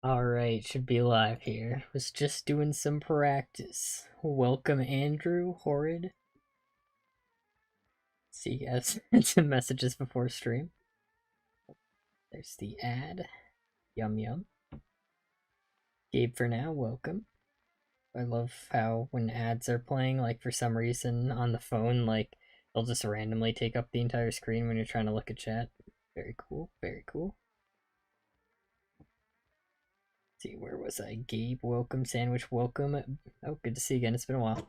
Alright, should be live here. Was just doing some practice. Welcome Andrew, Horrid. See you guys some messages before stream. There's the ad. Yum yum. Gabe for now, welcome. I love how when ads are playing, like for some reason on the phone, like they'll just randomly take up the entire screen when you're trying to look at chat. Very cool, very cool. See, where was I? Gabe, welcome. Sandwich, welcome. Oh, good to see you again. It's been a while.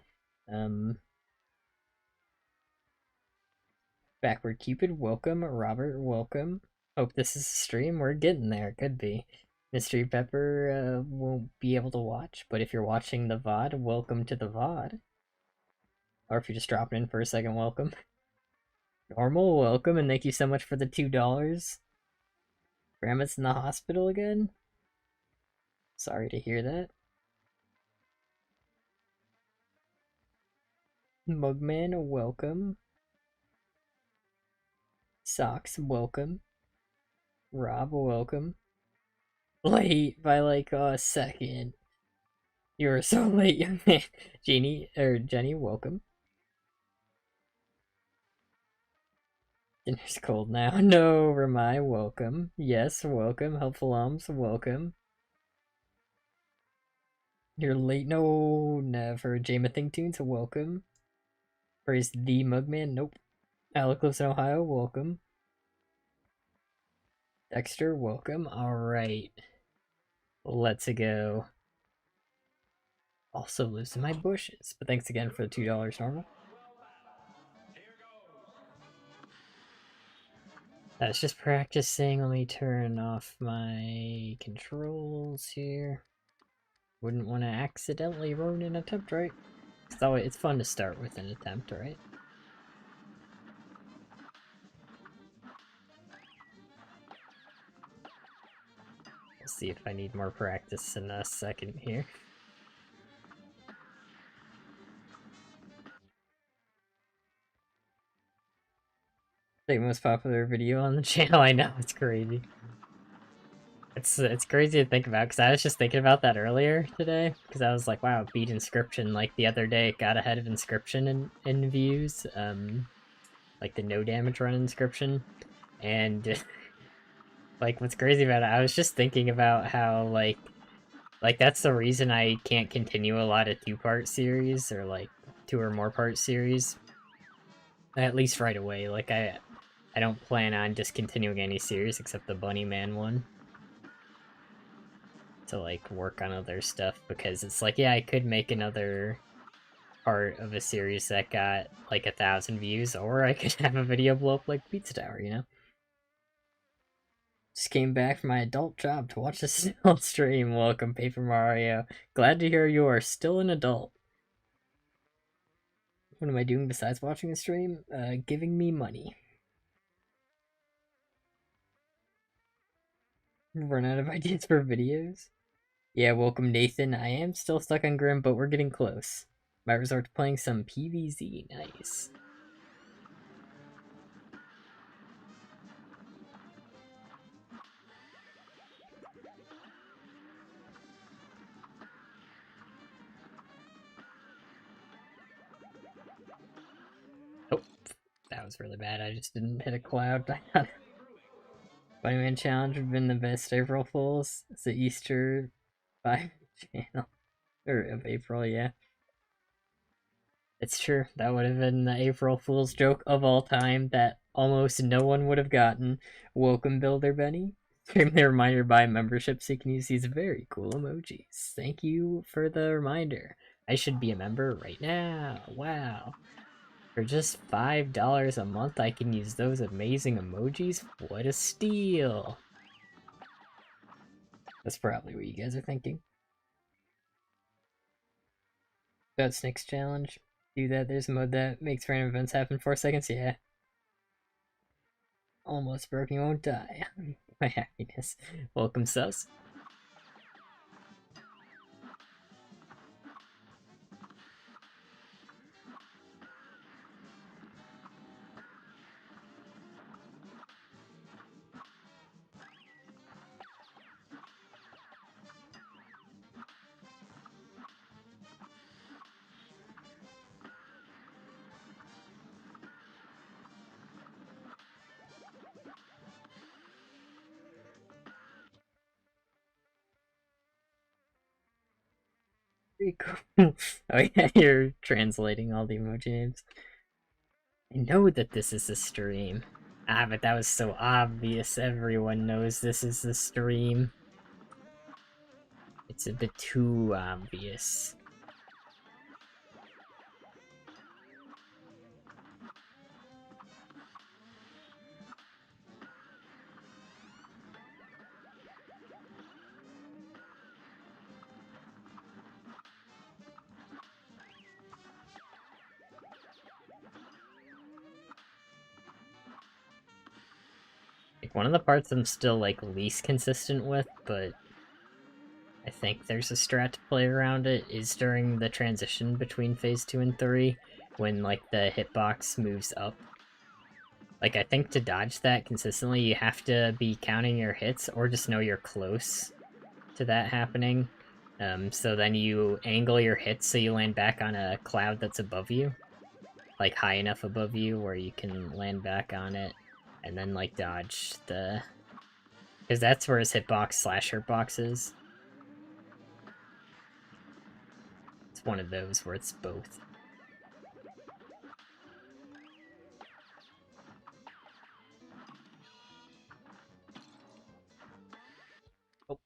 Backward Cupid, welcome. Robert, welcome. Hope this is a stream. We're getting there. Could be. Mystery Pepper won't be able to watch, but if you're watching the VOD, welcome to the VOD. Or if you're just dropping in for a second, welcome. Normal, welcome, and thank you so much for the $2. Grandma's in the hospital again? Sorry to hear that. Mugman, welcome. Socks, welcome. Rob, welcome. Late by like a second. You were so late, young man. Jenny, welcome. Dinner's cold now. No, Ramai, welcome. Yes, welcome. Helpful Alms, welcome. You're late. No, never. Jamathing Tunes, welcome. Praise the Mugman, nope. Alec lives in Ohio, welcome. Dexter, welcome. Alright. Let's go. Also lives in my bushes. But thanks again for the $2 normal. That's just practicing. Let me turn off my controls here. Wouldn't want to accidentally ruin an attempt, right? It's fun to start with an attempt, right? We'll see if I need more practice in a second here. The most popular video on the channel. I know, it's crazy. It's crazy to think about, because I was just thinking about that earlier today, because I was like, wow, beat Inscription, like the other day it got ahead of Inscription in views, like the no damage run Inscription, and like what's crazy about it, I was just thinking about how like that's the reason I can't continue a lot of two-part series, or like 2 or more part series, at least right away. Like I don't plan on discontinuing any series except the Bunny Man one, to like work on other stuff, because it's like, yeah, I could make another part of a series that got like 1,000 views, or I could have a video blow up like Pizza Tower, you know? Just came back from my adult job to watch this adult stream. Welcome, Paper Mario. Glad to hear you are still an adult. What am I doing besides watching the stream? Giving me money. Run out of ideas for videos? Yeah, welcome Nathan. I am still stuck on Grim, but we're getting close. Might resort to playing some PvZ. Nice. Oh, that was really bad. I just didn't hit a cloud. Bunny Man Challenge would have been the best April Fools. It's the Easter 5 channel. Or of April, yeah. It's true. That would have been the April Fool's joke of all time that almost no one would have gotten. Welcome, Builder Benny. Extremely reminder by membership so you can use these very cool emojis. Thank you for the reminder. I should be a member right now. Wow. For just $5 a month, I can use those amazing emojis? What a steal. That's probably what you guys are thinking. About Snake's Challenge. Do that. There's a mode that makes random events happen in 4 seconds. Yeah. Almost broke. You won't die. My happiness. Welcome, sus. Pretty cool. Oh yeah, you're translating all the emoji names. I know that this is a stream. Ah, but that was so obvious. Everyone knows this is the stream. It's a bit too obvious. Like, one of the parts I'm still, like, least consistent with, but I think there's a strat to play around it, is during the transition between Phase 2 and 3, when, like, the hitbox moves up. Like, I think to dodge that consistently, you have to be counting your hits, or just know you're close to that happening. So then you angle your hits so you land back on a cloud that's above you. Like, high enough above you where you can land back on it, and then, like, dodge the... Because that's where his hitbox slash hurtbox is. It's one of those where it's both. Oh.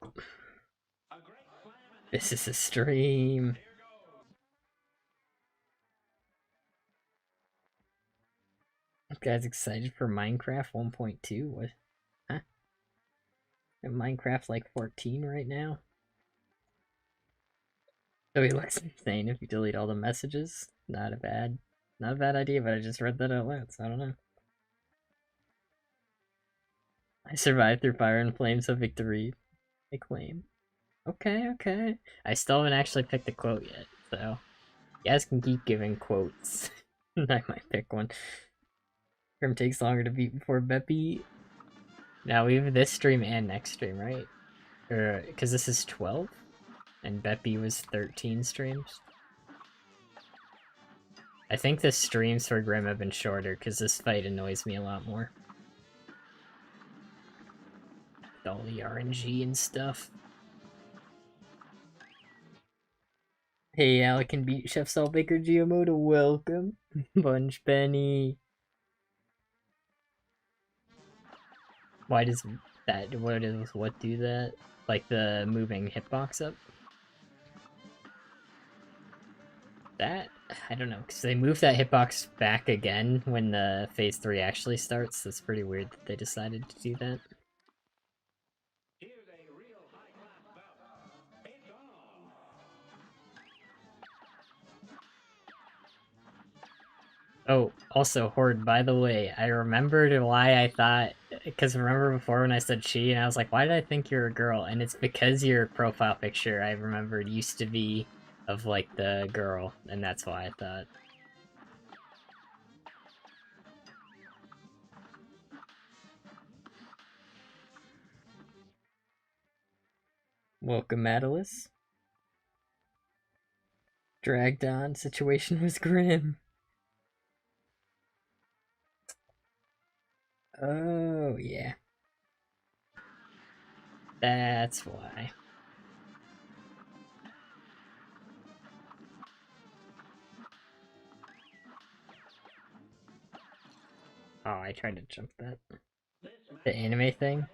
This is a stream. Guys excited for Minecraft 1.2? What? Huh? Minecraft like 14 right now? So he looks insane if you delete all the messages. Not a bad idea, but I just read that out loud, so I don't know. I survived through fire and flames of victory. I claim. Okay, okay. I still haven't actually picked a quote yet, so you guys can keep giving quotes. I might pick one. Grim takes longer to beat before Beppy. Now we have this stream and next stream, right? Or because this is 12, and Beppy was 13 streams. I think the streams for Grim have been shorter because this fight annoys me a lot more. With all the RNG and stuff. Hey, Alec can beat Chef Salt Baker Giamoto. Welcome, Bunch Benny. Why does that? What do that? Like the moving hitbox up? That? I don't know, because they moved that hitbox back again when the Phase 3 actually starts. That's pretty weird that they decided to do that. Oh, also, Horde, by the way, I remembered why I thought... Because remember before when I said she, and I was like, why did I think you're a girl? And it's because your profile picture, I remembered, used to be of, like, the girl, and that's why I thought. Welcome, Atlas. Dragged on, situation was grim. Oh, yeah. That's why. Oh, I tried to jump that. The anime thing?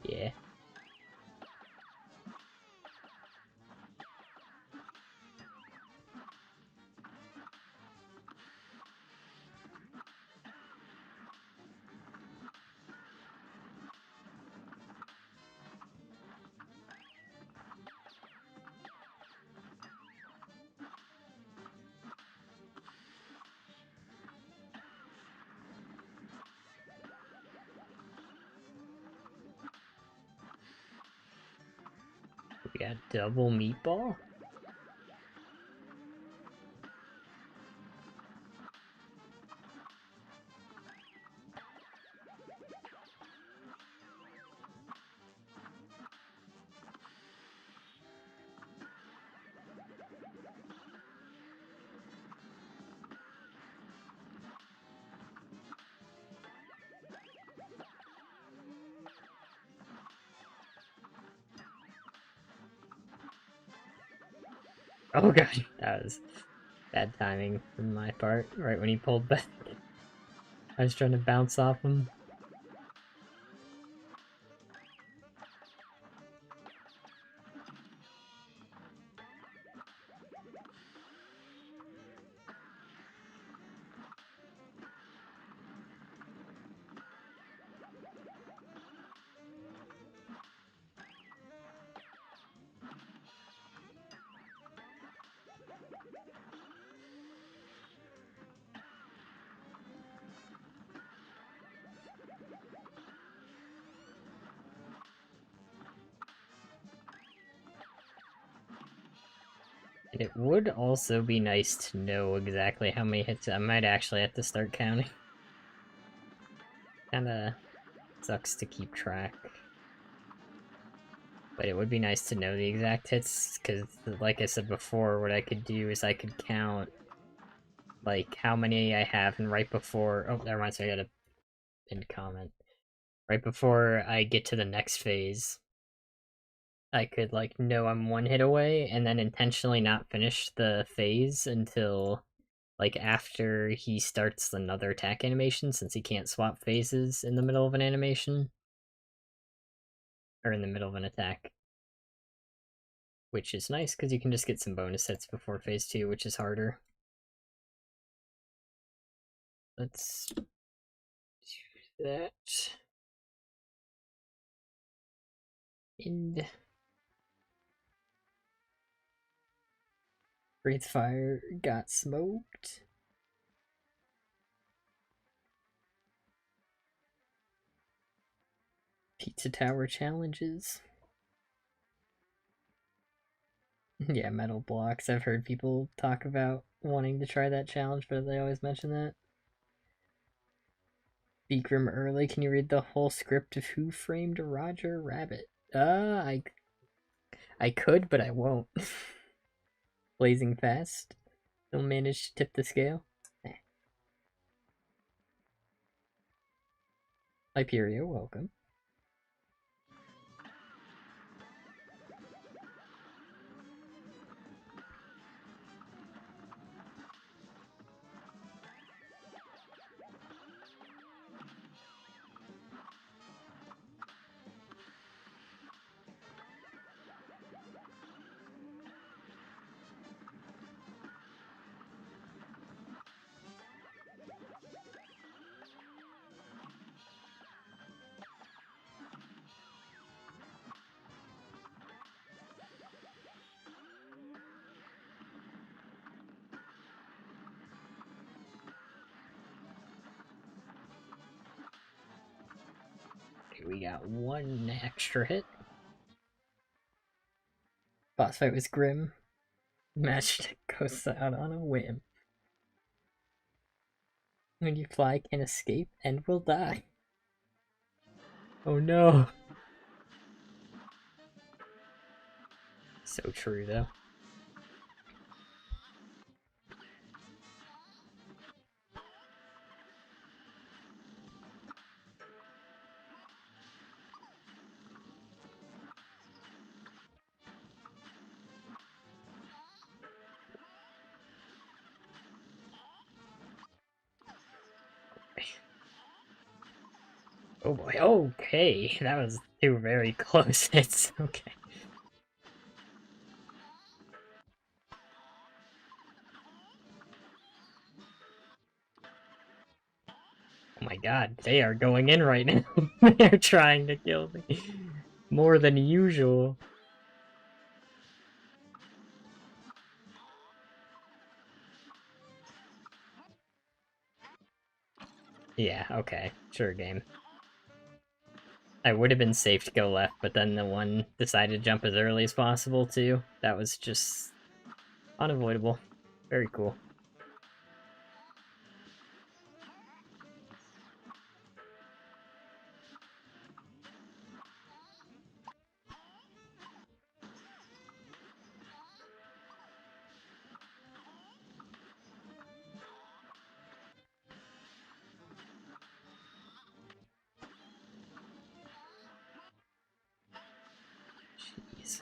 Yeah. We got double meatball? Oh god, that was bad timing from my part, right when he pulled back. I was trying to bounce off him. It would also be nice to know exactly how many hits. I might actually have to start counting. Kinda sucks to keep track. But it would be nice to know the exact hits, because like I said before, what I could do is I could count like how many I have, and right before— oh, that reminds me, I got a pinned comment. Right before I get to the next phase, I could like know I'm one hit away, and then intentionally not finish the phase until like after he starts another attack animation, since he can't swap phases in the middle of an animation or in the middle of an attack, which is nice because you can just get some bonus hits before phase 2, which is harder. Let's do that. And Breathe Fire got smoked. Pizza Tower challenges. Yeah, metal blocks. I've heard people talk about wanting to try that challenge, but they always mention that. Beat Grim early. Can you read the whole script of Who Framed Roger Rabbit? I could, but I won't. Blazing fast. Still manage to tip the scale. Hyperia, welcome. Okay, we got one extra hit. Boss fight was Grim. Matchstick goes out on a whim. When you fly, can escape and will die. Oh no. So true though. Oh boy. Okay, that was two very close hits. Okay. Oh my god, they are going in right now. They're trying to kill me. More than usual. Yeah, okay. Sure, game. I would have been safe to go left, but then the one decided to jump as early as possible, too. That was just unavoidable. Very cool. Jeez.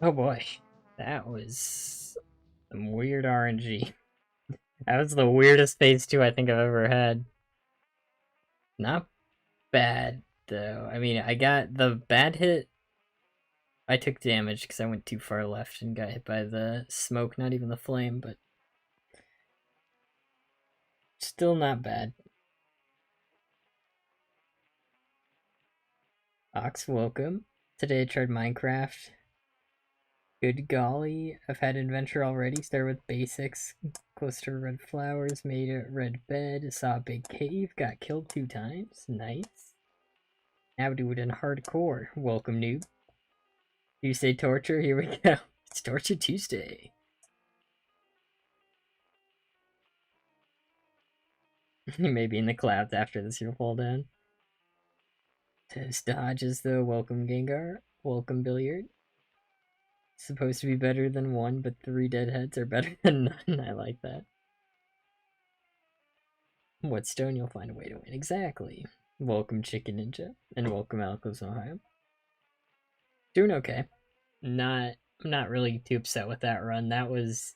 Oh boy. That was some weird RNG. That was the weirdest phase 2 I think I've ever had. Not bad, though. I mean, I got the bad hit. I took damage because I went too far left and got hit by the smoke, not even the flame, but still not bad. Ox, welcome. Today I tried Minecraft. Good golly, I've had adventure already. Started with basics, close to red flowers, made a red bed, saw a big cave, got killed 2 times. Nice. Now do it in hardcore. Welcome, noob. Tuesday torture, here we go. It's Torture Tuesday. You may be in the clouds after this, you'll fall down. Test dodges though, welcome Gengar. Welcome Billiard. Supposed to be better than 1, but 3 deadheads are better than none. I like that. Whetstone, you'll find a way to win. Exactly. Welcome Chicken Ninja, and welcome Alcos, Ohio. Doing okay. I'm not really too upset with that run. That was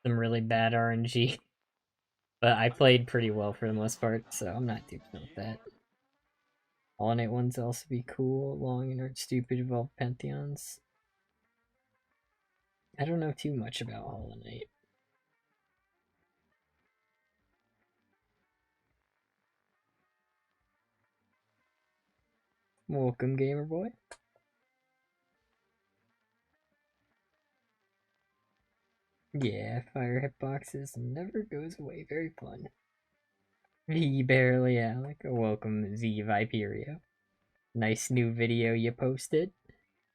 some really bad RNG. But I played pretty well for the most part, so I'm not too upset with that. All-night ones also be cool. Long and aren't stupid, evolved Pantheons. I don't know too much about Hollow Knight. Welcome, Gamer Boy. Yeah, fire hitboxes never goes away. Very fun. V barely Alec. Welcome, Z Viperio. Nice new video you posted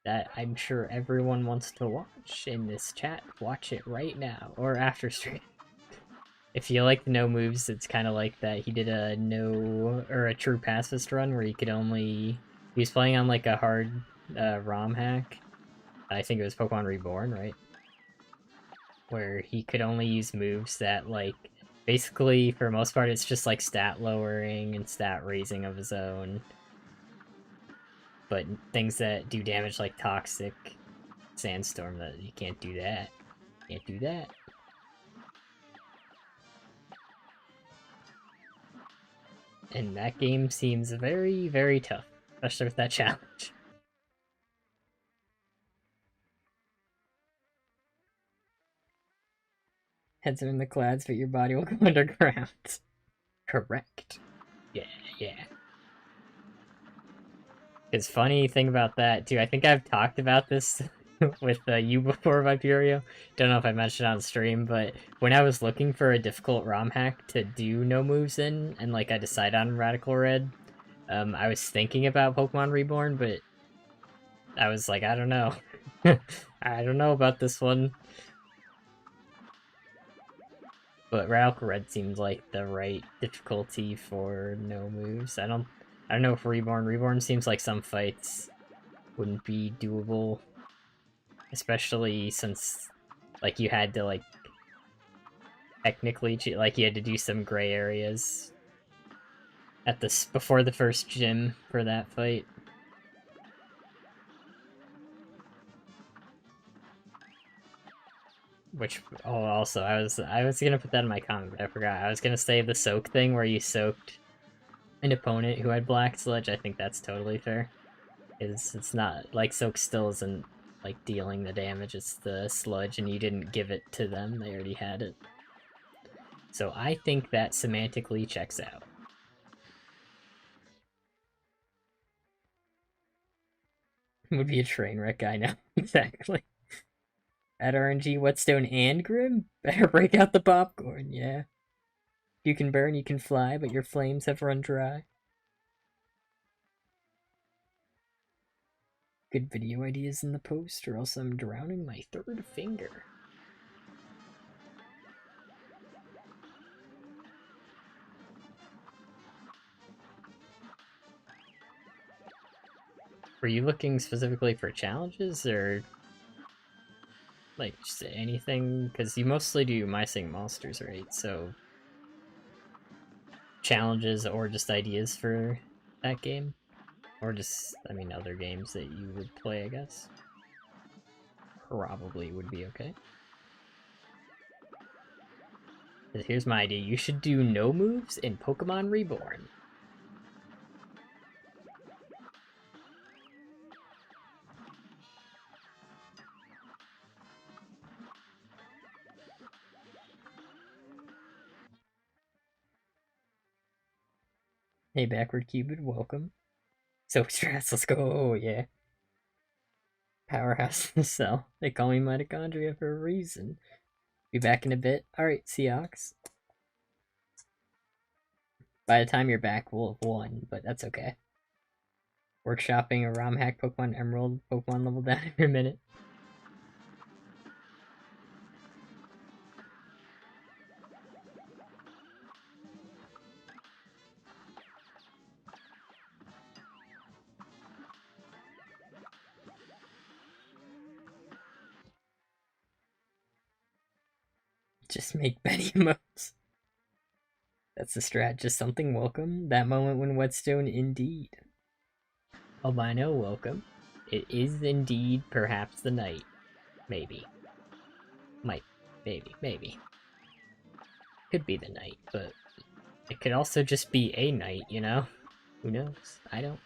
that I'm sure everyone wants to watch in this chat. Watch it right now or after stream. If you like the no moves, it's kind of like that. He did a no or a true pacifist run where he could only. He was playing on like a hard ROM hack. I think it was Pokemon Reborn, right? Where he could only use moves that, like, basically, for the most part, it's just, like, stat lowering and stat raising of his own. But things that do damage, like Toxic, Sandstorm, that you can't do that. Can't do that. And that game seems very, very tough, especially with that challenge. Heads are in the clouds, but your body will go underground. Correct. Yeah, yeah. It's funny thing about that, too. I think I've talked about this with you before, Viperio. Don't know if I mentioned it on stream, but when I was looking for a difficult ROM hack to do no moves in, and like I decided on Radical Red, I was thinking about Pokemon Reborn, but I was like, I don't know. I don't know about this one. But Radical Red seems like the right difficulty for no moves. I don't know if Reborn. Reborn seems like some fights wouldn't be doable. Especially since, like, you had to, like, technically, like, you had to do some gray areas at this before the first gym for that fight. Which, oh, also, I was gonna put that in my comment, but I forgot. I was gonna say the soak thing where you soaked an opponent who had black sludge. I think that's totally fair. It's not, like, soak still isn't, like, dealing the damage, it's the sludge, and you didn't give it to them, they already had it. So I think that semantically checks out. Would be a train wreck, I know. Exactly. At RNG, Whetstone, and Grim? Better break out the popcorn, yeah. You can burn, you can fly, but your flames have run dry. Good video ideas in the post, or else I'm drowning my 3rd finger. Were you looking specifically for challenges, or like just anything? Because you mostly do My Sing Monsters, right? So challenges or just ideas for that game? Or just, I mean, other games that you would play, I guess. probably would be okay. Here's my idea. You should do no moves in Pokemon Reborn. Hey, Backward Cupid, welcome. So stress, let's go. Oh, yeah. Powerhouse in the cell. They call me mitochondria for a reason. Be back in a bit. Alright, Seahawks. By the time you're back, we'll have won, but that's okay. Workshopping a ROM hack Pokemon Emerald Pokemon level down in a minute. Just make Betty emotes. That's the strat, just something welcome. That moment when Whetstone indeed. Albino, welcome. It is indeed perhaps the night. Maybe. Might. Maybe. Could be the night, but it could also just be a night, you know? Who knows? I don't.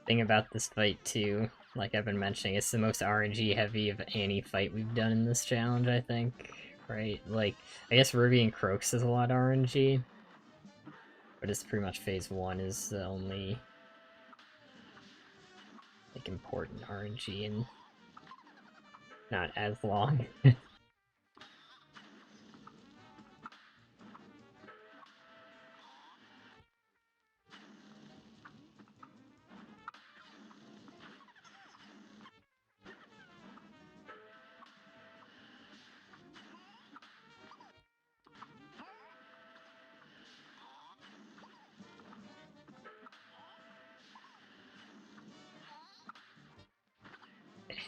Thing about this fight too, like I've been mentioning, it's the most RNG heavy of any fight we've done in this challenge, I think. Right? Like, I guess Ruby and Croaks is a lot of RNG, but it's pretty much phase 1 is the only like important RNG and not as long.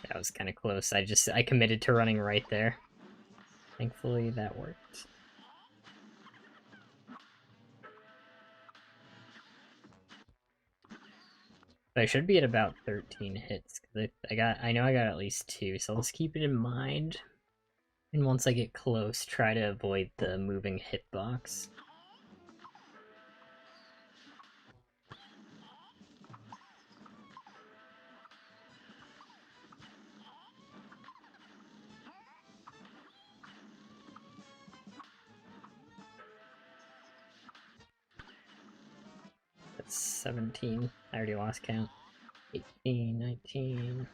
That was kind of close. I committed to running right there. Thankfully, that worked. But I should be at about 13 hits. I know I got at least 2, so let's keep it in mind. And once I get close, try to avoid the moving hitbox. That's 17. I already lost count. 18, 19.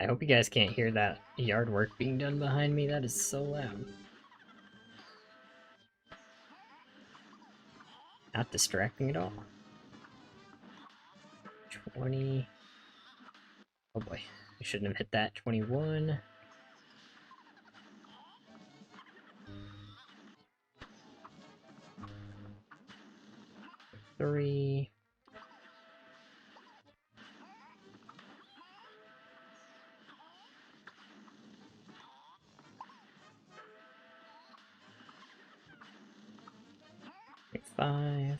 I hope you guys can't hear that yard work being done behind me. That is so loud. Not distracting at all. 20. Oh boy. I shouldn't have hit that. 21. 3. 5.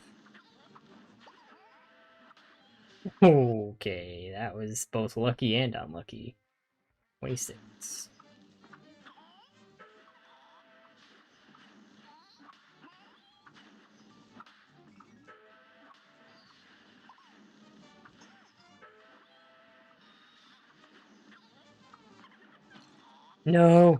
Okay, that was both lucky and unlucky. 26. No!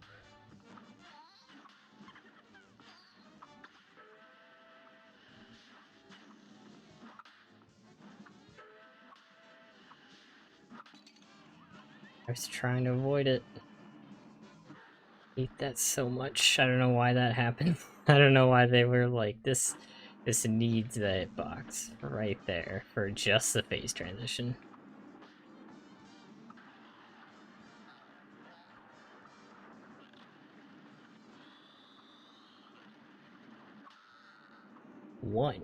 I was trying to avoid it. I hate that so much. I don't know why that happened. I don't know why they were like, this needs that box right there for just the phase transition. One.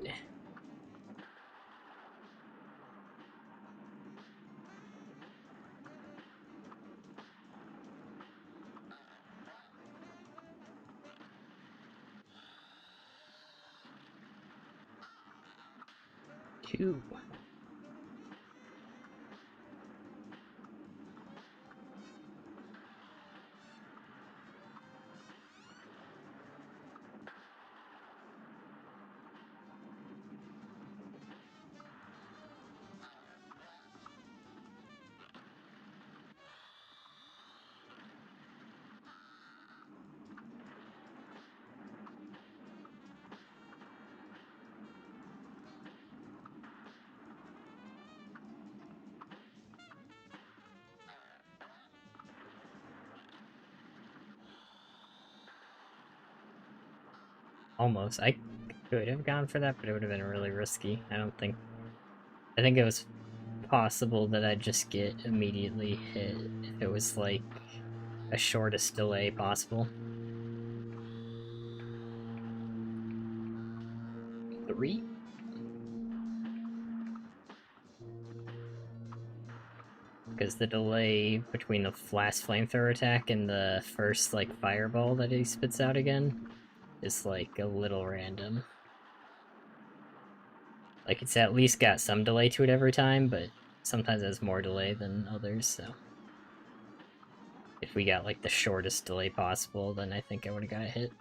2. Almost. I could have gone for that, but it would have been really risky. I think it was possible that I'd just get immediately hit if it was like a shortest delay possible. 3? Because the delay between the last flamethrower attack and the first like fireball that he spits out again is like a little random. Like it's at least got some delay to it every time, but sometimes it has more delay than others, so if we got like the shortest delay possible, then I think I would have got hit.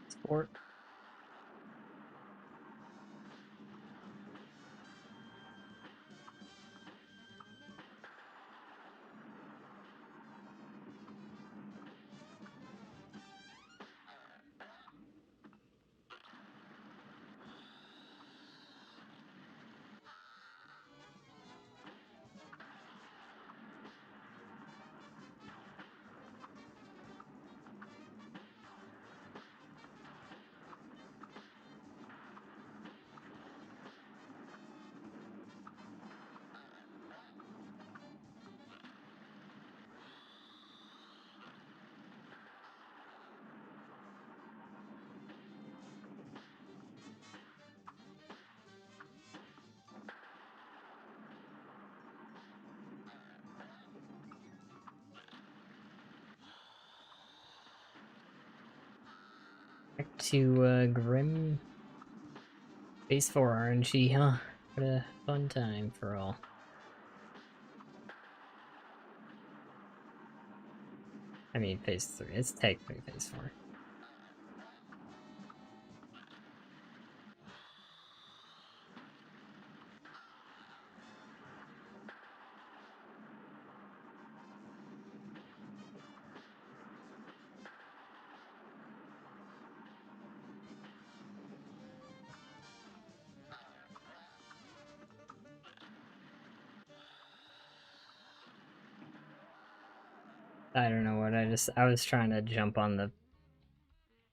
Sport. Back to Grim Phase 4 RNG, huh? What a fun time for all. I mean, Phase 3. It's technically Phase 4. I don't know what I was trying to jump on the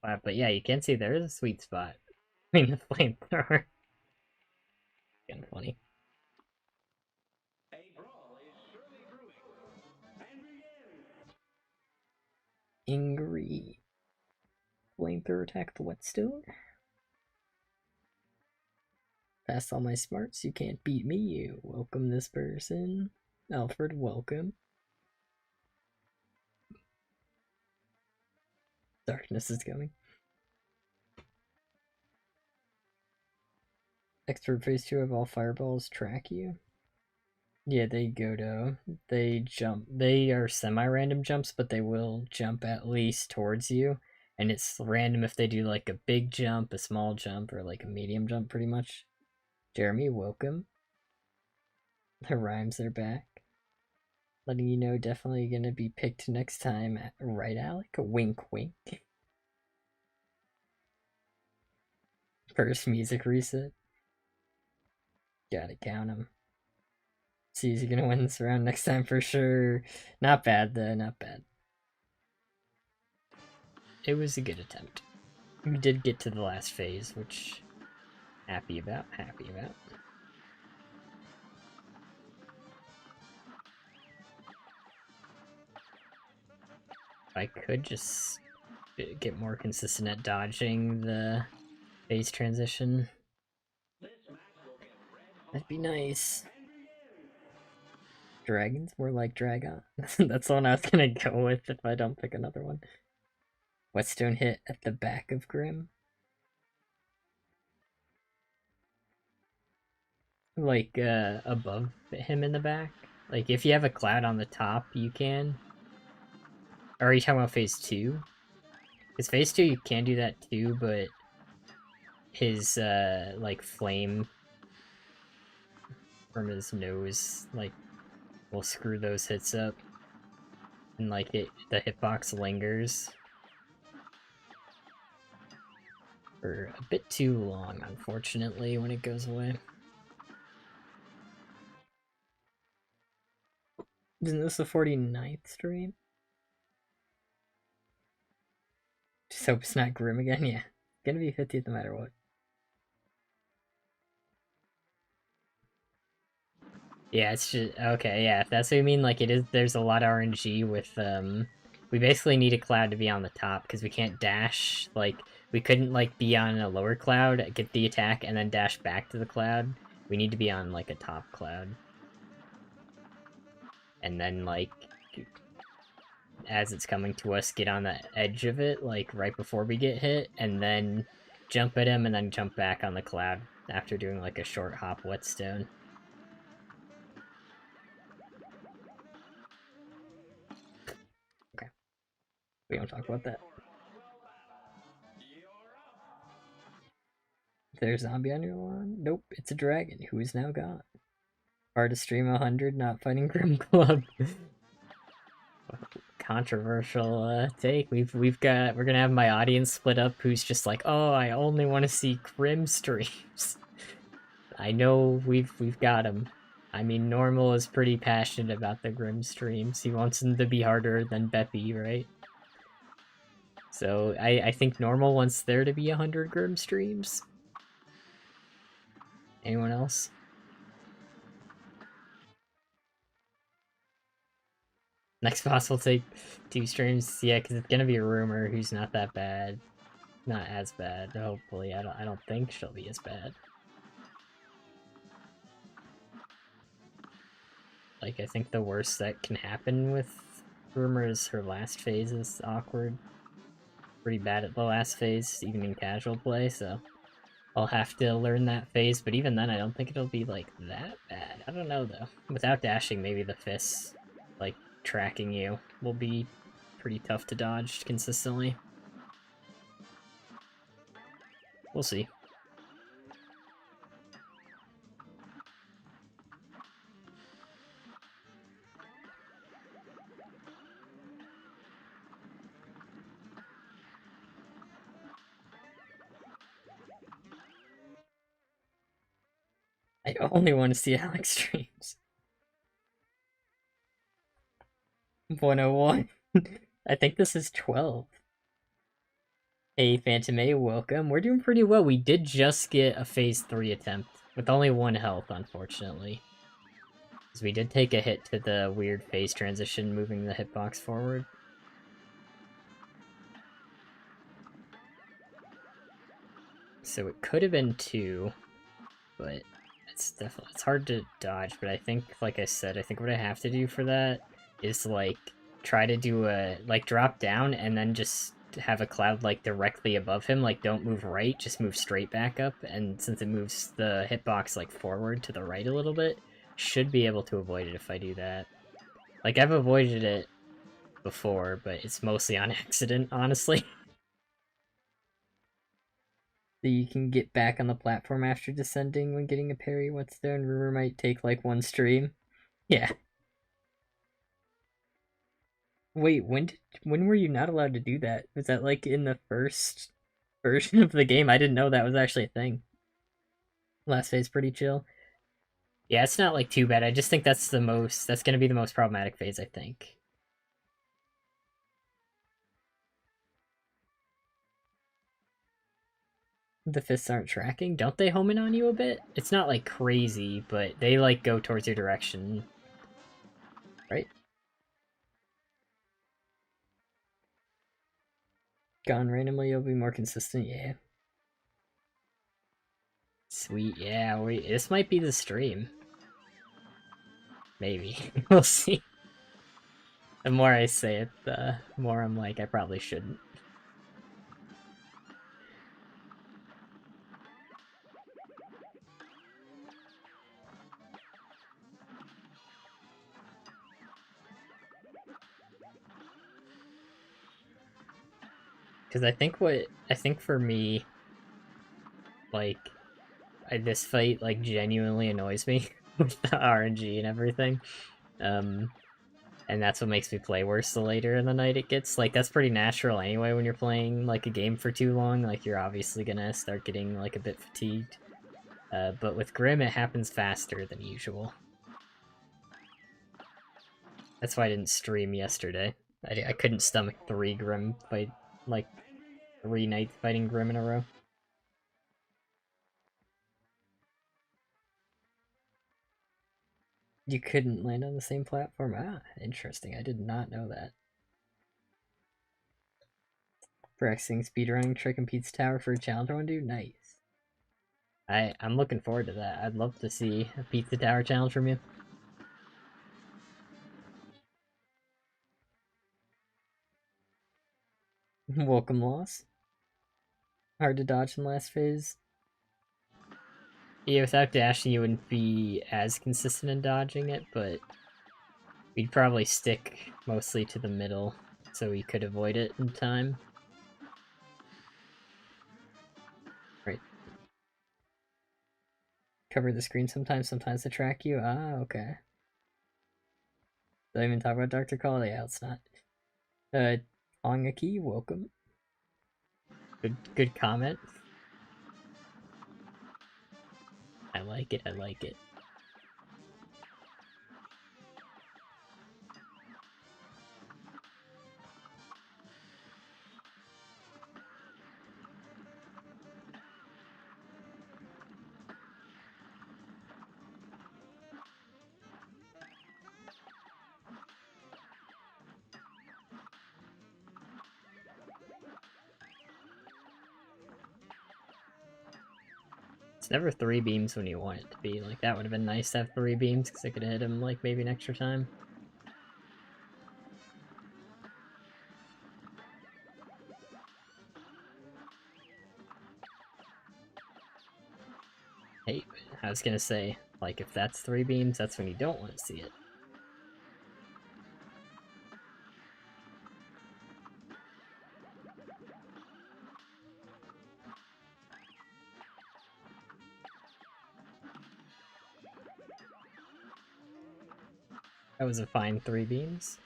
flat, but yeah, you can see there is a sweet spot between the flamethrower. Kind of funny. Angry flamethrower attack the Whetstone. Past all my smarts, you can't beat me, you. Welcome this person. Alfred, welcome. Darkness is coming. Expert phase 2 of all fireballs track you. Yeah, they go to. They jump. They are semi-random jumps, but they will jump at least towards you. And it's random if they do like a big jump, a small jump, or like a medium jump, pretty much. Jeremy, welcome. The rhymes are back. Letting you know, definitely gonna be picked next time. Right, Alec? Wink, wink. First music reset. Gotta count them. See, you're gonna win this round next time for sure. Not bad, though, not bad. It was a good attempt. We did get to the last phase, which happy about, happy about. I could just get more consistent at dodging the phase transition. That'd be nice. Dragons? More like Dragon. That's the one I was gonna go with if I don't pick another one. Whetstone hit at the back of Grim. Like, above him in the back. Like, if you have a cloud on the top, you can. Or are you talking about phase 2? Because phase 2, you can do that too, but his, like, flame from his nose, like, will screw those hits up. And, like, the hitbox lingers for a bit too long, unfortunately, when it goes away. Isn't this the 49th stream? Just hope it's not Grim again, yeah. Gonna be 50th no matter what. Yeah, it's just, okay, yeah, if that's what you mean, like, it is, there's a lot of RNG with, we basically need a cloud to be on the top, because we can't dash, like, we couldn't, like, be on a lower cloud, get the attack, and then dash back to the cloud. We need to be on, like, a top cloud. And then, like, as it's coming to us, get on the edge of it, like, right before we get hit, and then jump at him, and then jump back on the cloud after doing, like, a short hop whetstone. Okay. We don't talk about that. There's a zombie on your lawn? Nope, it's a dragon who is now gone. Hard to stream 100 not fighting Grim Club. Controversial take. We're gonna have my audience split up who's just like, oh, I only want to see Grim streams. I know we've got him. I mean, Normal is pretty passionate about the Grim streams. He wants them to be harder than Beppy, right? So I think Normal wants there to be 100 Grim streams. Anyone else? Next boss will take 2 streams. Yeah, because it's gonna be a rumor who's not that bad. Not as bad, hopefully. I don't think she'll be as bad. Like, I think the worst that can happen with Rumor is her last phase is awkward. Pretty bad at the last phase, even in casual play, so I'll have to learn that phase, but even then I don't think it'll be, like, that bad. I don't know, though. Without dashing, maybe the fists, like, tracking you will be pretty tough to dodge consistently. We'll see. I only want to see Alex streams. 101. I think this is 12. Hey, Phantom A, welcome. We're doing pretty well. We did just get a phase 3 attempt, with only 1 health, unfortunately. Because we did take a hit to the weird phase transition, moving the hitbox forward. So it could have been 2, but it's hard to dodge, but I think, like I said, I think what I have to do for that is, like, try to do a, like, drop down and then just have a cloud, like, directly above him. Like, don't move right, just move straight back up, and since it moves the hitbox, like, forward to the right a little bit, should be able to avoid it if I do that. Like, I've avoided it before, but it's mostly on accident, honestly. So you can get back on the platform after descending when getting a parry. Whetstone Rumor might take, like, 1 stream. Yeah. Wait, when were you not allowed to do that? Was that, like, in the first version of the game? I didn't know that was actually a thing. Last phase pretty chill. Yeah, it's not, like, too bad. I just think that's gonna be the most problematic phase, I think. The fists aren't tracking? Don't they home in on you a bit? It's not, like, crazy, but they, like, go towards your direction. Right? Gone randomly, you'll be more consistent, yeah. Sweet, yeah, this might be the stream. Maybe. We'll see. The more I say it, the more I'm like, I probably shouldn't. Because I think for me, like, this fight, like, genuinely annoys me with the RNG and everything. And that's what makes me play worse the later in the night it gets. Like, that's pretty natural anyway when you're playing, like, a game for too long. Like, you're obviously gonna start getting, like, a bit fatigued. But with Grim, it happens faster than usual. That's why I didn't stream yesterday. I couldn't stomach 3 Grim fight, like, 3 nights fighting Grim in a row. You couldn't land on the same platform? Ah, interesting. I did not know that. Practicing speedrunning trick and Pete's Tower for a challenge I want to do? Nice. I'm looking forward to that. I'd love to see a Pizza Tower challenge from you. Welcome, loss. Hard to dodge in the last phase. Yeah, without dashing, you wouldn't be as consistent in dodging it, but we'd probably stick mostly to the middle, so we could avoid it in time. Right. Cover the screen sometimes to track you? Ah, okay. Don't even talk about Dr. Call? Yeah, it's not. Ongaki, welcome. Good comment. I like it, I like it. It's never 3 beams when you want it to be. Like, that would have been nice to have 3 beams, because I could have hit him, like, maybe an extra time. Hey, I was gonna say, like, if that's 3 beams, that's when you don't want to see it. That was a fine 3 beams.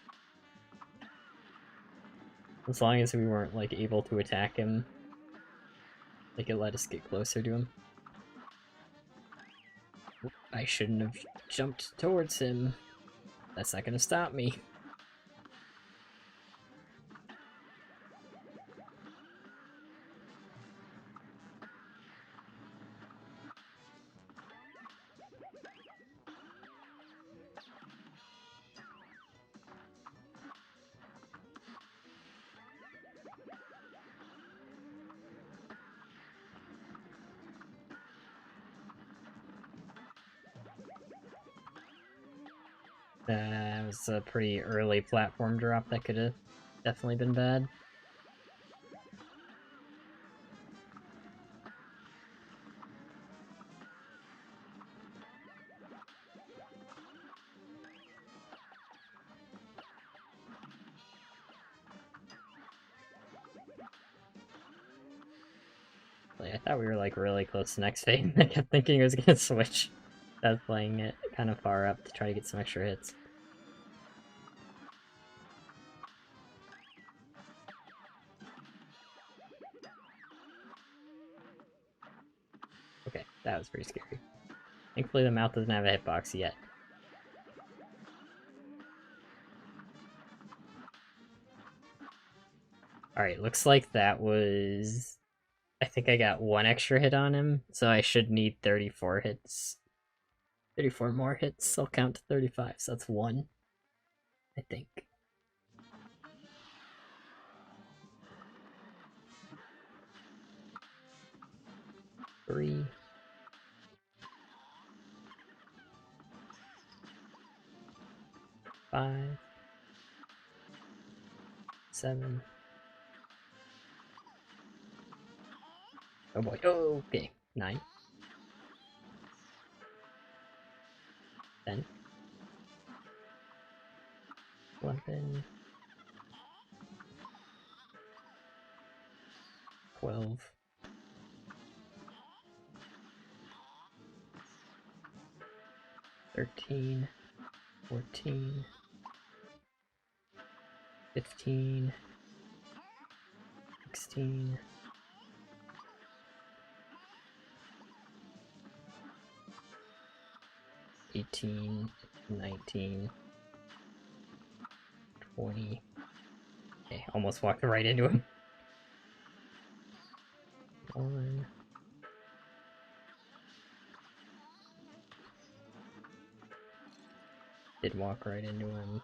As long as we weren't, like, able to attack him. Like, it let us get closer to him. I shouldn't have jumped towards him. That's not gonna stop me. That was a pretty early platform drop that could have definitely been bad. Like, I thought we were, like, really close to next phase. I kept thinking it was gonna switch. I was playing it kind of far up to try to get some extra hits. Okay, that was pretty scary. Thankfully the mouth doesn't have a hitbox yet. Alright, looks like that was... I think I got 1 extra hit on him, so I should need 34 hits. 34 more hits, I'll count to 35, so that's 1. I think. Three. 5, 7. Oh boy. Oh, okay. 9, 10, 11, 12, 13, 14, 15, 16, 18, 19, 20. Okay, almost walked right into him. 1. Did walk right into him.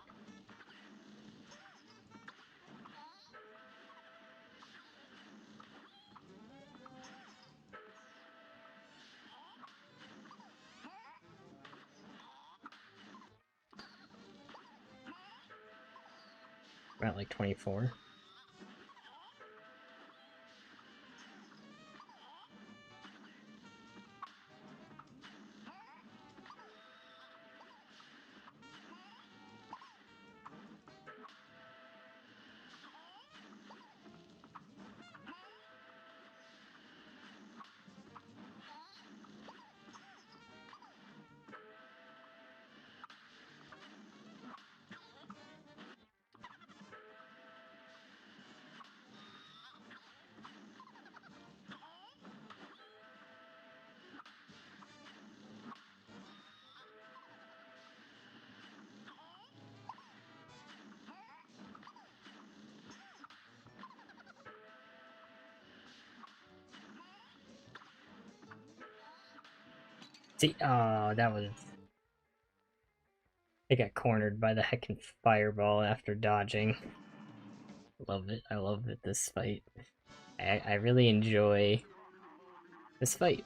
About like 24. See, oh, that was... I got cornered by the heckin' fireball after dodging. Love it. I love it, this fight. I really enjoy this fight.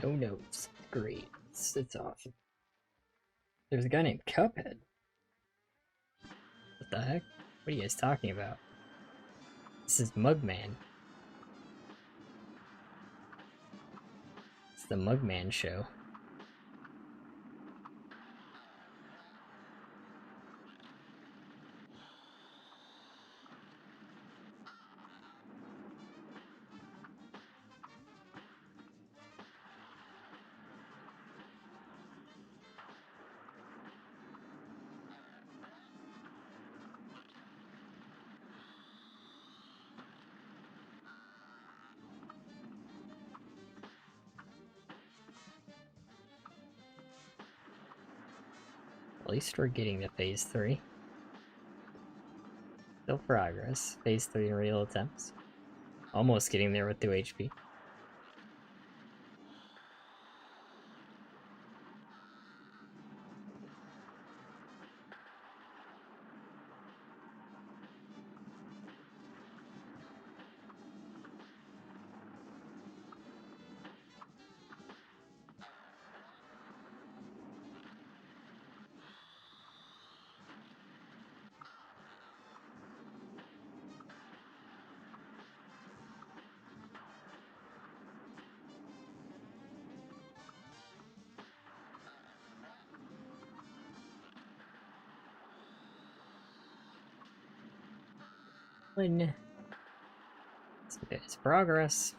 No notes. Great. It's awesome. There's a guy named Cuphead. What the heck? What are you guys talking about? This is Mugman. It's the Mugman show. At least we're getting to phase 3. Still progress. Phase 3 real attempts. Almost getting there with 2 HP. It's progress.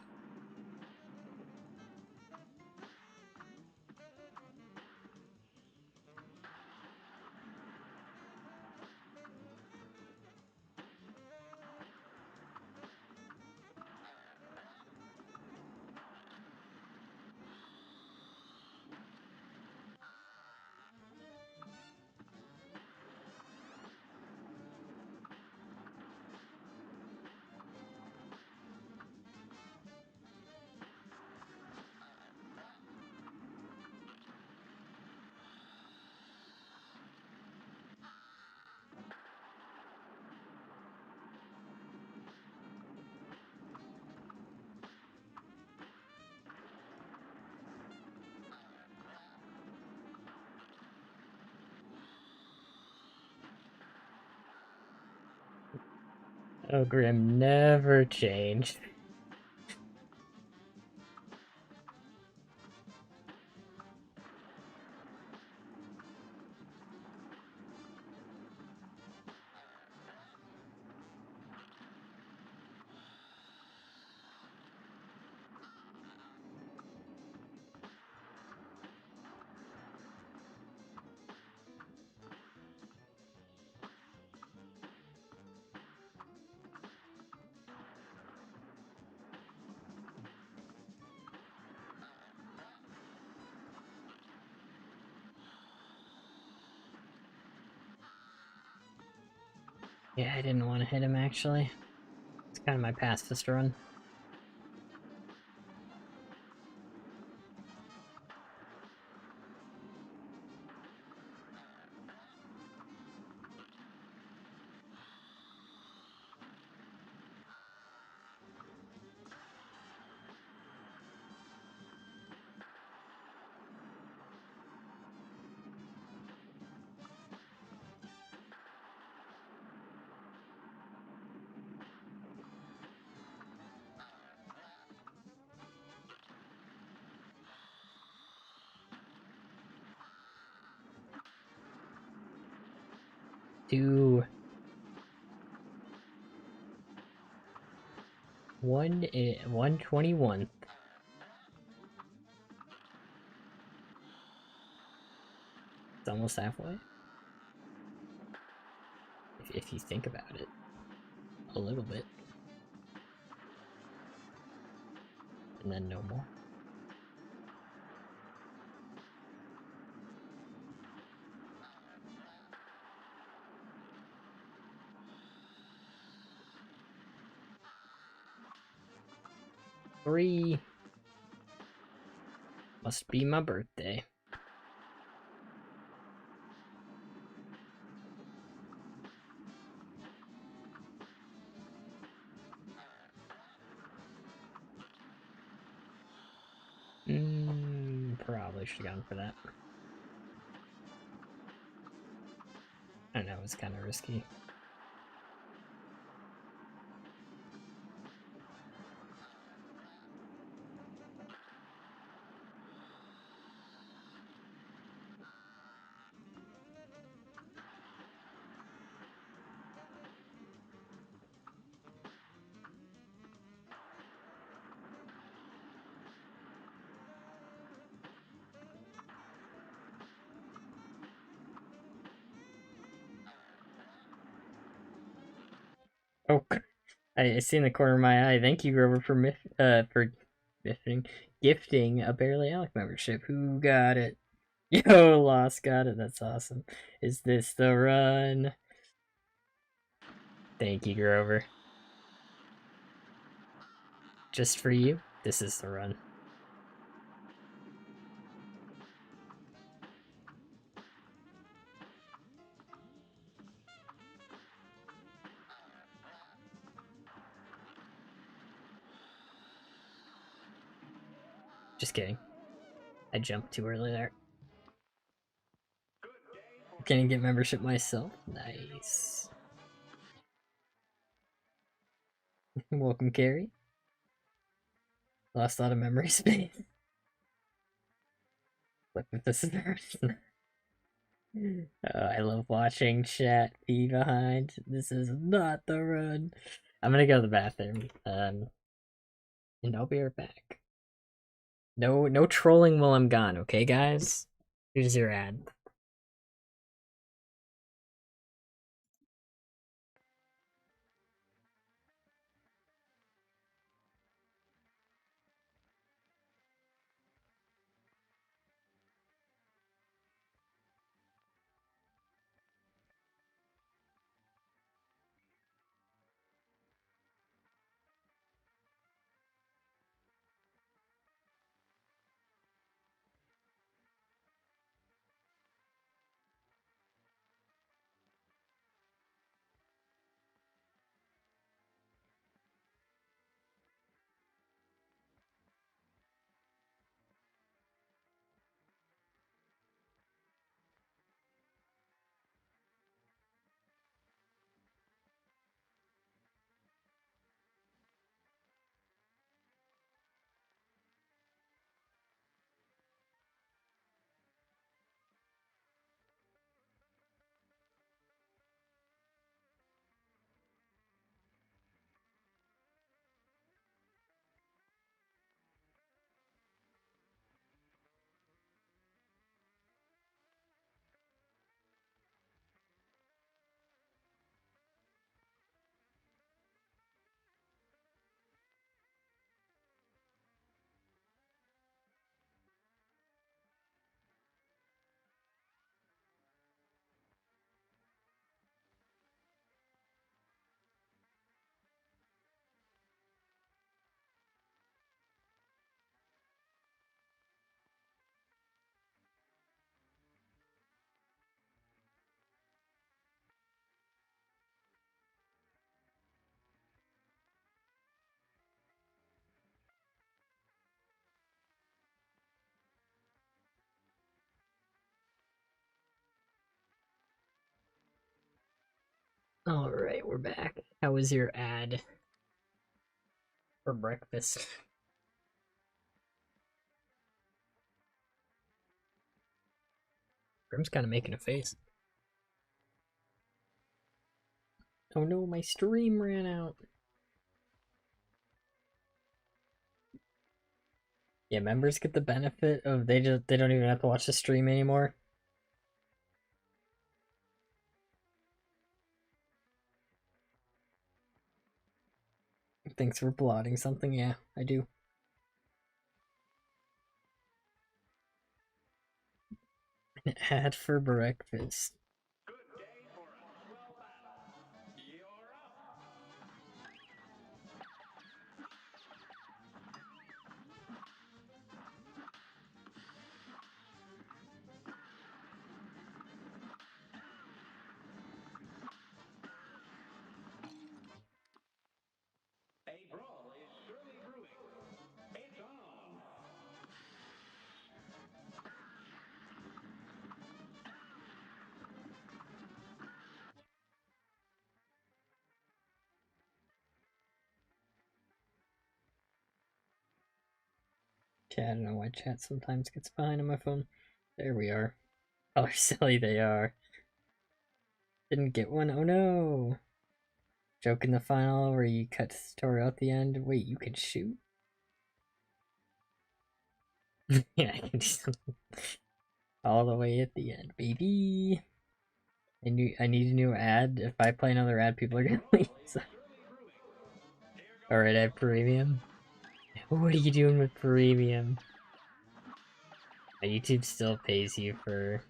Oh, Grim never changed. Yeah, I didn't want to hit him actually. It's kind of my pacifist run. Two. 121. It's almost halfway. If you think about it a little bit. And then no more. Three. Must be my birthday. Probably should have gone for that. I know, it's kind of risky. Oh, I see in the corner of my eye. Thank you, Grover, for gifting a Barely Alec membership. Who got it? Yo, Lost got it. That's awesome. Is this the run? Thank you, Grover. Just for you, this is the run. Just kidding. I jumped too early there. Can I get membership myself? Nice. Welcome, Carrie. Lost a lot of memory space. Look if this is the I love watching chat be behind. This is not the run. I'm gonna go to the bathroom, and I'll be right back. No trolling while I'm gone, okay, guys? Here's your ad. Alright, we're back. How was your ad for breakfast? Grim's kind of making a face. Oh no, my stream ran out. Yeah, members get the benefit of they don't even have to watch the stream anymore. Thanks for blotting something. Yeah, I do. An ad for breakfast. Chat, I don't know why chat sometimes gets behind on my phone. There we are. Oh, silly they are. Didn't get one. Oh no. Joke in the final where you cut the tutorial at the end. Wait, you can shoot? Yeah, I can do something all the way at the end, baby. I need a new ad. If I play another ad, people are gonna leave. So. Alright, I have premium. What are you doing with premium? YouTube still pays you for.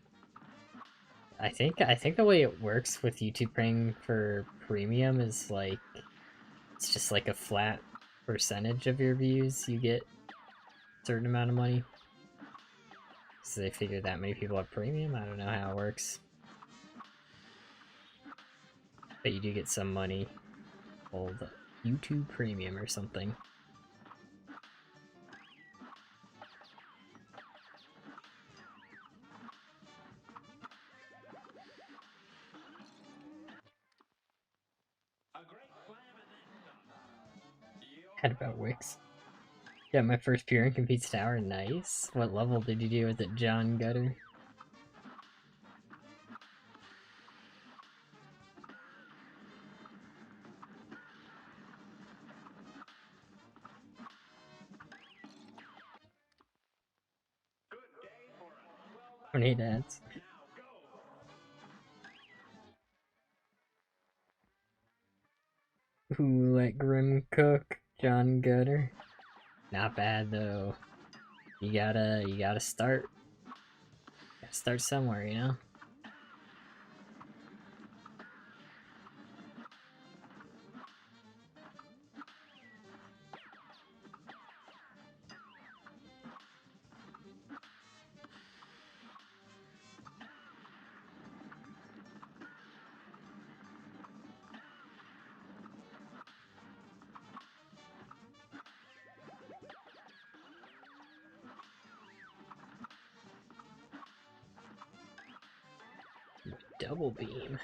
I think the way it works with YouTube paying for premium is like it's just like a flat percentage of your views you get a certain amount of money. So they figure that many people have premium. I don't know how it works, but you do get some money called YouTube Premium or something. Had about Wix. Yeah, my first pure and competes tower. Nice. What level did you do? Was it John Gutter? Tornado ads. Who let Grim cook? John Gutter. Not bad though. You gotta start. Gotta start somewhere, you know? Double beam.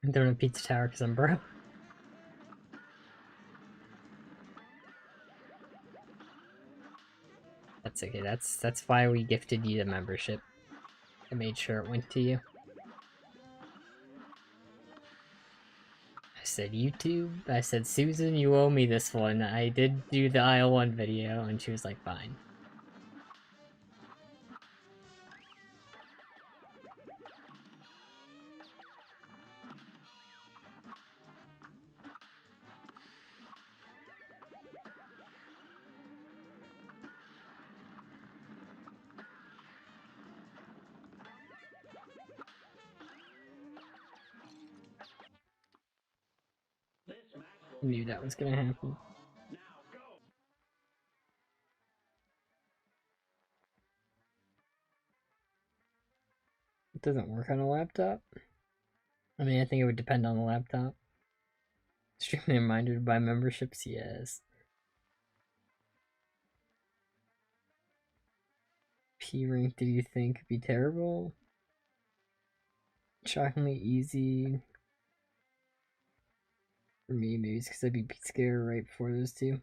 I'm throwing a pizza tower because I'm broke. That's okay. That's why we gifted you the membership. I made sure it went to you. I said, YouTube? I said, Susan, you owe me this one. I did do the aisle 1 video, and she was like, fine. I knew that was gonna happen. It doesn't work on a laptop. I mean, I think it would depend on the laptop. Extremely reminded by memberships, yes. P rank, did you think would be terrible? Shockingly easy. For me, maybe it's because I beat Scare right before those two.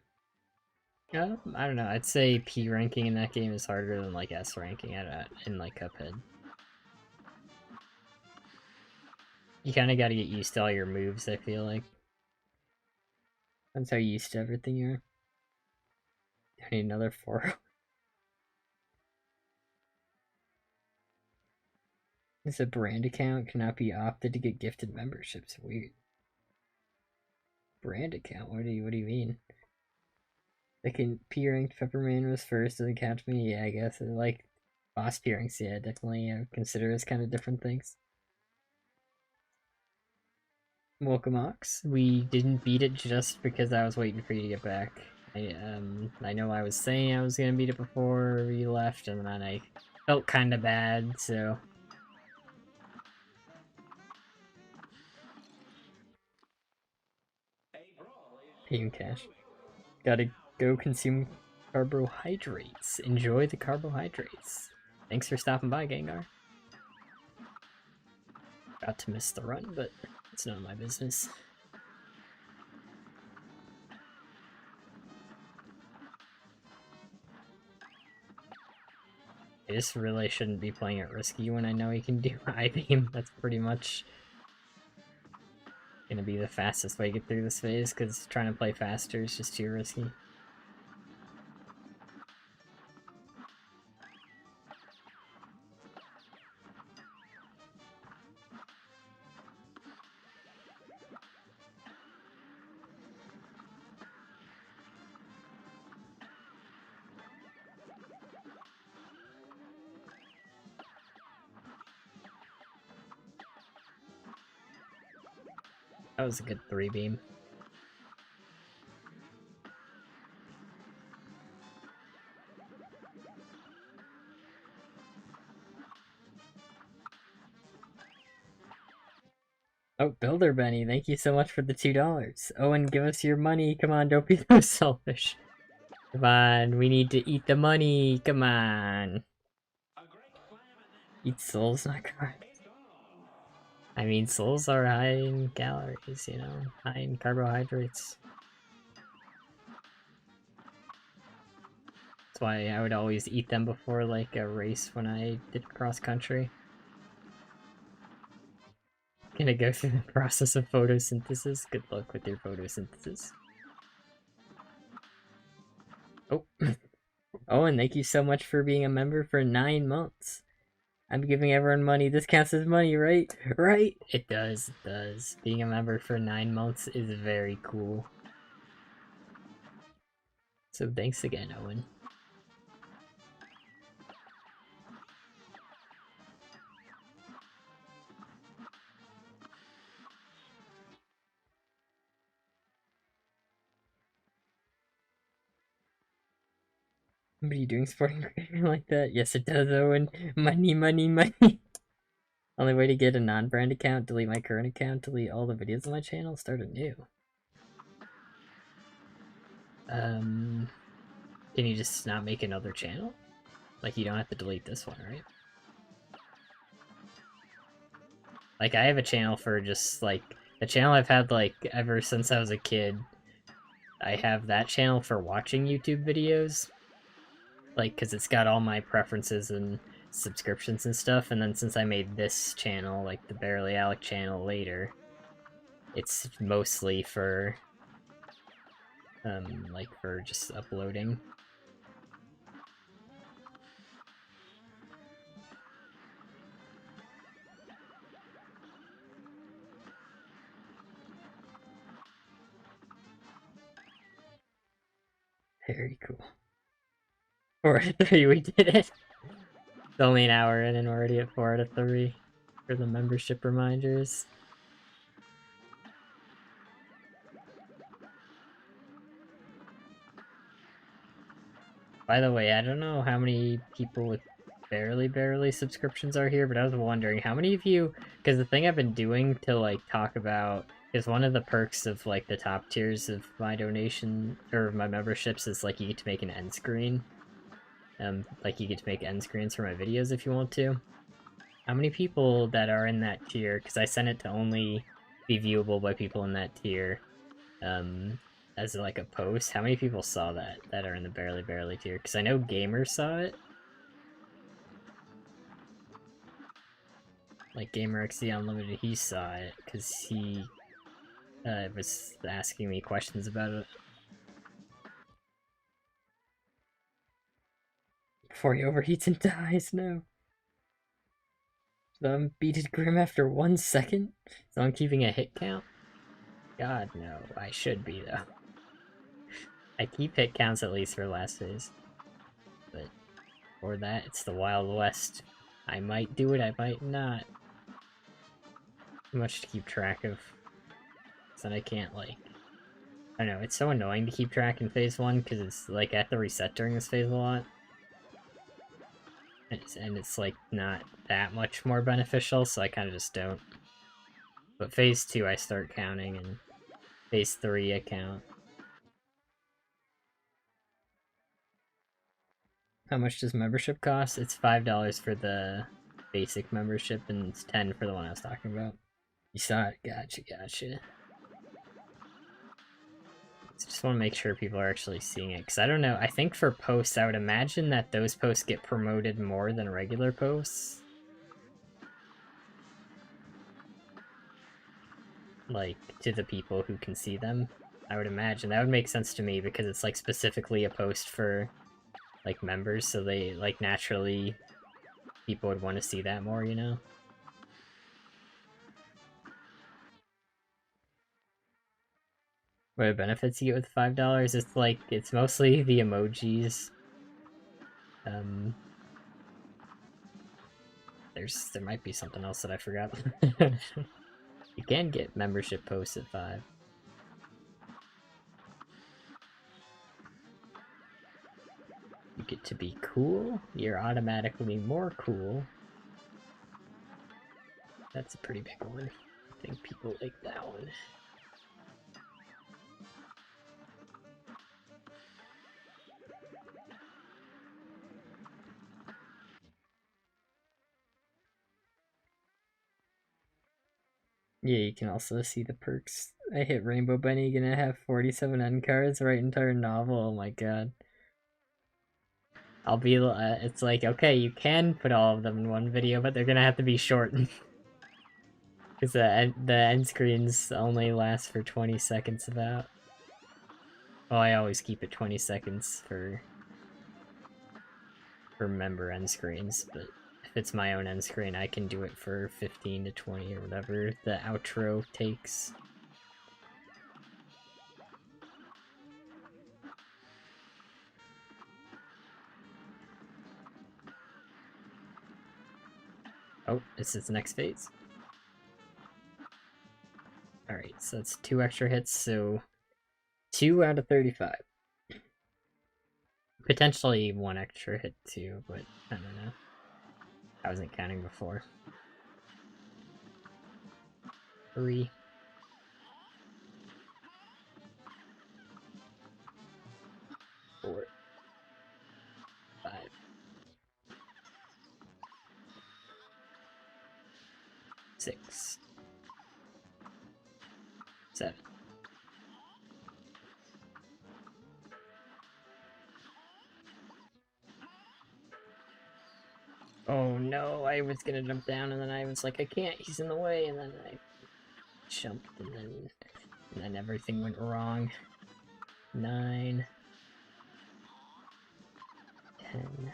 I don't know. I'd say P ranking in that game is harder than like S ranking in like Cuphead. You kind of got to get used to all your moves. I feel like that's how used to everything you are. I need another 4. It's a brand account cannot be opted to get gifted memberships. Weird. Brand account? What do you mean? Like in P ranked Pepperman was first, doesn't count to me. Yeah, I guess like boss P ranks. Yeah, definitely. I would consider as kind of different things. Welcome, Ox. We didn't beat it just because I was waiting for you to get back. I know I was saying I was gonna beat it before you left, and then I felt kind of bad, so. Paying cash. Gotta go consume carbohydrates. Enjoy the carbohydrates. Thanks for stopping by, Gengar. Got to miss the run, but it's none of my business. I just really shouldn't be playing it risky when I know he can do I-beam. That's pretty much gonna be the fastest way to get through this phase, because trying to play faster is just too risky. That was a good 3-beam. Oh, Builder Benny, thank you so much for the $2. Owen, give us your money. Come on, don't be so selfish. Come on, we need to eat the money. Come on. Eat souls, not carbs. I mean, souls are high in calories, you know, high in carbohydrates. That's why I would always eat them before, like, a race when I did cross-country. Gonna go through the process of photosynthesis. Good luck with your photosynthesis. Oh. Oh, and thank you so much for being a member for 9 months. I'm giving everyone money. This counts as money, right? Right? It does, it does. Being a member for 9 months is very cool. So thanks again, Owen. What are you doing sporting like that? Yes, it does, Owen. Money, money, money. Only way to get a non-brand account, delete my current account, delete all the videos on my channel, start a new. Can you just not make another channel? Like, you don't have to delete this one, right? Like, I have a channel for just, like, the channel I've had, like, ever since I was a kid. I have that channel for watching YouTube videos. Like, because it's got all my preferences and subscriptions and stuff, and then since I made this channel, like the Barely Alec channel later, it's mostly for, like, for just uploading. Very cool. 4 out of 3, we did it! It's only an hour in and we're already at 4 out of 3 for the membership reminders. By the way, I don't know how many people with barely subscriptions are here, but I was wondering how many of you, because the thing I've been doing to like talk about is one of the perks of like the top tiers of my donation or my memberships is like you get to make an end screen. Like you get to make end screens for my videos if you want to. How many people that are in that tier, because I sent it to only be viewable by people in that tier, as like a post, how many people saw that are in the barely tier? Because I know gamers saw it. Like GamerXD Unlimited, he saw it because he was asking me questions about it. Before he overheats and dies, no. So I'm beated Grim after 1 second? So I'm keeping a hit count? God, no. I should be, though. I keep hit counts at least for last phase. But for that, it's the Wild West. I might do it, I might not. Too much to keep track of. So I can't, like... I don't know, it's so annoying to keep track in phase 1, because it's, like, I have to reset during this phase a lot. And it's, like, not that much more beneficial, so I kind of just don't. But phase 2 I start counting, and phase 3 I count. How much does membership cost? It's $5 for the basic membership, and it's $10 for the one I was talking about. You saw it? Gotcha. Just want to make sure people are actually seeing it, because I don't know, I think for posts, I would imagine that those posts get promoted more than regular posts. Like, to the people who can see them. I would imagine. That would make sense to me, because it's, like, specifically a post for, like, members, so they, like, naturally, people would want to see that more, you know? What benefits you get with $5? It's, like, it's mostly the emojis. There might be something else that I forgot. You can get membership posts at 5. You get to be cool, you're automatically more cool. That's a pretty big one. I think people like that one. Yeah, you can also see the perks. I hit Rainbow Bunny, gonna have 47 end cards, write entire novel, oh my god. I'll be, it's like, okay, you can put all of them in one video, but they're gonna have to be short. Because the end screens only last for 20 seconds about. Well, I always keep it 20 seconds for member end screens, but if it's my own end screen, I can do it for 15 to 20 or whatever the outro takes. Oh, this is the next phase. Alright, so that's 2 extra hits, so 2 out of 35. Potentially 1 extra hit too, but I don't know. I wasn't counting before. 3. 4. 5. 6. 7. Oh no, I was gonna jump down and then I was like, I can't, he's in the way, and then I jumped and then everything went wrong. 9, 10,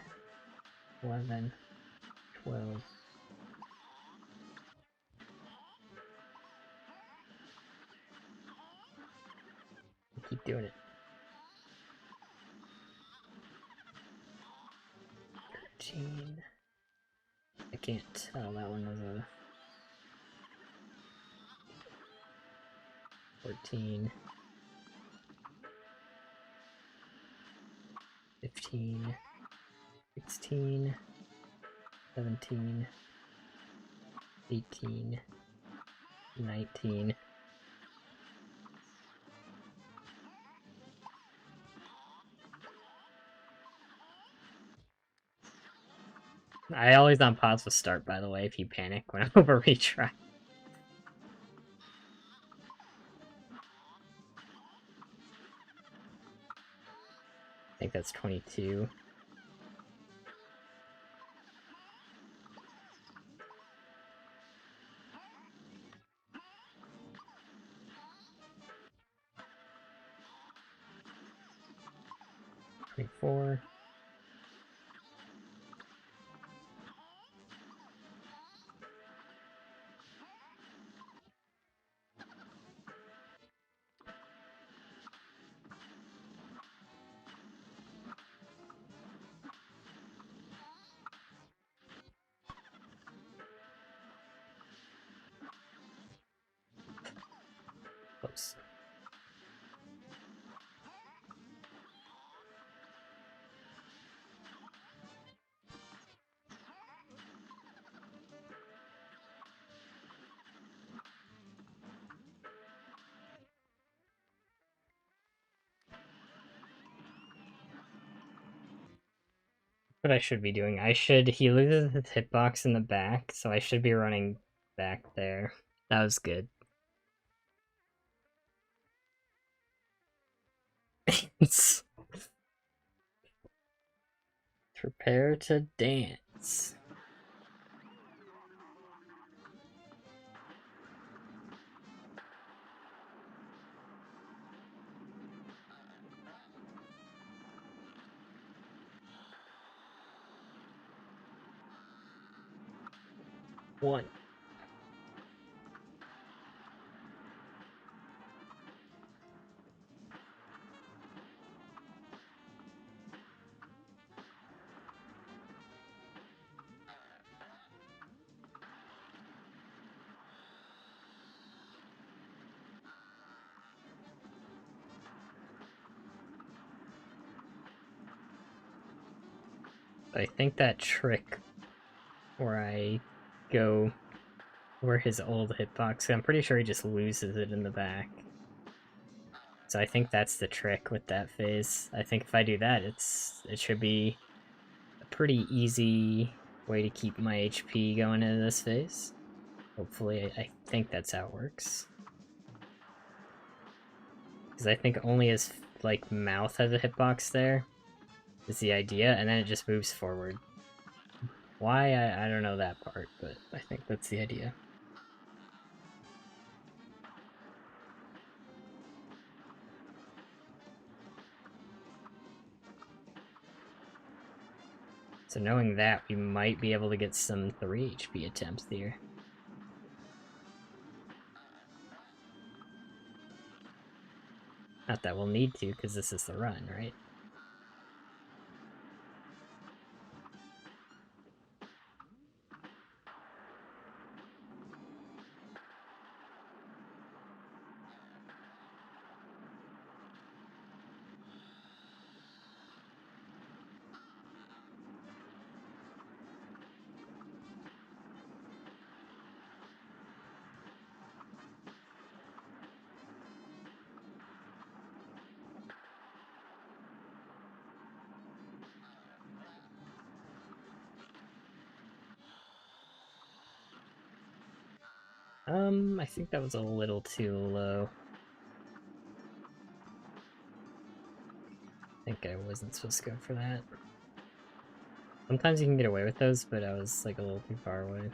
11, 12. Keep doing it. 13. I can't tell, that one was a 14. 15. 15, 16, 17, 18, 19. I always on pause with start, by the way, if you panic when I over retry. I think that's 22. Four. Close. What I should be doing, he loses his hitbox in the back, so I should be running back there. That was good. Prepare to dance. One. I think that trick where I go where his old hitbox, I'm pretty sure he just loses it in the back. So I think that's the trick with that phase. I think if I do that, it should be a pretty easy way to keep my HP going into this phase. Hopefully, I think that's how it works. Because I think only his, like, mouth has a hitbox there, is the idea, and then it just moves forward. Why, I don't know that part, but I think that's the idea. So knowing that, we might be able to get some 3 HP attempts here. Not that we'll need to, because this is the run, right? I think that was a little too low. I think I wasn't supposed to go for that. Sometimes you can get away with those, but I was like a little too far away.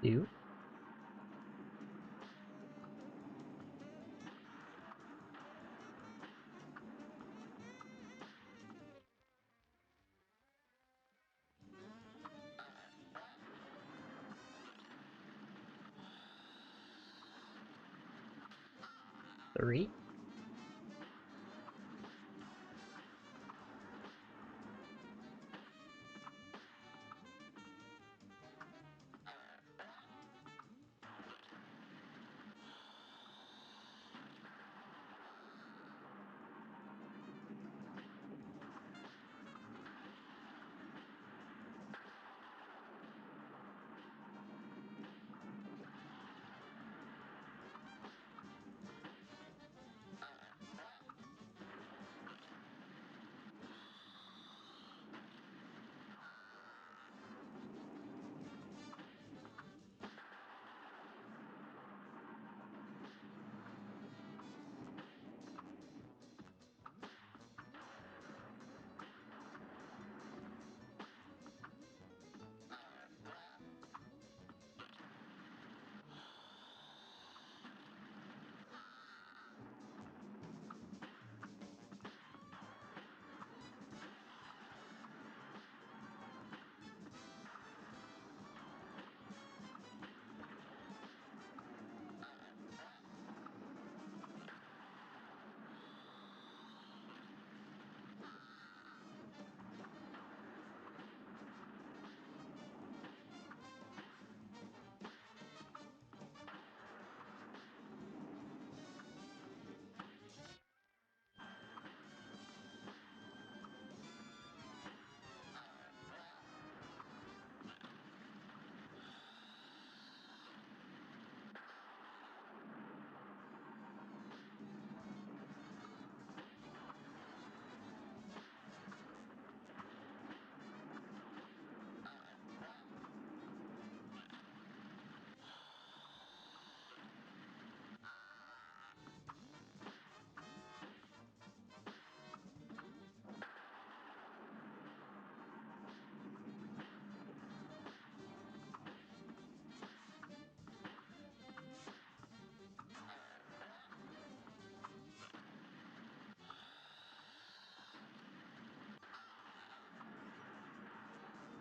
2. Three.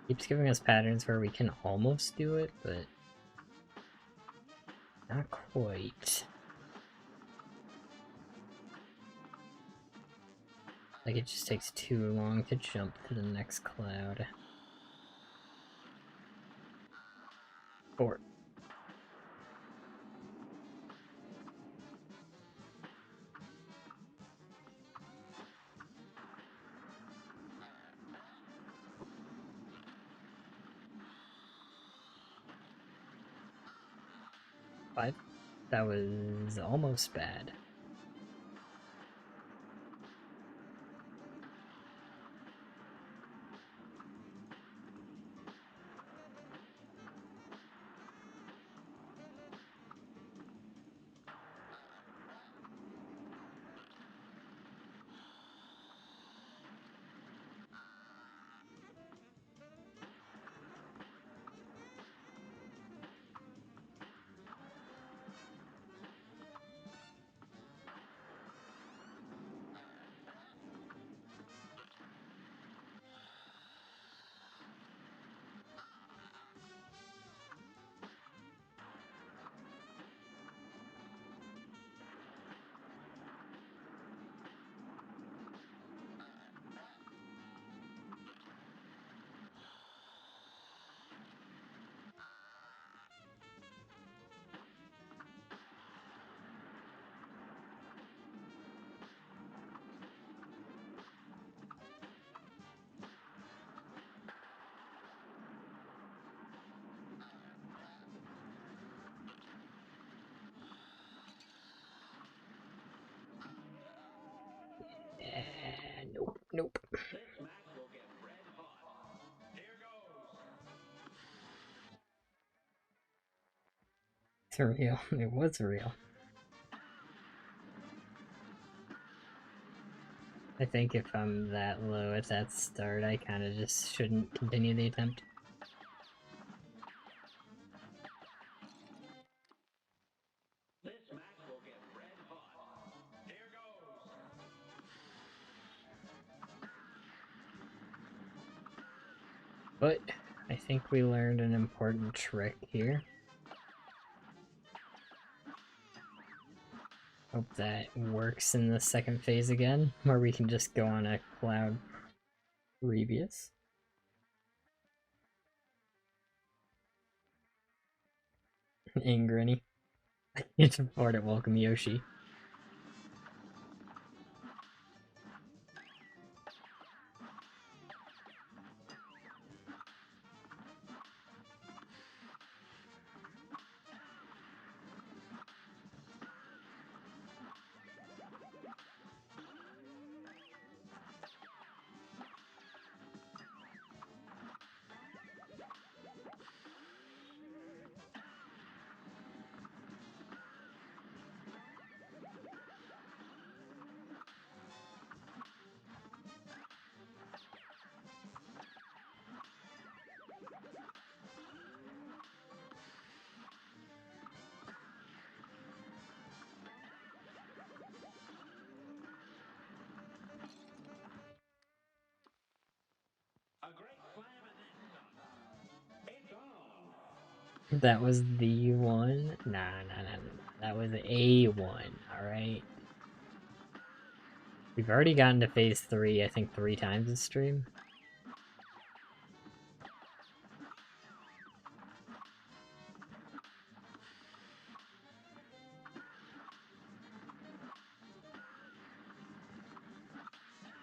Keeps giving us patterns where we can almost do it, but not quite. Like, it just takes too long to jump to the next cloud. 4. Five. That was almost bad. Nope, nope. It's real. It was real. I think if I'm that low at that start, I kind of just shouldn't continue the attempt. But I think we learned an important trick here. Hope that works in the second phase again, where we can just go on a cloud previous. Angrinny. Can't afford it, welcome Yoshi. That was the one? Nah. That was a one, alright? We've already gotten to phase 3, I think 3 times this stream.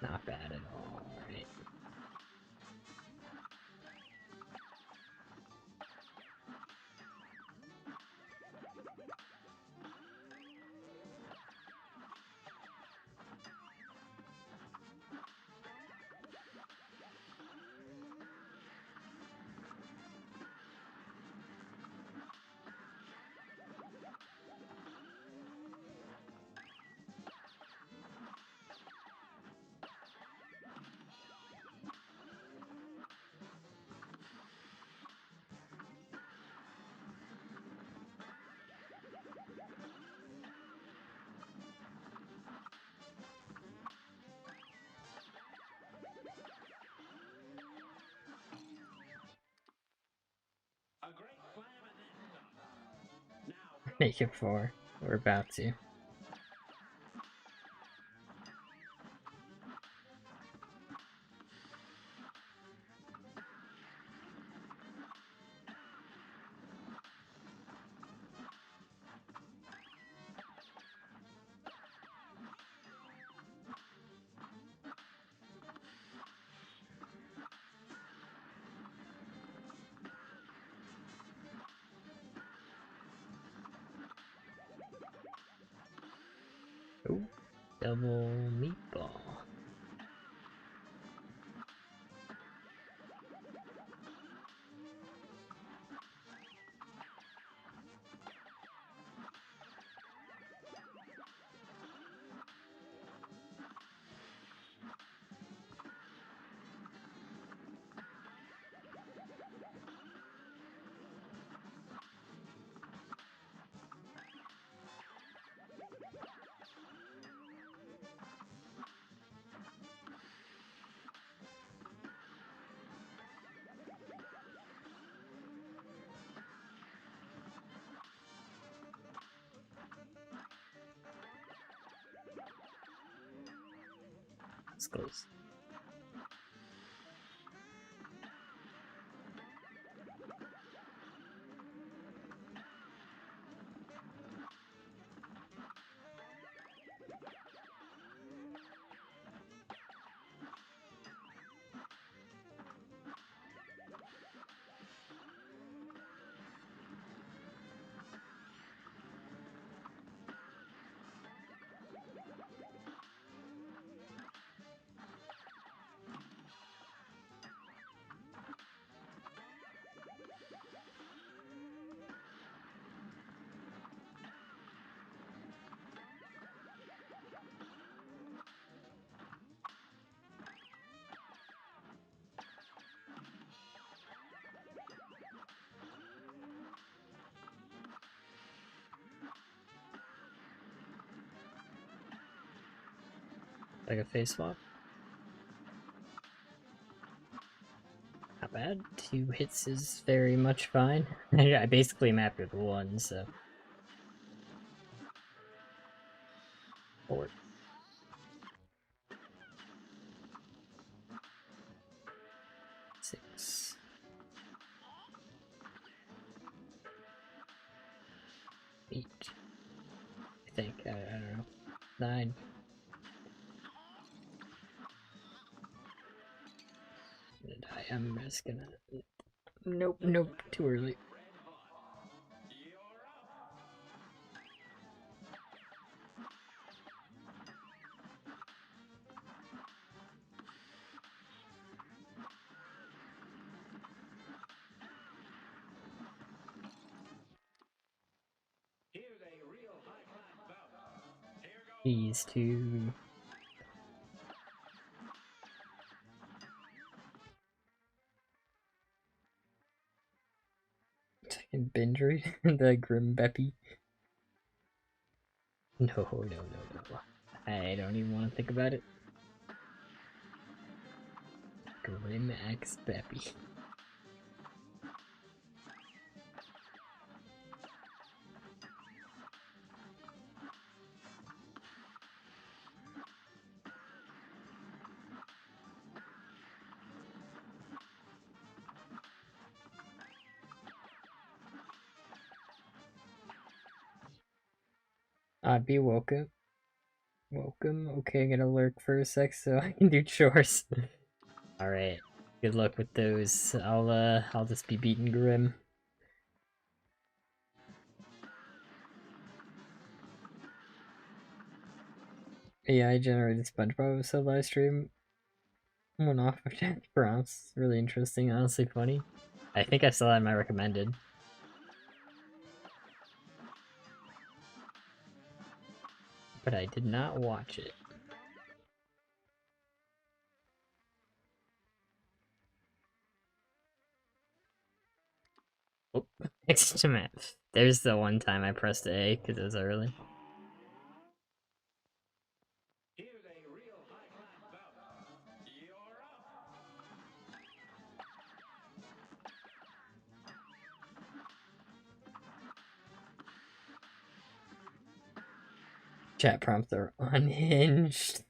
Not bad at all, alright. Make it 4. We're about to. Oh, double meatball. It's close. Like a face swap? Not bad. bad. 2 hits is very much fine. I basically mapped with 1, so... 4. 6. 8. I think, I don't know. 9. I'm just gonna... Nope, nope, too early. These 2... binge read the Grim Beppy. No. I don't even want to think about it. Grim X Beppy. Be welcome. Welcome. Okay, I'm gonna lurk for a sec so I can do chores. Alright. Good luck with those. I'll just be beating Grim. AI generated SpongeBob episode live stream. Went off of 10 prompts. Really interesting, honestly funny. I think I saw that in my recommended. But I did not watch it. Oh, next to map. There's the one time I pressed A because it was early. Chat prompts are unhinged.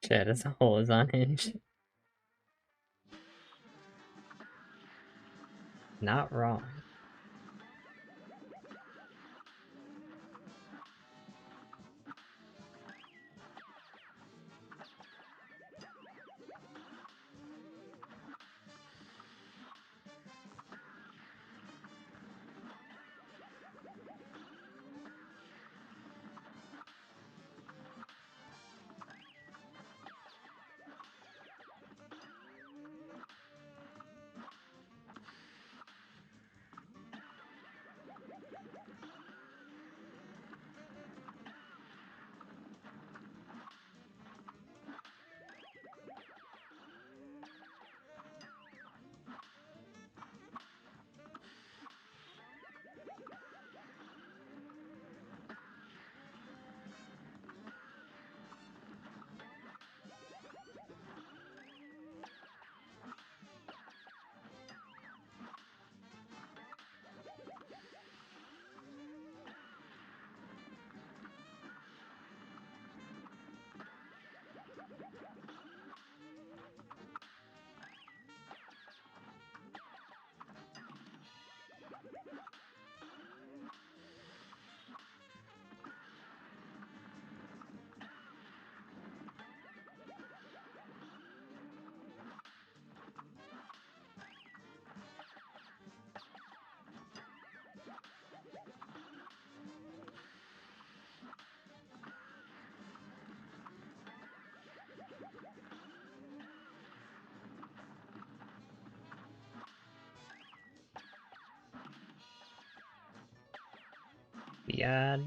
Chat as a whole is unhinged. Not wrong.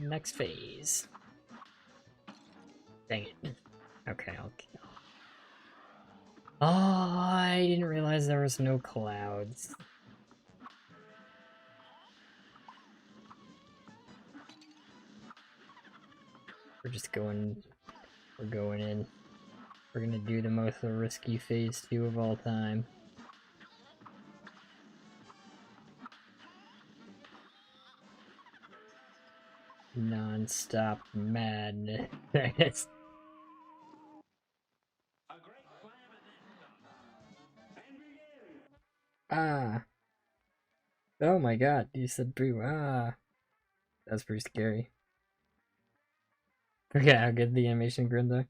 next phase. Dang it. Okay, I'll kill. Oh, I didn't realize there was no clouds. We're going in. We're gonna do the most risky phase 2 of all time. Non-stop madness. Ah! Oh my god, you said boo. Ah! That's pretty scary. Forget how good the animation grinned though.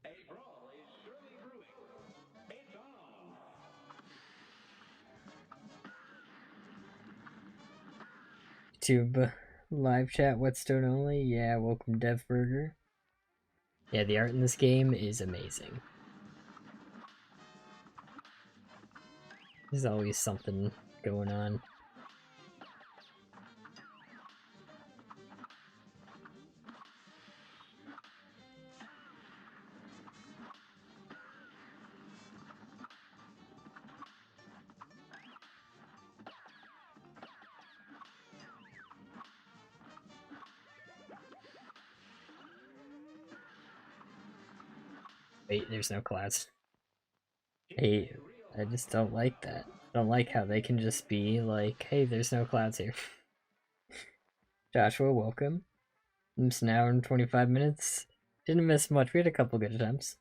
YouTube live chat, Whetstone only? Yeah, welcome DevBurger. Yeah, the art in this game is amazing. There's always something going on. Wait, there's no clouds. Hey, I just don't like that. I don't like how they can just be like, hey, there's no clouds here. Joshua, welcome. It's an hour and 25 minutes. Didn't miss much. We had a couple good attempts.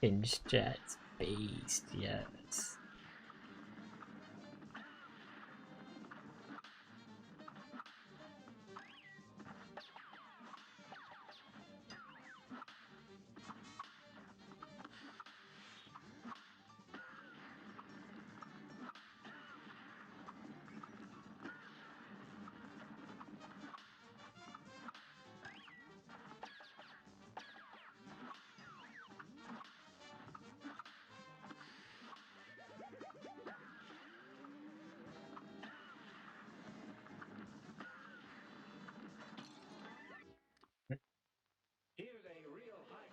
Hinge Jets based, yes.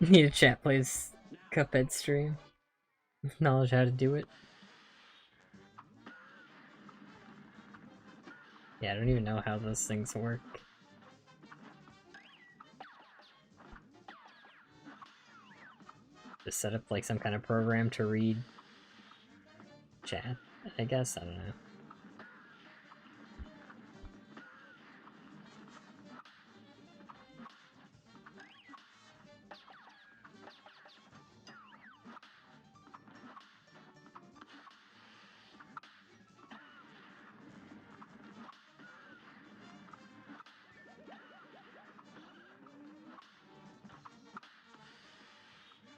Need a chat plays Cuphead stream. Knowledge how to do it. Yeah, I don't even know how those things work. Just set up like some kind of program to read chat, I guess. I don't know.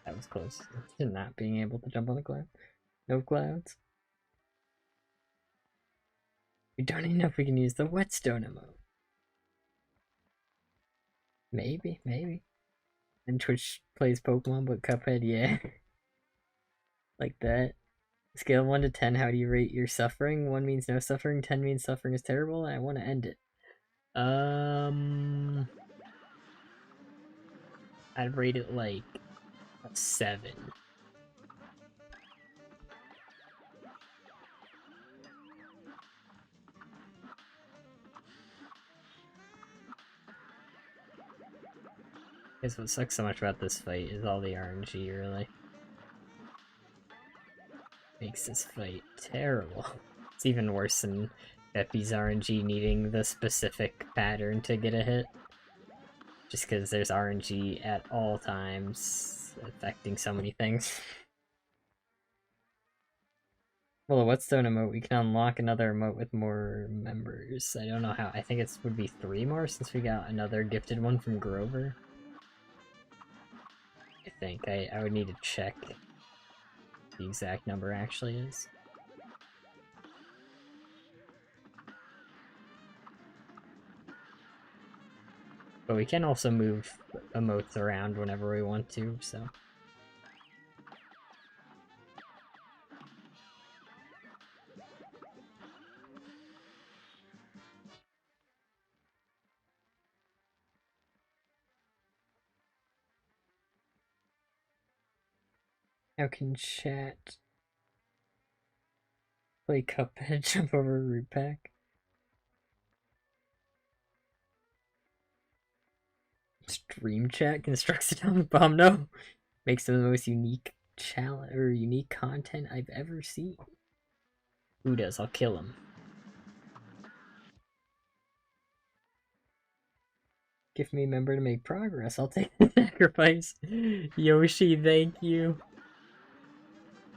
That was close to not being able to jump on the cloud. No clouds. We don't even know if we can use the Whetstone emote. Maybe, maybe. And Twitch plays Pokemon, but Cuphead, yeah. Like that. Scale 1 to 10, how do you rate your suffering? 1 means no suffering, 10 means suffering is terrible, and I want to end it. I'd rate it like a 7. Guess what sucks so much about this fight is all the RNG, really. Makes this fight terrible. It's even worse than Peppy's RNG needing the specific pattern to get a hit. Just because there's RNG at all times, affecting so many things. Well, the Whetstone emote, we can unlock another emote with more members. I don't know how. I think it would be 3 more since we got another gifted one from Grover. I think. I would need to check the exact number actually is. But we can also move emotes around whenever we want to, so. How can chat play Cuphead jump over a root pack? Stream chat constructs atomic bomb. No, makes them the most unique challenge or unique content I've ever seen. Who does? I'll kill him. Give me a member to make progress. I'll take the sacrifice. Yoshi, thank you.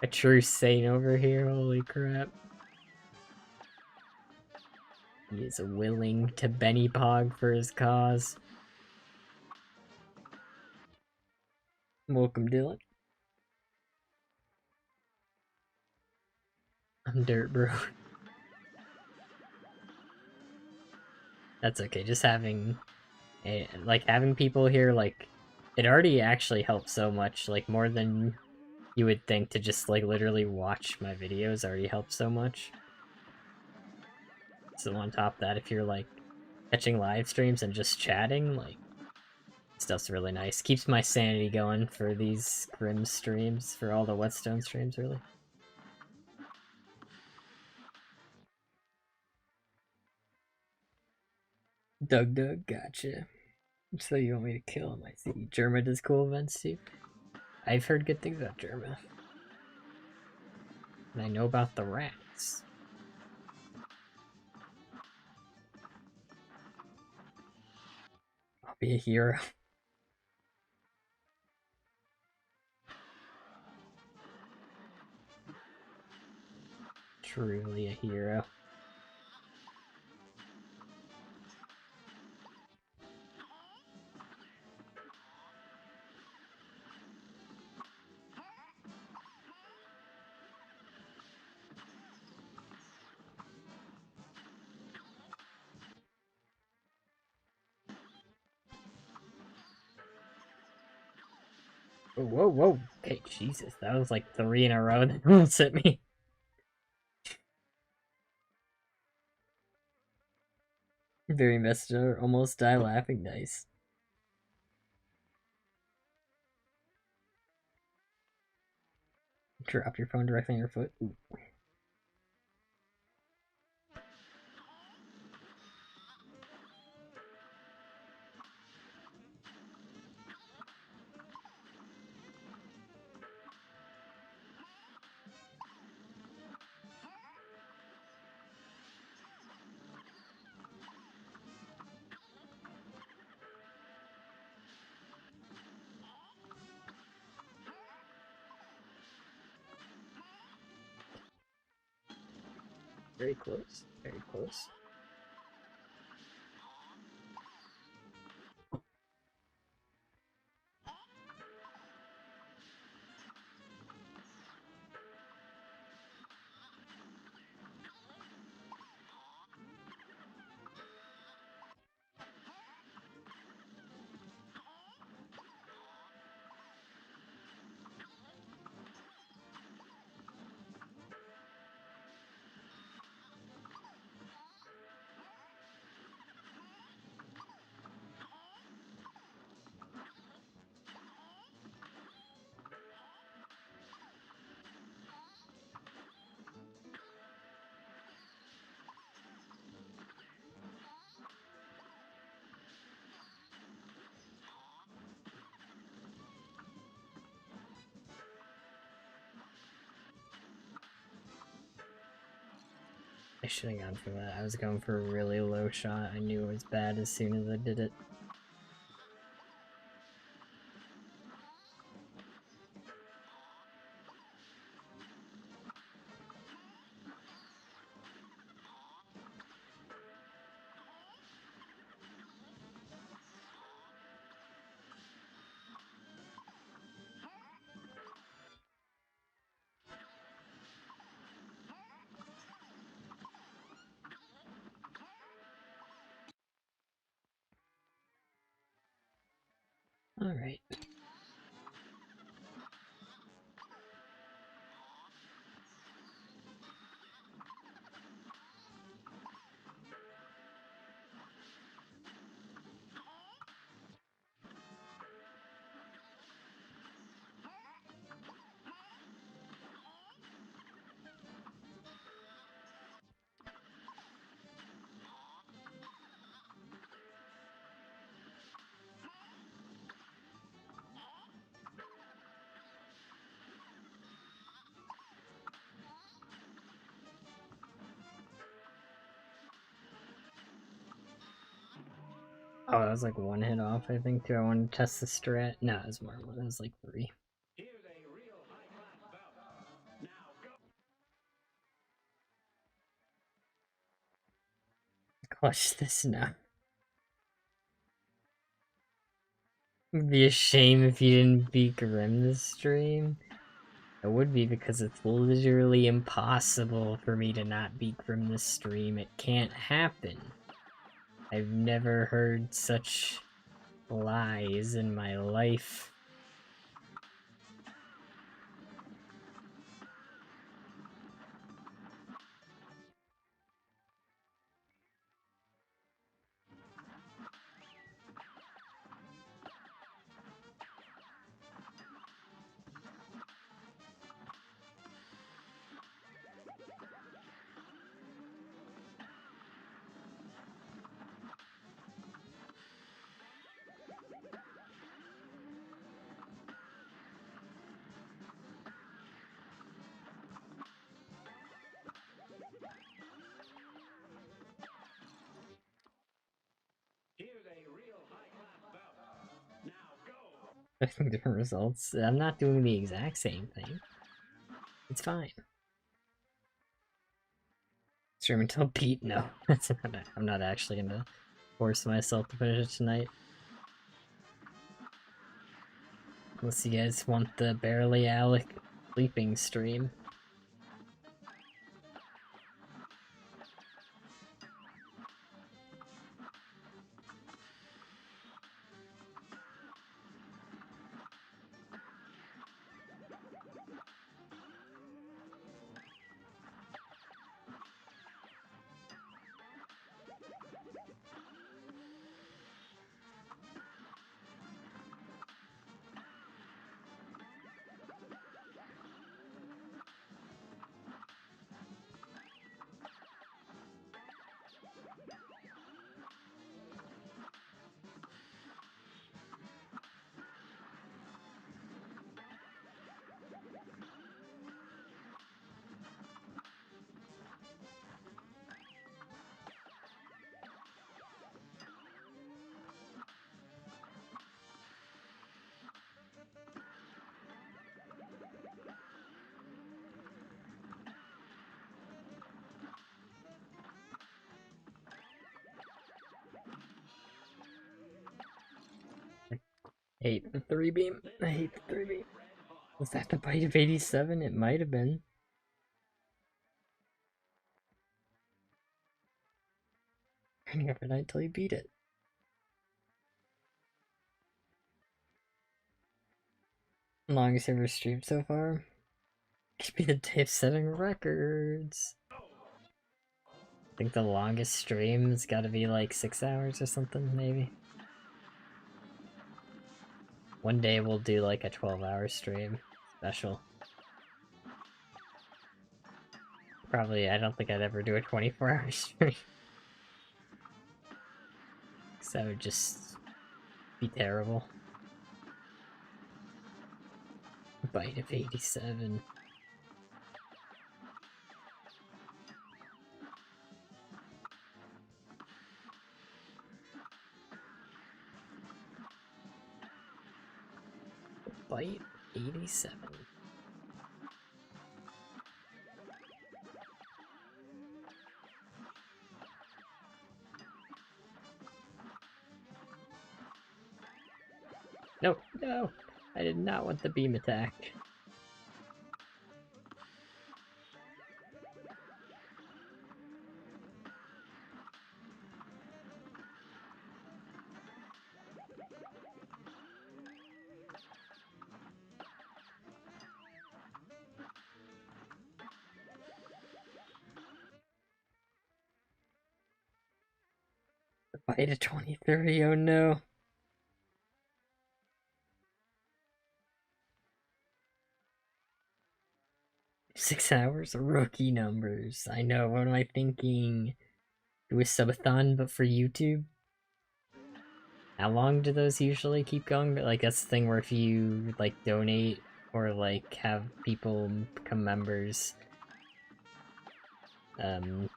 A true saint over here. Holy crap. He is willing to Benny Pog for his cause. Welcome, Dylan. I'm dirt, bro. That's okay. Just having having people here, like, it already actually helps so much, like, more than you would think. To just, like, literally watch my videos already helps so much. So on top of that, if you're, like, catching live streams and just chatting, like, stuff's really nice. Keeps my sanity going for these Grim streams, for all the Whetstone streams, really. Doug, gotcha. So you want me to kill him? I see. Germa does cool events too. I've heard good things about Germa. And I know about the rats. I'll be a hero. Truly a hero. Whoa, whoa, whoa. Okay, Jesus, that was like 3 in a row that almost hit me. Very messenger, almost die laughing dice. Drop your phone directly on your foot. Ooh. Very close. Very close. I should have gone for that. I was going for a really low shot. I knew it was bad as soon as I did it. Alright. Oh, that was like one hit off, I think, too. I wanted to test the strat. No, it was more. It was like 3. Clutch this now. It'd be a shame if you didn't beat Grim this stream. It would be, because it's literally impossible for me to not beat Grim this stream. It can't happen. I've never heard such lies in my life. Different results. I'm not doing the exact same thing. It's fine. Stream until Pete? No, that's not. I'm not actually gonna force myself to finish it tonight. Unless you guys want the Barely Alec sleeping stream. I hate the 3-beam. I hate the 3-beam. Was that the bite of 87? It might have been. Turning every night till you beat it. Longest ever streamed so far? Could be the day of setting records. I think the longest stream's gotta be like 6 hours or something, maybe. One day we'll do like a 12-hour stream special. Probably, I don't think I'd ever do a 24-hour stream. Because that would just be terrible. Bite of 87. Bite 87. No, no! I did not want the beam attack. Bite of 2030, oh no. Six hours? Rookie numbers. I know, what am I thinking? Do a subathon, but for YouTube? How long do those usually keep going? Like, that's the thing where if you, like, donate or, like, have people become members,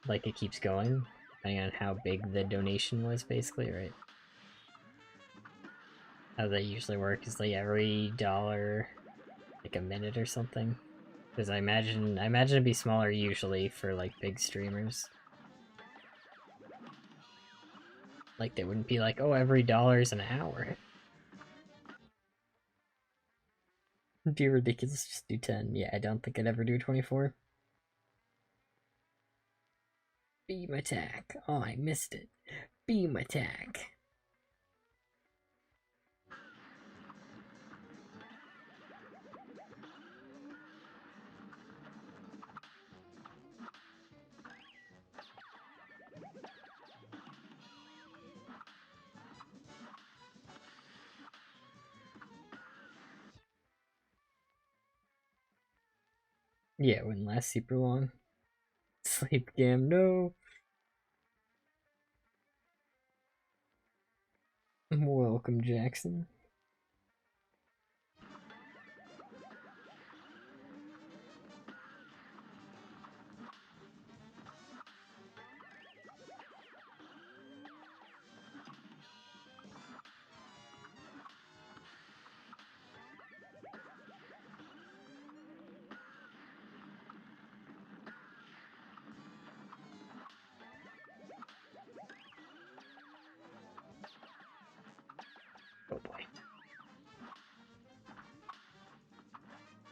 like, it keeps going, depending on how big the donation was, basically, right? how they usually work is like every dollar, like a minute or something. Because I imagine it'd be smaller usually for like big streamers. Like they wouldn't be like, oh, every dollar's an hour. It'd be ridiculous. Just do 10. Yeah, I don't think I'd ever do 24. Beam attack. Oh, I missed it. Beam attack. Yeah, it wouldn't last super long. Sleep cam, no. Welcome, Jackson. Oh boy.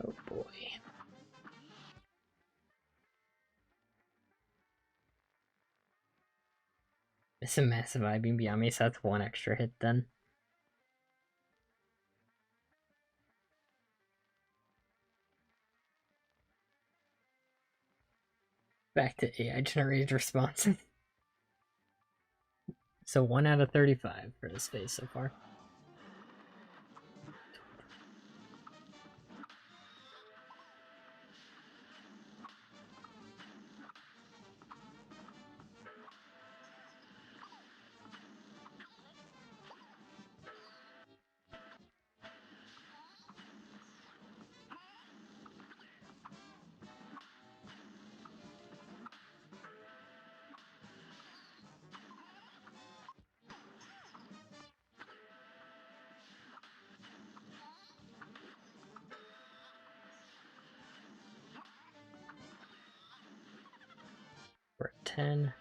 Oh boy. It's a massive I-beam beyond me, so that's one extra hit then. Back to AI generated response. So 1 out of 35 for this phase so far. We're at 10.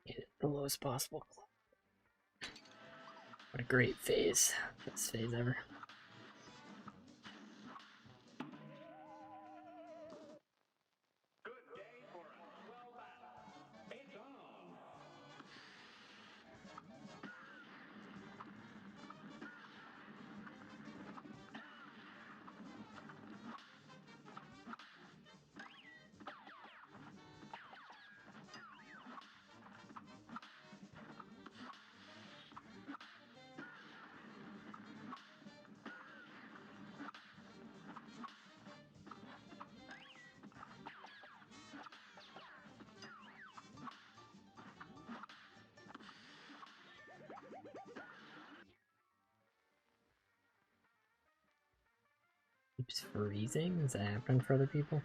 Get it the lowest possible. What a great phase. Best phase ever. Keeps freezing? Is that happening for other people?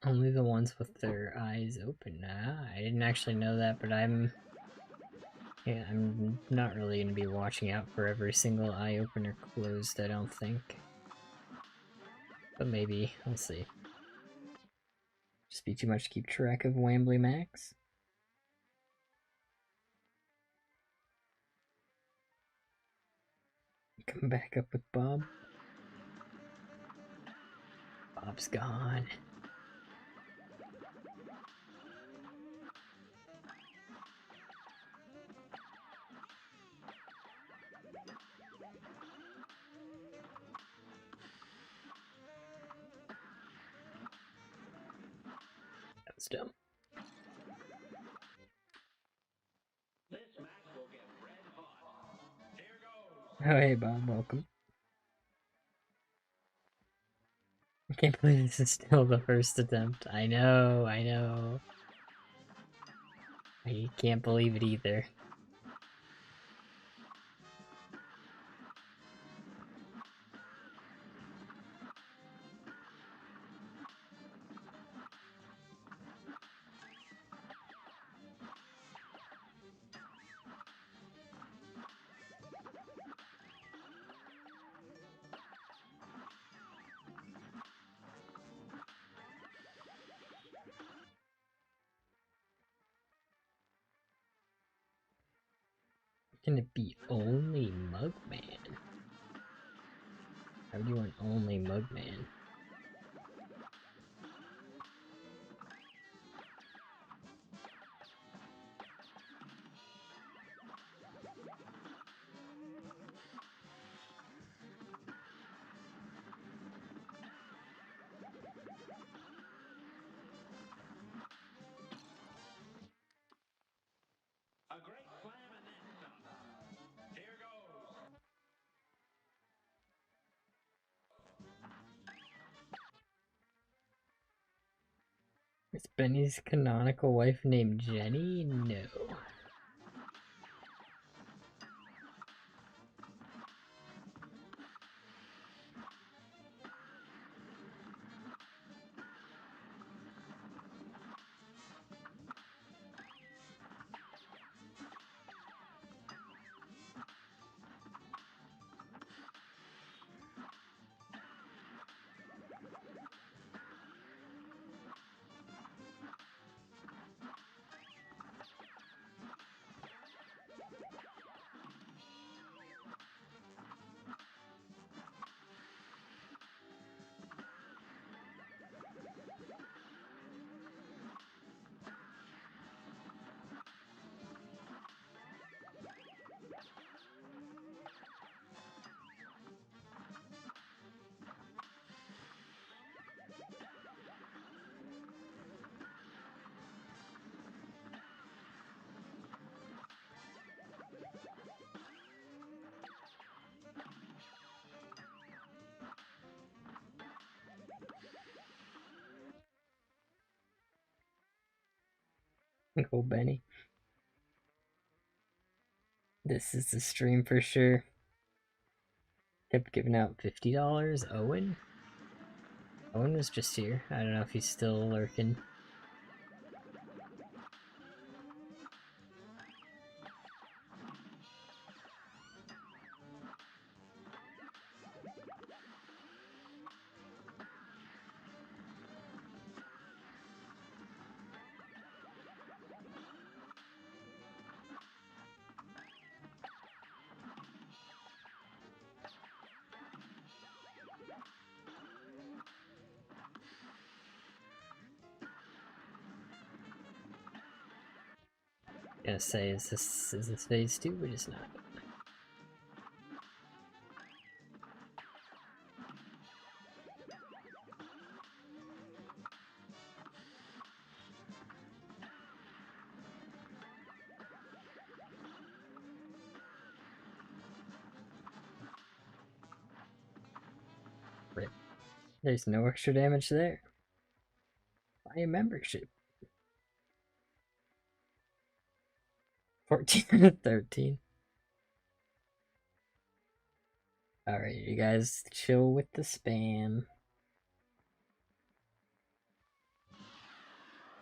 Only the ones with their eyes open. I didn't actually know that, but I'm not really gonna be watching out for every single eye opener closed, I don't think. But maybe, we'll see. Just be too much to keep track of Wambly Max. Come back up with Bob. Bob's gone. That was dumb. This match will get red hot. Here goes. Oh, hey Bob, welcome. I can't believe this is still the first attempt. I know. I can't believe it either. Can it be only Mugman? How do you want only Mugman? A great slam and then some. Here goes. Is Benny's canonical wife named Jenny? No. Uncle Benny. This is the stream for sure. Kept giving out $50. Owen? Owen was just here. I don't know if he's still lurking. Gonna say, is this phase 2? It is not. Rip. There's no extra damage there. Buy a membership. 14 to 13. Alright, you guys chill with the spam.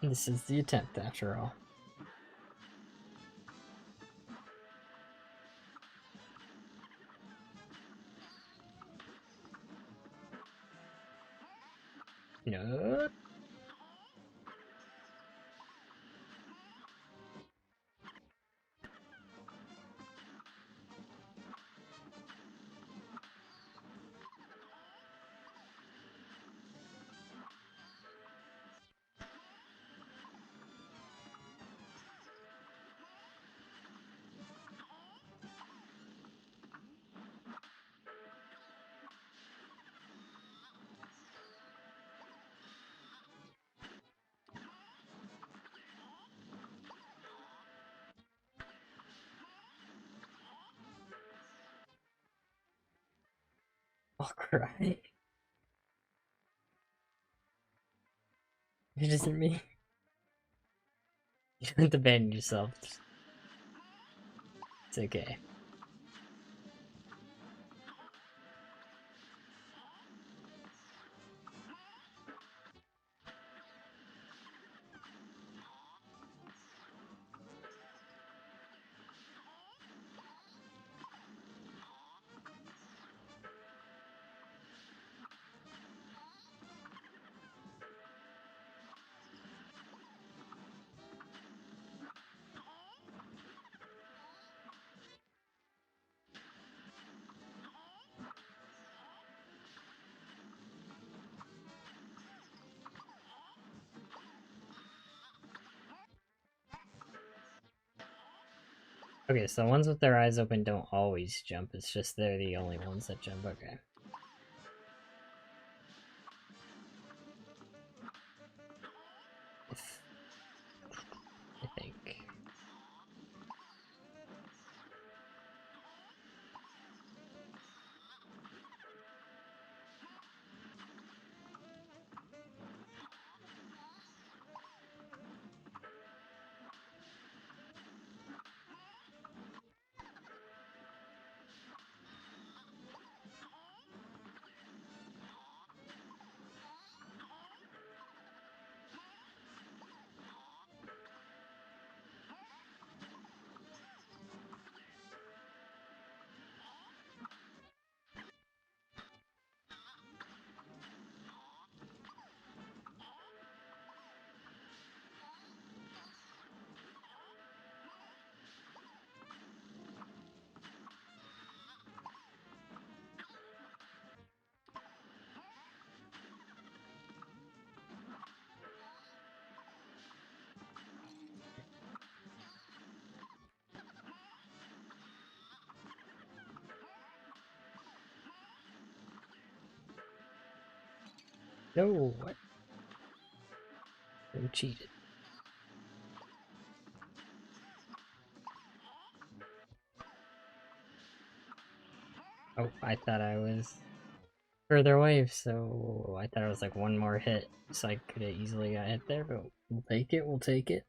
This is the attempt, after all. No. I'll cry. It isn't me. You don't have to abandon yourself. It's okay. Okay, so the ones with their eyes open don't always jump, it's just they're the only ones that jump, okay. I think. No, what? You cheated. Oh, I thought I was further away, so I thought it was like one more hit, so I could have easily got hit there, but we'll take it, we'll take it.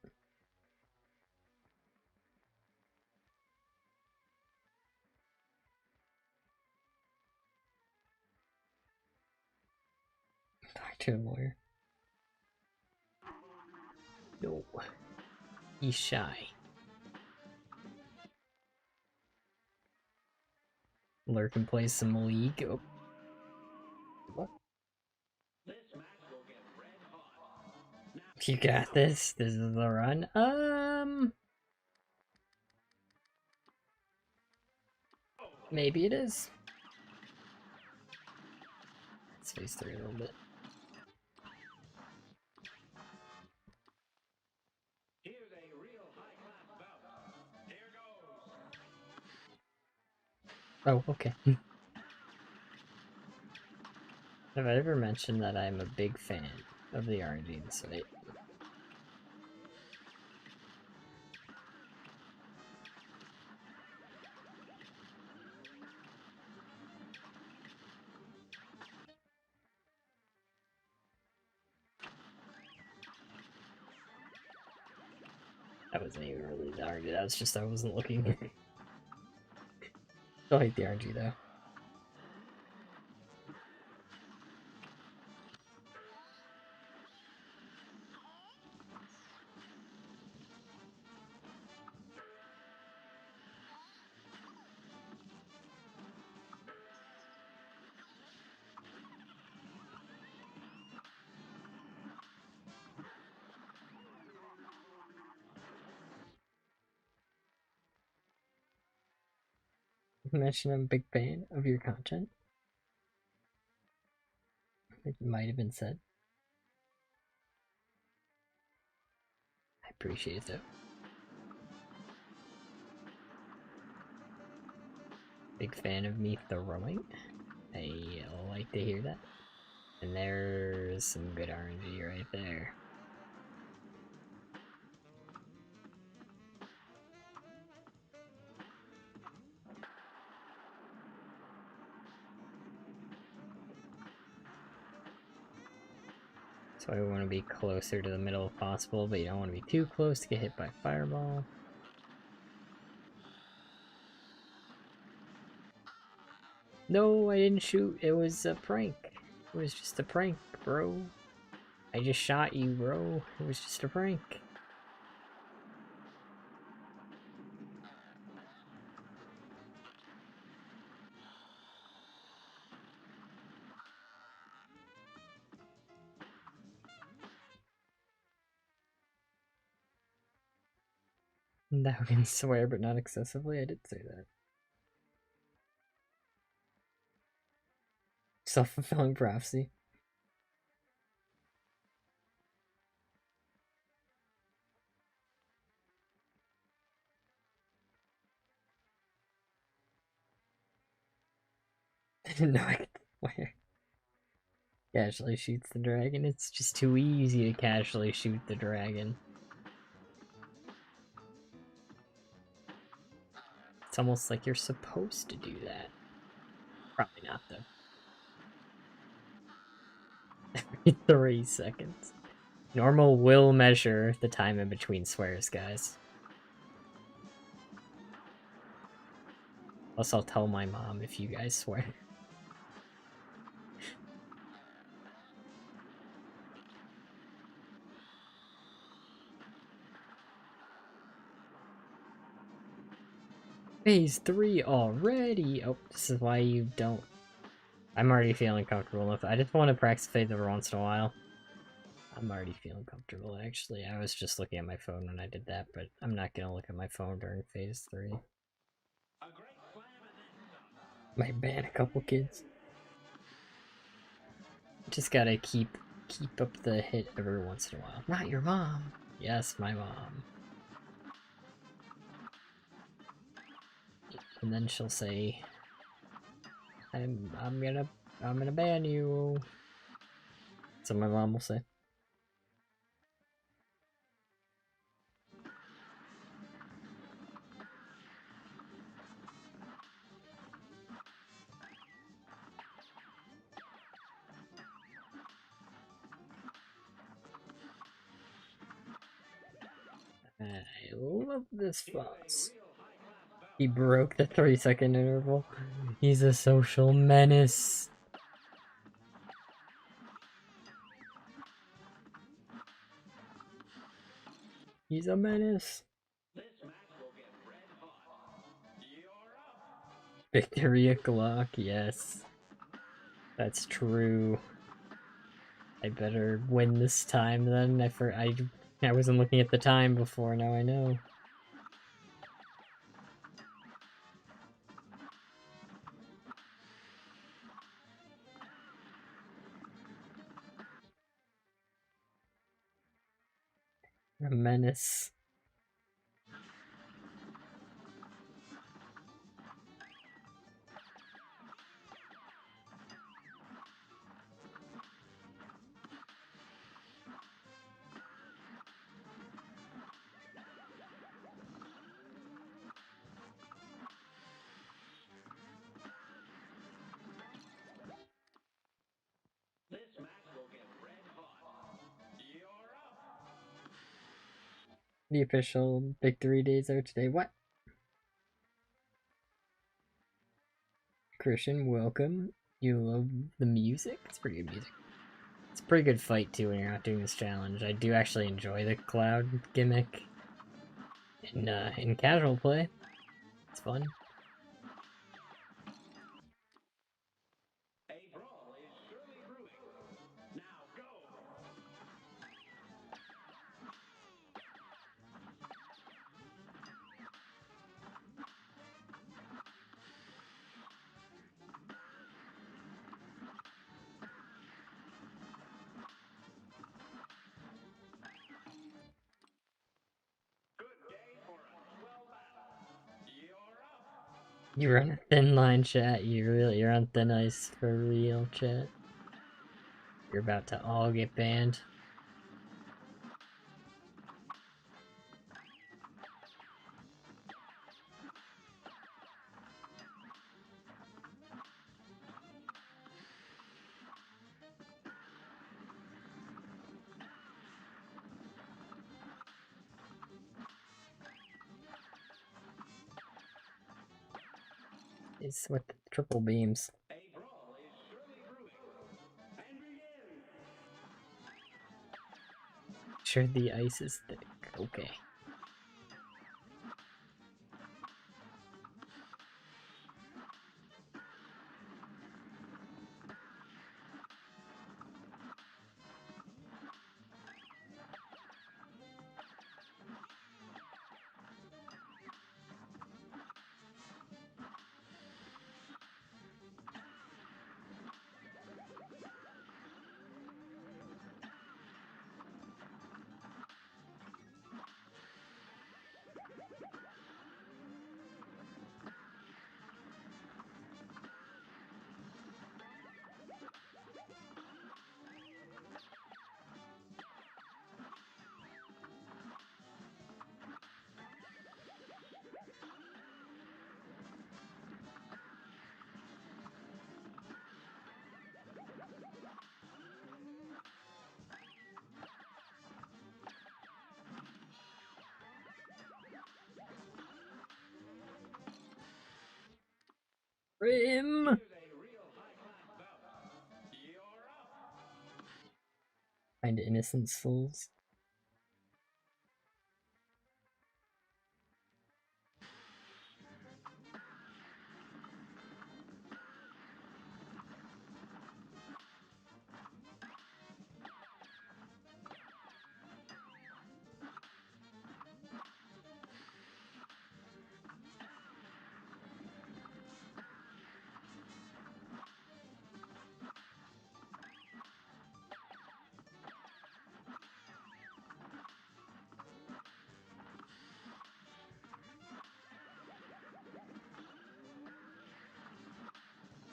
Talk to a lawyer. No. He's shy. Lurk and play some League. Oh. What? You got this. This is the run. Maybe it is. Let's face through a little bit. Oh, okay. Have I ever mentioned that I'm a big fan of the RNG site? That wasn't even really the RNG, that was just I wasn't looking. Still hate the RNG though. mention I'm a big fan of your content. It might have been said. I appreciate it. Big fan of me throwing. I like to hear that. And there's some good RNG right there. So I want to be closer to the middle if possible, but you don't want to be too close to get hit by fireball. No, I didn't shoot. It was a prank. It was just a prank, bro. I just shot you, bro. It was just a prank. Thou can swear, but not excessively. I did say that. Self-fulfilling prophecy. I didn't know I could swear. Casually shoots the dragon. It's just too easy to casually shoot the dragon. It's almost like you're supposed to do that. Probably not, though. Every 3 seconds. Normal will measure the time in between swears, guys. Plus, I'll tell my mom if you guys swear. Phase 3 already! Oh, this is why you don't... I'm already feeling comfortable enough. I just want to practice phase every once in a while. I'm already feeling comfortable, actually. I was just looking at my phone when I did that, but I'm not gonna look at my phone during phase 3. Might ban a couple kids. Just gotta keep up the hit every once in a while. Not your mom! Yes, my mom. And then she'll say, I'm gonna ban you. That's what my mom will say. I love this boss. He broke the 3-second interval. He's a social menace. He's a menace. Victory o'clock, yes. That's true. I better win this time then. I wasn't looking at the time before, now I know. A menace. The official victory days are today. What? Christian, welcome. You love the music? It's pretty good music. It's a pretty good fight too when you're not doing this challenge. I do actually enjoy the cloud gimmick in casual play. It's fun. You're on a thin line, chat. You're on thin ice for real, chat. You're about to all get banned. It's with triple beams. Sure, the ice is thick. Okay. Grim! Find innocent souls.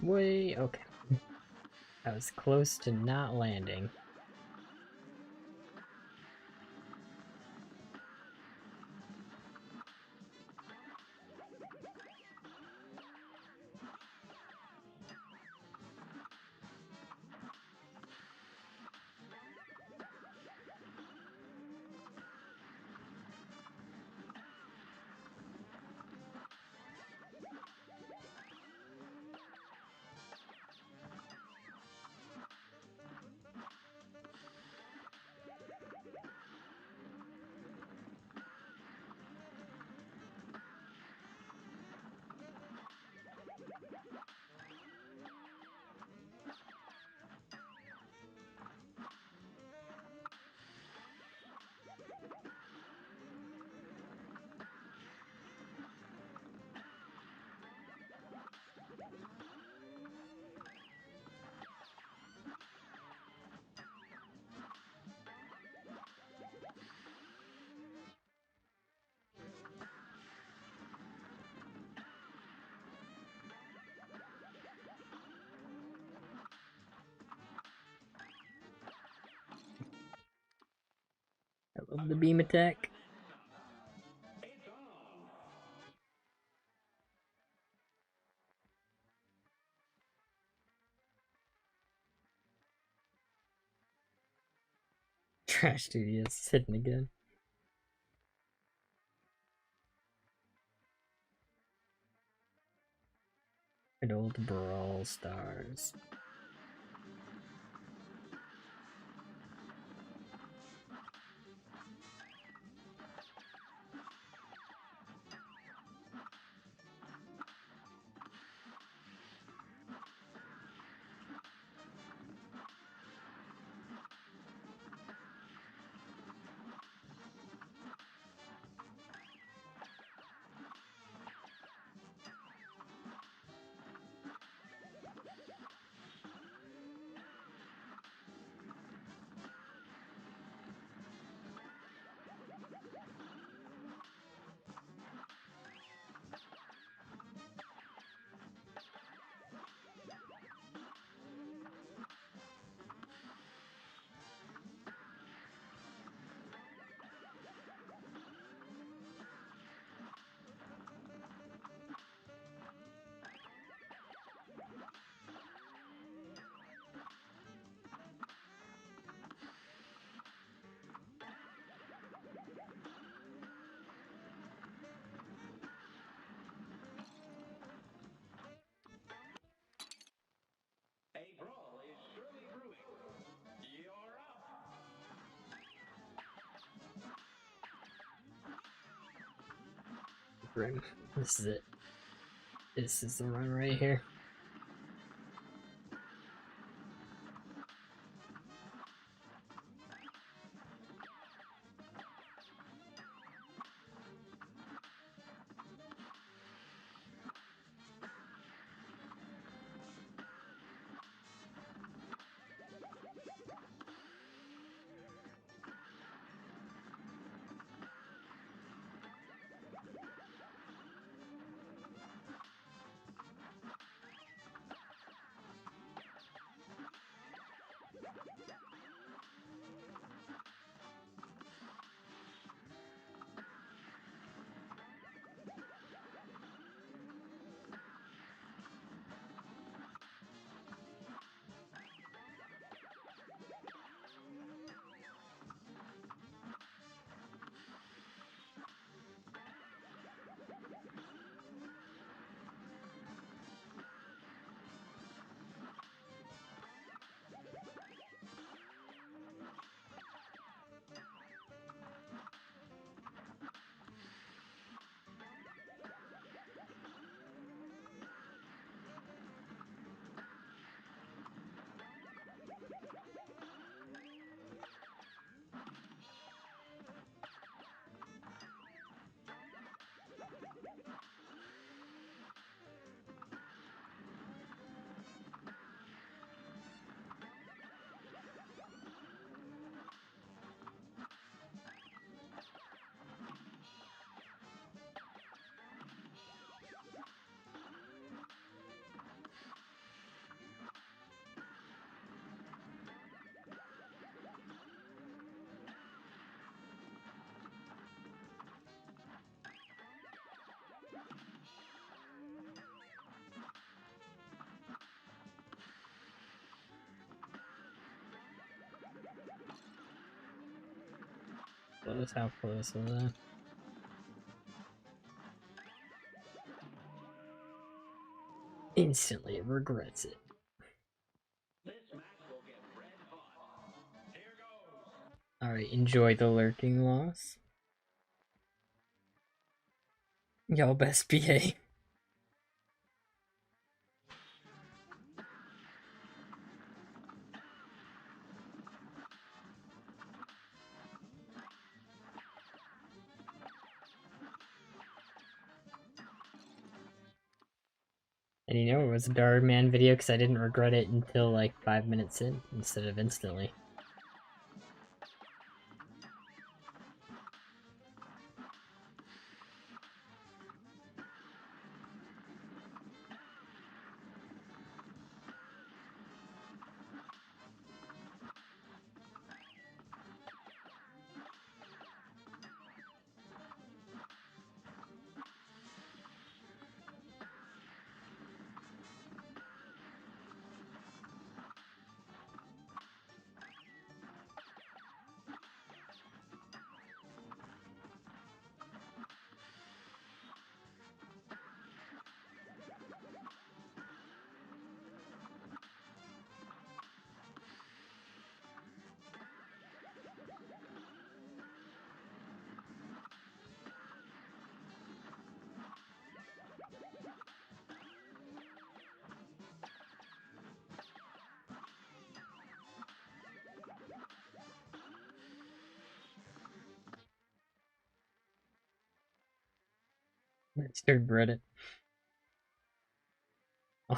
Way okay. I was close to not landing. I love the beam attack. Trash Studios hitting again. Good old Brawl Stars. Grim. This is it. This is the run right here. Notice how close was that? Instantly regrets it. Alright, enjoy the lurking loss. Y'all best behave. And you know it was a Dard Man video because I didn't regret it until like 5 minutes in instead of instantly. Registered Reddit.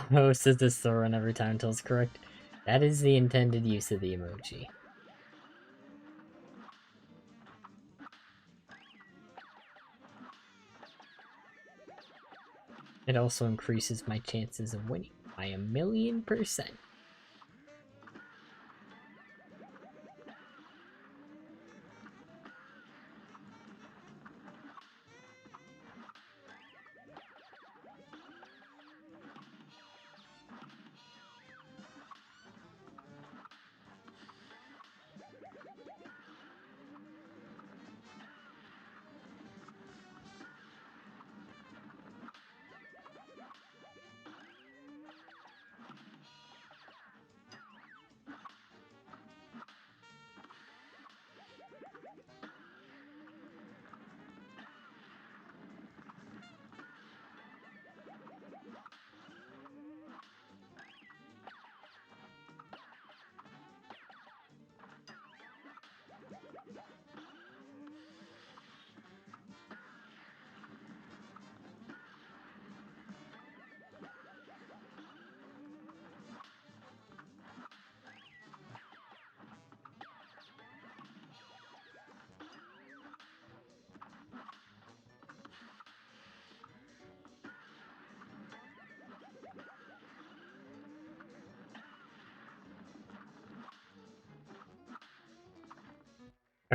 Oh, says this the run every time until it's correct. That is the intended use of the emoji. It also increases my chances of winning by 1,000,000%.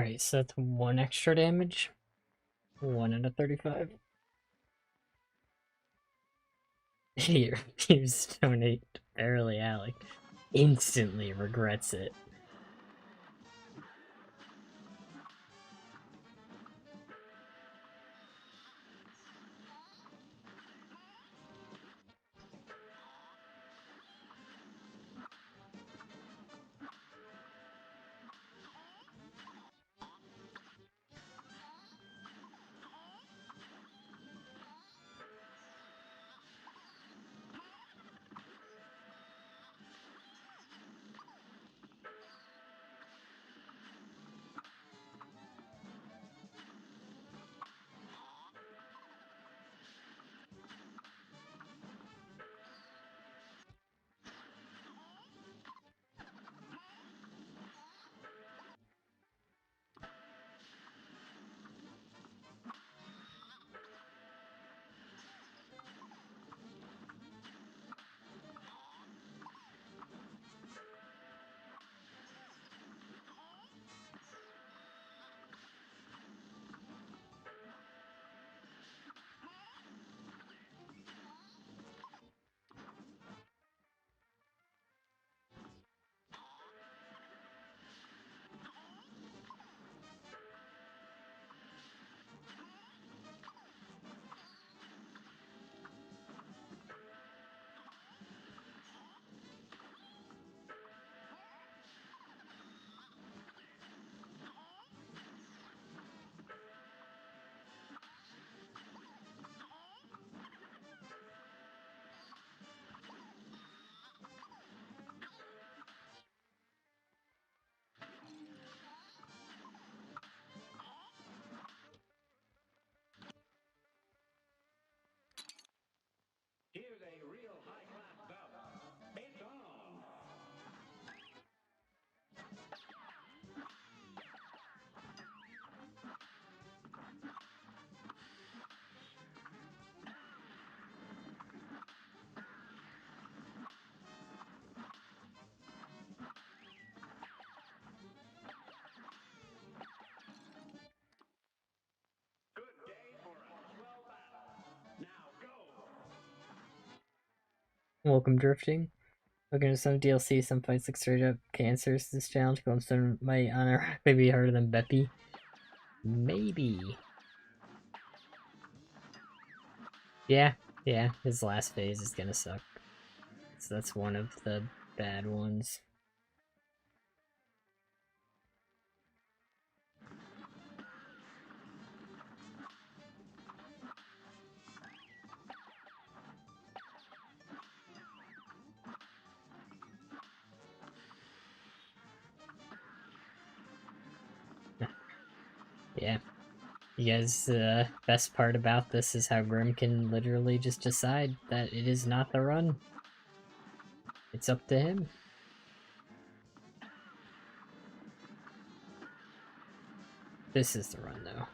Alright, so that's 1 extra damage. 1 out of 35. Idiot refused to donate to Barely Alec. Instantly regrets it. Here's a real high-class bout. It's on. Good day for a swell battle. Now go. Welcome drifting. Looking at some DLC, some fights look straight up cancers. This challenge Glumstone might unironically be harder than Beppy. Maybe. Yeah, his last phase is gonna suck. So that's one of the bad ones. Yeah. You guys, best part about this is how Grim can literally just decide that it is not the run. It's up to him. This is the run, though.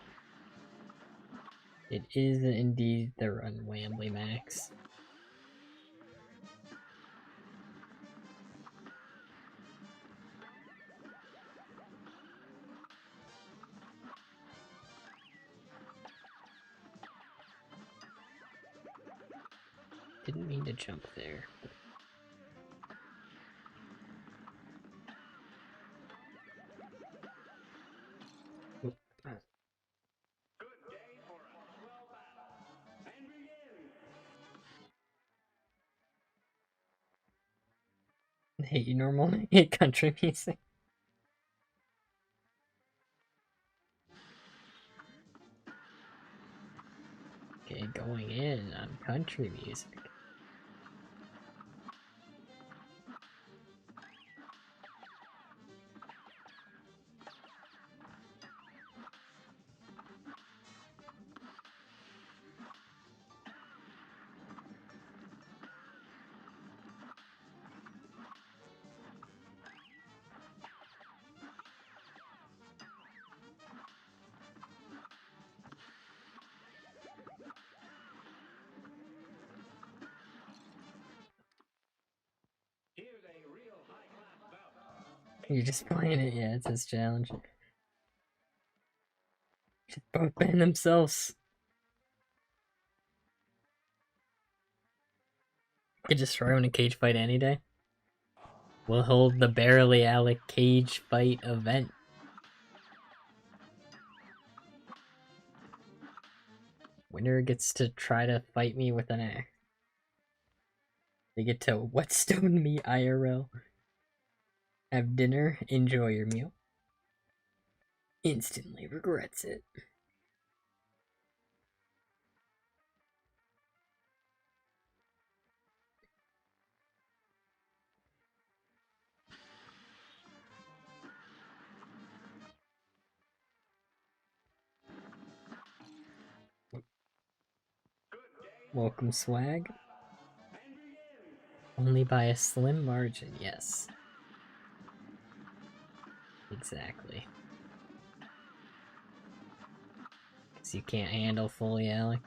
It is indeed the run, Wambly Max. Didn't mean to jump there. Good day for a swell battle. And begin. Hate you normally hate country music. Okay, going in on country music. Here's a real high-class bout. You're just playing it, yeah, it's his challenge. Both ban themselves. Could just throw in a cage fight any day. We'll hold the Barely Alec cage fight event. Winner gets to try to fight me with an axe. They get to Whetstone me IRL. Have dinner, enjoy your meal. Instantly regrets it. Welcome, swag. Only by a slim margin, yes. Exactly. Because you can't handle fully, Alec.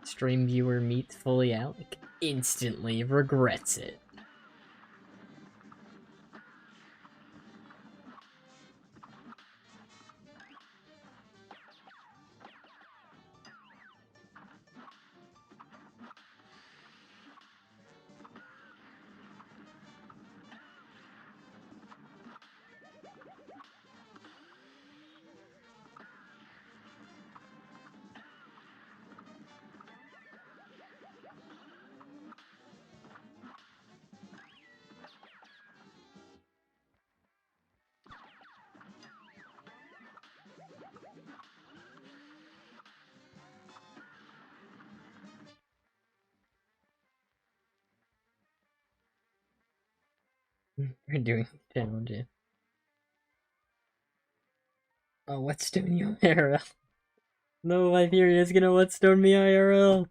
Stream viewer meets fully Alec. Instantly regrets it. We're doing challenges. Oh, Whetstone you IRL. No, my theory is gonna Whetstone me IRL.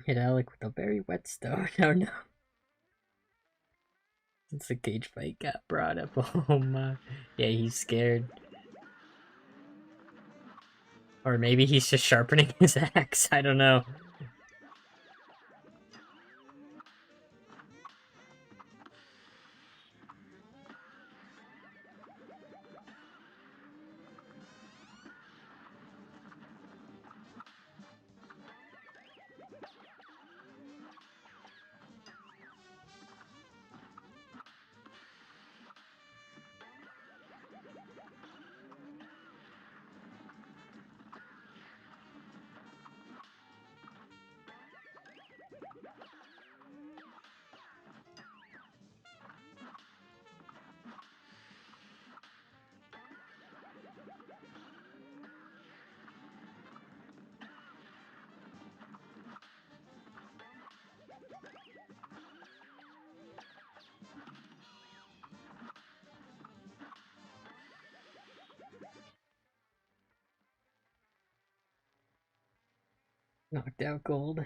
Hit Alec with a very Whetstone. Oh no. Since the cage fight got brought up. Oh my. Yeah, he's scared. Or maybe he's just sharpening his axe. I don't know. Knocked out gold.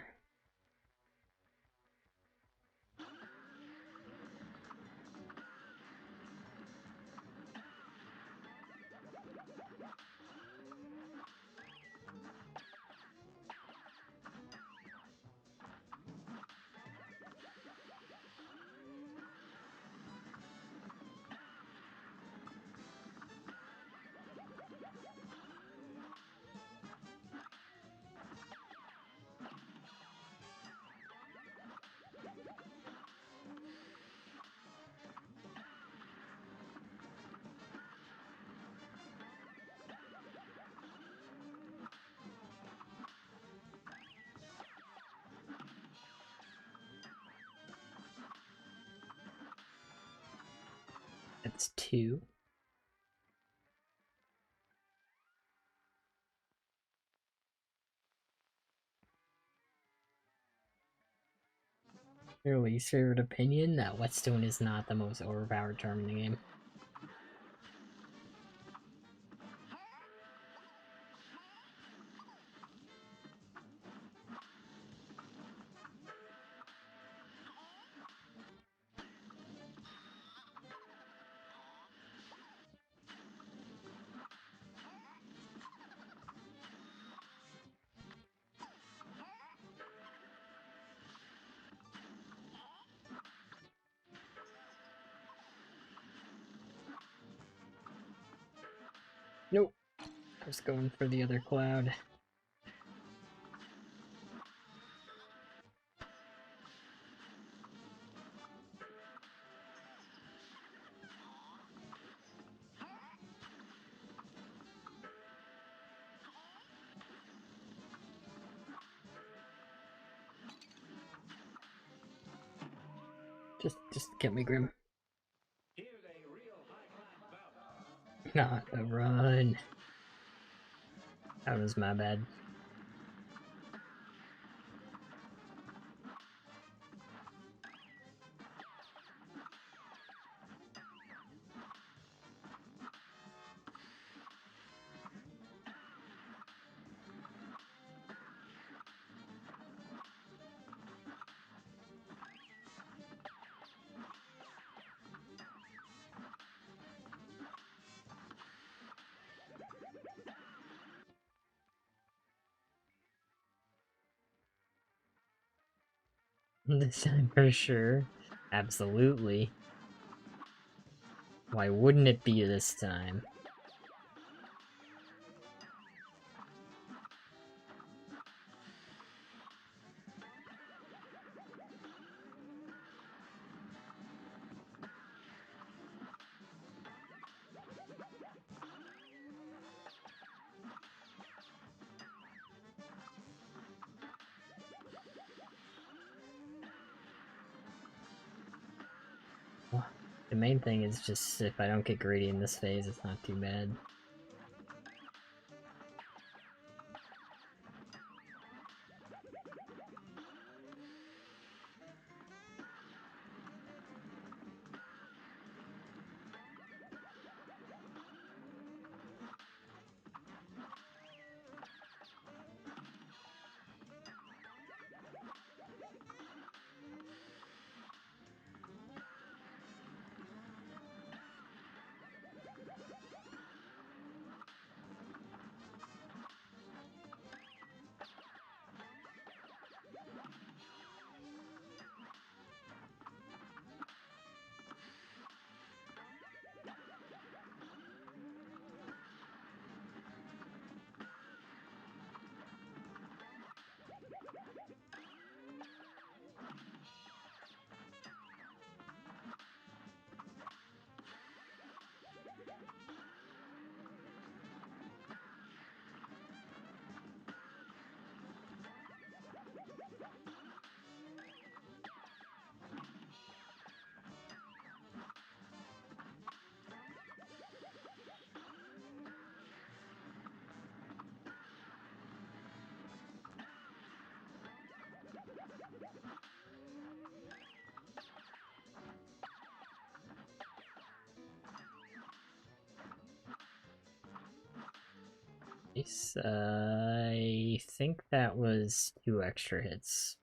That's 2. Your least favorite opinion? That Whetstone is not the most overpowered term in the game. Nope. I was going for the other cloud. Just kill me, Grim. Here's a real high-class bout. Not a run. That was my bad. This time for sure. Absolutely. Why wouldn't it be this time? Well, the main thing is just if I don't get greedy in this phase, it's not too bad. Nice. I think that was 2 extra hits.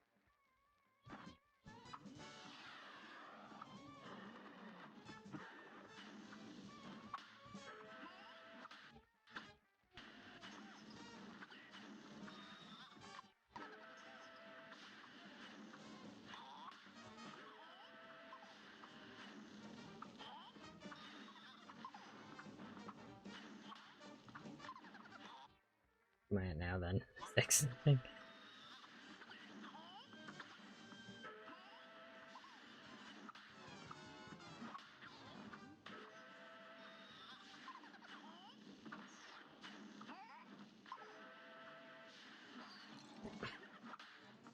Am I at now then? 6, I think.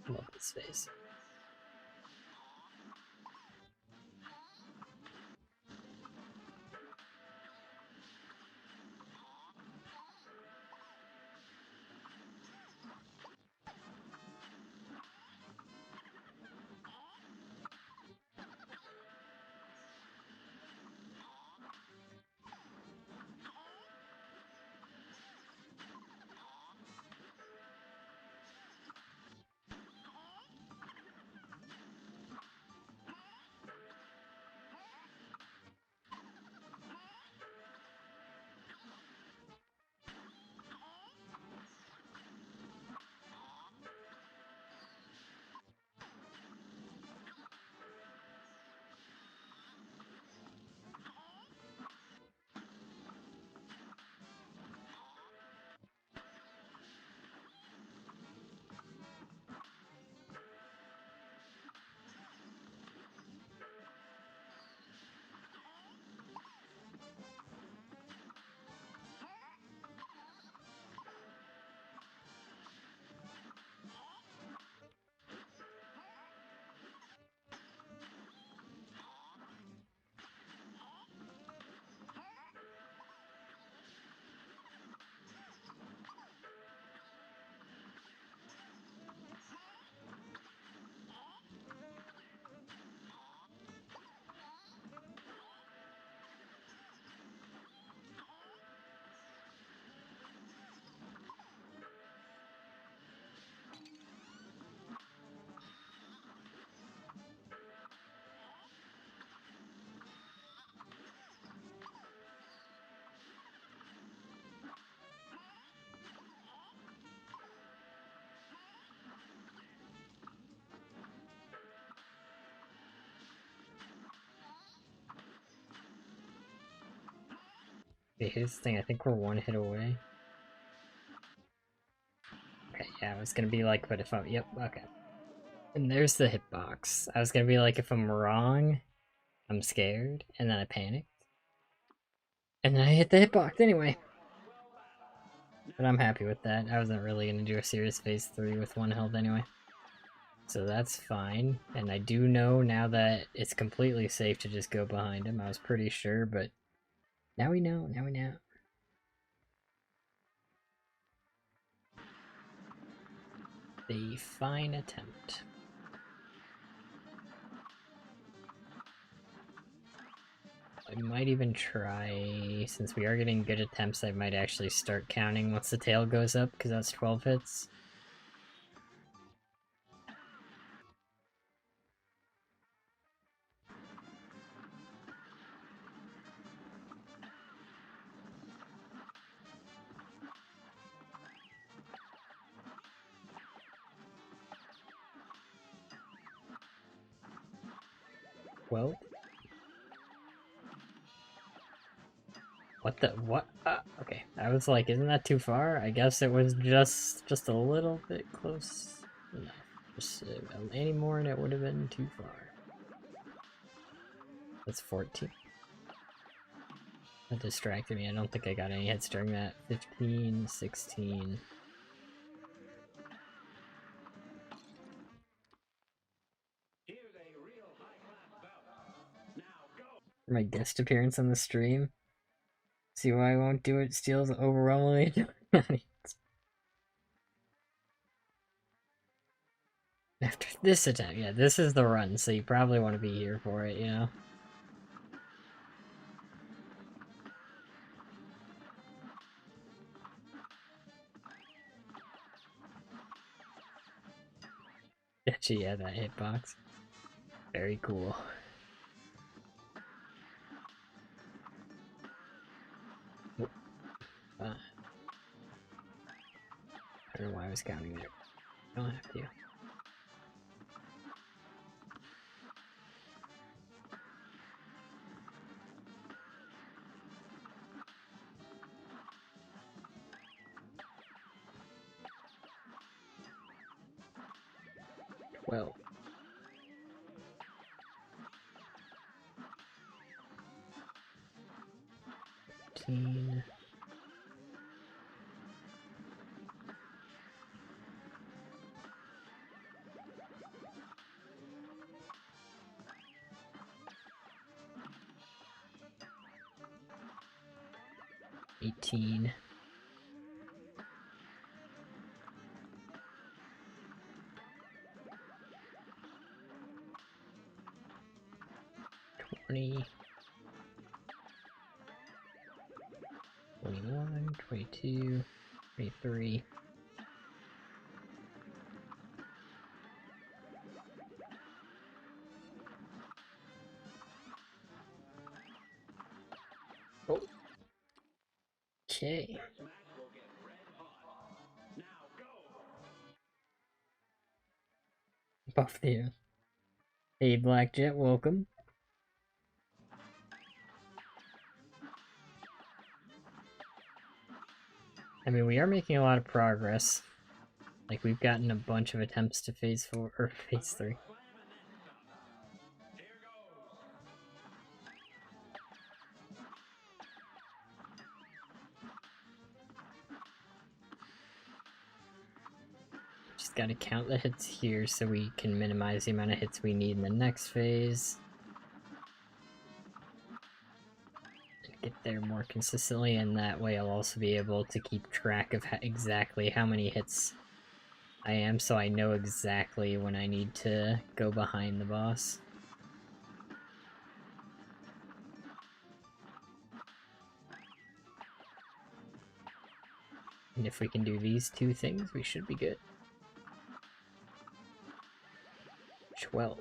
Love this phase. Okay, here's the thing, I think we're one hit away. Okay, yeah, it was gonna be like, but if I'm, yep, okay. And there's the hitbox. I was gonna be like, if I'm wrong, I'm scared, and then I panicked. And then I hit the hitbox anyway. But I'm happy with that. I wasn't really gonna do a serious phase 3 with 1 health anyway. So that's fine. And I do know now that it's completely safe to just go behind him. I was pretty sure, but now we know, now we know. The fine attempt. I might even try, since we are getting good attempts, I might actually start counting once the tail goes up, because that's 12 hits. Well, what the, what? Okay, I was like, isn't that too far? I guess it was just a little bit close enough. Just any more and it would have been too far. That's 14. That distracted me. I don't think I got any hits during that. 15, 16. Here's a real high-class bout. Now go. For my guest appearance on the stream. See why I won't do it? Steals overwhelmingly. After this attempt, yeah, this is the run, so you probably want to be here for it, you know? Actually, yeah, that hitbox. Very cool. I don't know why I was counting there. Don't have to. Well. 15. 18. 20. 21, 22, 23. Oh. Okay. This match will get red hot. Now go. Buff the. Hey, Black Jet, welcome. I mean, we are making a lot of progress. Like, we've gotten a bunch of attempts to phase 4, or phase 3. Here goes. Just gotta count the hits here so we can minimize the amount of hits we need in the next phase. And get there more consistently, and that way I'll also be able to keep track of exactly how many hits I am, so I know exactly when I need to go behind the boss. And if we can do these two things, we should be good. 12.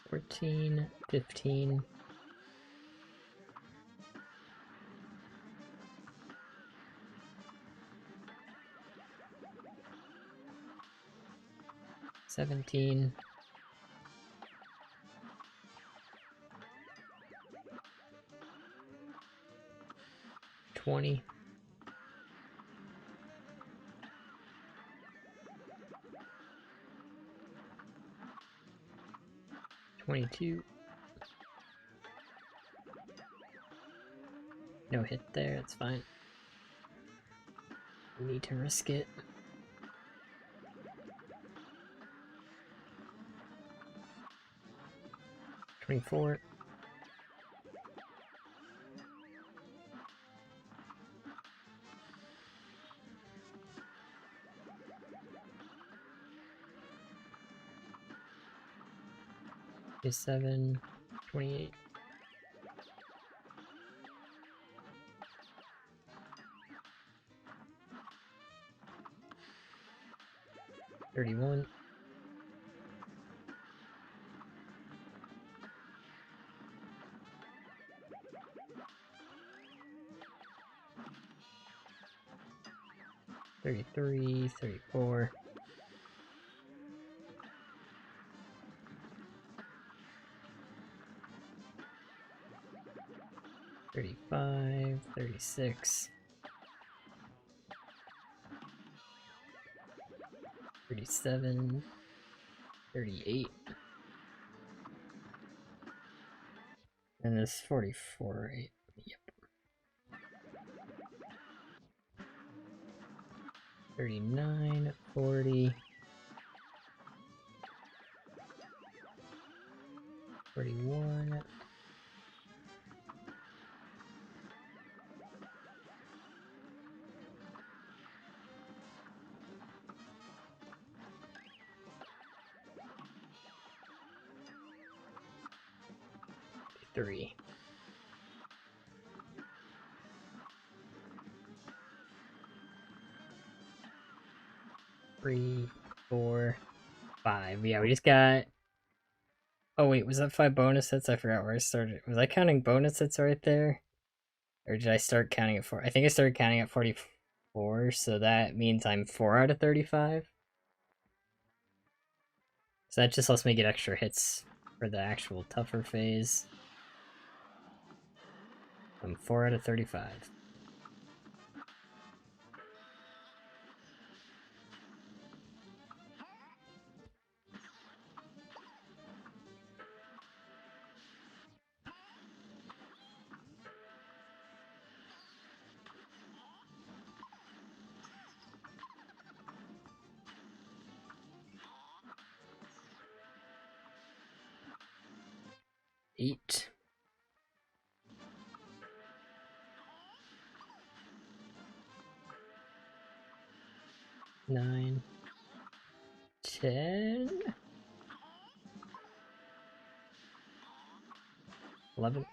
14, 15. 17. 20. 22. No hit there, it's fine. We need to risk it. 24. 27. 28. 31. 33, 34. 35, 36. 37, 38. And this 44, right? Yep. 39, 40. 41. 3. 3, 4, 5. Yeah, we just got... Oh wait, was that 5 bonus hits? I forgot where I started. Was I counting bonus hits right there? Or did I start counting at 4? I think I started counting at 44, so that means I'm 4 out of 35. So that just lets me get extra hits for the actual tougher phase. I'm 4 out of 35. Eight. 9. 10. 11.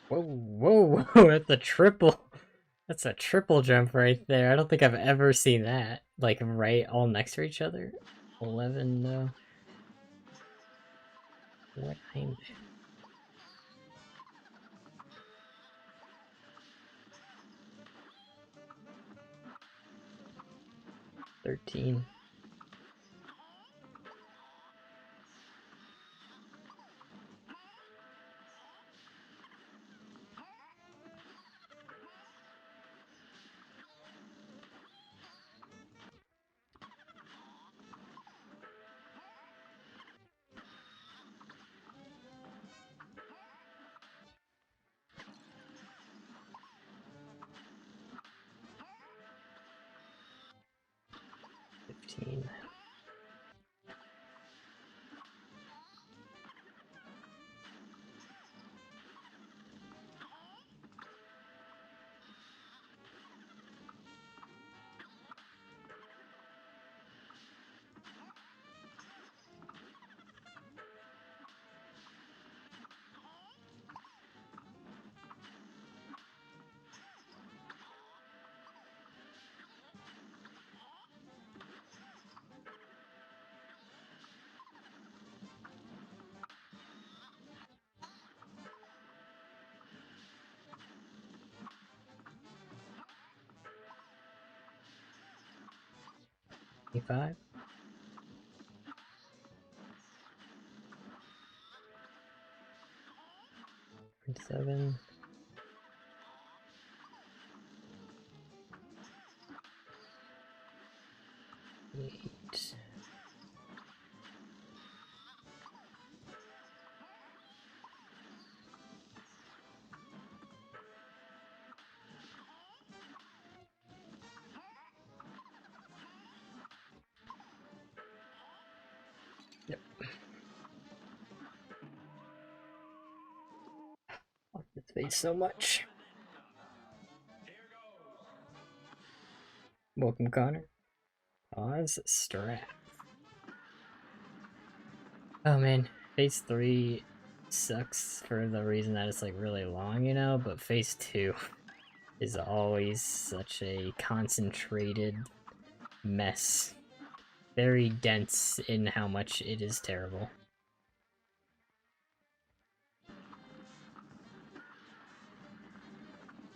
Whoa, whoa, whoa, that's a triple. That's a triple jump right there. I don't think I've ever seen that. Like, right all next to each other. 11, though. What I'm... 13. 15. 25. 27. 8. Yep. I love this face so much. Welcome, Connor. Pause. Strap. Oh man, phase 3 sucks for the reason that it's like really long, you know, but phase 2 is always such a concentrated mess. Very dense in how much it is terrible.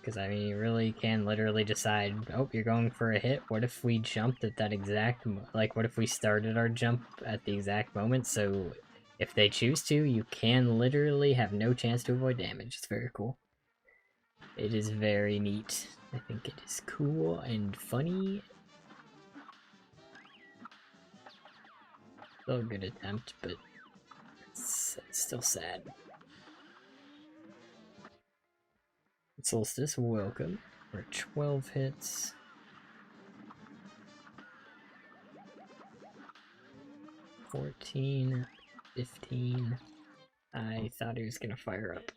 Because, I mean, you really can literally decide, oh, you're going for a hit. What if we jumped at that exact, like, what if we started our jump at the exact moment? So, if they choose to, you can literally have no chance to avoid damage. It's very cool. It is very neat. I think it is cool and funny. Still a good attempt, but it's still sad. Solstice, welcome. We're at 12 hits. 14, 15. I thought he was gonna fire up.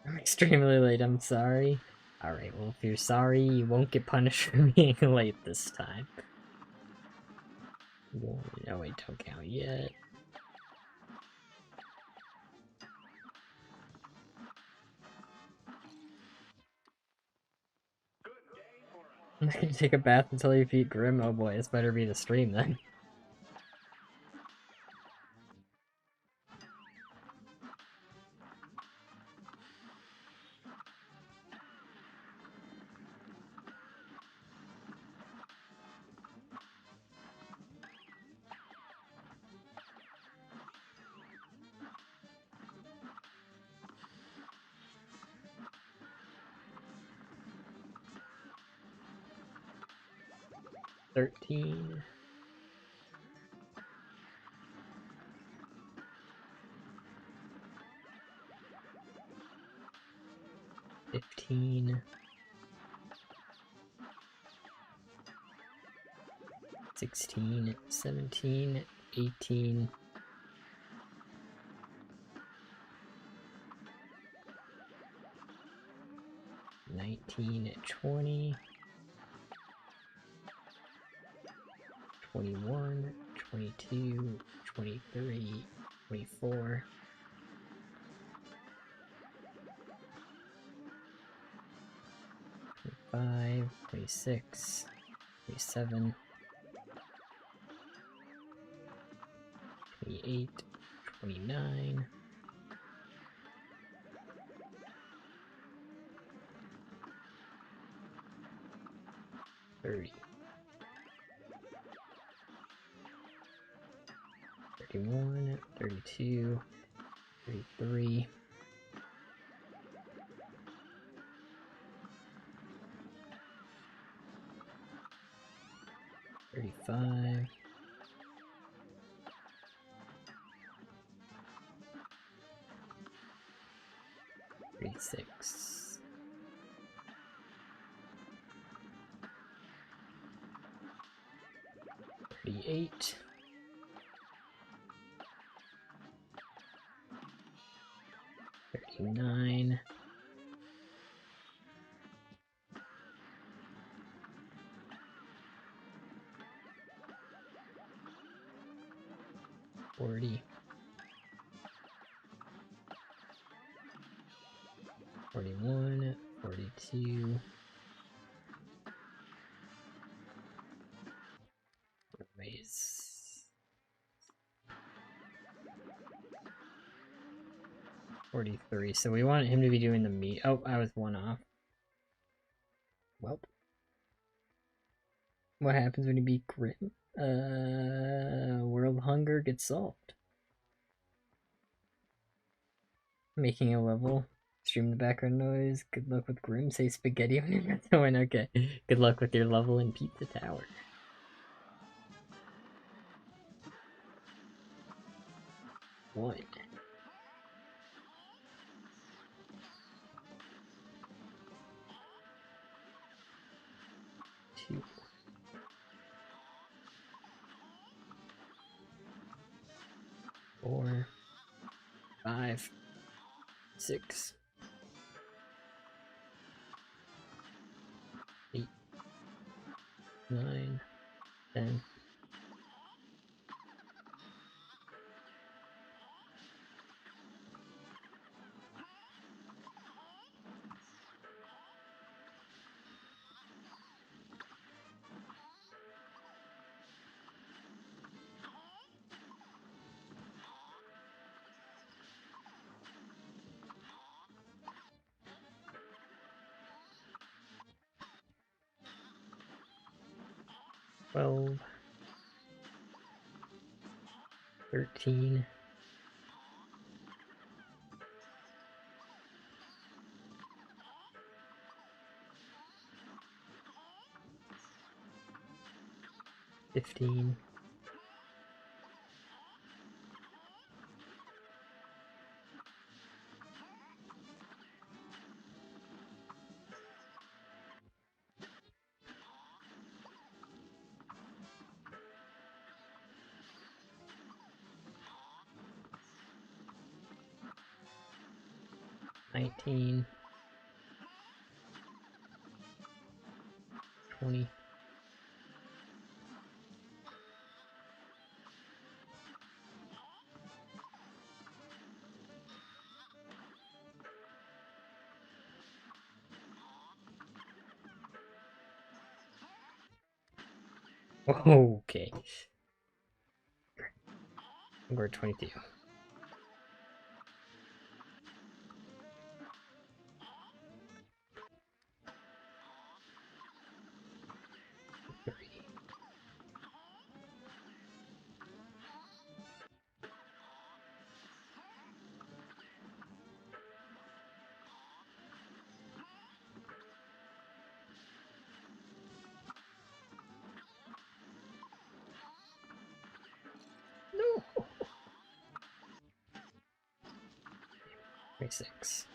I'm extremely late, I'm sorry. Alright, well, if you're sorry, you won't get punished for being late this time. No, wait, don't count yet. I'm not gonna take a bath until you beat Grim. Oh boy, this better be the stream then. $13. 15. 16, 17, 18. 19, 20. 21, 22, 23, 24. 25, 26, 27, 28, 29, 30, 31, 32, 33, 35, 36, 38, 39, 40, 41, 42. Anyways, 43. So we want him to be doing the meat. Oh, I was one off. Well. What happens when you beat Grim? World hunger gets solved. Making a level. Stream the background noise. Good luck with Grim. Say spaghetti when you're about to win. Okay. Good luck with your level in Pizza Tower. One. 2. 4. 5. 6. 8. 9. 10. Twelve. 13. 15. 19. 20. Okay. We're 22. 30. No. 26.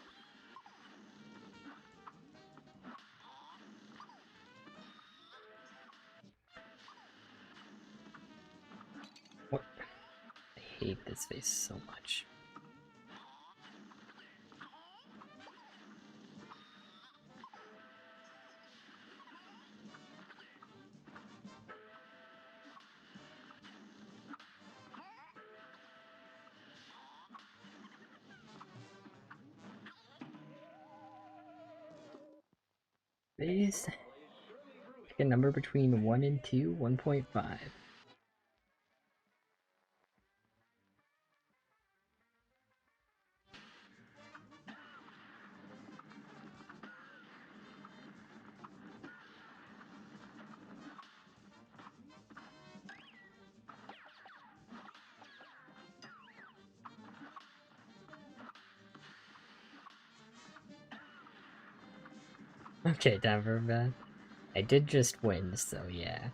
What? I hate this face so much. Face. Pick a number between 1 and 2, 1.5. Okay, time for a bet. I did just win, so yeah.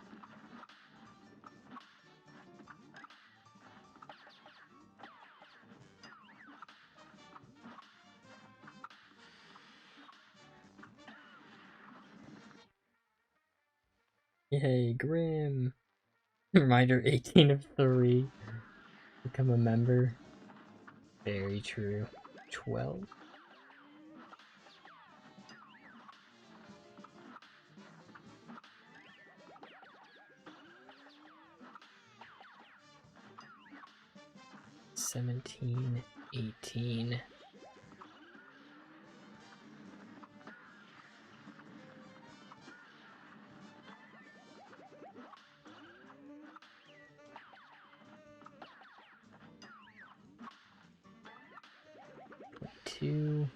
Yay, Grim! Reminder 18 of 3. Become a member. Very true. 12. 17. 18. 2.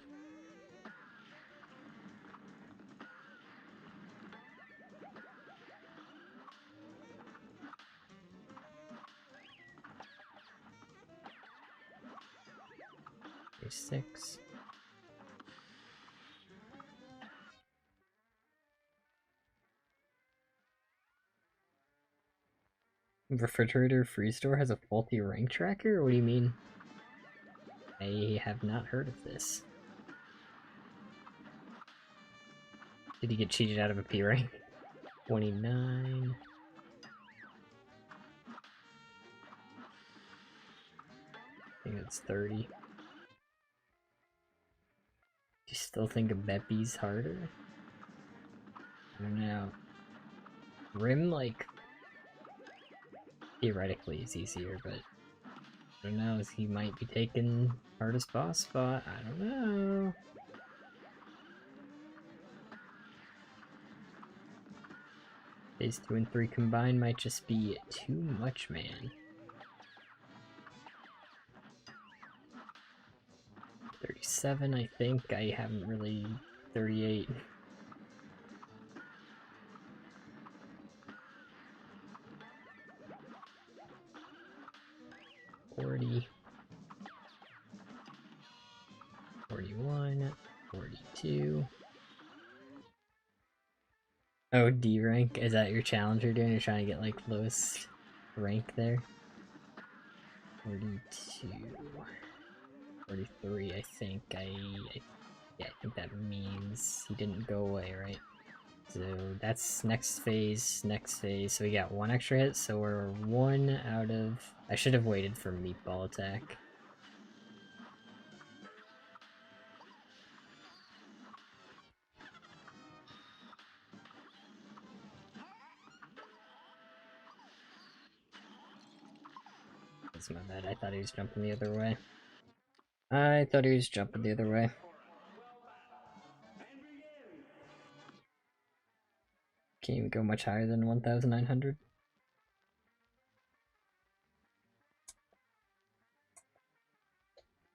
26. Refrigerator freeze door has a faulty rank tracker? What do you mean? I have not heard of this. Did he get cheated out of a P rank? 29. I think it's 30. Do you still think a Beppy's harder? I don't know. Rim, like, theoretically is easier, but I don't know, he might be taking hardest boss spot. I don't know. Phase 2 and 3 combined might just be too much, man. 37, I think. I haven't really... 38. $40. 41. 42. Oh, D rank? Is that your challenge you're doing? You're trying to get, like, lowest rank there? 42. 43, I think. Yeah, I think that means he didn't go away, right? So that's next phase, so we got one extra hit, so we're one out of... I should have waited for meatball attack. That's my bad, I thought he was jumping the other way. Can't even go much higher than 1,900.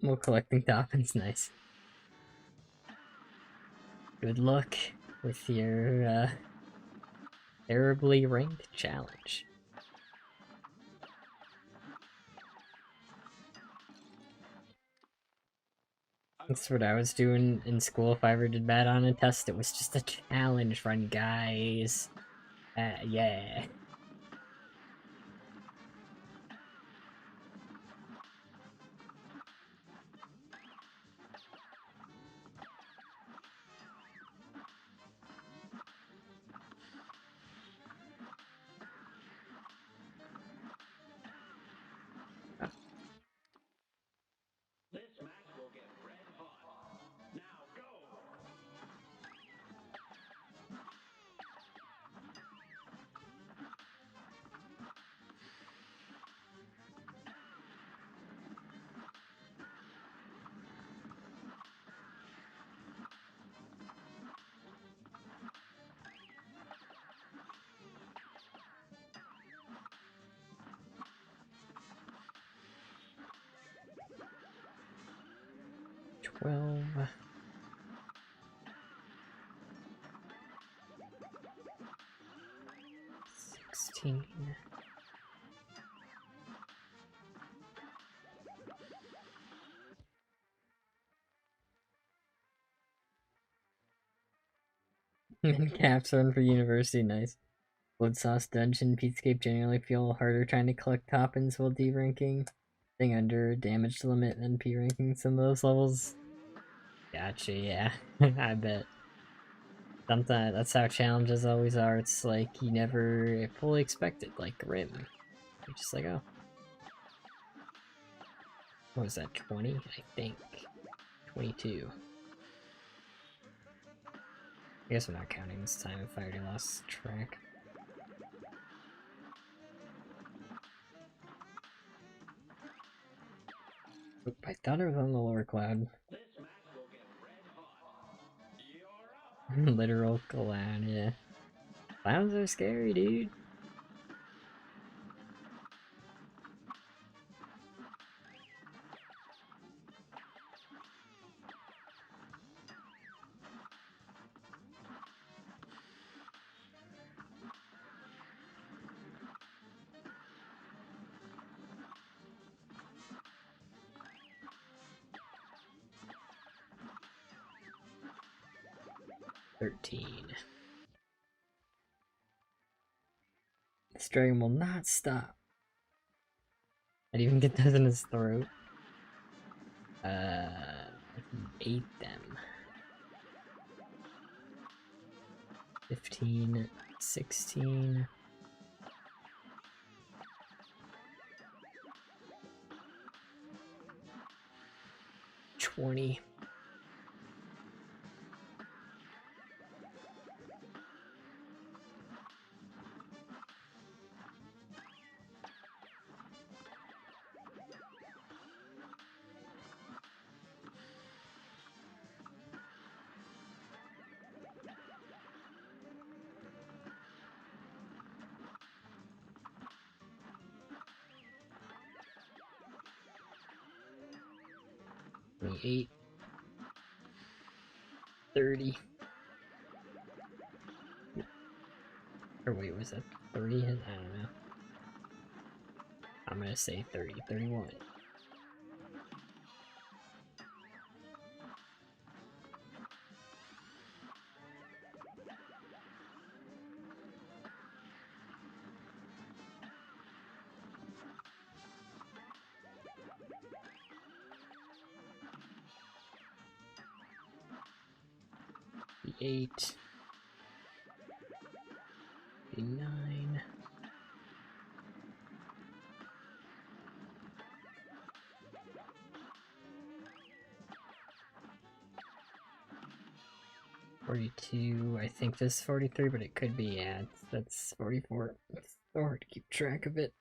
Well, collecting toppins, nice. Good luck with your, terribly ranked challenge. That's what I was doing in school if I ever did bad on a test. It was just a challenge run, guys. Yeah. This match will get red hot. Now go! $12. 16. Caps run for university, nice. Blood Sauce Dungeon, Peatscape generally feel harder trying to collect toppins while D ranking. Thing under damage limit than P ranking some of those levels. Gotcha, yeah. I bet. Sometimes that's how challenges always are. It's like you never fully expect it, like Grim. You're just like, oh. What was that, 20? I think. 22. I guess I'm not counting this time if I already lost track. Oop, I thought it was on the lower cloud. This match will get red hot. You're up! Literal clown, yeah. Clowns are scary, dude. 13. This dragon will not stop. I'd even get those in his throat. He ate them. 15, 16. 20. Eight, 30. Or wait, was that 30? I don't know. I'm gonna say 30, 31. The 8. The 9. $42. I think this is 43, but it could be, yeah, that's 44. It's so hard to keep track of it.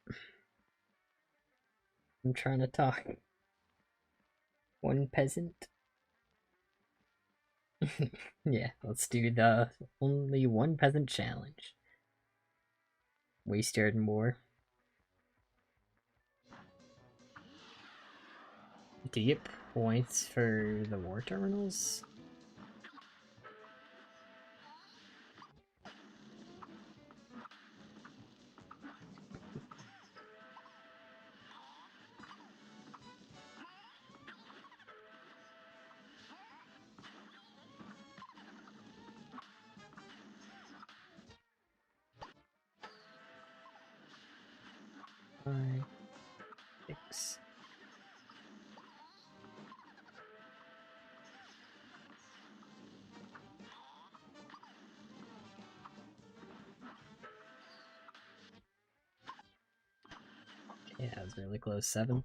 I'm trying to talk. One peasant. Yeah, let's do the only one peasant challenge. Waste more. Do you get points for the war terminals? Five, 6. Yeah, it was really close. 7.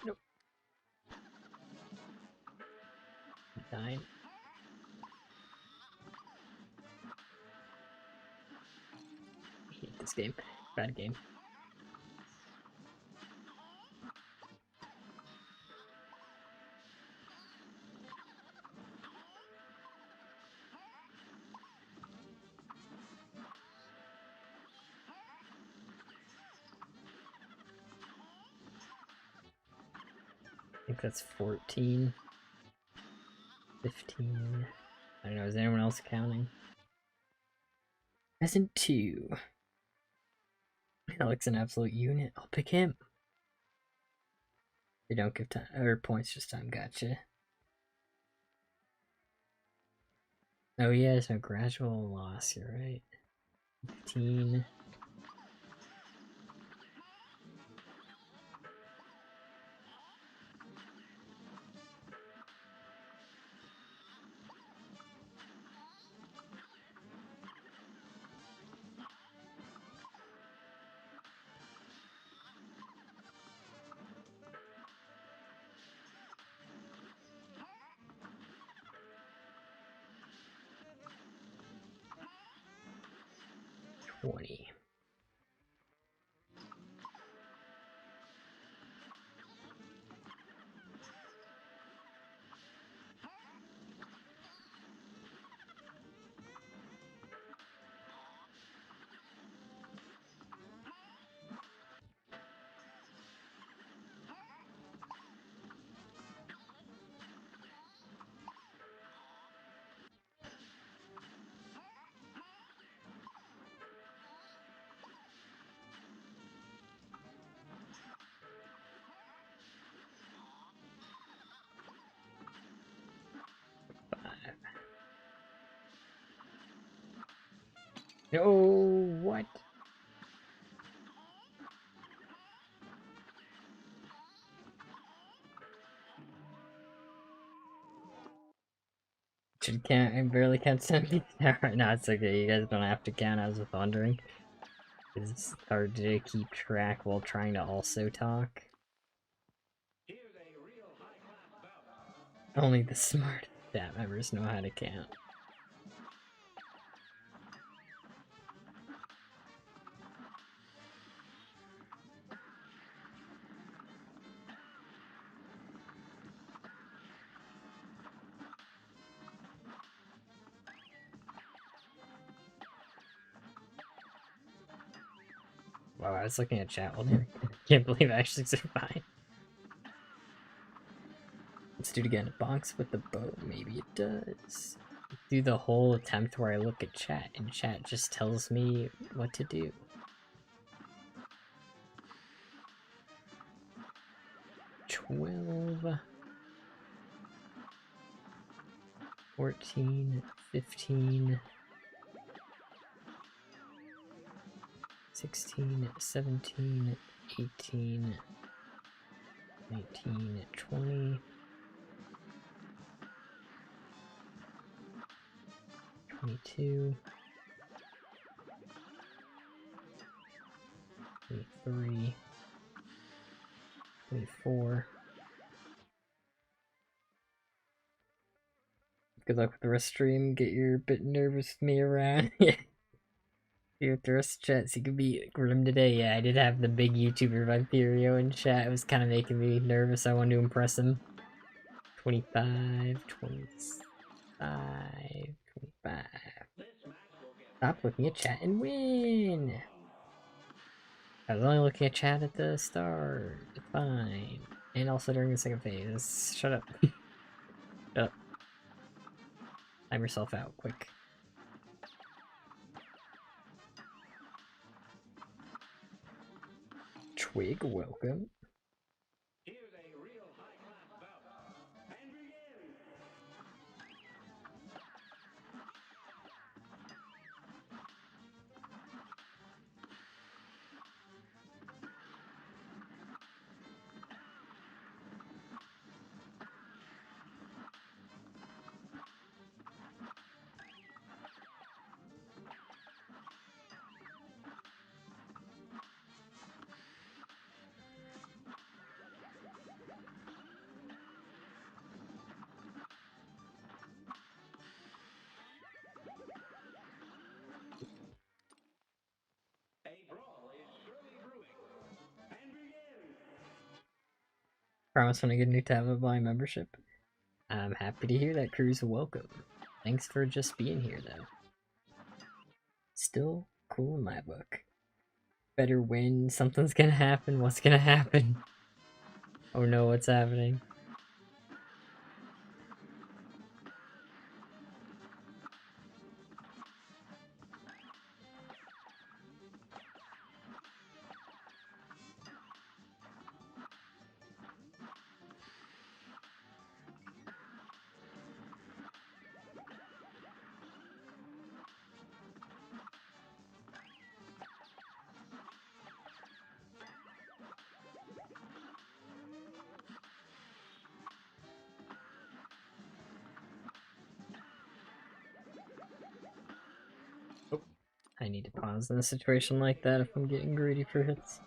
Nope. 9. I hate this game. Bad game. I think that's 14. 15. I don't know, is anyone else counting? Peasant 2. Alex an absolute unit. I'll pick him. They don't give time or points, just time. Gotcha. Oh yeah, there's no gradual loss. You're right. 15. $20. No, what? I barely count 70. Alright, no, it's okay. You guys don't have to count. I was just wondering. It's hard to keep track while trying to also talk. Here's a real high-class bout. Only the smart chat members know how to count. Wow, I was looking at chat while doing it. Can't believe I actually survived. Let's do it again. Bonks with the bow. Maybe it does. Do the whole attempt where I look at chat and chat just tells me what to do. $12, 14, 15, 16, 17, 18, 19, 20, 22, 23, 24. Good luck with the rest stream. Get your bit nervous with me around. Yeah. See with the rest of chat, so you could be grim today. Yeah, I did have the big YouTuber Viperio in chat. It was kind of making me nervous. I wanted to impress him. 25, 25, 25. Stop looking at chat and win! I was only looking at chat at the start. It's fine. And also during the second phase. Shut up. Shut up. Time yourself out, quick. Twig, welcome. Here's a real high-class bout. And begin. A brawl is surely brewing. And begin. Promise when I get a new tablet by membership. I'm happy to hear that, Cruz. Welcome. Thanks for just being here, though. Still cool in my book. Better win. Something's gonna happen. What's gonna happen? Oh no, what's happening? Oh, I need to pause in a situation like that if I'm getting greedy for hits.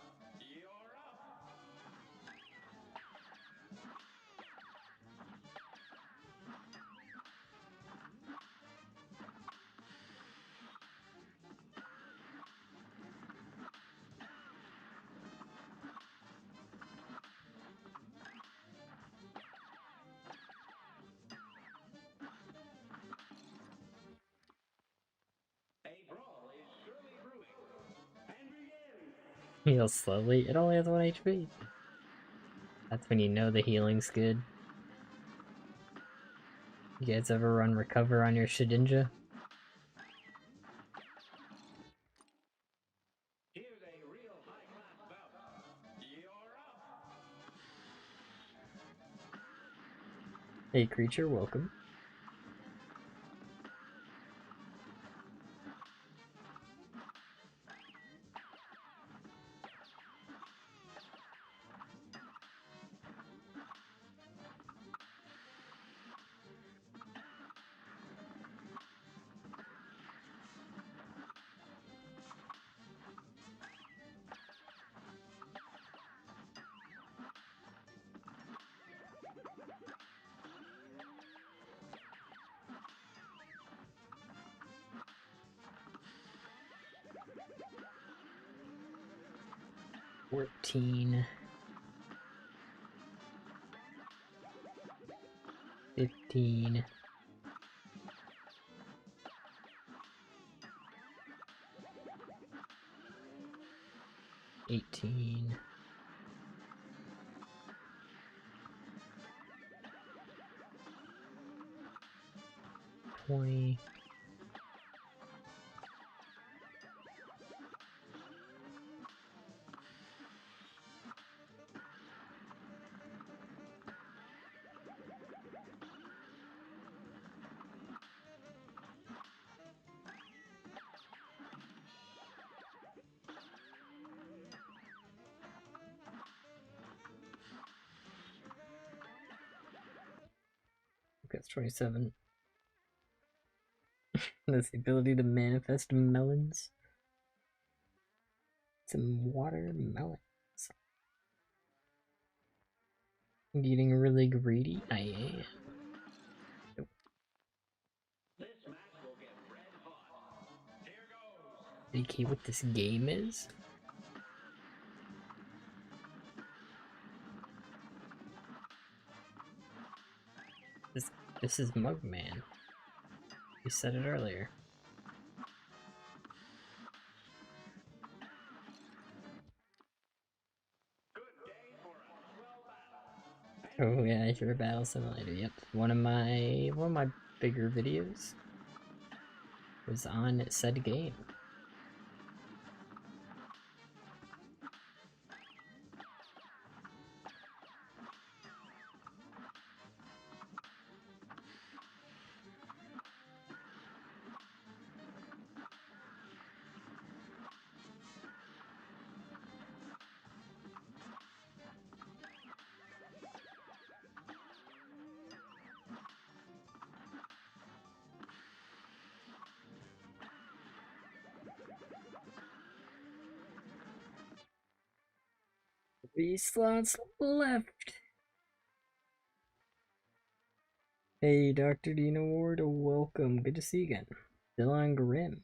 A brawl is surely brewing. And begin. Heal slowly. It only has 1 HP. That's when you know the healing's good. You guys ever run recover on your Shedinja? Here's a real high-class bout. You're up. Hey creature, welcome. 14, 15, 18, 20, 27. That's the ability to manifest melons. Some watermelons. I'm getting really greedy. I am. This match will get red hot. Here goes. Okay, what this game is? This is Mug Man. You said it earlier. Good day for a swell battle. Oh yeah, your battle simulator. Yep, one of my bigger videos was on said game. Three slots left. Hey, Dr. Dina Ward, welcome. Good to see you again. Still on Grim.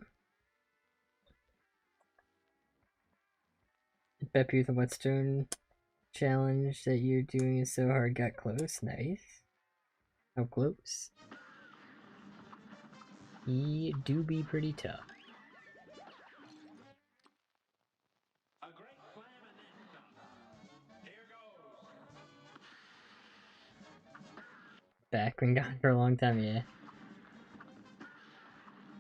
Beppy with the Whetstone challenge that you're doing is so hard. Got close. Nice. How close? He do be pretty tough. A great slam and then some. Here goes. Back been gone for a long time, yeah.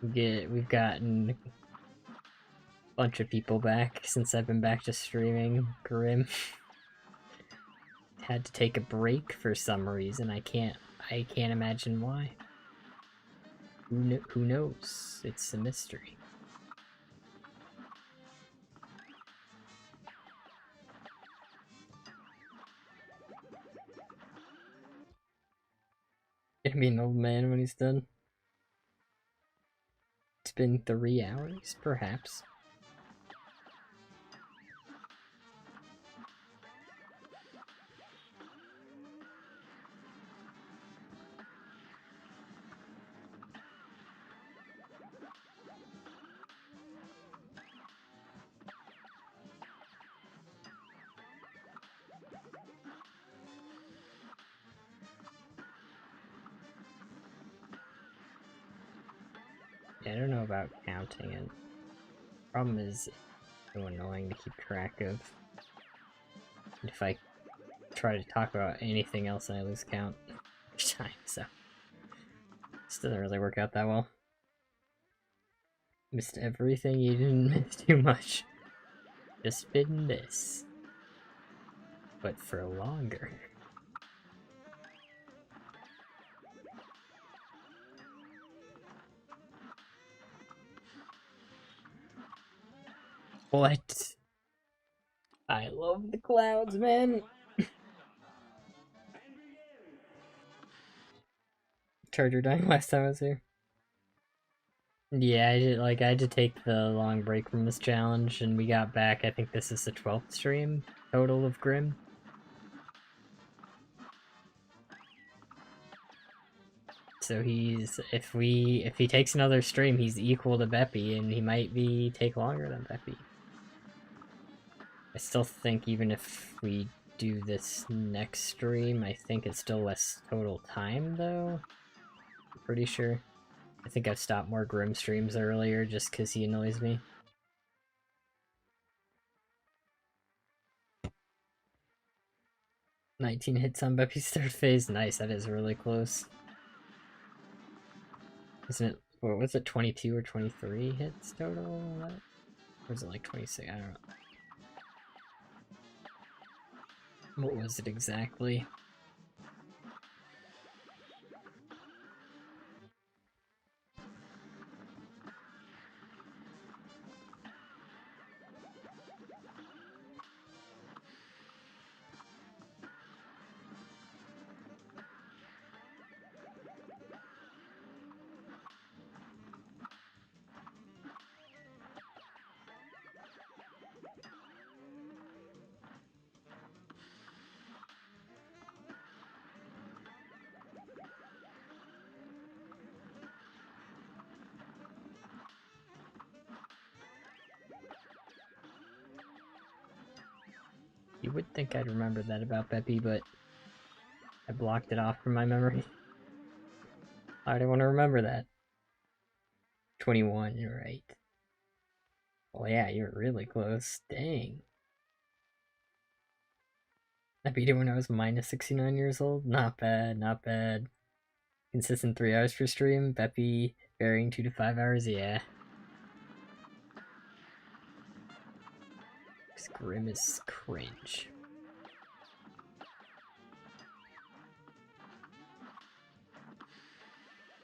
We've gotten a bunch of people back since I've been back to streaming Grim. Had to take a break for some reason. I can't imagine why. Who knows? It's a mystery. Gonna be an old man when he's done. It's been 3 hours, perhaps. Yeah, I don't know about counting it. Problem is, it's so annoying to keep track of. If I try to talk about anything else, I lose count each time, so this doesn't really work out that well. Missed everything, you didn't miss too much. Just been this. But for longer. What? I love the clouds, man. Charger dying last time I was here. Yeah, I had to take the long break from this challenge, and we got back. I think this is the 12th stream total of Grim. So if he takes another stream, he's equal to Beppy, and he might take longer than Beppy. I still think even if we do this next stream, I think it's still less total time, though. I'm pretty sure. I think I've stopped more Grim streams earlier just because he annoys me. 19 hits on Beppy's third phase. Nice, that is really close. Isn't it, what was it, 22 or 23 hits total? Or was it like 26? I don't know. What was it exactly? You would think I'd remember that about Beppy, but I blocked it off from my memory. I don't want to remember that. 21, you're right. Well, yeah, you're really close. Dang. I beat it when I was minus 69 years old. Not bad, not bad. Consistent 3 hours per stream. Beppy varying 2 to 5 hours, yeah. This Grim is cringe.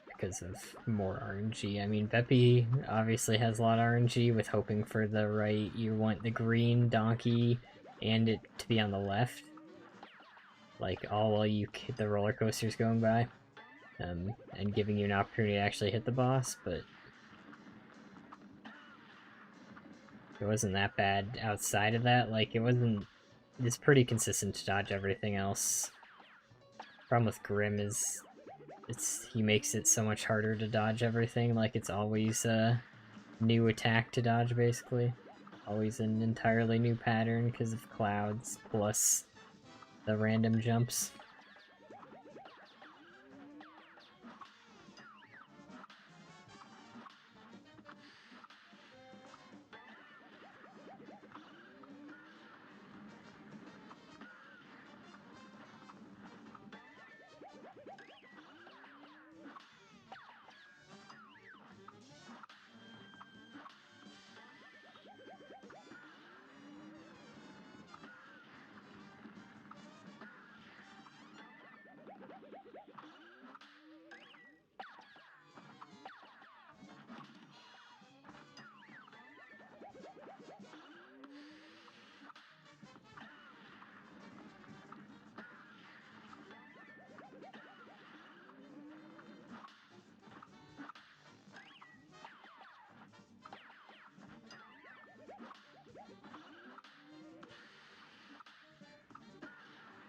Because of more RNG. I mean, Beppy obviously has a lot of RNG with hoping for the right. You want the green donkey and it to be on the left. Like, all while you hit the roller coasters going by. And giving you an opportunity to actually hit the boss, but it wasn't that bad outside of that. Like, it's pretty consistent to dodge everything else. Problem with Grim is he makes it so much harder to dodge everything. Like, it's always a new attack to dodge, basically. Always an entirely new pattern because of clouds plus the random jumps.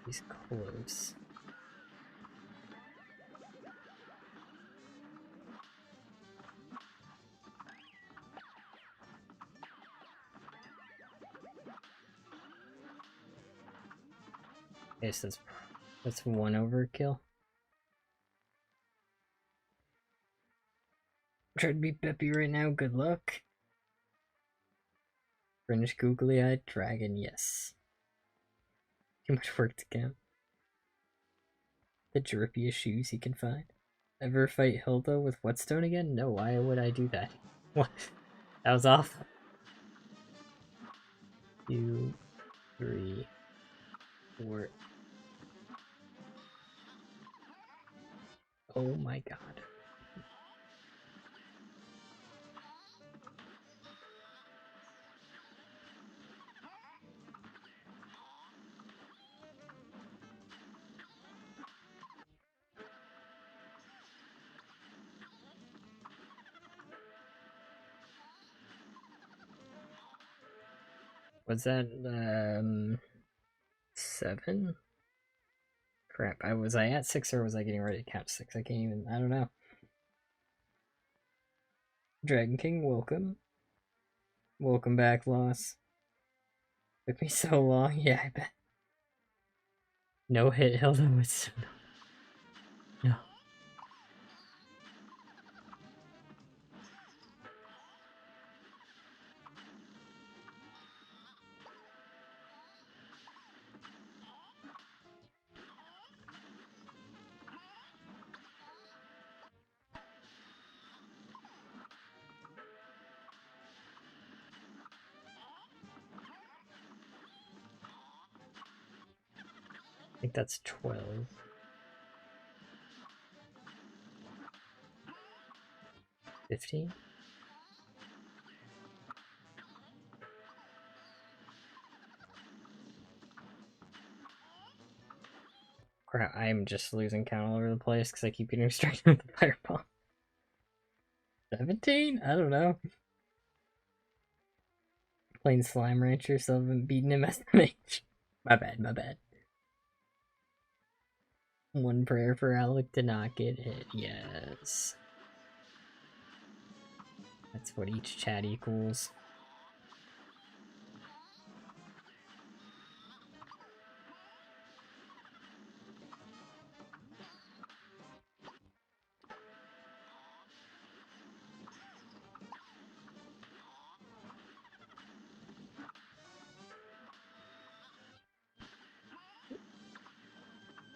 He's close. I guess that's one overkill. Try to beat Beppy right now, good luck. Fringe googly-eyed dragon, yes. Too much work to count. The drippiest shoes he can find. Ever fight Hilda with Whetstone again? No, why would I do that? What? That was awful. 2, 3, 4. Oh my god. Was that, 7? Crap, was I at 6 or was I getting ready to count 6? I can't even, I don't know. Dragon King, welcome. Welcome back, Loss. Took me so long. Yeah, I bet. No hit, Hilda Whetstone. No. I think that's 12. 15? Crap, I'm just losing count all over the place because I keep getting distracted with the fireball. 17? I don't know. Playing Slime Rancher, so I've been beating him as the mage. My bad, my bad. One prayer for Relic to not get hit. Yes. That's what each chat equals.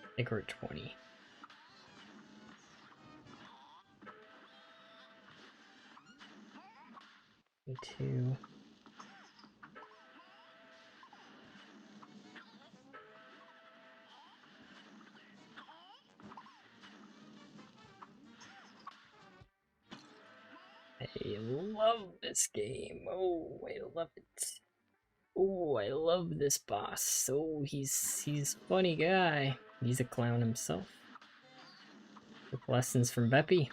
I think we're at 20. 22. I love this game. Oh, I love it. Oh, I love this boss. Oh, he's a funny guy. He's a clown himself. With lessons from Beppy.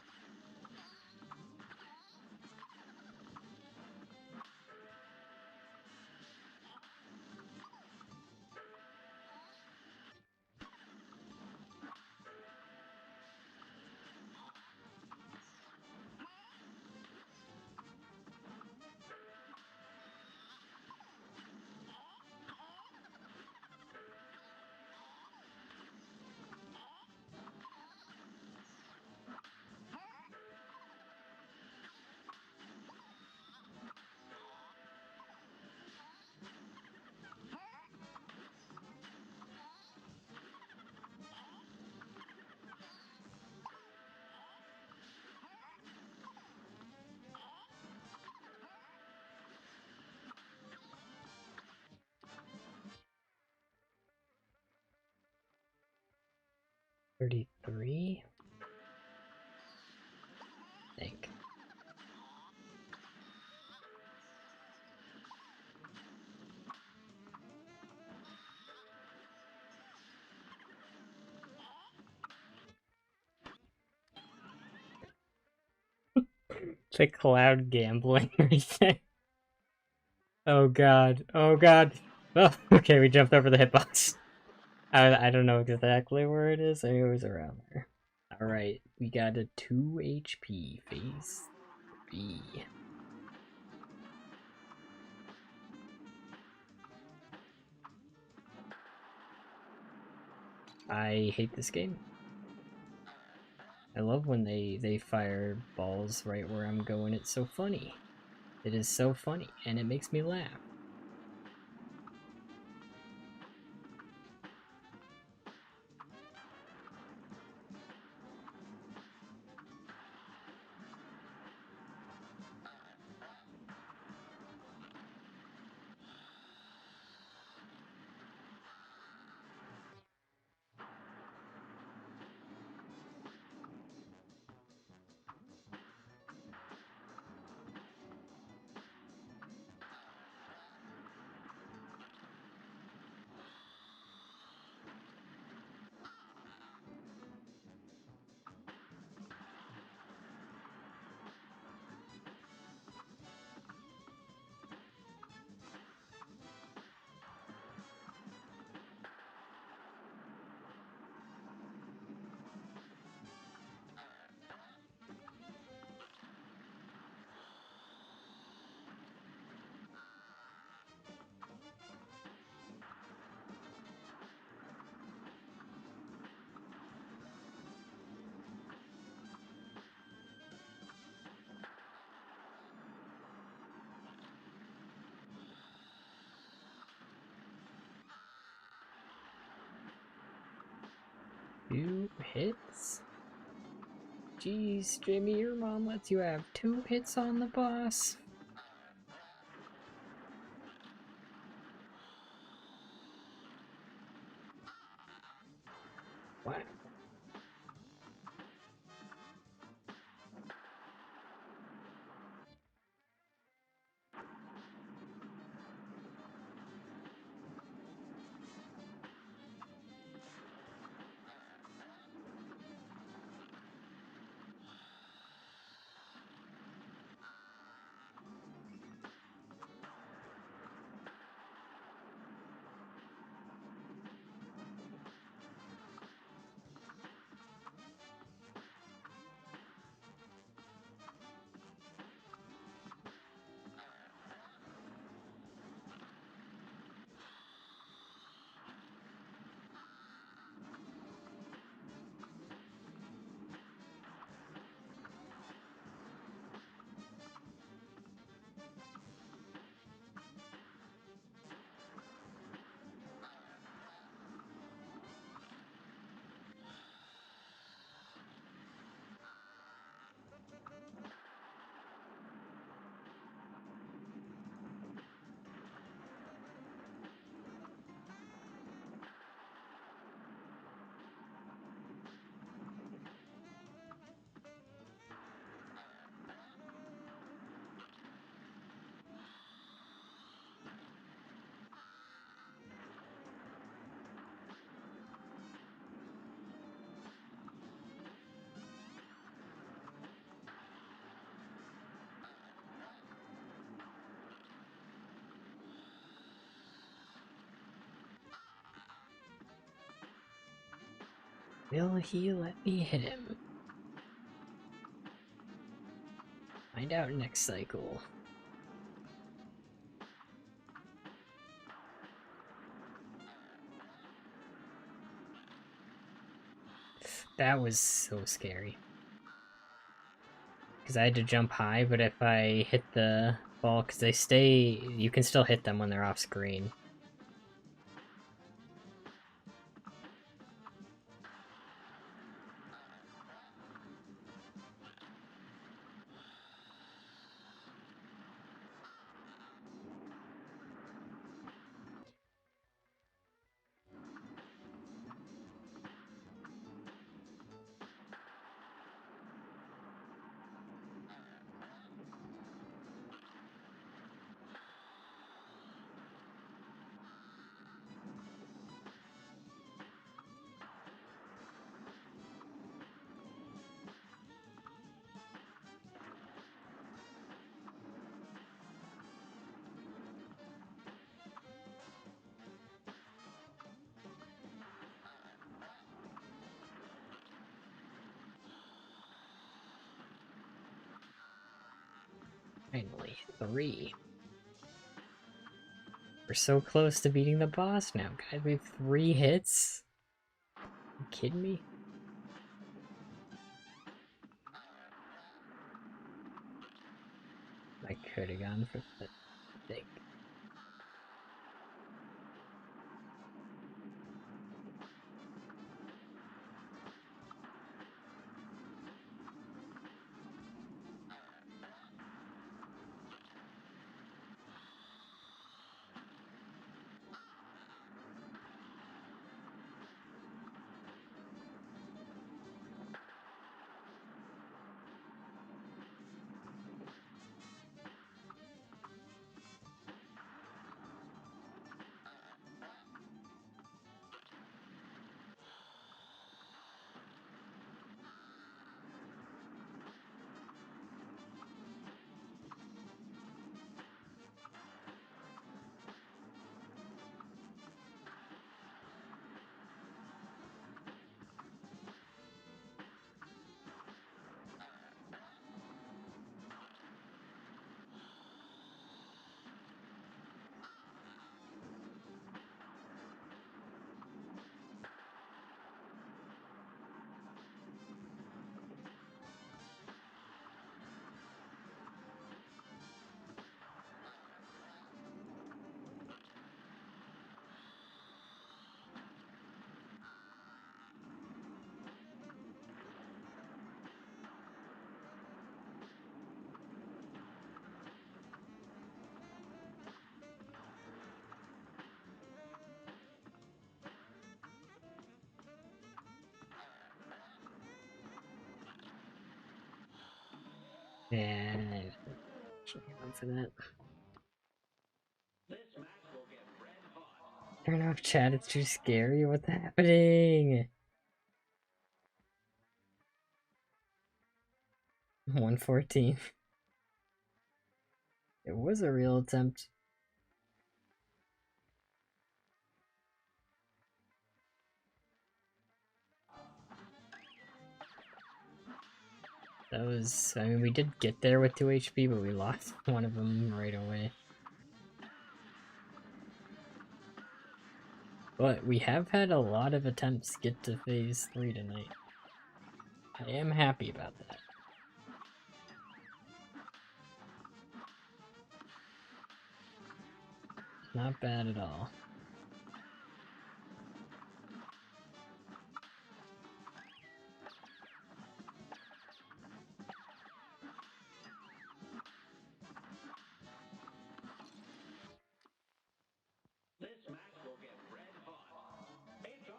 $33? I think. It's like cloud gambling right there. Oh god. Oh god. Oh, okay, we jumped over the hitbox. I don't know exactly where it is. I knew it was around there. Alright, we got a 2 HP phase 3. I hate this game. I love when they fire balls right where I'm going. It's so funny. It is so funny, and it makes me laugh. 2 hits? Jeez, Jamie, your mom lets you have 2 hits on the boss. Wow. Will he let me hit him? Find out next cycle. That was so scary. Because I had to jump high, but if I hit the ball, because they stay, you can still hit them when they're off screen. Finally, 3. We're so close to beating the boss now. God, we have 3 hits? You kidding me? I could have gone for the thing. Yeah, should be enough for that. This match will get red hot. Turn off chat, it's too scary. What's happening? 114. It was a real attempt. That was, I mean, we did get there with 2 HP, but we lost one of them right away. But we have had a lot of attempts get to phase 3 tonight. I am happy about that. Not bad at all. This match will get red hot. It's on.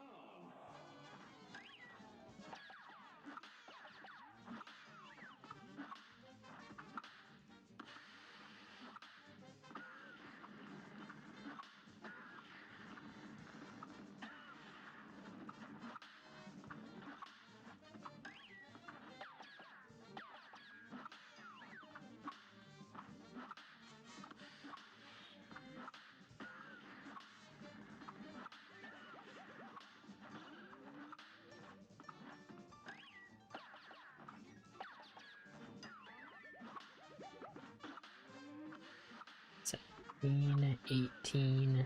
So 18,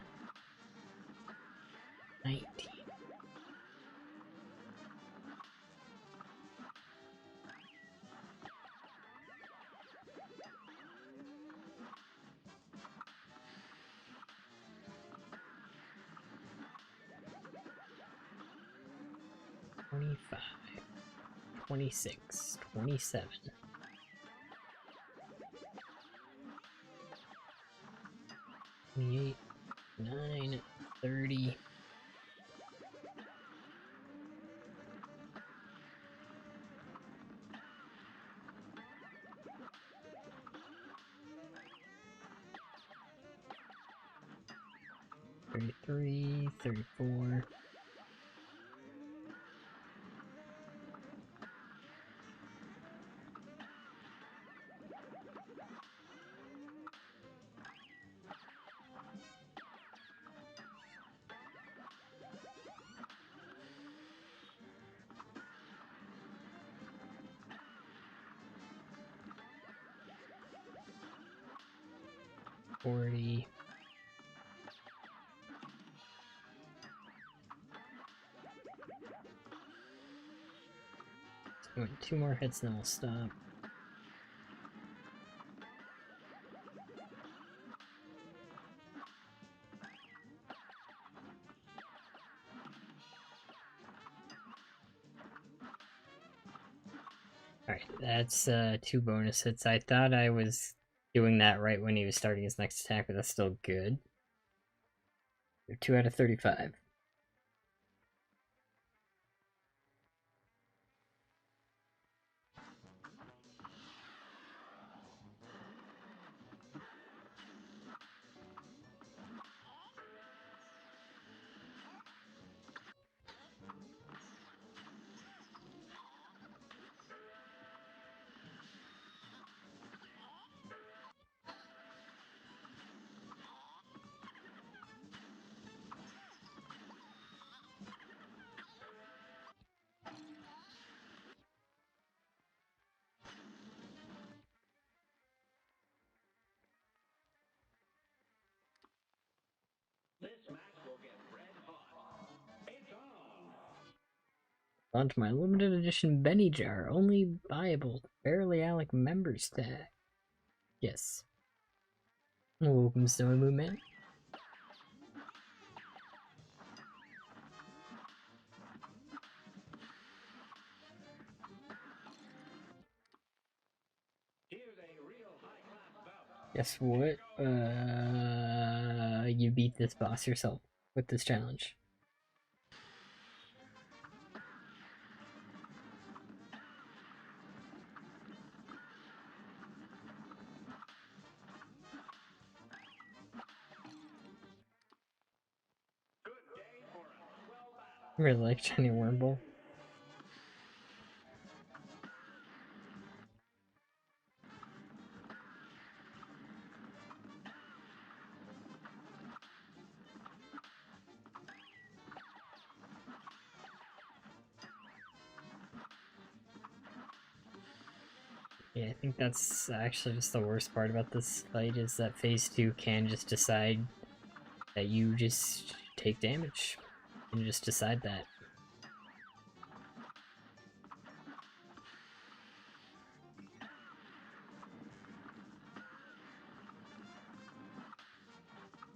19. $25, $26, $27, $28, $9, $30. $33, $34. $40. So 2 more hits and then we'll stop. Alright, that's 2 bonus hits. I thought I was doing that right when he was starting his next attack, but that's still good. 2 out of 35. This match will get red hot. It's on. Onto my limited edition Benny Jar, only buyable, barely Alec members tag. Yes. Welcome, Snowy Moon Man. Here's a real high-class bout. Guess what? You beat this boss yourself with this challenge. Really like shiny Wormble. Yeah, I think that's actually just the worst part about this fight is that phase 2 can just decide that you just take damage. And just decide that.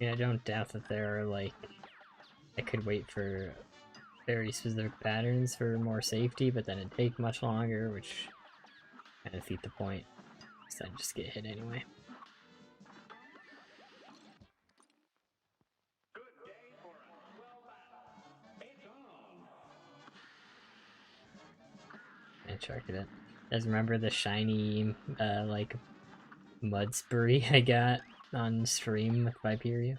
Yeah, I don't doubt that there are, like, I could wait for very specific patterns for more safety, but then it'd take much longer, which kind of defeat the point. So I'd just get hit anyway. Good day for a swell battle. It's on. And charted it. You guys remember the shiny, like, Mudspurry I got on stream with Viperia?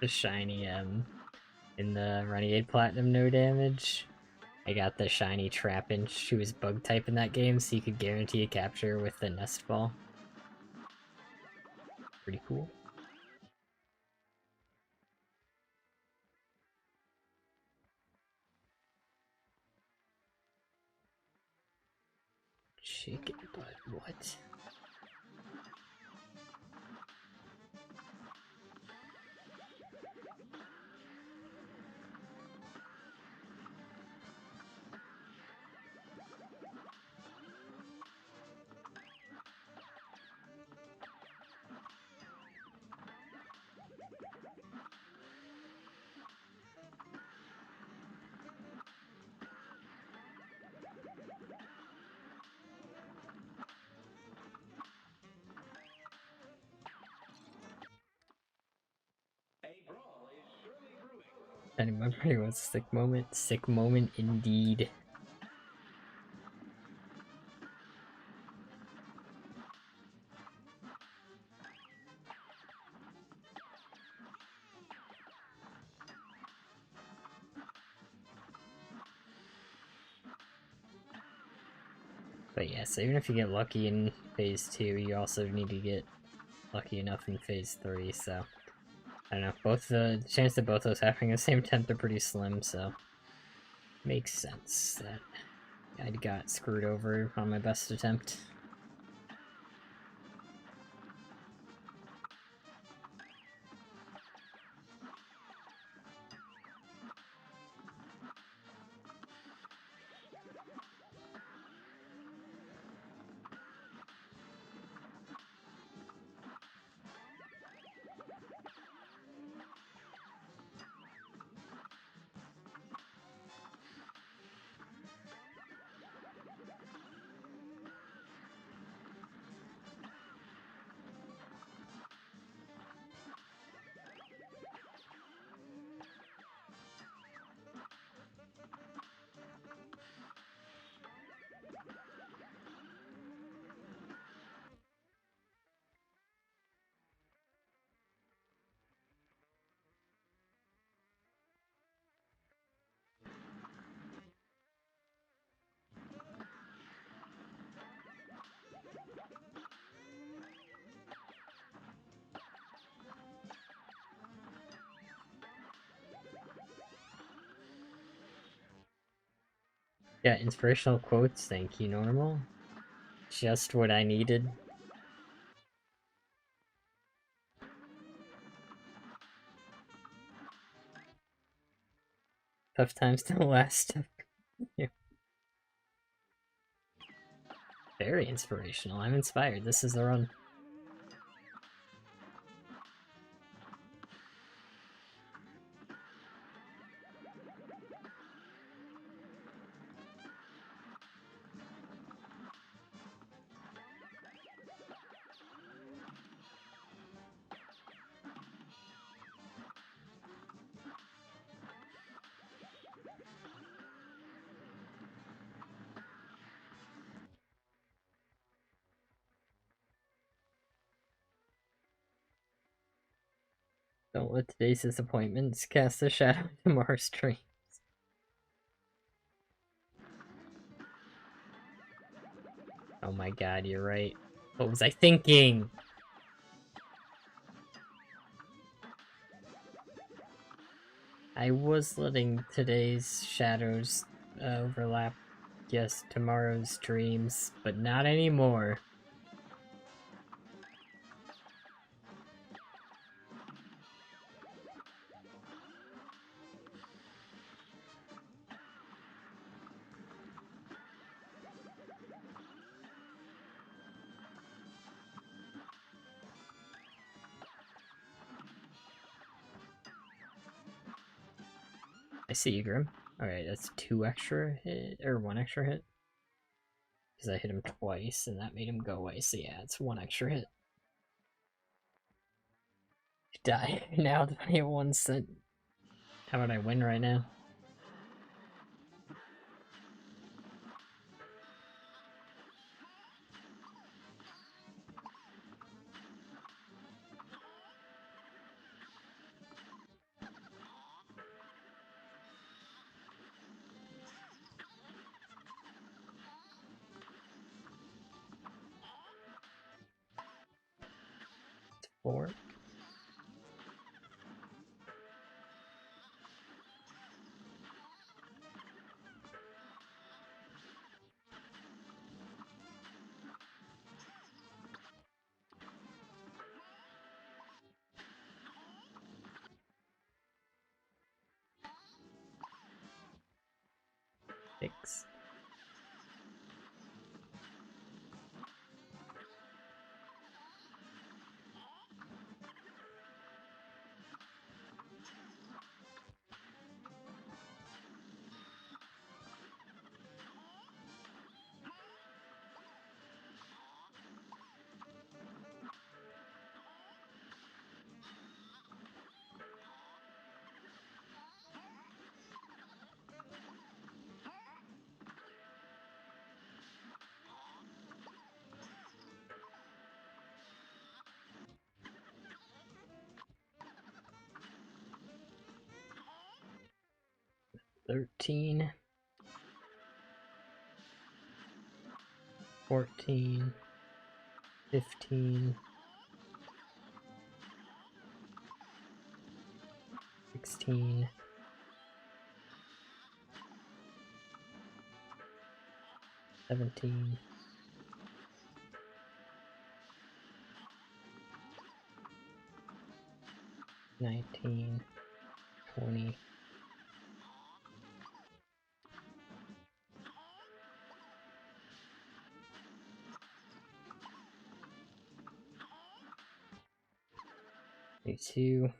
The shiny, in the Renegade Platinum no damage. I got the shiny Trapinch, who is bug type in that game, so you could guarantee a capture with the Nest Ball. Pretty cool. Chicken butt, what? A brawl is surely brewing. I remember it was a sick moment. Sick moment indeed. But yeah, so even if you get lucky in phase 2, you also need to get lucky enough in phase 3, so I don't know. Both the chance that both those happening at the same attempt are pretty slim, so makes sense that I got screwed over on my best attempt. Yeah, inspirational quotes, thank you, Normal. Just what I needed. Tough times don't last. Yeah. Very inspirational. I'm inspired. This is the run. Don't let today's disappointments cast a shadow on tomorrow's dream. Oh my god, you're right. What was I thinking? I was letting today's shadows overlap, yes, tomorrow's dreams, but not anymore. I see you, Grim. Alright, that's 2 extra hit, or 1 extra hit. Because I hit him twice, and that made him go away, so yeah, it's 1 extra hit. Die now, 21 cent. How about I win right now? It's 4. Six. $13, 14, 15, 16, 17, 19, 20. Two,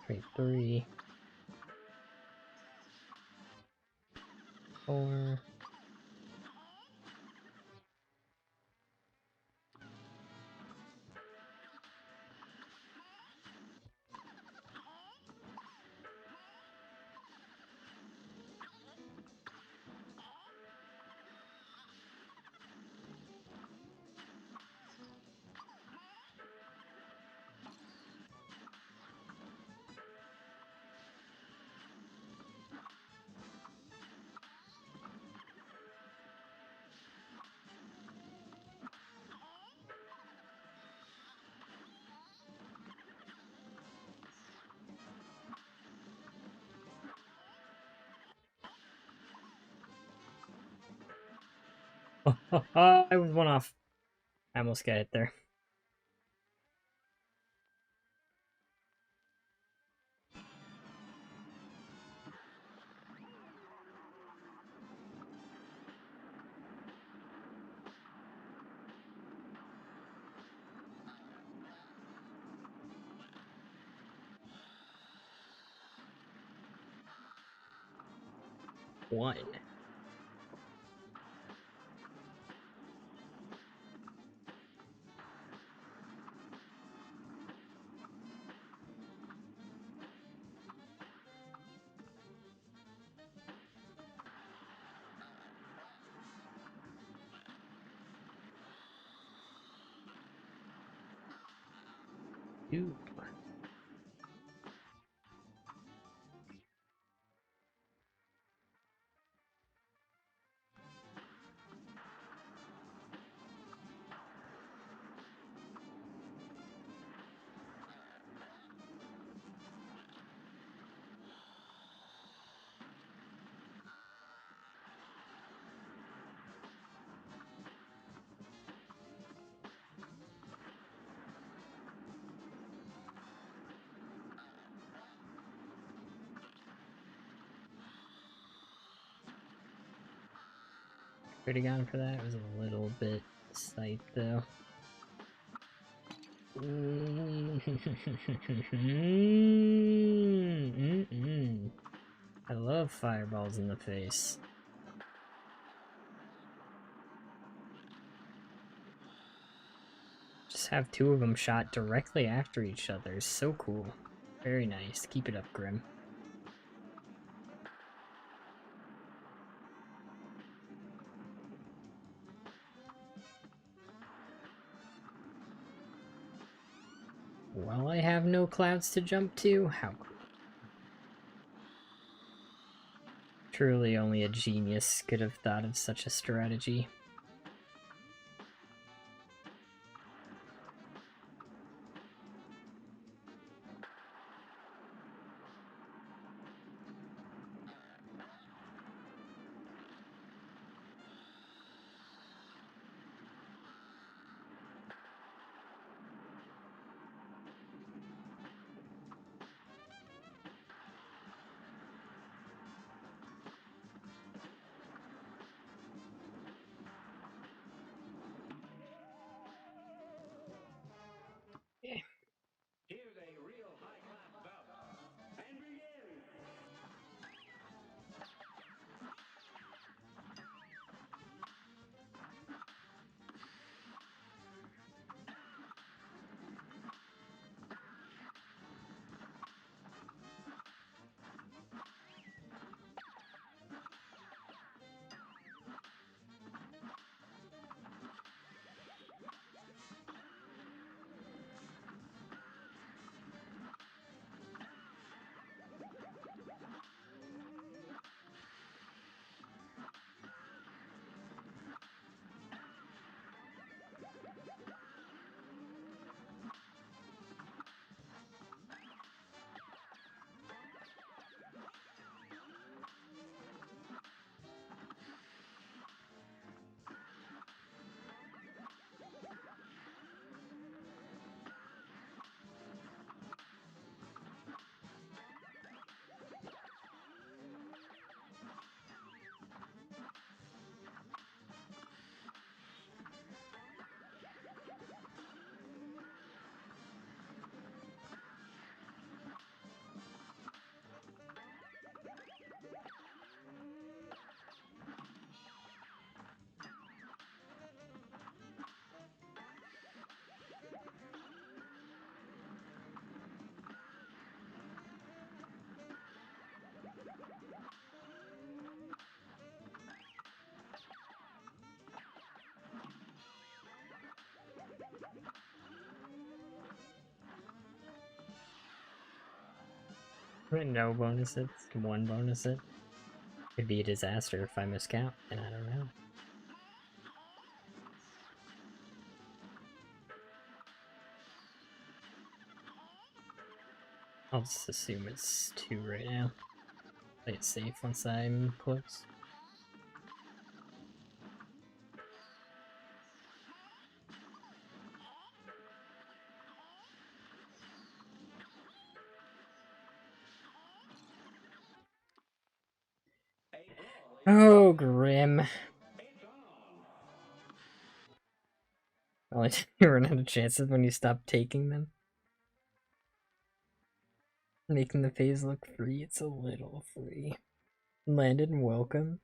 23, 4, I was 1 off. I almost got it there. One. Ooh. Could have gone for that. It was a little bit sight though. I love fireballs in the face. Just have two of them shot directly after each other is so cool. Very nice. Keep it up, Grim. Well, I have no clouds to jump to. How cool. Truly only a genius could have thought of such a strategy. Here's a real high-class bout. And begin! No bonus it, one bonus it. Could be a disaster if I miscount, and I don't know. I'll just assume it's 2 right now. Play it safe once I'm close. Oh, Grim. It's on! Only you run out of chances when you stop taking them. Making the phase look free, it's a little free. Landed and welcome.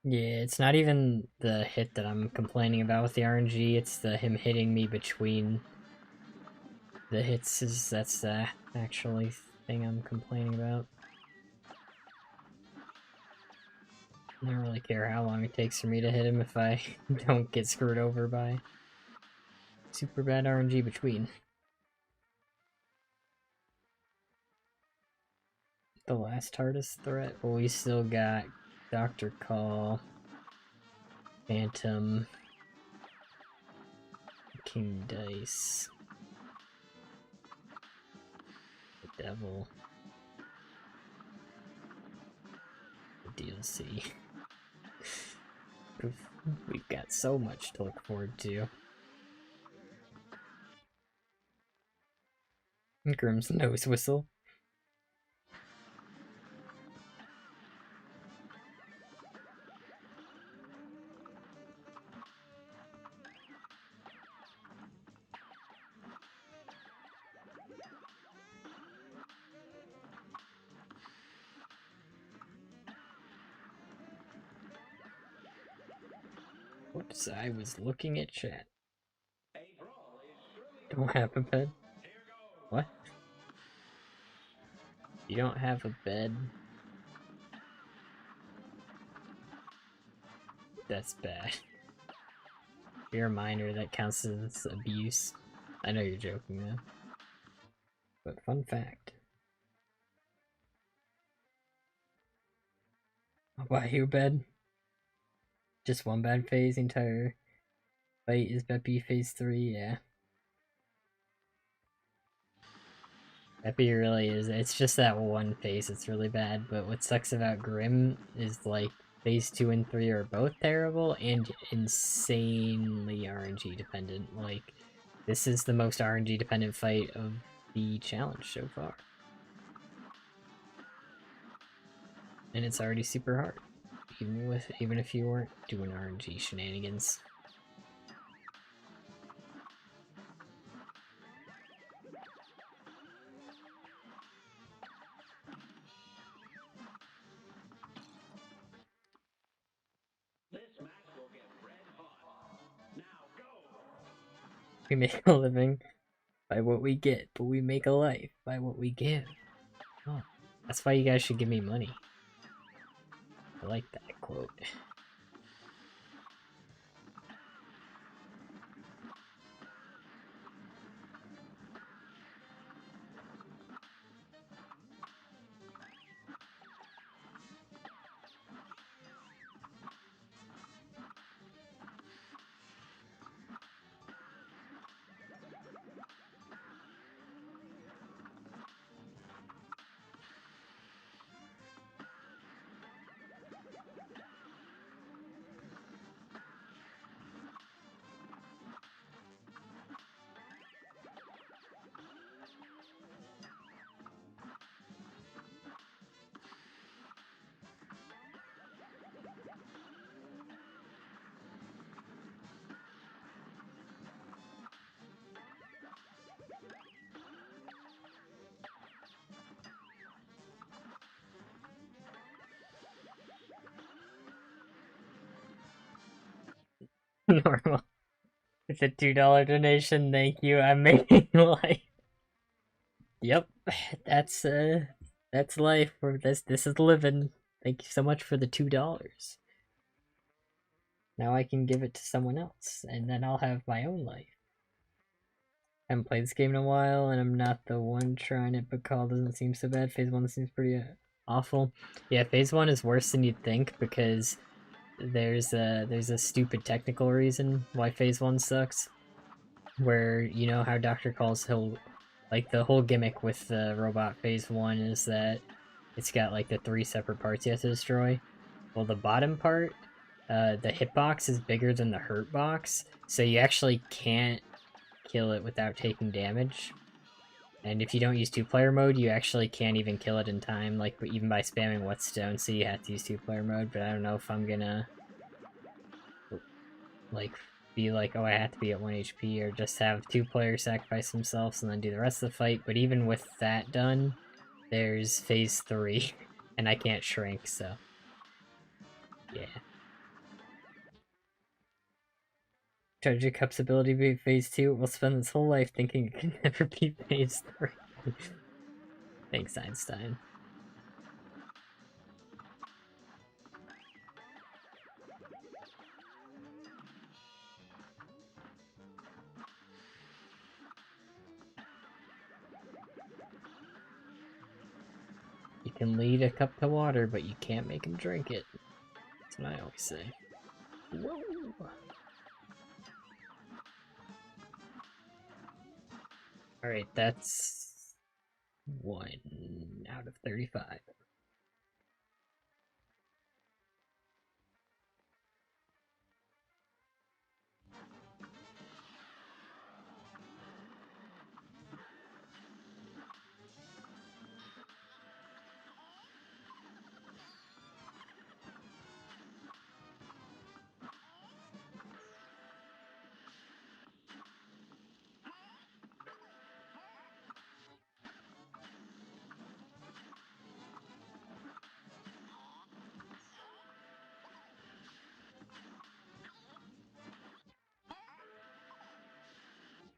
Yeah, it's not even the hit that I'm complaining about with the RNG, it's the him hitting me between the hits that's the actually thing I'm complaining about. I don't really care how long it takes for me to hit him if I don't get screwed over by super bad RNG between. The last hardest threat, but we still got Dr. Call, Phantom, King Dice, the Devil, the DLC. We've got so much to look forward to. Grim's nose whistle. Whoops, I was looking at chat. Don't have a bed? What? You don't have a bed? That's bad. If you're a minor, that counts as abuse. I know you're joking though. But fun fact. I'll buy you a bed. Just one bad phase, entire fight is Beppy phase 3, yeah. Beppy really is. It's just that one phase that's really bad, but what sucks about Grim is like phase 2 and 3 are both terrible and insanely RNG dependent. Like, this is the most RNG dependent fight of the challenge so far. And it's already super hard. Even if you weren't doing RNG shenanigans. This match will get red hot. Now go! We make a living by what we get, but we make a life by what we give. Oh, that's why you guys should give me money. I like that quote. Normal. It's a $2 donation, thank you, I'm making life. Yep, that's life. This is living. Thank you so much for the $2. Now I can give it to someone else, and then I'll have my own life. I haven't played this game in a while, and I'm not the one trying it, but Call doesn't seem so bad. Phase 1 seems pretty awful. Yeah, Phase 1 is worse than you'd think, because there's a stupid technical reason why Phase 1 sucks. Where, you know how Dr. Call's like, the whole gimmick with the robot Phase 1 is that it's got, like, the 3 separate parts you have to destroy. Well, the bottom part, the hitbox is bigger than the hurt box, so you actually can't kill it without taking damage. And if you don't use 2-player mode, you actually can't even kill it in time, like, even by spamming Whetstone, so you have to use 2-player mode, but I don't know if I'm gonna, like, be like, oh, I have to be at 1 HP, or just have 2 players sacrifice themselves and then do the rest of the fight. But even with that done, there's phase 3, and I can't shrink, so yeah. Tragic Cup's ability to be phase 2 will spend its whole life thinking it can never be phase 3. Thanks, Einstein. can lead a cup to water, but you can't make him drink it. That's what I always say. Whoa! Alright, that's 1 out of 35.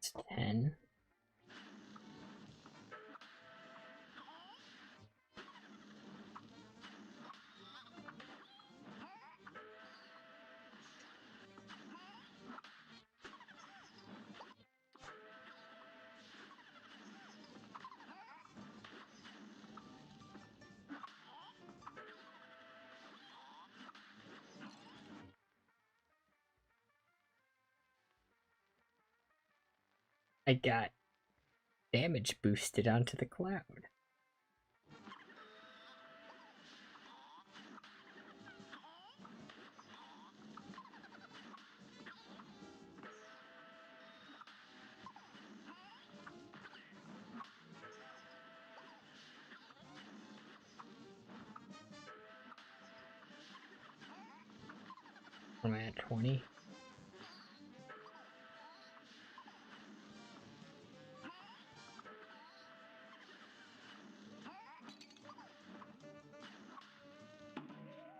It's 10. I got damage boosted onto the cloud. I'm at 20.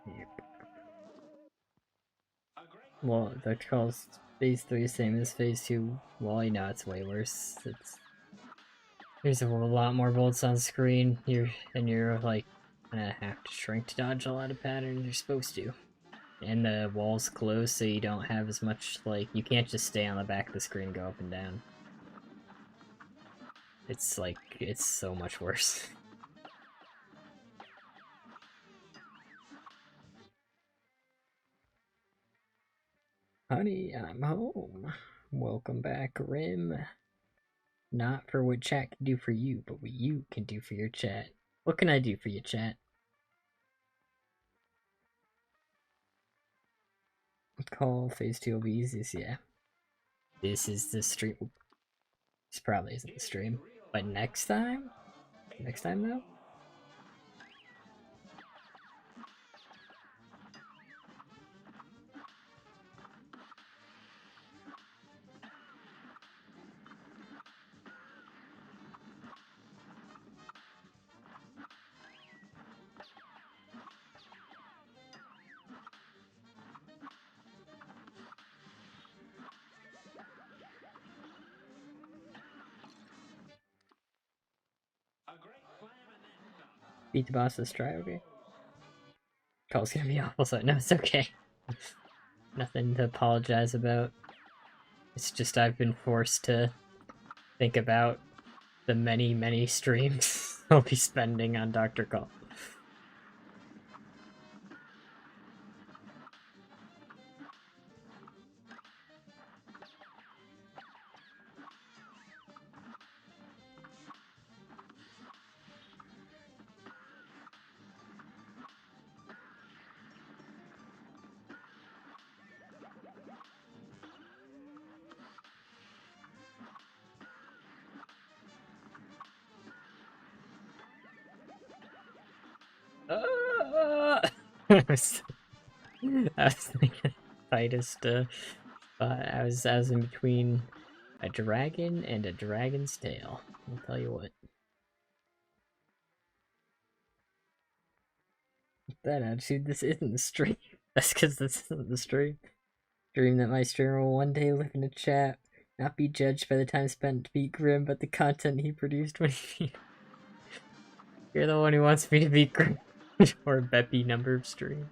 Yep. Well, that calls phase 3 same as phase 2. Well, you know, it's way worse. There's a lot more bolts on screen. You're like gonna have to shrink to dodge a lot of patterns you're supposed to. And the walls close, so you don't have as much, like, you can't just stay on the back of the screen and go up and down. It's like, it's so much worse. Honey, I'm home. Welcome back, Rim. Not for what chat can do for you, but what you can do for your chat. What can I do for you, chat? Call phase 2 will be easiest, yeah. This is the stream. This probably isn't the stream. But next time? Next time, though? Beat the boss, let's try, okay? Call's gonna be awful, so no, it's okay. Nothing to apologize about. It's just I've been forced to think about the many, many streams I'll be spending on Dr. Call. I was thinking tightest I was in between a dragon and a dragon's tail. I'll tell you what. That attitude, this isn't the stream. That's because this isn't the stream. Dream that my streamer will one day live in a chat, not be judged by the time spent to beat Grim, but the content he produced when he... You're the one who wants me to beat Grim. Or Beppy number of streams.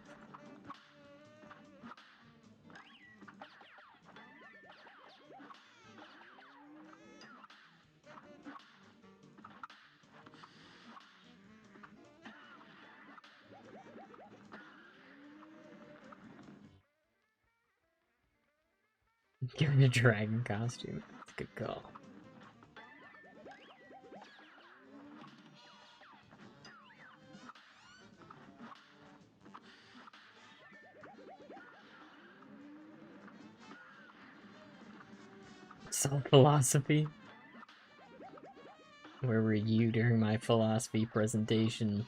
Give it a dragon costume. That's a good call. Some philosophy. Where were you during my philosophy presentation?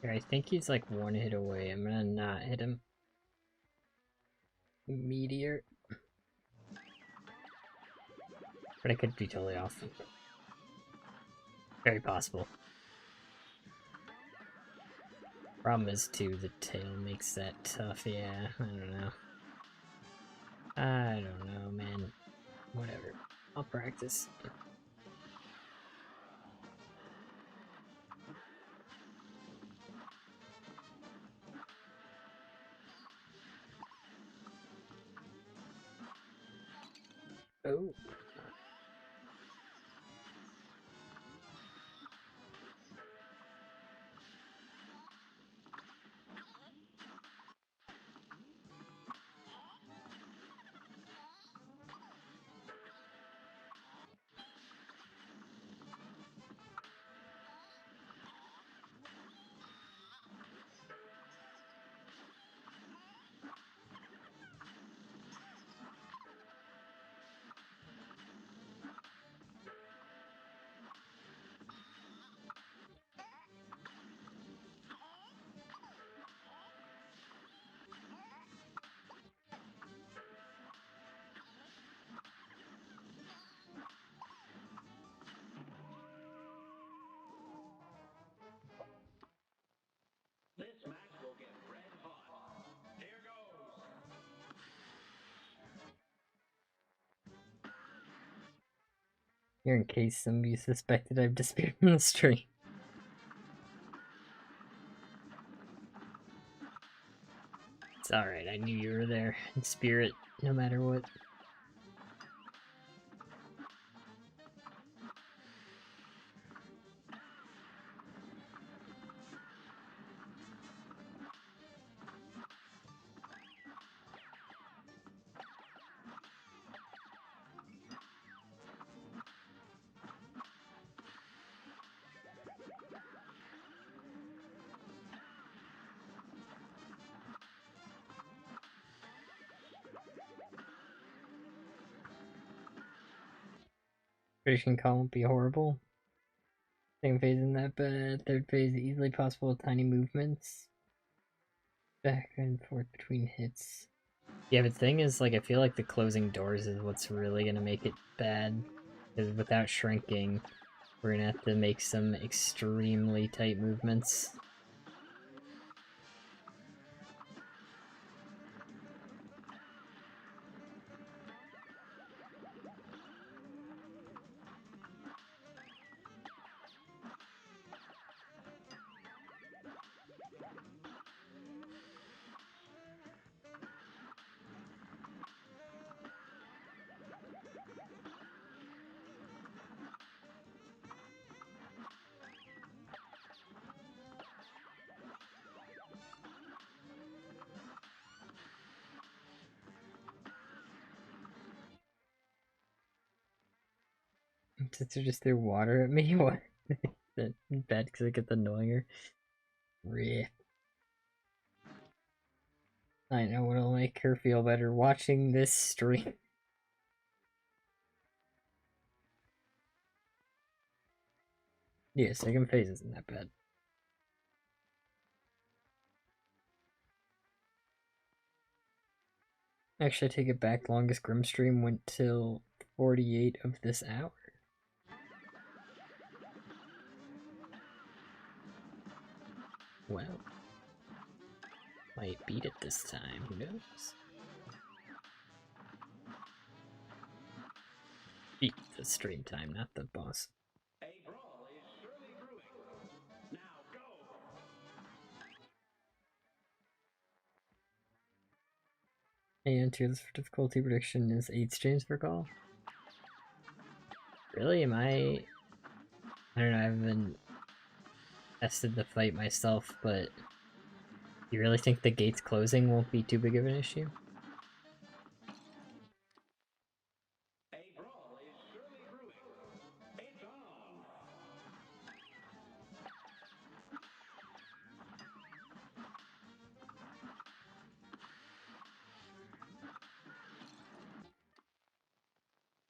I think he's like one hit away. I'm gonna not hit him. Meteor. But I could be totally off. Very possible. Problem is, too, the tail makes that tough. Yeah, I don't know. I don't know, man. Whatever. I'll practice. Oh. This match will get red hot. Here goes. Here, in case somebody suspected I've disappeared from the stream. It's alright, I knew you were there in spirit, no matter what. Creation call won't be horrible. Second phase isn't that bad. Third phase easily possible with tiny movements. Back and forth between hits. Yeah, but the thing is, like, I feel like the closing doors is what's really gonna make it bad. Because without shrinking, we're gonna have to make some extremely tight movements. Did they just throw water at me? What? That bad because I get the annoying. Riff. I know what'll make her feel better watching this stream. Yeah, second phase isn't that bad. Actually, I take it back. Longest Grim stream went till 48 of this hour. Well, might beat it this time. Who knows? Beat the stream time, not the boss. A brawl is surely brewing. Now go! And tier for difficulty prediction is 8 streams per call. Really? Am I don't know, I haven't tested the fight myself, but you really think the gates closing won't be too big of an issue? A brawl is surely brewing. It's on!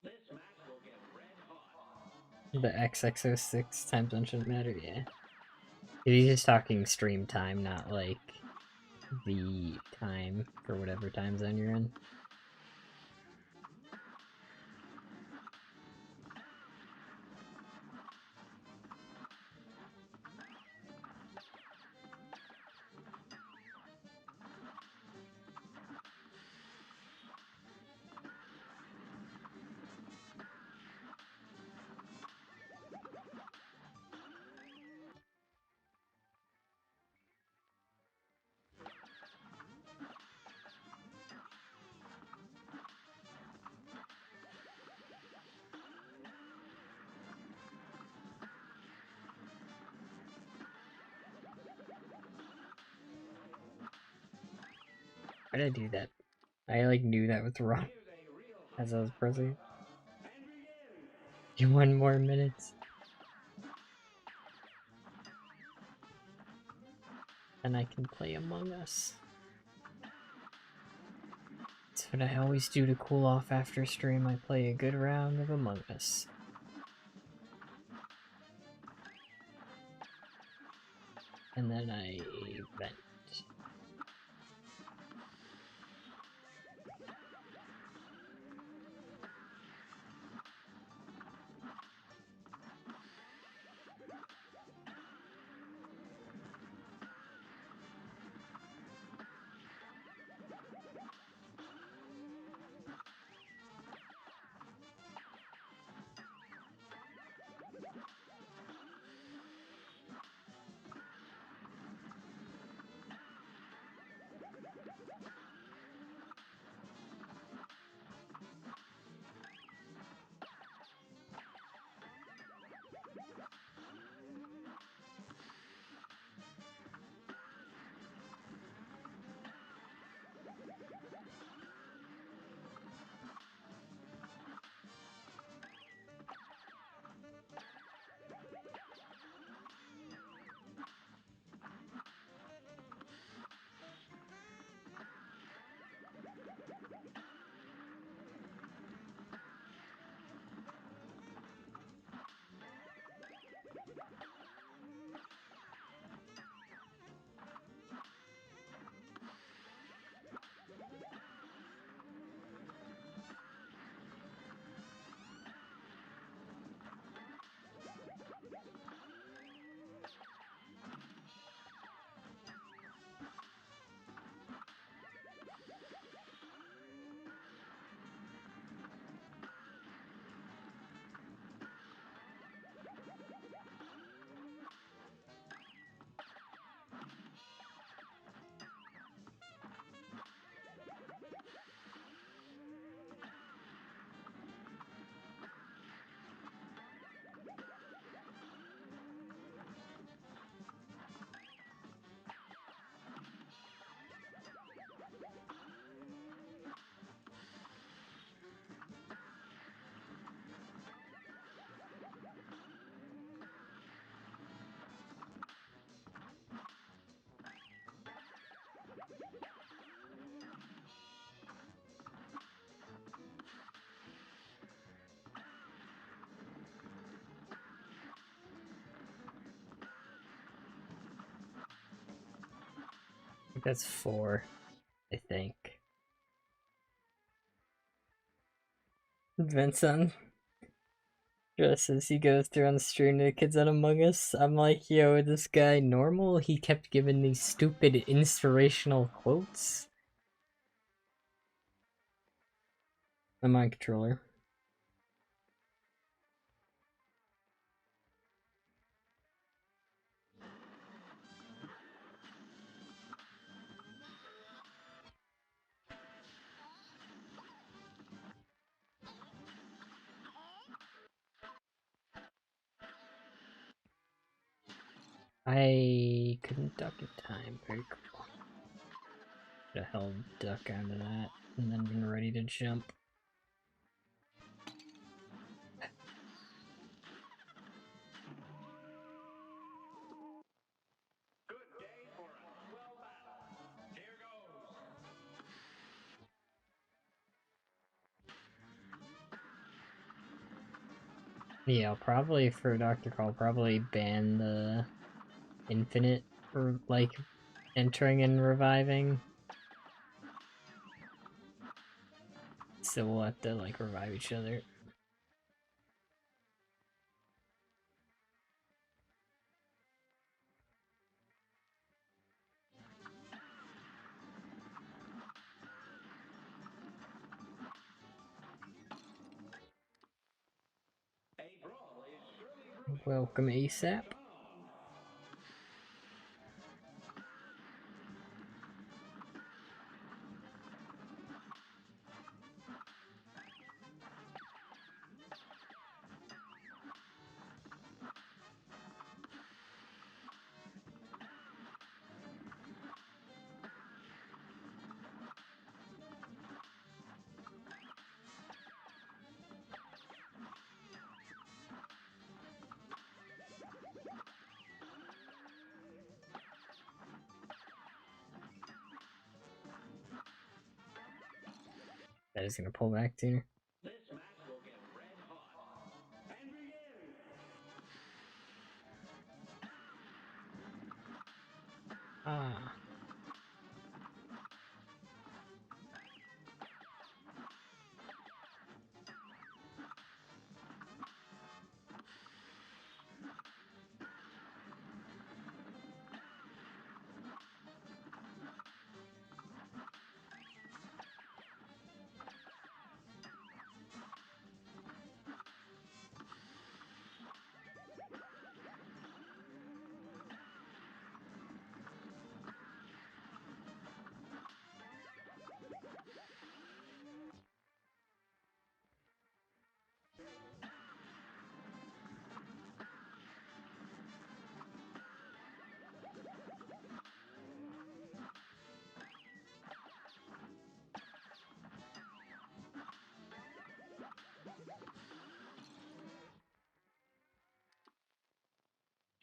This match will get red hot. The XX06 time zone shouldn't matter, yeah. He's just talking stream time, not like the time for whatever time zone you're in. Why did I do that? I like knew that was wrong Here's a real as I was pressing it. and begin. 1 more minutes. And I can play Among Us. That's what I always do to cool off after stream. I play a good round of Among Us. And then I vent. I think that's 4, I think. Vincent, just as he goes through on the stream to the kids on Among Us, I'm like, yo, is this guy normal? He kept giving these stupid inspirational quotes. The mind controller. I couldn't duck in time. Very cool. Should have held duck onto that and then been ready to jump. Good day for a swell battle. Here goes. Yeah, I'll probably, for Dr. Call, probably ban the infinite, or like, entering and reviving. So we'll have to, like, revive each other. A brawl is surely brewing. Welcome, ASAP. That is gonna pull back too. This match will get red hot. And begin. Ah.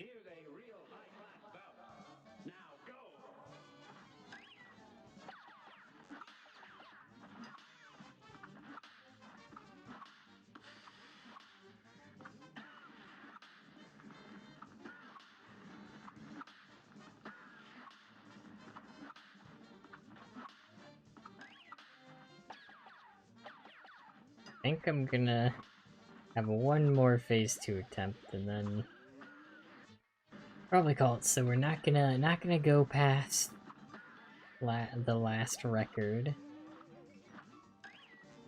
Here's a real high-class bout. Now go. I think I'm gonna have one more phase 2 attempt and then probably call it. So we're not gonna go past the last record.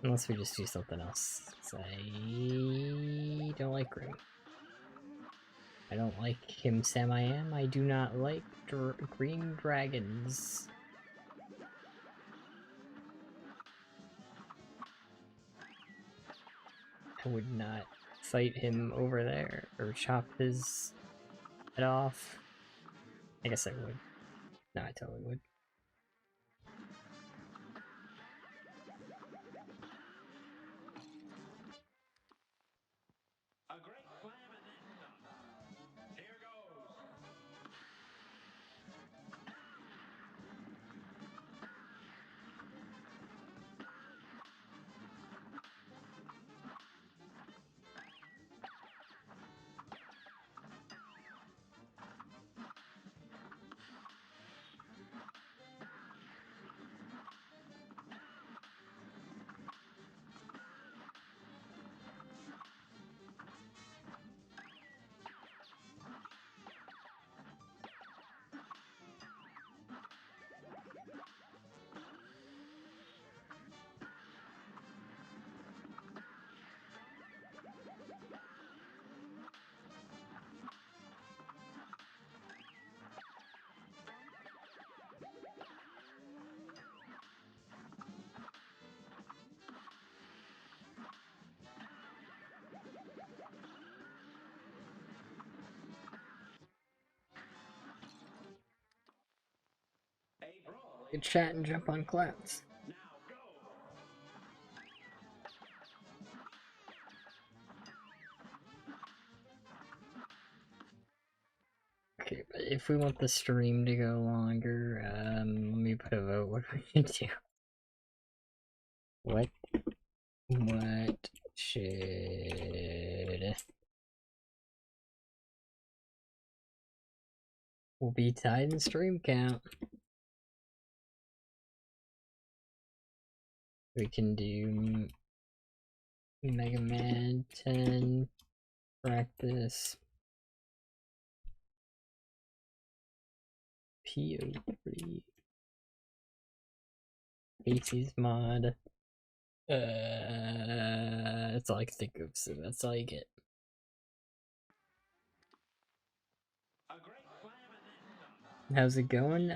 Unless we just do something else. 'Cause I don't like Grim. I don't like him, Sam I Am. I do not like green dragons. I would not fight him over there or chop his head off. I guess I would. No, I totally would. A great slam and then some. Here goes. Good chat and jump on clouds. Now go. Okay, but if we want the stream to go longer, let me put a vote. What do we do? What should will be tied in stream count? We can do Mega Man 10 practice. PO3 Casey's mod. That's all I can think of, so that's all you get. A great slam and then some. How's it going?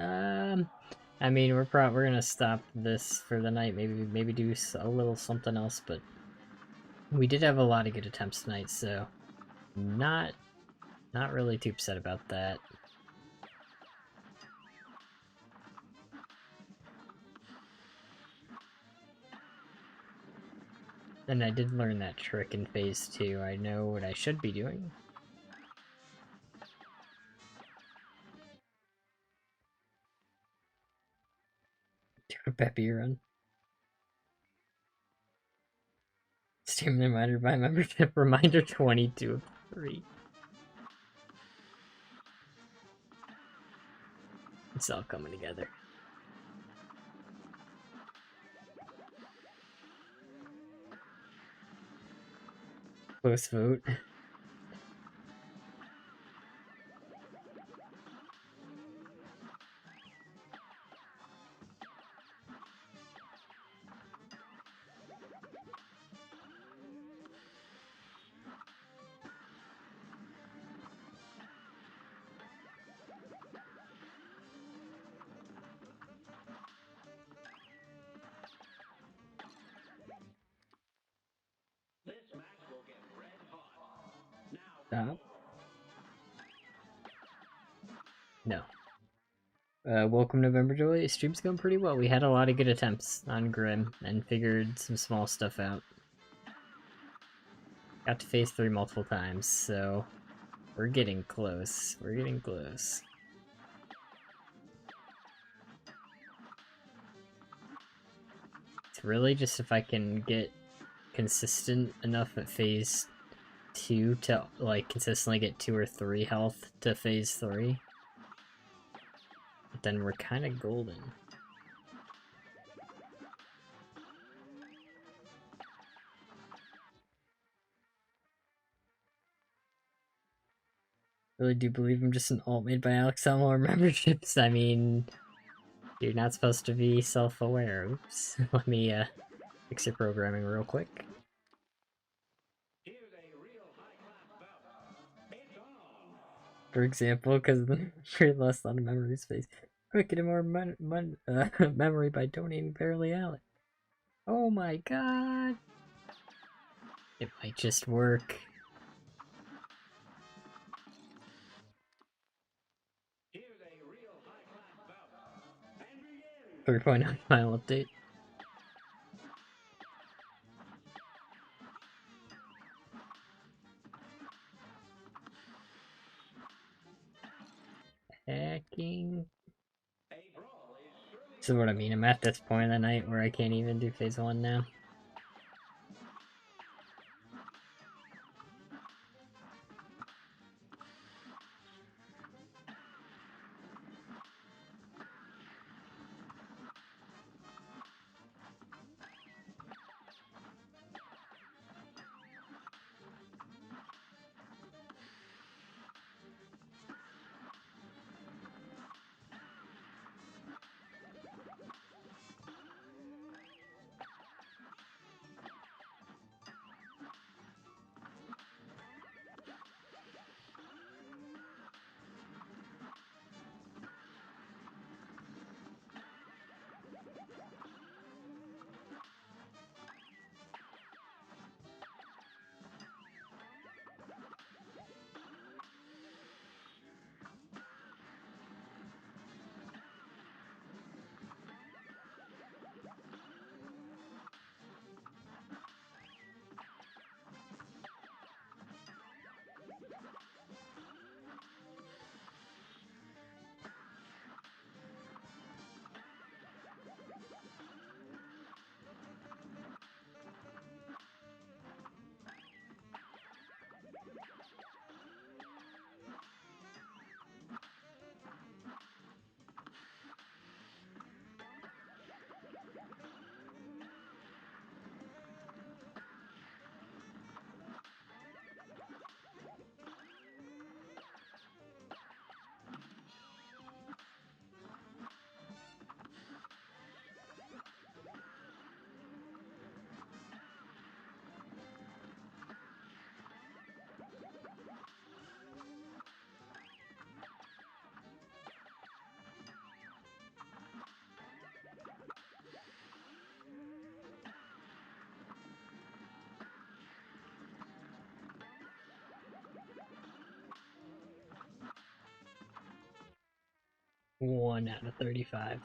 I mean, we're gonna stop this for the night. Maybe do a little something else, but we did have a lot of good attempts tonight, so not really too upset about that. And I did learn that trick in phase 2. I know what I should be doing. Do a peppy run. Stream reminder by membership. Reminder 22 of 3. It's all coming together. Close vote. This match will get red hot. Now Stop. No. Welcome November Joy. Stream's going pretty well. We had a lot of good attempts on Grim and figured some small stuff out. Got to phase 3 multiple times, so we're getting close. We're getting close. It's really just if I can get consistent enough at phase 2 to like consistently get 2 or 3 health to phase 3. But then we're kind of golden. Really do believe I'm just an alt made by Alex Elmore memberships. I mean, you're not supposed to be self-aware. Oops. Let me fix your programming real quick. here's a real high-class bout. It's on. For example, because of the very less on memory space. Quick, get more memory by donating Barely Alex. Oh my god! It might just work. Here's a real high-class bout. And begin. 3.9 file update. Hacking. A brawl is surely This is what I mean. I'm at this point of the night where I can't even do phase 1 now. 1 out of 35.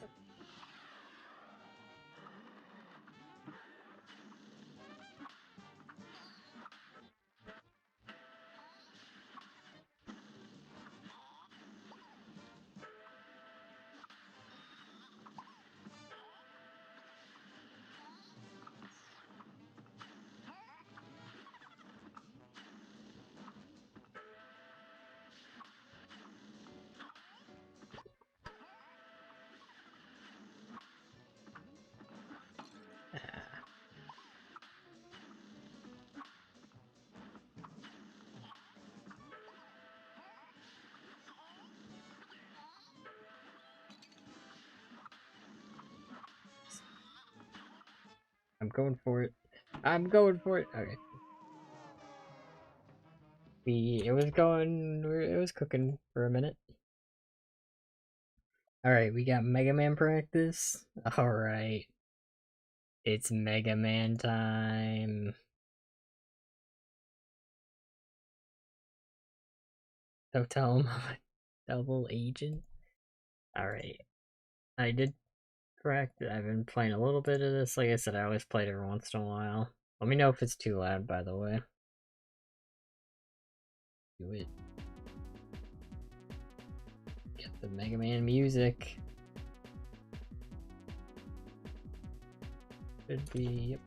I'm going for it. I'm going for it. Okay. It was cooking for a minute. Alright, we got Mega Man practice. Alright. It's Mega Man time. So tell him I'm a double agent. Alright. I did practice. I've been playing a little bit of this. Like I said, I always play it every once in a while. Let me know if it's too loud, by the way. Do it. Get the Mega Man music. Should be, yep.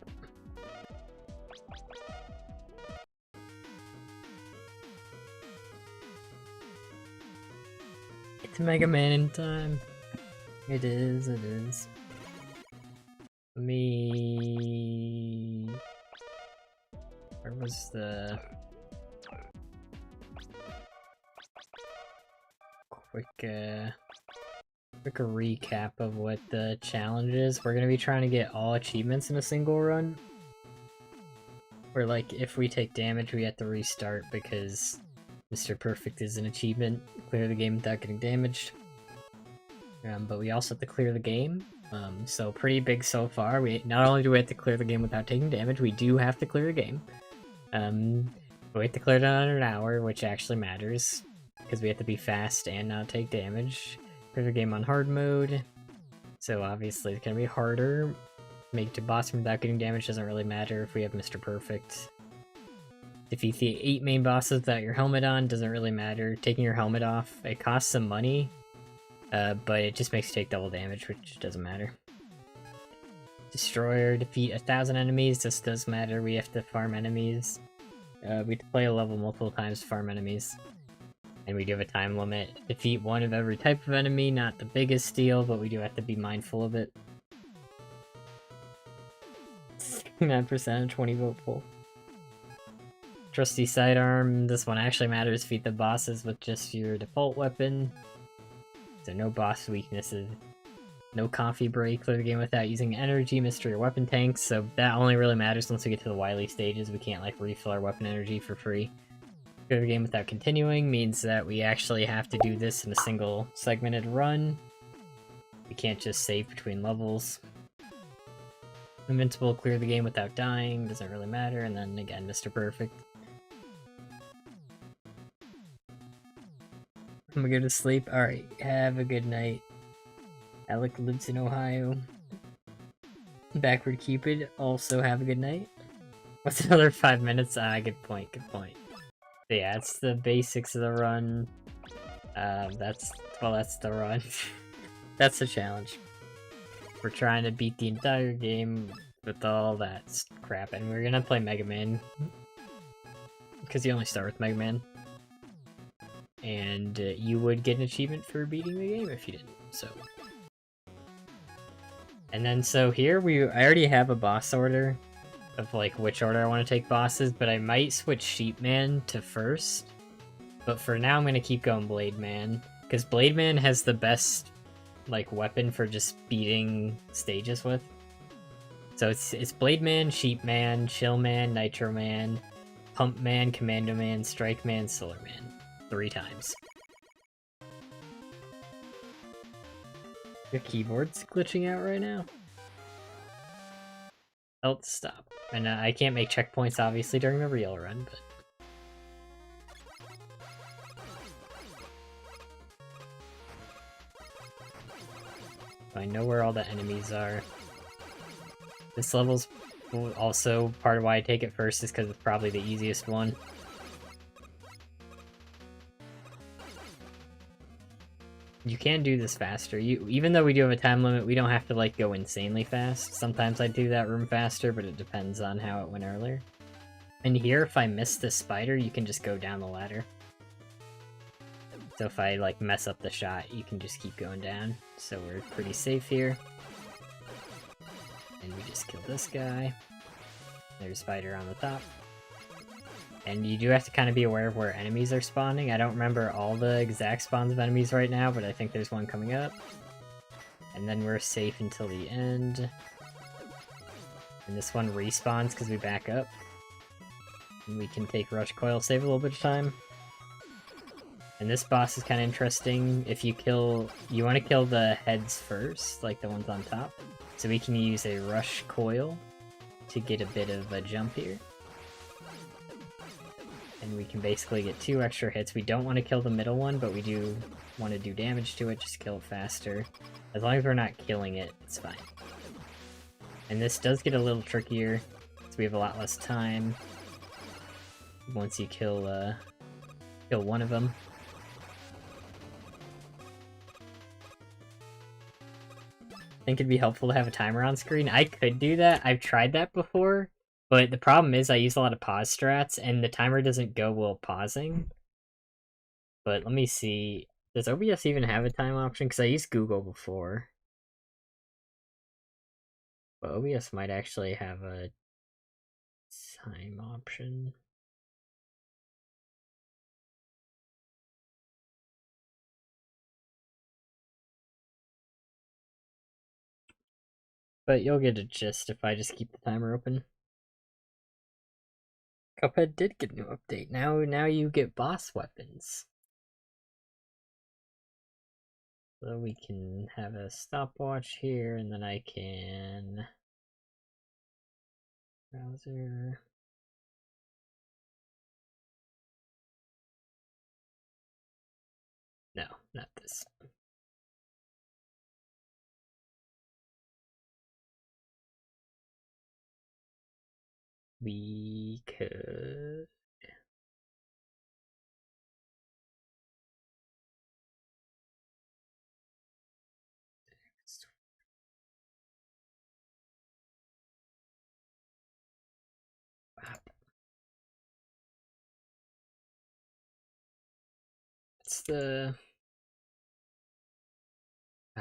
It's Mega Man in time. It is, it is. Me. Where was the quick recap of what the challenge is? We're gonna be trying to get all achievements in a single run. Where, like, if we take damage, we have to restart because Mr. Perfect is an achievement. Clear the game without getting damaged. But we also have to clear the game. So pretty big so far. We not only do we have to clear the game without taking damage, we do have to clear the game. We have to clear it in under an hour, which actually matters because we have to be fast and not take damage. Clear the game on hard mode, so obviously it's gonna be harder. Make the boss without getting damage doesn't really matter if we have Mr. Perfect. Defeat the 8 main bosses without your helmet on doesn't really matter. Taking your helmet off, it costs some money. But it just makes you take double damage, which doesn't matter. Destroyer, defeat 1,000 enemies, this does matter, we have to farm enemies. We have to play a level multiple times to farm enemies. And we do have a time limit. Defeat 1 of every type of enemy, not the biggest deal, but we do have to be mindful of it. 9% 20 vote poll. Trusty sidearm, this one actually matters, defeat the bosses with just your default weapon. So no boss weaknesses. No coffee break, clear the game without using energy, mystery or weapon tanks, so that only really matters once we get to the Wily stages. We can't like refill our weapon energy for free. Clear the game without continuing means that we actually have to do this in a single segmented run. We can't just save between levels. Invincible, clear the game without dying, doesn't really matter, and then again, Mr. Perfect. I'm gonna go to sleep. Alright, have a good night. Alec lives in Ohio. Backward Cupid, also have a good night. What's another 5 minutes? Good point, good point. But yeah, it's the basics of the run. That's the run. That's the challenge. We're trying to beat the entire game with all that crap, and we're gonna play Mega Man. Because you only start with Mega Man. And you would get an achievement for beating the game if you didn't, so. And then, so here, I already have a boss order of, like, which order I want to take bosses, but I might switch Sheep Man to first. But for now, I'm going to keep going Blade Man, because Blade Man has the best, like, weapon for just beating stages with. So it's Blade Man, Sheep Man, Chill Man, Nitro Man, Pump Man, Commando Man, Strike Man, Solar Man. 3 times. Your keyboard's glitching out right now. Oh, stop. And I can't make checkpoints, obviously, during the real run, but... I know where all the enemies are. This level's also part of why I take it first is because it's probably the easiest one. You can do this faster. Even though we do have a time limit, we don't have to like go insanely fast. Sometimes I do that room faster, but it depends on how it went earlier. And here, if I miss this spider, you can just go down the ladder. So if I like mess up the shot, you can just keep going down. So we're pretty safe here. And we just kill this guy. There's a spider on the top. And you do have to kind of be aware of where enemies are spawning. I don't remember all the exact spawns of enemies right now, but I think there's one coming up. And then we're safe until the end. And this one respawns because we back up. And we can take Rush Coil, save a little bit of time. And this boss is kind of interesting. If you want to kill the heads first, like the ones on top. So we can use a Rush Coil to get a bit of a jump here. And we can basically get 2 extra hits. We don't want to kill the middle one, but we do want to do damage to it, just kill it faster. As long as we're not killing it, it's fine. And this does get a little trickier, so we have a lot less time once you kill one of them. I think it'd be helpful to have a timer on screen. I could do that. I've tried that before. But the problem is I use a lot of pause strats, and the timer doesn't go while pausing. But let me see. Does OBS even have a time option? Because I used Google before. But OBS might actually have a time option. But you'll get a gist if I just keep the timer open. Cuphead did get a new update. Now you get boss weapons. So we can have a stopwatch here, and then I can... Browser... No, not this. We could...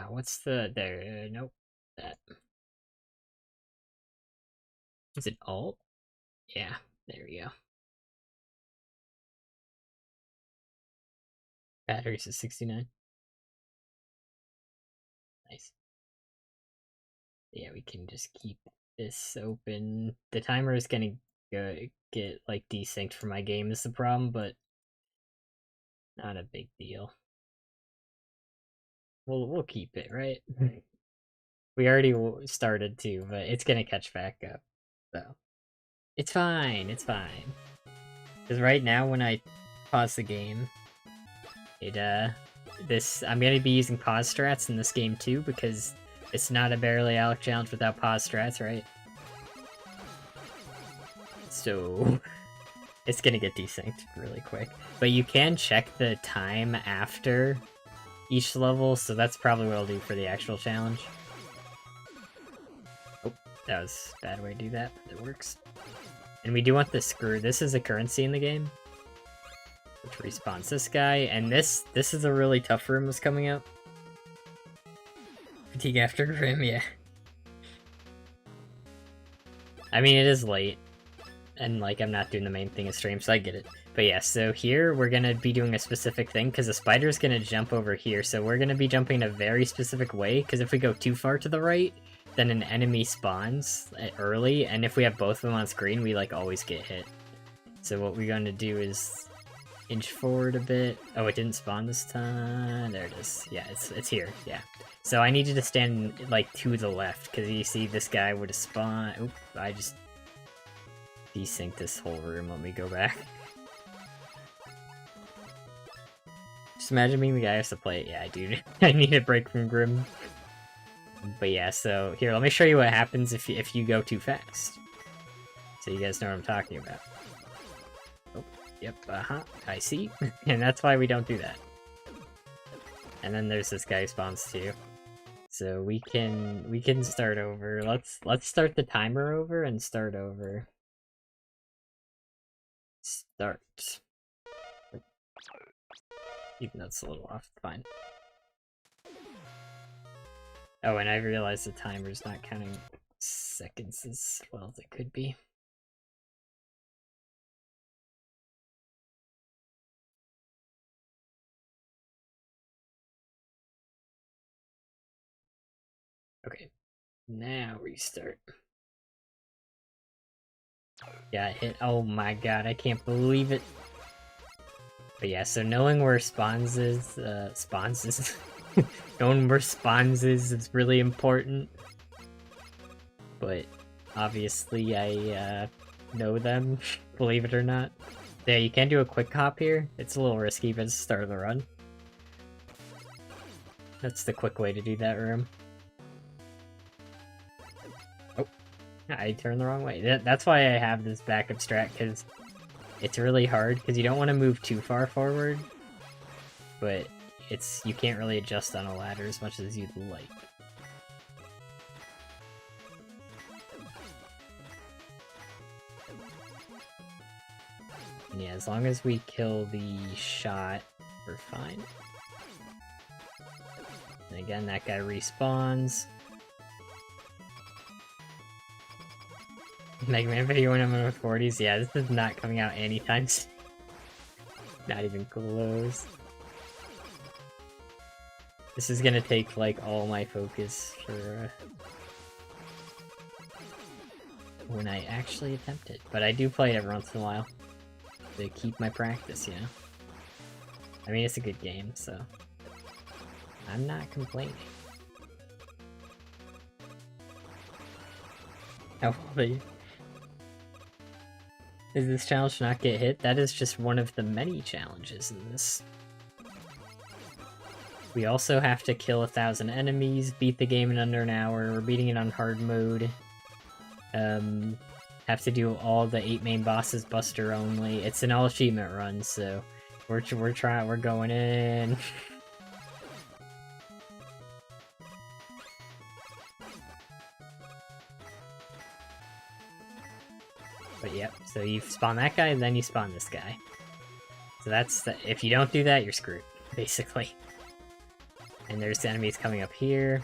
What's the... There, nope. That. Is it alt? Yeah, there we go. Batteries is 69. Nice. Yeah, we can just keep this open. The timer is gonna get like desynced for my game is the problem, but not a big deal. We'll keep it, right? We already started to, but it's gonna catch back up. So it's fine. It's fine. Because right now, when I pause the game, I'm gonna be using pause strats in this game too, because it's not a barely Alec challenge without pause strats, right? So it's gonna get desynced really quick. But you can check the time after each level, so that's probably what I'll do for the actual challenge. Oh, that was a bad way to do that, but it works. And we do want the screw. This is a currency in the game, which respawns this guy, and this is a really tough room that's coming up. Fatigue after Grim, yeah. I mean, it is late, and like I'm not doing the main thing of stream, so I get it. But yeah, so here we're gonna be doing a specific thing, because the spider's gonna jump over here, so we're gonna be jumping in a very specific way, because if we go too far to the right, then an enemy spawns early, and if we have both of them on screen, we like always get hit. So what we're gonna do is inch forward a bit. Oh, it didn't spawn this time. There it is. Yeah, it's here. Yeah. So I need you to stand like to the left, because you see this guy would have spawned. Oop, I just desynced this whole room. Let me go back. Just imagine being the guy who has to play it. Yeah, dude. I need a break from Grim. But yeah, so here, let me show you what happens if you go too fast. So you guys know what I'm talking about. Oh, yep, I see. And that's why we don't do that. And then there's this guy who spawns too. So we can start over. Let's start the timer over and start over. Start. Even though it's a little off, fine. Oh, and I realized the timer's not counting seconds as well as it could be. Okay, now restart. Yeah, hit. Oh my god, I can't believe it. But yeah, so knowing where spawns is, knowing where spawns is really important. But obviously I know them, believe it or not. Yeah, you can do a quick hop here. It's a little risky, but it's the start of the run. That's the quick way to do that room. Oh, I turned the wrong way. That's why I have this backup strat, because it's really hard, because you don't want to move too far forward, but you can't really adjust on a ladder as much as you'd like. And yeah, as long as we kill the shot, we're fine. And again, that guy respawns. Mega Man video when I'm in my 40s. Yeah, this is not coming out anytime soon. Not even close. This is gonna take, like, all my focus for when I actually attempt it. But I do play it every once in a while to keep my practice, you know? I mean, it's a good game, so I'm not complaining. How old are you? Is this challenge not get hit? That is just one of the many challenges in this. We also have to kill 1,000 enemies, beat the game in under an hour. We're beating it on hard mode. Have to do all the 8 main bosses Buster only. It's an all achievement run, so we're going in. But yep, so you spawn that guy, and then you spawn this guy. So if you don't do that, you're screwed, basically. And there's enemies coming up here.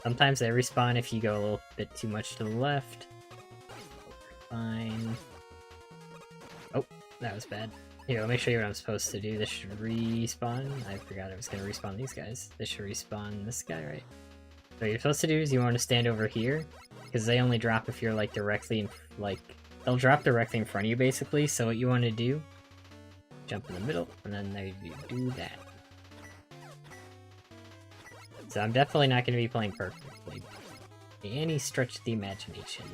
Sometimes they respawn if you go a little bit too much to the left. Fine. Oh, that was bad. Here, let me show you what I'm supposed to do. This should respawn. I forgot I was going to respawn these guys. This should respawn this guy, right? So what you're supposed to do is you want to stand over here, because they only drop if you're, like, directly in, like... They'll drop directly in front of you, basically, so what you want to do, jump in the middle, and then there you do that. So I'm definitely not going to be playing perfectly, by any stretch of the imagination.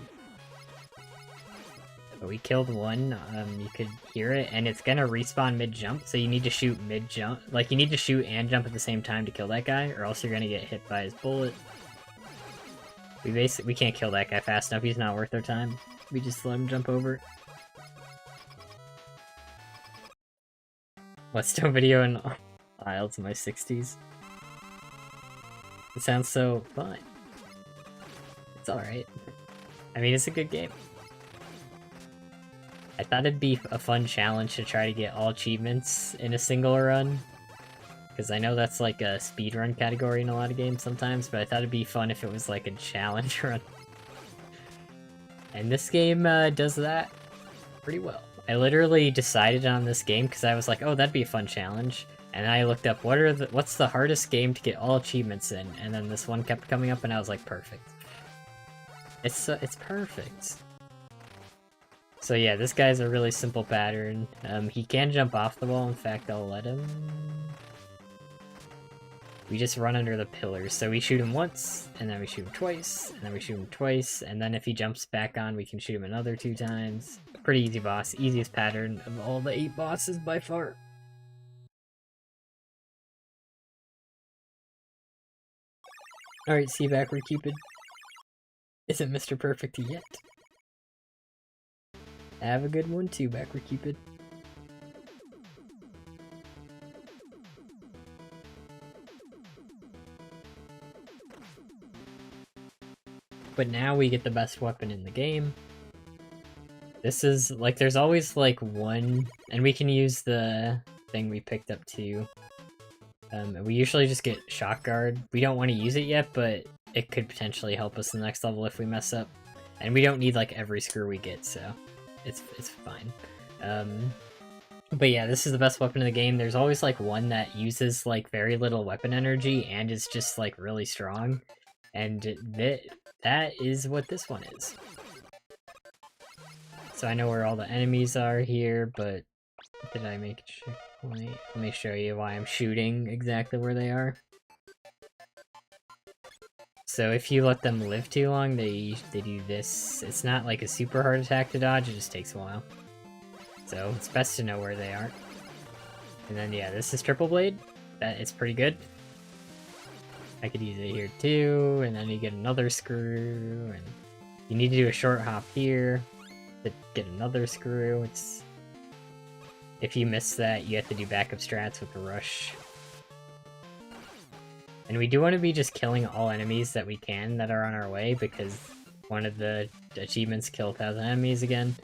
But we killed one, you could hear it, and it's gonna respawn mid-jump, so you need to shoot mid-jump. Like, you need to shoot and jump at the same time to kill that guy, or else you're gonna get hit by his bullet. We can't kill that guy fast enough, he's not worth our time. We just let him jump over. Whetstone video in Isles in my 60s. It sounds so fun. It's alright. I mean, it's a good game. I thought it'd be a fun challenge to try to get all achievements in a single run. Because I know that's like a speedrun category in a lot of games sometimes, but I thought it'd be fun if it was like a challenge run. And this game does that pretty well. I literally decided on this game because I was like, oh, that'd be a fun challenge. And I looked up, what's the hardest game to get all achievements in? And then this one kept coming up and I was like, perfect. It's perfect. So yeah, this guy's a really simple pattern. He can jump off the wall, in fact, I'll let him. We just run under the pillars, so we shoot him once, and then we shoot him twice, and then we shoot him twice, and then if he jumps back on, we can shoot him another 2 times. Pretty easy boss, easiest pattern of all the 8 bosses by far. Alright, see you back where Cupid isn't Mr. Perfect yet. Have a good one too, backward Cupid. But now we get the best weapon in the game. This is, like, there's always, like, one... And we can use the thing we picked up too. We usually just get Shock Guard. We don't want to use it yet, but it could potentially help us in the next level if we mess up. And we don't need, like, every screw we get, so it's fine. But yeah, this is the best weapon in the game. There's always, like, one that uses, like, very little weapon energy and is just, like, really strong. And that is what this one is. So I know where all the enemies are here, but did I make a checkpoint? Let me show you why I'm shooting exactly where they are. So if you let them live too long, they do this. It's not like a super hard attack to dodge, it just takes a while. So it's best to know where they are. And then yeah, this is Triple Blade. It's pretty good. I could use it here too, and then you get another screw, and you need to do a short hop here to get another screw. If you miss that, you have to do backup strats with the rush. And we do want to be just killing all enemies that we can that are on our way, because one of the achievements kill 1,000 enemies again.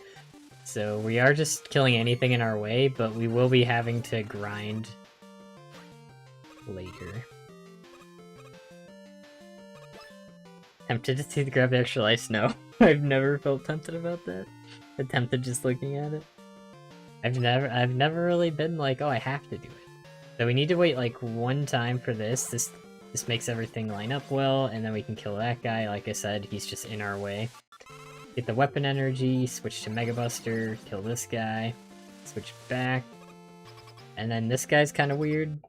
So we are just killing anything in our way, but we will be having to grind later. Tempted to grab the extra life? No. I've never felt tempted about that. Tempted just looking at it. I've never really been like, oh, I have to do it. So we need to wait like one time for this. This makes everything line up well, and then we can kill that guy. Like I said, he's just in our way. Get the weapon energy, switch to Mega Buster, kill this guy, switch back. And then this guy's kind of weird.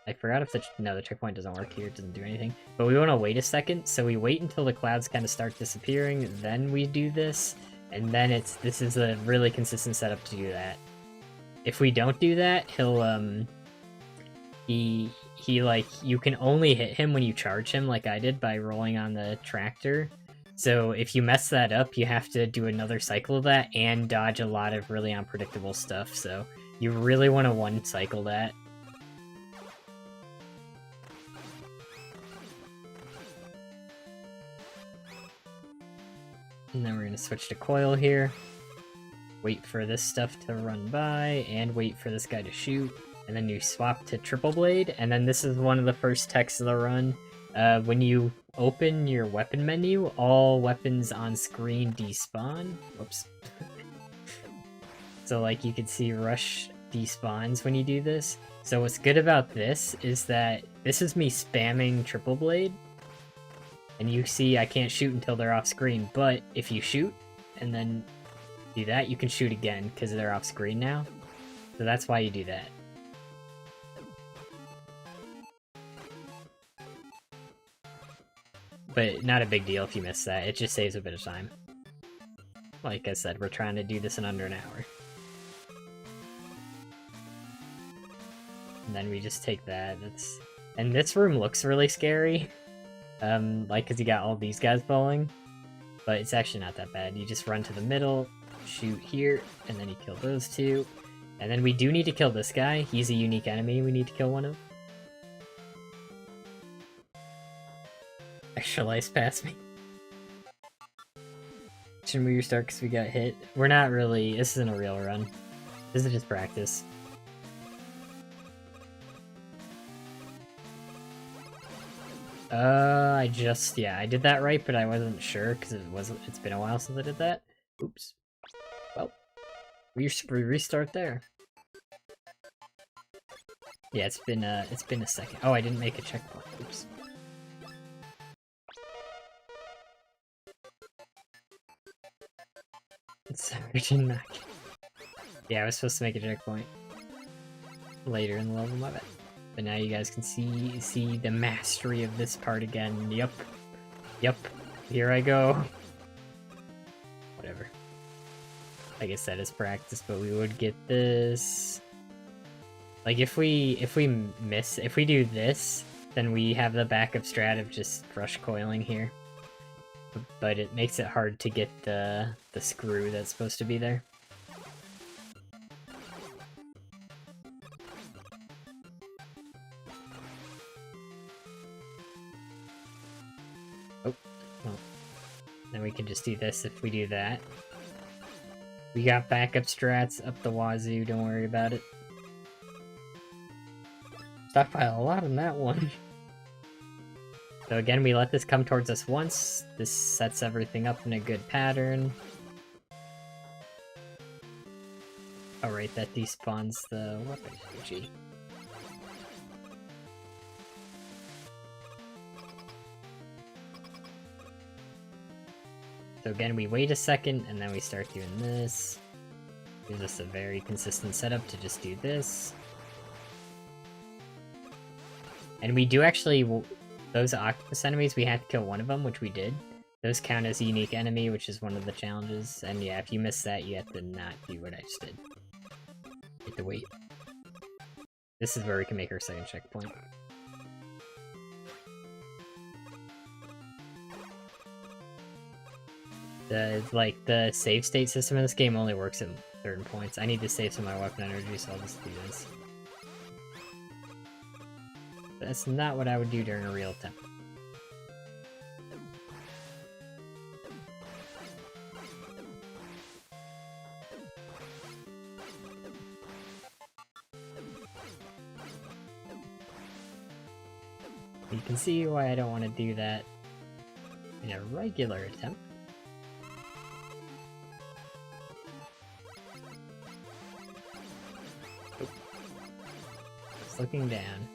I forgot if the checkpoint doesn't work here, it doesn't do anything. But we want to wait a second, so we wait until the clouds kind of start disappearing, then we do this, and then this is a really consistent setup to do that. If we don't do that, he'll, you can only hit him when you charge him, like I did by rolling on the tractor. So if you mess that up, you have to do another cycle of that and dodge a lot of really unpredictable stuff, so you really want to one-cycle that. And then we're going to switch to coil here. Wait for this stuff to run by, and wait for this guy to shoot. And then you swap to Triple Blade, and then this is one of the first texts of the run. When you open your weapon menu, all weapons on screen despawn. Whoops. So like you can see Rush despawns when you do this. So what's good about this is that this is me spamming Triple Blade. And you see I can't shoot until they're off screen, but if you shoot and then do that, you can shoot again because they're off screen now. So that's why you do that. But not a big deal if you miss that, it just saves a bit of time. Like I said, we're trying to do this in under an hour. And then we just take that, and this room looks really scary. Like, cause you got all these guys falling. But it's actually not that bad. You just run to the middle, shoot here, and then you kill those two. And then we do need to kill this guy. He's a unique enemy we need to kill one of. Extra life past me. Shouldn't we restart because we got hit? We're not really... This isn't a real run. This is just practice. I did that right, but I wasn't sure because it's been a while since I did that. Oops. Well, we restart there. Yeah, it's been a second. Oh, I didn't make a checkpoint. Oops. Yeah, I was supposed to make a checkpoint later in the level, my bad. But now you guys can see the mastery of this part again. Yep. Here I go. Whatever. Like I said, it's practice, but we would get this. Like if we do this, then we have the backup strat of just rush coiling here. But it makes it hard to get the screw that's supposed to be there. Oh, well. Then we can just do this if we do that. We got backup strats up the wazoo, don't worry about it. Stockpile a lot on that one. So again, we let this come towards us once. This sets everything up in a good pattern. Alright, that despawns the weapon energy. So again, we wait a second, and then we start doing this. Gives us a very consistent setup to just do this. And we do actually... Those octopus enemies, we had to kill one of them, which we did. Those count as a unique enemy, which is one of the challenges. And yeah, if you miss that, you have to not do what I just did. You have to wait. This is where we can make our second checkpoint. The save state system in this game only works at certain points. I need to save some of my weapon energy, so I'll just do this. That's not what I would do during a real attempt. You can see why I don't want to do that in a regular attempt. Oh. Just looking down.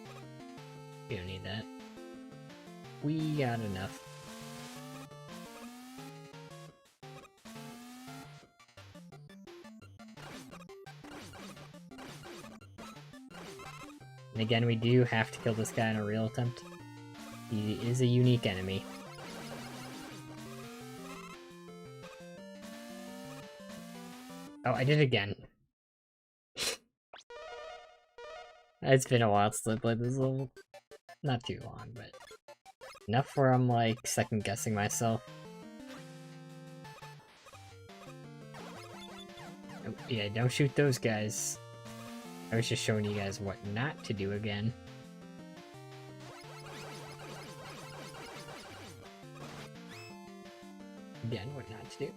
We don't need that. We got enough. And again, we do have to kill this guy in a real attempt. He is a unique enemy. Oh, I did it again. It's been a while since I played this level. Not too long, but enough where I'm like second guessing myself. Oh, yeah, don't shoot those guys. I was just showing you guys what not to do again. Again, what not to do.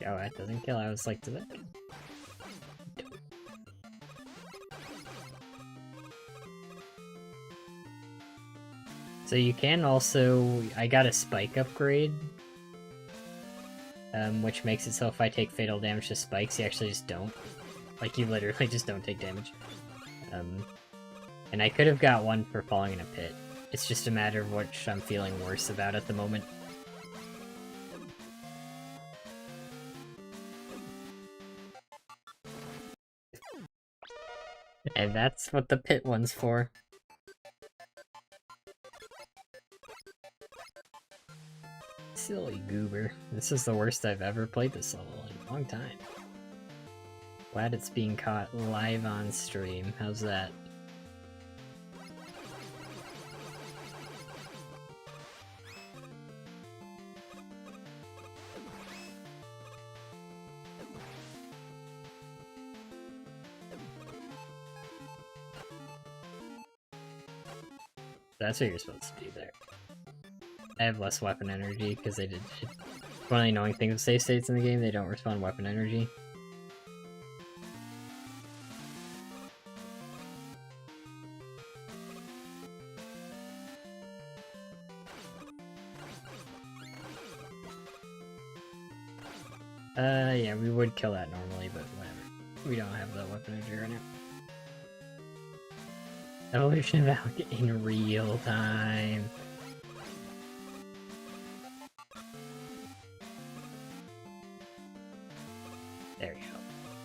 Oh, that doesn't kill. I was like, does it? So you can also... I got a spike upgrade. Which makes it so if I take fatal damage to spikes, you actually just don't. Like, you literally just don't take damage. And I could have got one for falling in a pit. It's just a matter of which I'm feeling worse about at the moment. And that's what the pit one's for. Silly goober. This is the worst I've ever played this level in a long time. Glad it's being caught live on stream. How's that? That's what you're supposed to do there. I have less weapon energy because they did. One of the annoying things with save states in the game, they don't respawn weapon energy. Yeah, we would kill that normally, but whatever. We don't have that weapon energy right now. Evolution of Alec in real time. There you go.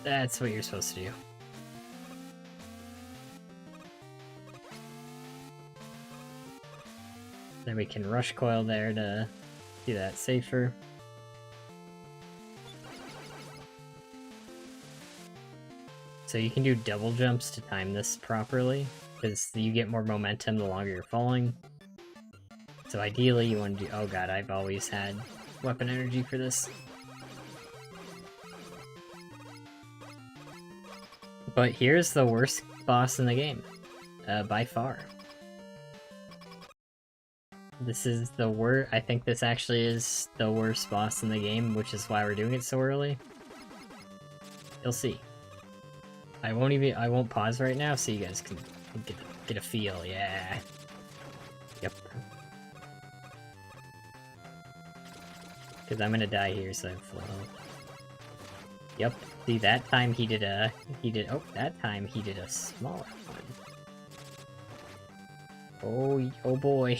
That's what you're supposed to do. Then we can rush coil there to do that safer. So you can do double jumps to time this properly, because you get more momentum the longer you're falling. So ideally you want to do- oh god, I've always had weapon energy for this. But here's the worst boss in the game, by far. This is the worst- I think this actually is the worst boss in the game, which is why we're doing it so early. You'll see. I won't pause right now so you guys can get a feel, yeah. Yep. Because I'm gonna die here, so yep. See, that time he did oh, that time he did a smaller one. Oh boy.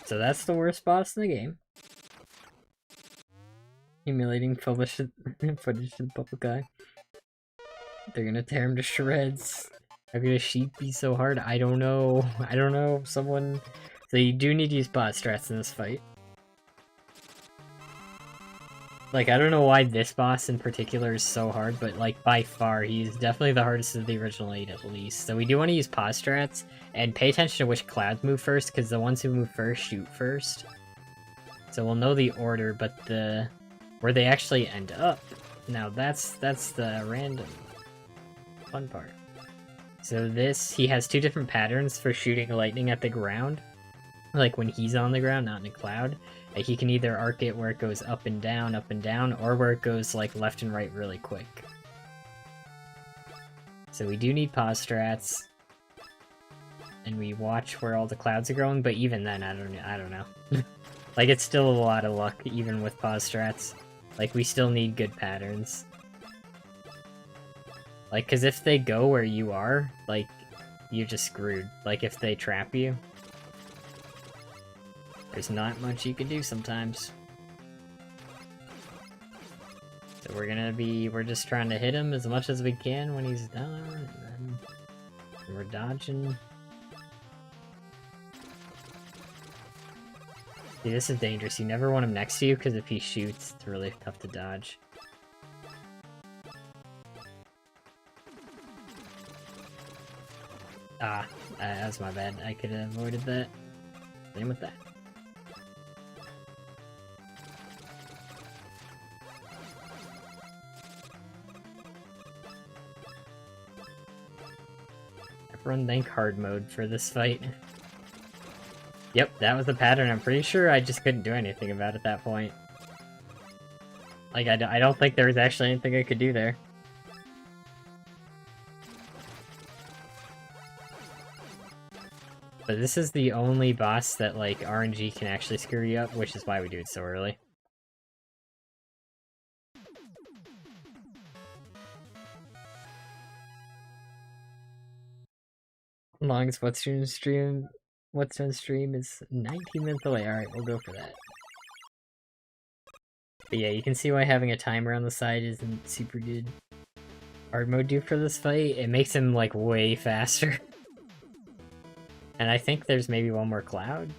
So that's the worst boss in the game. Emulating footage in public eye. They're gonna tear him to shreds. How could a sheep be so hard? I don't know. I don't know. Someone... So you do need to use bot strats in this fight. Like, I don't know why this boss in particular is so hard, but, like, by far, he's definitely the hardest of the original 8, at least. So we do want to use pause strats, and pay attention to which clouds move first, because the ones who move first shoot first. So we'll know the order, but where they actually end up. Now, that's the random fun part. So this, he has 2 different patterns for shooting lightning at the ground. Like when he's on the ground, not in a cloud. Like he can either arc it where it goes up and down, or where it goes like left and right really quick. So we do need pause strats. And we watch where all the clouds are going, but even then, I don't know. Like it's still a lot of luck, even with pause strats. Like we still need good patterns. Like, cause if they go where you are, like, you're just screwed. Like, if they trap you, there's not much you can do sometimes. So we're just trying to hit him as much as we can when he's done, and then we're dodging. See, this is dangerous. You never want him next to you, because if he shoots, it's really tough to dodge. Ah, that's my bad. I could have avoided that. Same with that. Everyone thank hard mode for this fight. Yep, that was the pattern. I'm pretty sure I just couldn't do anything about it at that point. Like, I don't think there was actually anything I could do there. But this is the only boss that, like, RNG can actually screw you up, which is why we do it so early. Longest Whetstone stream is 19 minutes away. Alright, we'll go for that. But yeah, you can see why having a timer on the side isn't super good. Hard mode do for this fight, it makes him, like, way faster. And I think there's maybe one more cloud.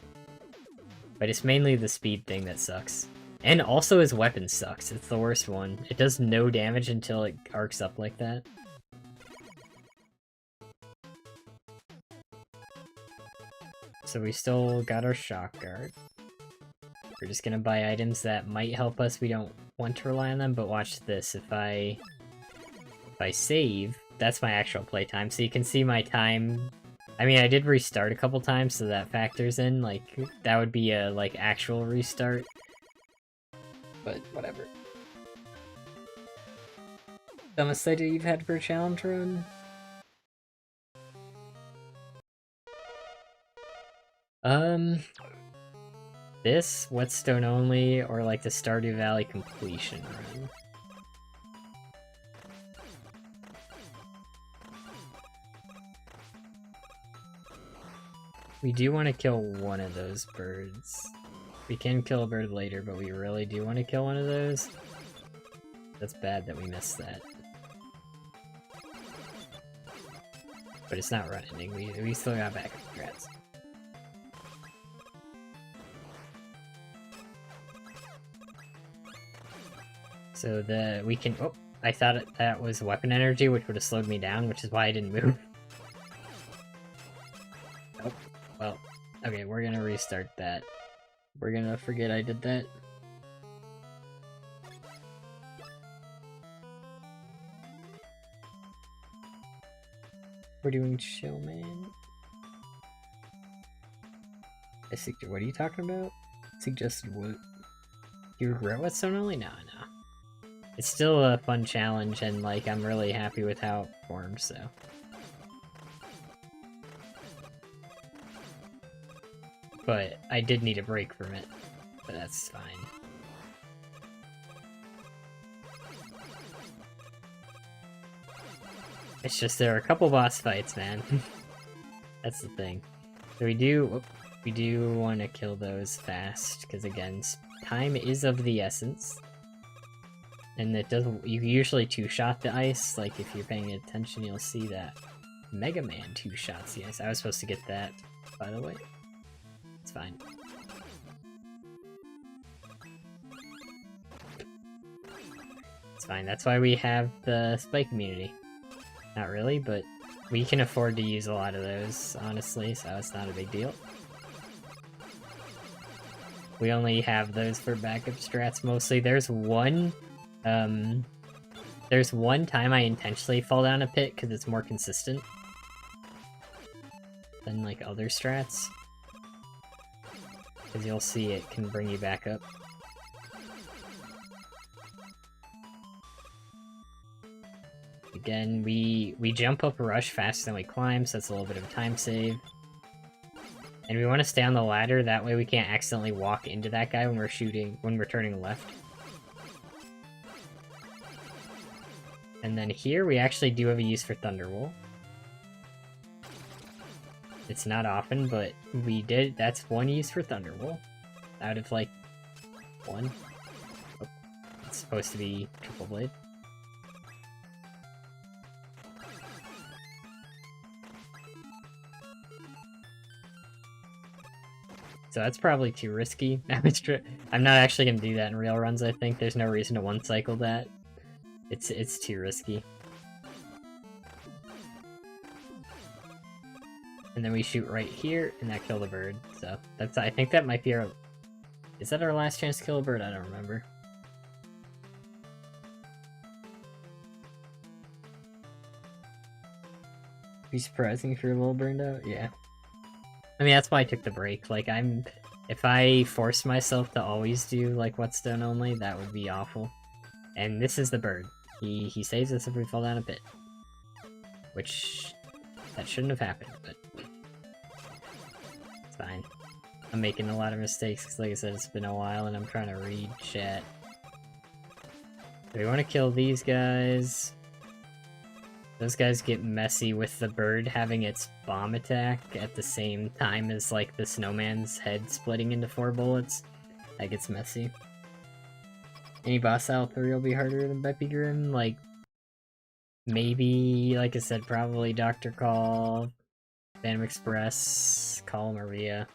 But it's mainly the speed thing that sucks. And also his weapon sucks. It's the worst one. It does no damage until it arcs up like that. So we still got our shock guard. We're just gonna buy items that might help us. We don't want to rely on them, but watch this. If I save, that's my actual playtime. So you can see my time. I mean, I did restart a couple times, so that factors in. Like, that would be a, like, actual restart. But, whatever. Dumbest idea you've had for a challenge run? This, Whetstone only, or, like, the Stardew Valley completion run. We do want to kill one of those birds. We can kill a bird later, but we really do want to kill one of those. That's bad that we missed that. But it's not run ending. We still got backup strats. So we can... Oh, I thought that was weapon energy, which would have slowed me down, which is why I didn't move. Oh, well. Okay, we're gonna restart that. We're gonna forget I did that. We're doing chill, man. What are you talking about? Suggested what? You regret Whetstone only? No, no. It's still a fun challenge, and like I'm really happy with how it performed, so. But I did need a break from it, but that's fine. It's just there are a couple boss fights, man. That's the thing. So we do want to kill those fast, because again, time is of the essence. And it doesn't. You usually two-shot the ice. Like if you're paying attention, you'll see that Mega Man two-shots the ice. I was supposed to get that, by the way. It's fine. It's fine. That's why we have the spike immunity. Not really, but we can afford to use a lot of those, honestly, so it's not a big deal. We only have those for backup strats mostly. There's one time I intentionally fall down a pit because it's more consistent than like other strats. Because you'll see it can bring you back up. Again, we jump up a rush faster than we climb, so that's a little bit of a time save. And we want to stay on the ladder, that way we can't accidentally walk into that guy when we're turning left. And then here we actually do have a use for Thunderwolf. It's not often, but that's one use for Thunderwolf. Out of like one. Oh, it's supposed to be Triple Blade. So that's probably too risky. I'm not actually going to do that in real runs, I think. There's no reason to one-cycle that. It's too risky. And then we shoot right here, and that killed a bird. So I think that might be our... Is that our last chance to kill a bird? I don't remember. Be surprising if you're a little burned out? Yeah. I mean, that's why I took the break. Like, if I forced myself to always do, like, Whetstone only, that would be awful. And this is the bird. He saves us if we fall down a pit. Which, that shouldn't have happened, but... It's fine. I'm making a lot of mistakes, because like I said, it's been a while, and I'm trying to read chat. So we want to kill these guys. Those guys get messy with the bird having its bomb attack at the same time as, like, the snowman's head splitting into 4 bullets. That gets messy. Any boss out 3 will be harder than Beppy Grim? Like, maybe, like I said, probably Dr. Call, Phantom Express, Call Maria.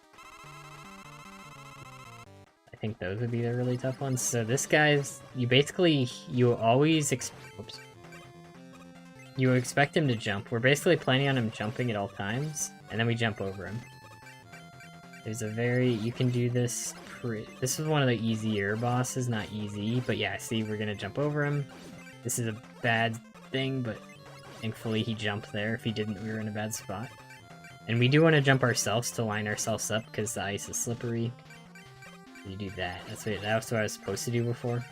I think those would be the really tough ones. So this guy's... You always... Oops. You expect him to jump. We're basically planning on him jumping at all times, and then we jump over him. There's a you can do this this is one of the easier bosses, not easy, but yeah, see, we're gonna jump over him. This is a bad thing, but thankfully he jumped there. If he didn't, we were in a bad spot. And we do want to jump ourselves to line ourselves up, because the ice is slippery. You do that. That's what I was supposed to do before.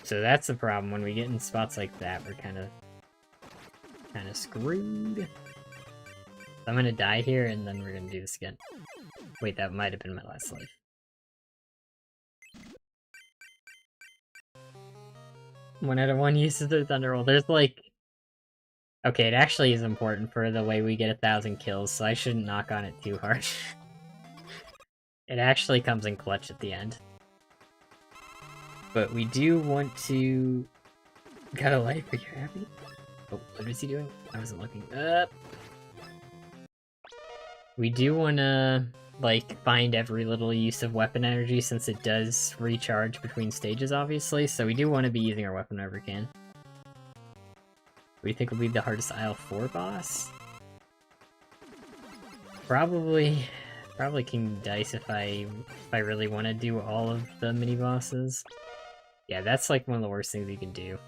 So that's the problem. When we get in spots like that, we're kind of screwed. I'm gonna die here, and then we're gonna do this again. Wait, that might have been my last life. One out of one uses the Thunder Roll. There's like... Okay, it actually is important for the way we get 1,000 kills, so I shouldn't knock on it too hard. It actually comes in clutch at the end. But we do want to... Got a life, are you happy? Oh, what is he doing? I wasn't looking up. We do want to like, find every little use of weapon energy since it does recharge between stages, obviously, so we do want to be using our weapon whenever we can. What do you think will be the hardest Aisle 4 boss? Probably King Dice if I really want to do all of the mini-bosses. Yeah, that's like one of the worst things you can do.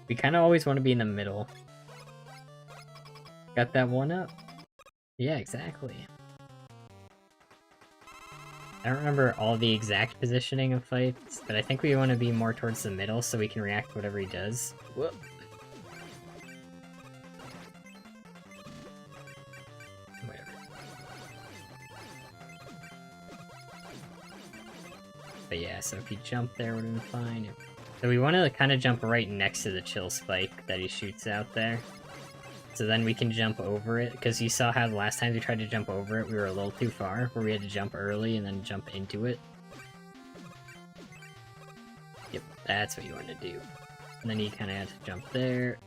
We kind of always want to be in the middle. Got that one up? Yeah, exactly. I don't remember all the exact positioning of fights, but I think we want to be more towards the middle so we can react to whatever he does. Whoop. Whatever. But yeah, so if you jump there, would have been fine. So we want to kind of jump right next to the chill spike that he shoots out there. So then we can jump over it, because you saw how the last time we tried to jump over it, we were a little too far, where we had to jump early and then jump into it. Yep, that's what you want to do. And then you kind of have to jump there.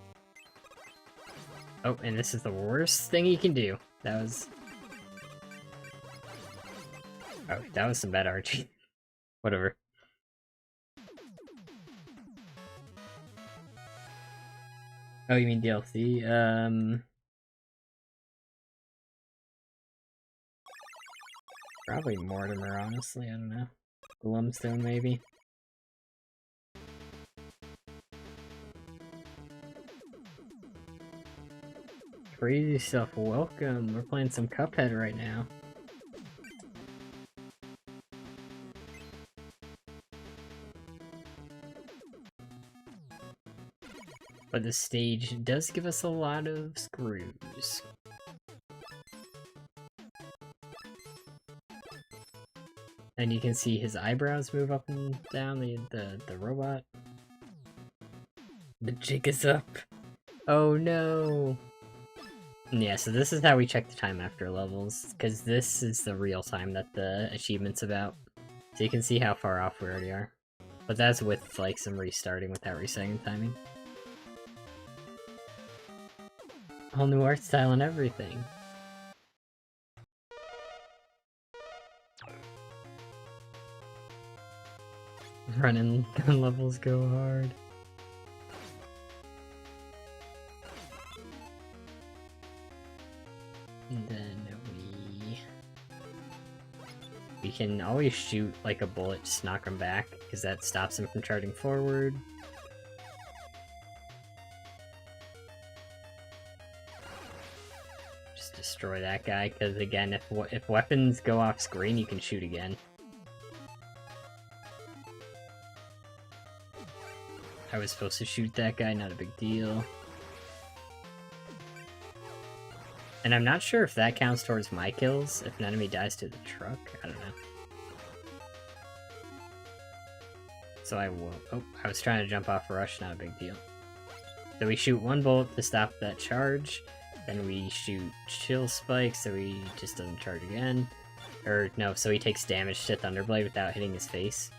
Oh, and this is the worst thing you can do. That was... Oh, that was some bad arching. Whatever. Oh, you mean DLC? Probably Mortimer, honestly, I don't know. Whetstone, maybe? Crazy stuff, welcome! We're playing some Cuphead right now. But the stage does give us a lot of screws. And you can see his eyebrows move up and down, the robot. The jig is up! Oh no! Yeah, so this is how we check the time after levels, because this is the real time that the achievement's about. So you can see how far off we already are. But that's with, like, some restarting without resetting the timing. Whole new art style and everything. Running gun levels go hard. And then we can always shoot like a bullet, just knock him back, because that stops him from charging forward. Just destroy that guy, because again, if weapons go off screen, you can shoot again. I was supposed to shoot that guy, not a big deal. And I'm not sure if that counts towards my kills, if an enemy dies to the truck, I don't know. So I will... Oh, I was trying to jump off a rush, not a big deal. So we shoot one bolt to stop that charge, then we shoot chill spike so he just doesn't charge again. Or, no, so he takes damage to Thunderblade without hitting his face.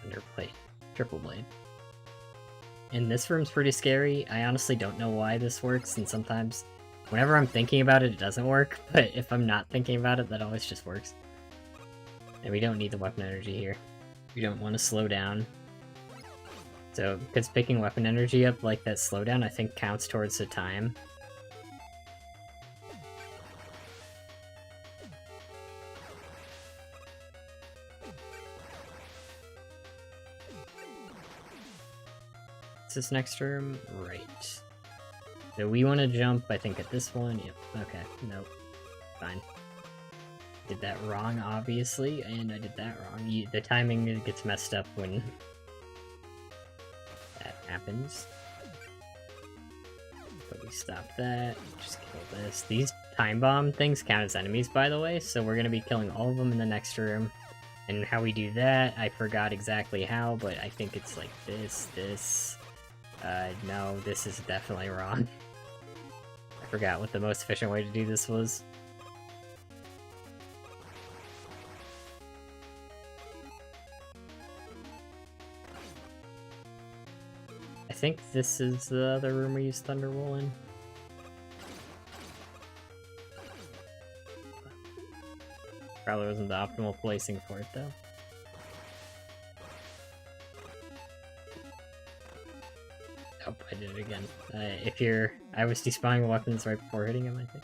Thunderblade. Triple blade. And this room's pretty scary. I honestly don't know why this works, and sometimes... Whenever I'm thinking about it, it doesn't work, but if I'm not thinking about it, that always just works. And we don't need the weapon energy here. We don't want to slow down. So, because picking weapon energy up like that slowdown, I think counts towards the time. What's this next room? Right. So we want to jump, I think, at this one. Yep. Okay. Nope. Fine. Did that wrong, obviously, and I did that wrong. The timing gets messed up when that happens. But we stop that. Just kill this. These time bomb things count as enemies, by the way, so we're going to be killing all of them in the next room. And how we do that, I forgot exactly how, but I think it's like this. No, this is definitely wrong. I forgot what the most efficient way to do this was. I think this is the other room we use Thunderwall in. Probably wasn't the optimal placing for it, though. Oh, I did it again. I was despawning weapons right before hitting him, I think.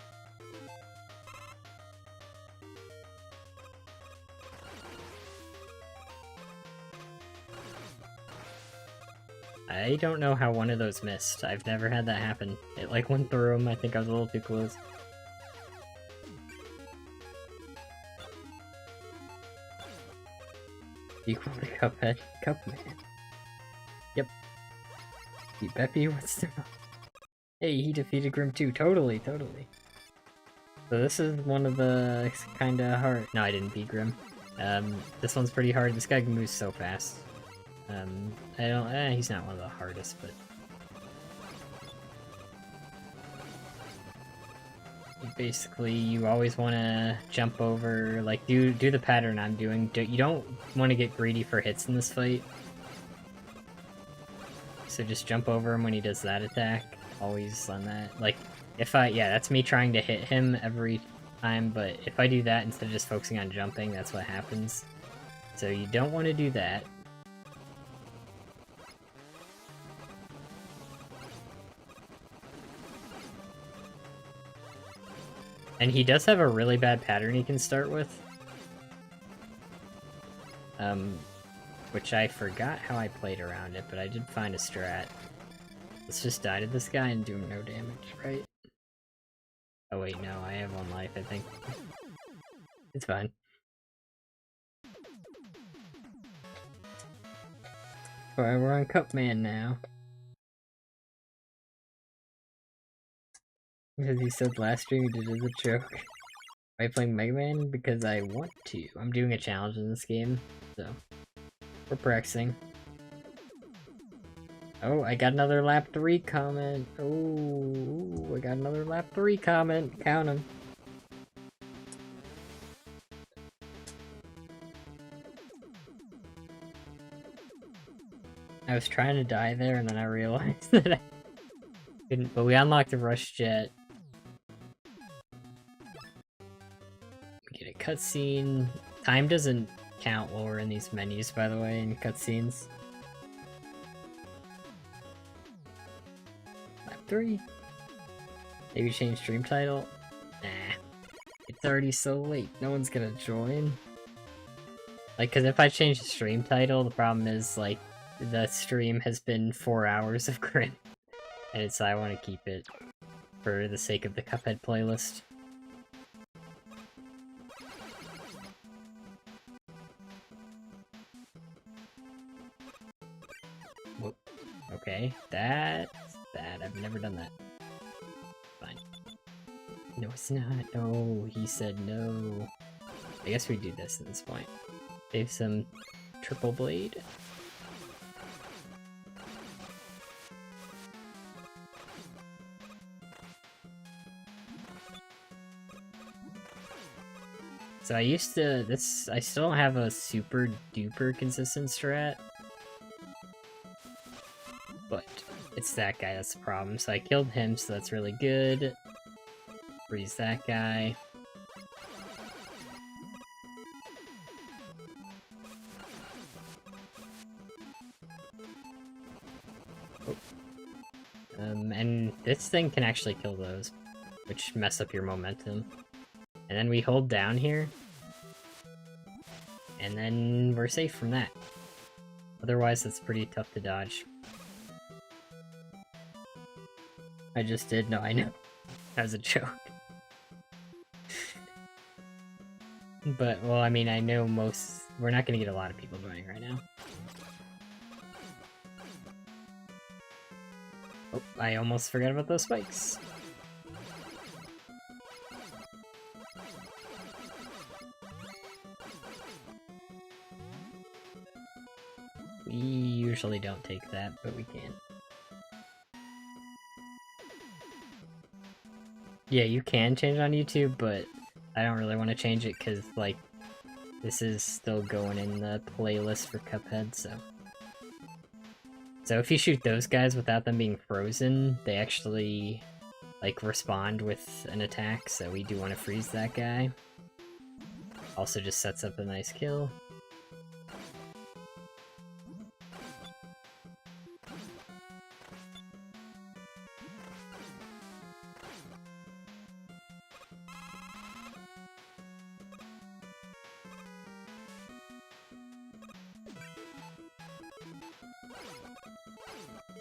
I don't know how one of those missed. I've never had that happen. It like went through him. I think I was a little too close. Equal to Cuphead. Cupman. Yep. Beat Beppy, Whetstone. Hey, he defeated Grim too. Totally, totally. So this is one of the kinda hard. No, I didn't beat Grim. This one's pretty hard. This guy moves so fast. He's not one of the hardest, but basically you always want to jump over, like do the pattern I'm doing. You don't want to get greedy for hits in this fight, so just jump over him when he does that attack. Always on that. Like yeah, that's me trying to hit him every time, but if I do that instead of just focusing on jumping, that's what happens. So you don't want to do that. And he does have a really bad pattern he can start with. Which I forgot how I played around it, but I did find a strat. Let's just die to this guy and do him no damage, right? Oh wait, no, I have 1 life, I think. It's fine. Alright, we're on Cupman now. Because he said last stream he did it as a joke. Am I playing Mega Man? Because I want to. I'm doing a challenge in this game, so we're practicing. Oh, I got another lap 3 comment. Oh, I got another lap 3 comment. Count them. I was trying to die there and then I realized that I couldn't, but we unlocked the rush jet. We get a cutscene. Time doesn't count while we're in these menus, by the way, in cutscenes. Lap 3. Maybe change stream title? Nah. It's already so late. No one's gonna join. Like, cause if I change the stream title, the problem is, like, the stream has been 4 hours of Grim. And I want to keep it for the sake of the Cuphead playlist. Whoop. Okay, that's bad. I've never done that. Fine. No, it's not. No, he said no. I guess we do this at this point. Save some triple blade. So I used to, I still don't have a super duper consistent strat. But it's that guy that's the problem. So I killed him, so that's really good. Freeze that guy. Oh. And this thing can actually kill those, which mess up your momentum. And then we hold down here, and then we're safe from that. Otherwise, it's pretty tough to dodge. I just did, no, I know. That was a joke. But, well, I mean, I know we're not gonna get a lot of people joining right now. Oh, I almost forgot about those spikes. We usually don't take that, but we can. Yeah, you can change on YouTube, but I don't really want to change it because, like, this is still going in the playlist for Cuphead, so... So if you shoot those guys without them being frozen, they actually, like, respond with an attack, so we do want to freeze that guy. Also just sets up a nice kill.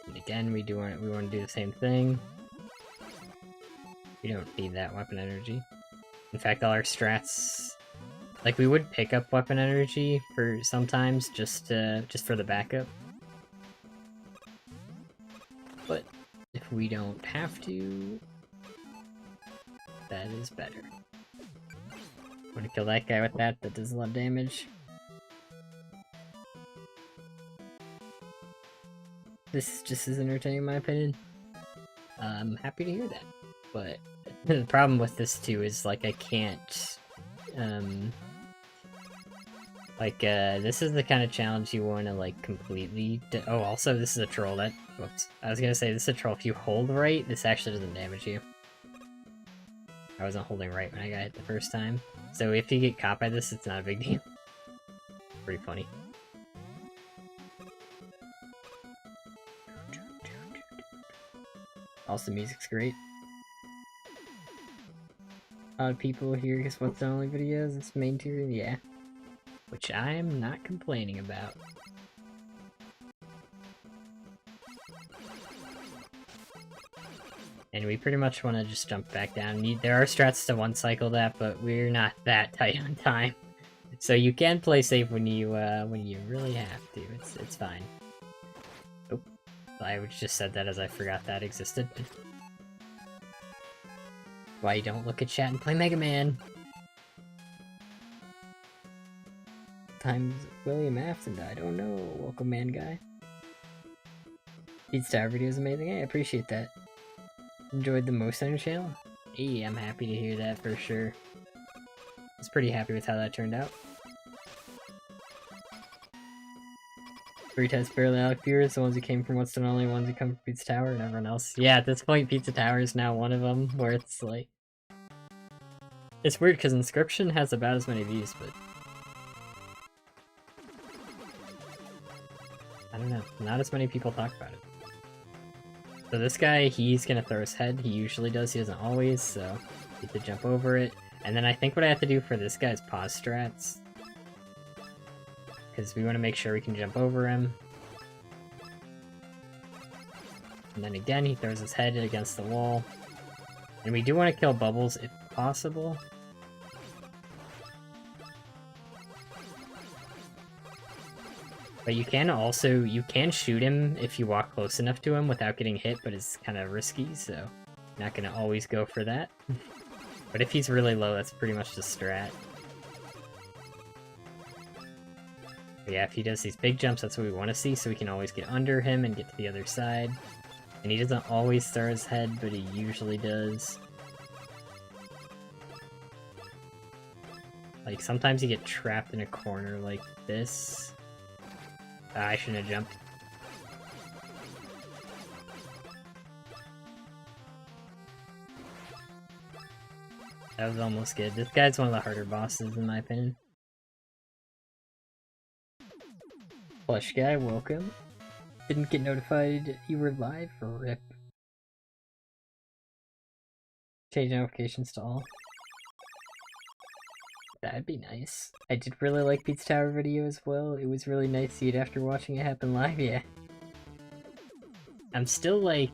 And again, we want to do the same thing. We don't need that weapon energy. In fact, all our strats, like, we would pick up weapon energy for sometimes just for the backup. But if we don't have to, that is better. Want to kill that guy with that? That does a lot of damage. This just is entertaining in my opinion. I'm happy to hear that. But the problem with this too is, like, I can't, this is the kind of challenge you want to, like, completely... Oh, also, this is a troll that... Whoops. I was gonna say, this is a troll. If you hold right, this actually doesn't damage you. I wasn't holding right when I got hit the first time. So if you get caught by this, it's not a big deal. Pretty funny. Also, music's great. A lot of people here guess what's the only videos? It's main tier, yeah. Which I am not complaining about. And we pretty much want to just jump back down. There are strats to one-cycle that, but we're not that tight on time. So you can play safe when you really have to. It's fine. Oh, I just said that as I forgot that existed. Why you don't look at chat and play Mega Man? Times William Afton died. Oh no, welcome man guy. Beats Tower video is amazing. Hey, I appreciate that. Enjoyed the most on your channel? Hey, I'm happy to hear that for sure. I was pretty happy with how that turned out. 3 times barely Alec viewers, the ones who came from Whetstone only, ones who come from Pizza Tower, and everyone else. Yeah, at this point, Pizza Tower is now one of them, where it's like... It's weird, because Inscription has about as many views, but... I don't know, not as many people talk about it. So this guy, he's gonna throw his head, he usually does, he doesn't always, so... You have to jump over it. And then I think what I have to do for this guy is pause strats. Because we want to make sure we can jump over him. And then again, he throws his head against the wall. And we do want to kill Bubbles if possible. But you can shoot him if you walk close enough to him without getting hit, but it's kind of risky, so not going to always go for that. But if he's really low, that's pretty much the strat. But yeah, if he does these big jumps, that's what we want to see, so we can always get under him and get to the other side. And he doesn't always throw his head, but he usually does. Like, sometimes you get trapped in a corner like this. I shouldn't have jumped. That was almost good. This guy's one of the harder bosses, in my opinion. Plush guy, welcome. Didn't get notified you were live for RIP. Change notifications to all. That'd be nice. I did really like Pizza Tower video as well. It was really nice to see it after watching it happen live, yeah. I'm still like...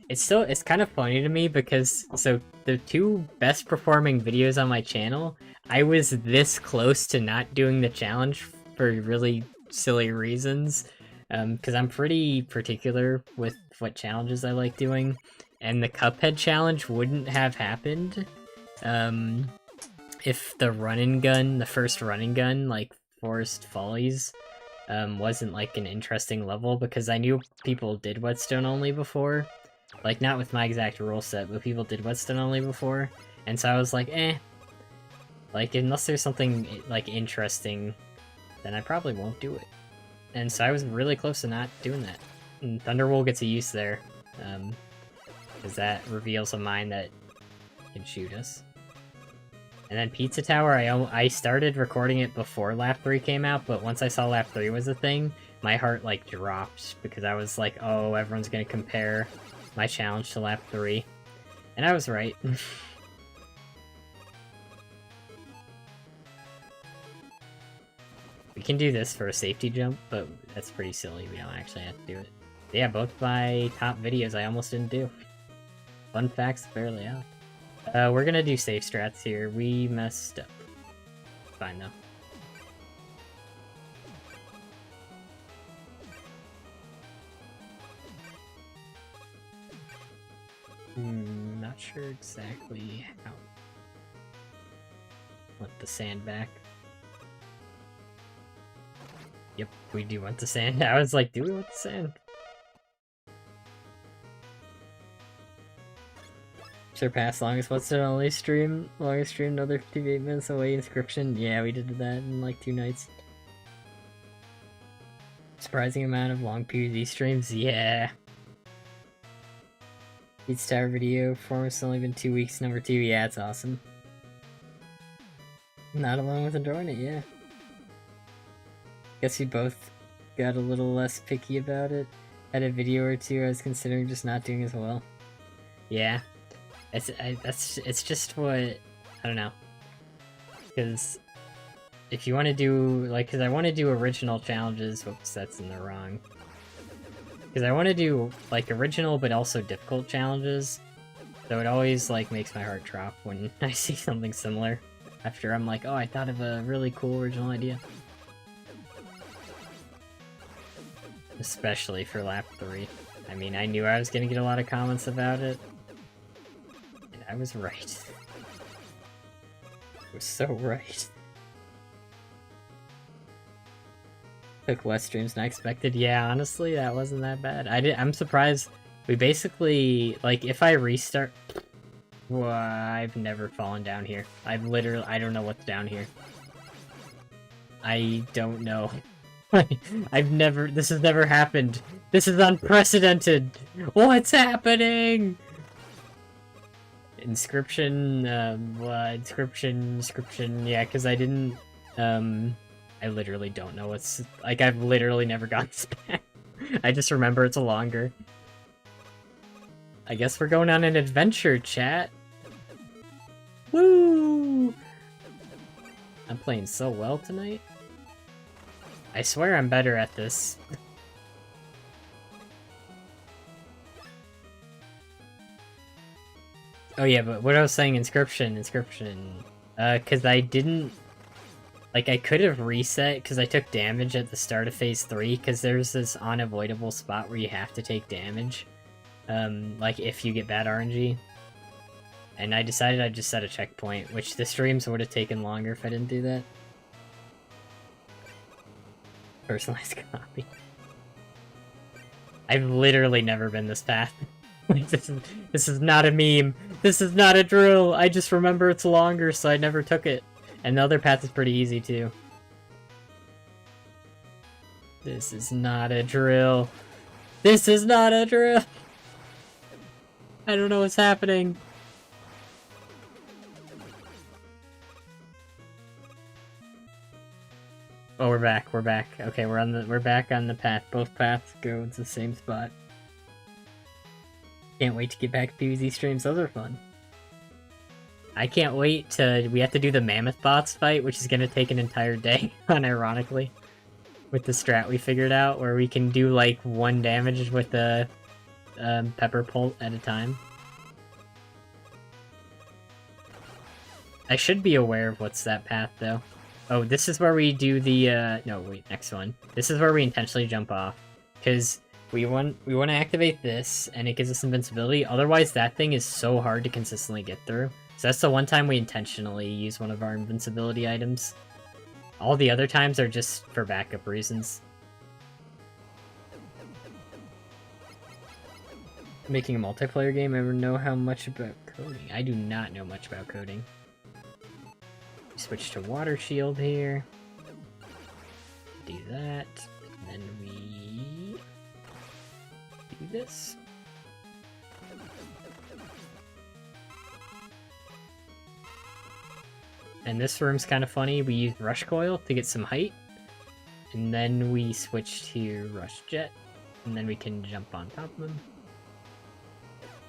It's kind of funny to me because, so, the 2 best performing videos on my channel, I was this close to not doing the challenge for really silly reasons. Because I'm pretty particular with what challenges I like doing, and the Cuphead challenge wouldn't have happened, if the the first run and gun, like Forest Follies, wasn't like an interesting level, because I knew people did Whetstone only before. Like, not with my exact rule set, but people did Whetstone only before, and so I was like, eh. Like, unless there's something, like, interesting, then I probably won't do it. And so I was really close to not doing that. And Thunderwool gets a use there, because that reveals a mine that can shoot us. And then Pizza Tower, I started recording it before Lap 3 came out, but once I saw Lap 3 was a thing, my heart, like, dropped, because I was like, oh, everyone's gonna compare my challenge to Lap 3. And I was right. We can do this for a safety jump, but that's pretty silly. We don't actually have to do it. Yeah, both my top videos I almost didn't do. Fun facts barely out. We're gonna do safe strats here. We messed up. Fine, though. Not sure exactly how. Want the sand back. Yep, we do want the sand. I was like, do we want the sand? Surpass longest Whetstone only stream. Longest stream, another 58 minutes away. Inscription. Yeah, we did that in like 2 nights. Surprising amount of long PvZ streams. Yeah. Pizza Tower video. Performance only been 2 weeks. Number 2. Yeah, it's awesome. Not alone with enjoying it. Yeah. Guess we both got a little less picky about it. Had a video or two I was considering just not doing as well. Yeah. It's just what, I don't know. Because if you want to do, like, because I want to do original challenges, whoops, that's in the wrong. Because I want to do, like, original but also difficult challenges. So it always, like, makes my heart drop when I see something similar. After I'm like, oh, I thought of a really cool original idea. Especially for Lap 3. I mean, I knew I was going to get a lot of comments about it. And I was right. I was so right. Took less streams than I expected. Yeah, honestly, that wasn't that bad. I'm surprised. We basically, like, if I restart... Well, I've never fallen down here. I don't know what's down here. I don't know. This has never happened. This is unprecedented. What's happening? Inscription, inscription, yeah, because I didn't, I literally don't know what's, like, I've literally never gotten this back. I just remember it's longer. I guess we're going on an adventure, chat. Woo! I'm playing so well tonight. I swear I'm better at this. Oh yeah, but what I was saying, inscription. Because I didn't... Like, I could have reset, because I took damage at the start of Phase 3, because there's this unavoidable spot where you have to take damage. Like, if you get bad RNG. And I decided I'd just set a checkpoint, which the streams would have taken longer if I didn't do that. Personalized copy. I've literally never been this path. Like, this is not a meme. This is not a drill. I just remember it's longer, so I never took it. And the other path is pretty easy, too. This is not a drill. This is not a drill! I don't know what's happening. Oh, we're back. Okay, we're back on the path. Both paths go to the same spot. Can't wait to get back to PvZ streams. Those are fun. I can't wait we have to do the Mammoth Bots fight, which is gonna take an entire day, unironically. With the strat we figured out, where we can do, like, 1 damage with the pepper pult at a time. I should be aware of what's that path, though. Oh, this is where we do the, no, wait, next one. This is where we intentionally jump off. Because we want to activate this, and it gives us invincibility. Otherwise, that thing is so hard to consistently get through. So that's the one time we intentionally use one of our invincibility items. All the other times are just for backup reasons. Making a multiplayer game, ever know how much about coding? I do not know much about coding. Switch to water shield here. Do that. And then we do this. And this room's kind of funny. We use Rush Coil to get some height. And then we switch to Rush Jet. And then we can jump on top of him.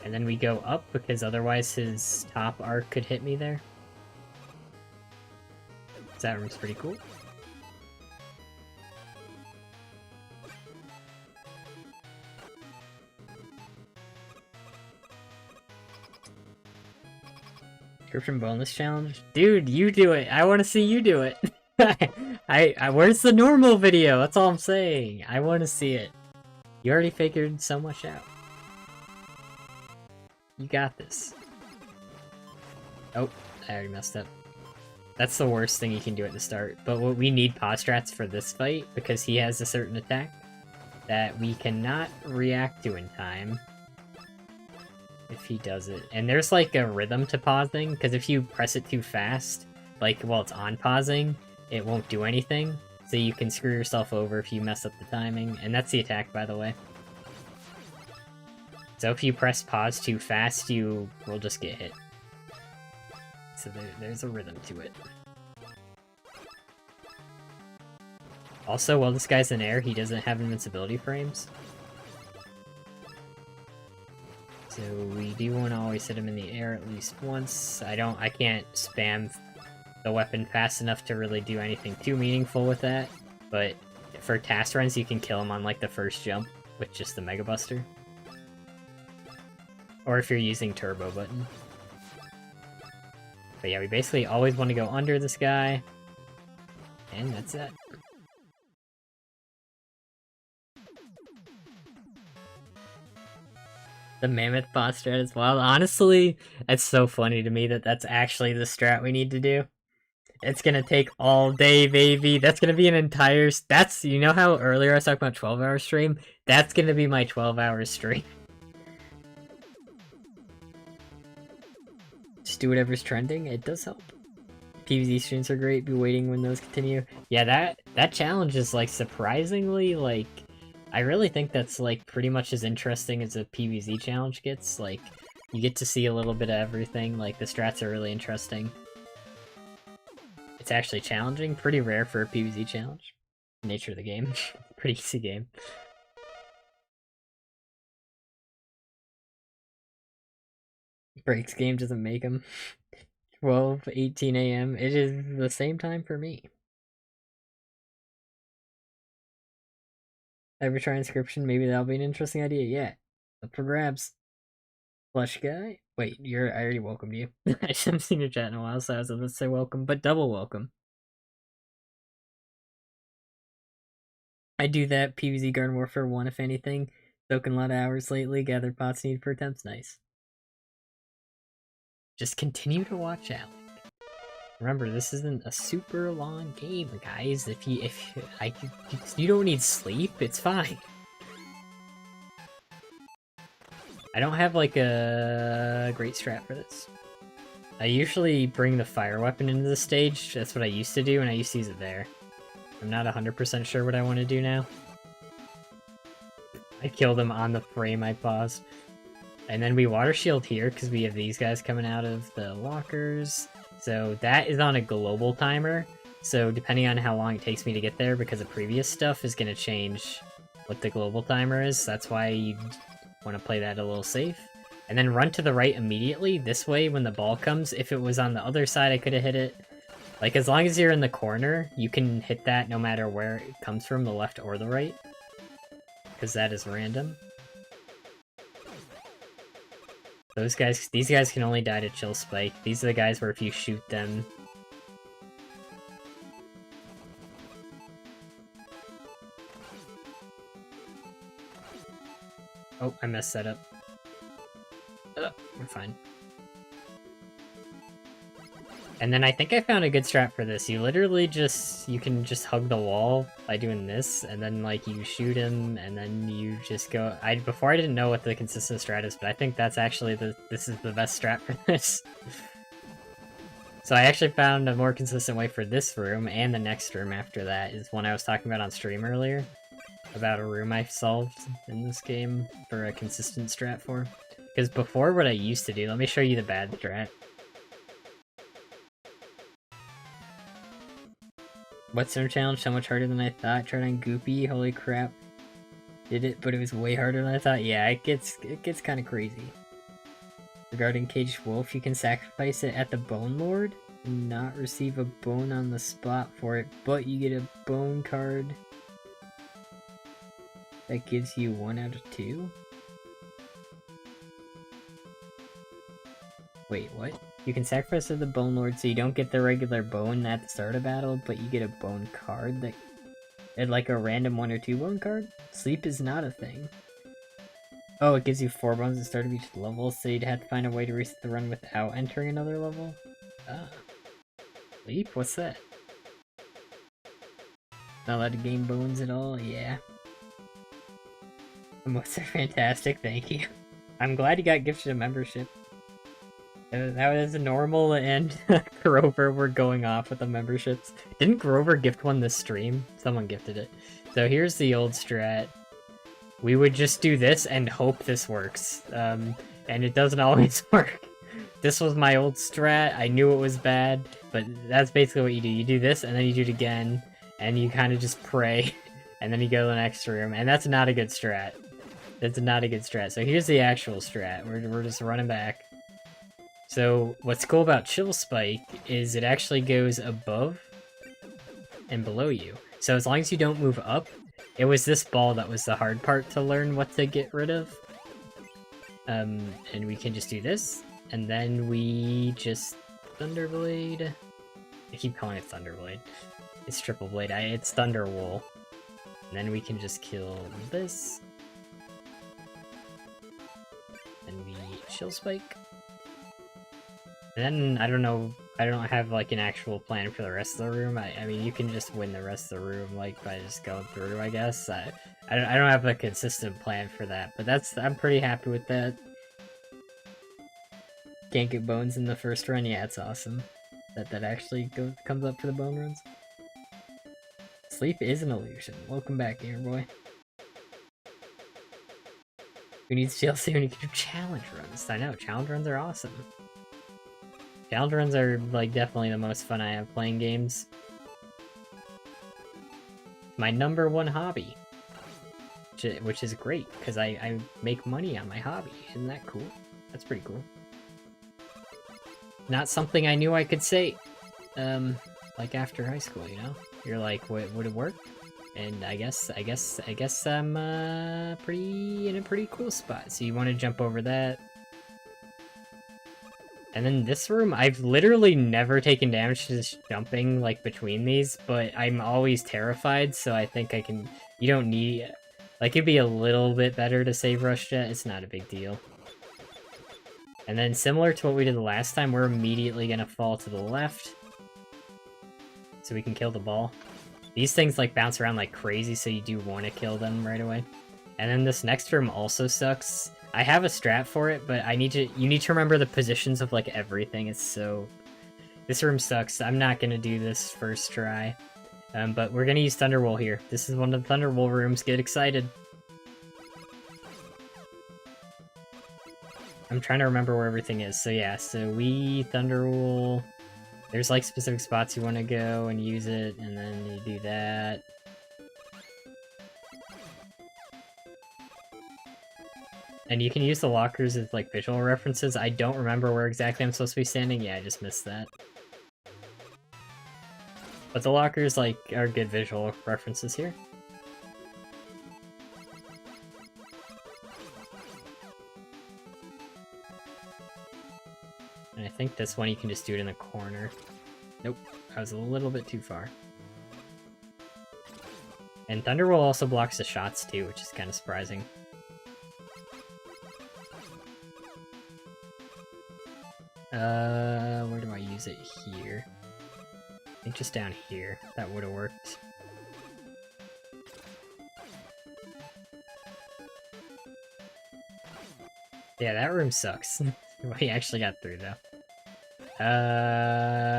And then we go up because otherwise his top arc could hit me there. So that room's pretty cool. Description bonus challenge? Dude, you do it! I want to see you do it! Where's the normal video? That's all I'm saying. I want to see it. You already figured so much out. You got this. Oh, I already messed up. That's the worst thing you can do at the start. But what we need pause strats for this fight, because he has a certain attack that we cannot react to in time. If he does it. And there's like a rhythm to pausing, because if you press it too fast, like while it's on pausing, it won't do anything. So you can screw yourself over if you mess up the timing. And that's the attack, by the way. So if you press pause too fast, you will just get hit. So there's a rhythm to it. Also, while this guy's in air, he doesn't have invincibility frames. So we do want to always hit him in the air at least once. I can't spam the weapon fast enough to really do anything too meaningful with that. But for task runs, you can kill him on like the first jump with just the Mega Buster. Or if you're using turbo button. But yeah, we basically always want to go under this guy. And that's it. The mammoth boss strat is wild. Honestly, it's so funny to me that that's actually the strat we need to do. It's gonna take all day, baby. That's gonna be an entire... That's... You know how earlier I was talking about 12-hour stream? That's gonna be my 12-hour stream. Just do whatever's trending. It does help. PvZ streams are great. Be waiting when those continue. Yeah, that challenge is, like, surprisingly, like... I really think that's, like, pretty much as interesting as a PvZ challenge gets. Like, you get to see a little bit of everything. Like, the strats are really interesting. It's actually challenging. Pretty rare for a PvZ challenge. Nature of the game. Pretty easy game. Breaks game doesn't make them. 12:18 a.m. It is the same time for me. Ever try inscription? Maybe that'll be an interesting idea. Yeah. Up for grabs. Flush guy? Wait, I already welcomed you. I haven't seen your chat in a while, so I was about to say welcome, but double welcome. I do that PvZ Garden Warfare 1 if anything. Soaking a lot of hours lately, gather pots needed for attempts. Nice. Just continue to watch out. Remember, this isn't a super long game, guys. You don't need sleep, it's fine. I don't have like a great strat for this. I usually bring the fire weapon into the stage. That's what I used to do, and I used to use it there. I'm not 100% sure what I want to do now. I killed him on the frame I paused. And then we water shield here because we have these guys coming out of the lockers. So that is on a global timer. So depending on how long it takes me to get there, because the previous stuff is going to change what the global timer is. That's why you want to play that a little safe. And then run to the right immediately. This way, when the ball comes, if it was on the other side, I could have hit it. Like, as long as you're in the corner, you can hit that no matter where it comes from, the left or the right. Because that is random. These guys can only die to Chill Spike. These are the guys where if you shoot them... Oh, I messed that up. We're fine. And then I think I found a good strat for this. You literally you can just hug the wall by doing this, and then like you shoot him, and then you just go. Before I didn't know what the consistent strat is, but I think that's actually this is the best strat for this. So I actually found a more consistent way for this room, and the next room after that is one I was talking about on stream earlier. About a room I solved in this game for a consistent strat for. Because before what I used to do, let me show you the bad strat. Whetstone challenge so much harder than I thought. Tried on Goopy, holy crap. Did it, but it was way harder than I thought. Yeah, it gets kind of crazy. Regarding Caged Wolf, you can sacrifice it at the Bone Lord and not receive a bone on the spot for it, but you get a bone card that gives you 1 out of 2. Wait, what? You can sacrifice at the Bone Lord so you don't get the regular bone at the start of battle, but you get a bone card that... like a random 1 or 2 bone card? Sleep is not a thing. Oh, it gives you 4 bones at the start of each level, so you'd have to find a way to reset the run without entering another level? Sleep? What's that? Not allowed to gain bones at all? Yeah. The mods are fantastic, thank you. I'm glad you got gifted a membership. That was Normal and Grover were going off with the memberships. Didn't Grover gift one this stream? Someone gifted it. So here's the old strat. We would just do this and hope this works. And it doesn't always work. This was my old strat. I knew it was bad, but that's basically what you do. You do this, and then you do it again, and you kind of just pray, and then you go to the next room, and that's not a good strat. That's not a good strat. So here's the actual strat. We're just running back. So what's cool about Chill Spike is it actually goes above and below you. So as long as you don't move up, it was this ball that was the hard part to learn what to get rid of. And we can just do this, and then we just Thunderblade. I keep calling it Thunderblade. It's Triple Blade. It's Thunderwool. And then we can just kill this. And we Chill Spike. And then, I don't know, I don't have, like, an actual plan for the rest of the room. I mean, you can just win the rest of the room, like, by just going through, I guess. I don't have a consistent plan for that, but I'm pretty happy with that. Can't get bones in the first run? Yeah, it's awesome. That actually comes up for the bone runs. Sleep is an illusion. Welcome back, Gamer Boy. Who needs DLC when you can do challenge runs? I know, challenge runs are awesome. Challenge runs are, like, definitely the most fun I have playing games. My #1 hobby. Which is great, because I make money on my hobby. Isn't that cool? That's pretty cool. Not something I knew I could say, like, after high school, you know? You're like, would it work? And I guess I'm, in a pretty cool spot. So you want to jump over that. And then this room, I've literally never taken damage to just jumping, like, between these, but I'm always terrified, so I think I can... You don't need... Like, it'd be a little bit better to save Rush Jet, it's not a big deal. And then, similar to what we did the last time, we're immediately gonna fall to the left, so we can kill the ball. These things, like, bounce around like crazy, so you do want to kill them right away. And then this next room also sucks. I have a strat for it, but you need to remember the positions of, like, everything. It's so... This room sucks. I'm not gonna do this first try. But we're gonna use Thunderwool here. This is one of the Thunderwool rooms. Get excited. I'm trying to remember where everything is. So yeah, so we Thunderwool. There's, like, specific spots you want to go and use it, and then you do that. And you can use the lockers as, like, visual references. I don't remember where exactly I'm supposed to be standing. Yeah, I just missed that. But the lockers, like, are good visual references here. And I think this one you can just do it in the corner. Nope, I was a little bit too far. And Thunderwool also blocks the shots too, which is kind of surprising. Where do I use it here? I think just down here. That would have worked. Yeah, that room sucks. We actually got through, though.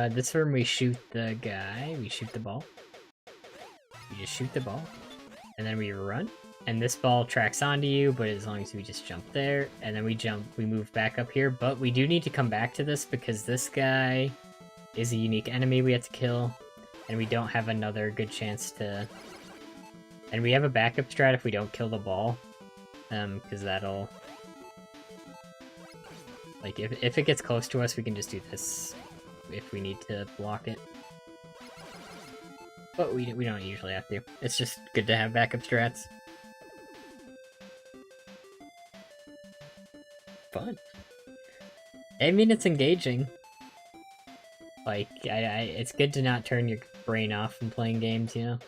This room we shoot the guy. We shoot the ball. We just shoot the ball. And then we run. And this ball tracks onto you, but as long as we just jump there, and then we move back up here, but we do need to come back to this because this guy is a unique enemy we have to kill. and we don't have another good chance to... And we have a backup strat if we don't kill the ball, because that'll... Like, if it gets close to us, we can just do this if we need to block it. But we don't usually have to. It's just good to have backup strats. Fun. I mean, it's engaging. Like, it's good to not turn your brain off from playing games, you know?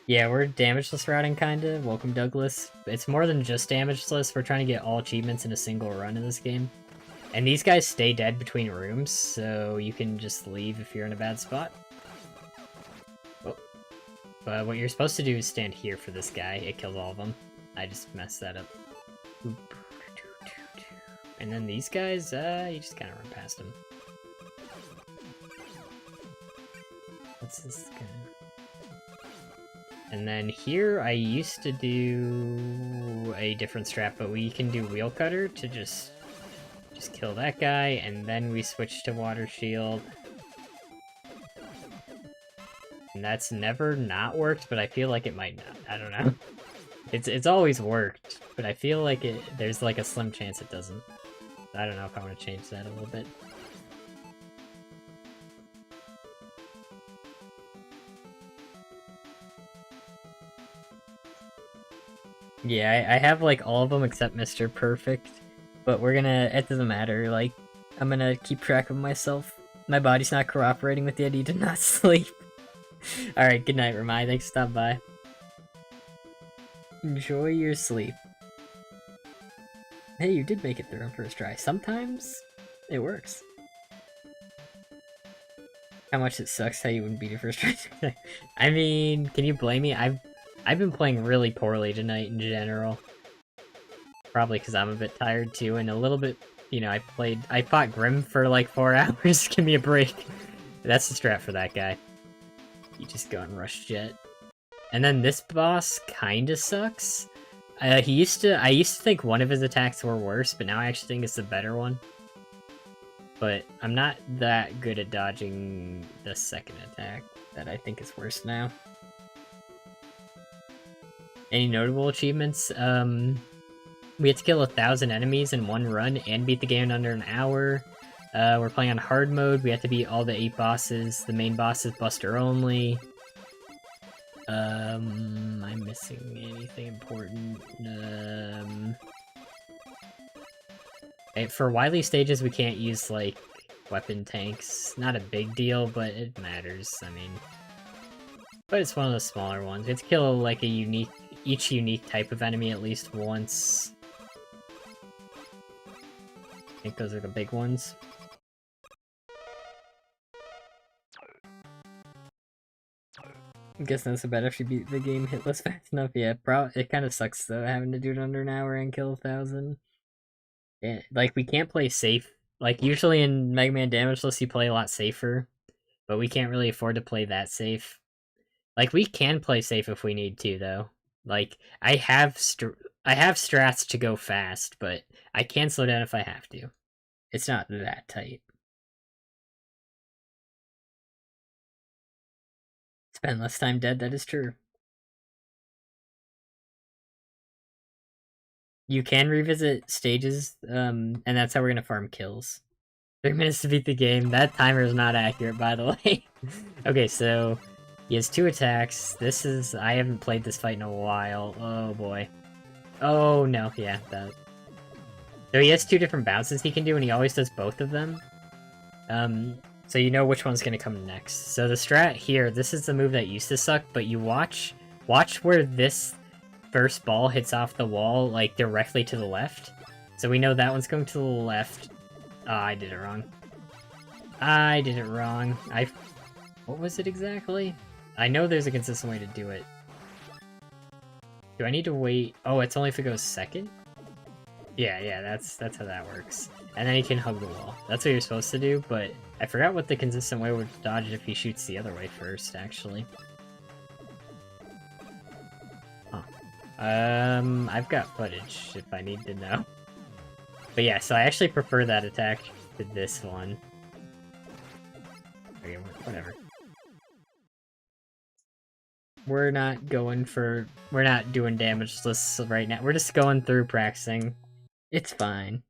Yeah, we're damageless routing, kinda. Welcome, Douglas. It's more than just damageless. We're trying to get all achievements in a single run in this game. And these guys stay dead between rooms, so you can just leave if you're in a bad spot. Oh. But what you're supposed to do is stand here for this guy. It kills all of them. I just messed that up. And then these guys, you just kind of run past them. What's this guy? And then here, I used to do a different strat, but we can do Wheel Cutter to just kill that guy, and then we switch to Water Shield. And that's never not worked, but I feel like it might not. I don't know. It's always worked, but I feel like there's like a slim chance it doesn't. I don't know if I want to change that a little bit. Yeah, I have like all of them except Mr. Perfect, but it doesn't matter, like, I'm gonna keep track of myself. My body's not cooperating with the idea to not sleep. Alright, good night, Ramai, thanks for stopping by. Enjoy your sleep. Hey, you did make it through on first try. Sometimes it works. How much it sucks how you wouldn't beat your first try. I mean, can you blame me? I've been playing really poorly tonight in general. Probably because I'm a bit tired too, and a little bit, you know, I fought Grim for like 4 hours. Give me a break. That's the strat for that guy. You just go and rush jet. And then this boss kinda sucks. I used to think one of his attacks were worse, but now I actually think it's the better one. But I'm not that good at dodging the second attack that I think is worse now. Any notable achievements? We had to kill 1,000 enemies in one run and beat the game in under an hour. We're playing on hard mode. We have to beat all the 8 bosses. The main boss is Buster only. Am I missing anything important? For Wily stages, we can't use, like, weapon tanks. Not a big deal, but it matters, I mean. But it's one of the smaller ones. We have to kill, like, each unique type of enemy at least once. I think those are the big ones. I'm guessing that's better if you beat the game hitless fast enough. Yeah, it kind of sucks though, having to do it under an hour and kill 1,000. Yeah, like, we can't play safe. Like, usually in Mega Man Damageless, you play a lot safer, but we can't really afford to play that safe. Like, we can play safe if we need to, though. Like, I have strats to go fast, but I can slow down if I have to. It's not that tight. Spend less time dead, that is true. You can revisit stages, and that's how we're gonna farm kills. 3 minutes to beat the game. That timer is not accurate, by the way. Okay, so he has 2 attacks. I haven't played this fight in a while. Oh boy. Oh no, yeah, that. So he has 2 different bounces he can do, and he always does both of them. So you know which one's gonna come next. So the strat here, this is the move that used to suck, but you watch where this first ball hits off the wall, like, directly to the left. So we know that one's going to the left. Oh, I did it wrong. What was it exactly? I know there's a consistent way to do it. Do I need to wait? Oh, it's only if it goes second? Yeah, that's how that works. And then he can hug the wall. That's what you're supposed to do, but I forgot what the consistent way would dodge it if he shoots the other way first, actually. Huh. I've got footage if I need to know. But yeah, so I actually prefer that attack to this one. Okay, Whatever. We're not doing damage lists right now. We're just going through practicing. It's fine.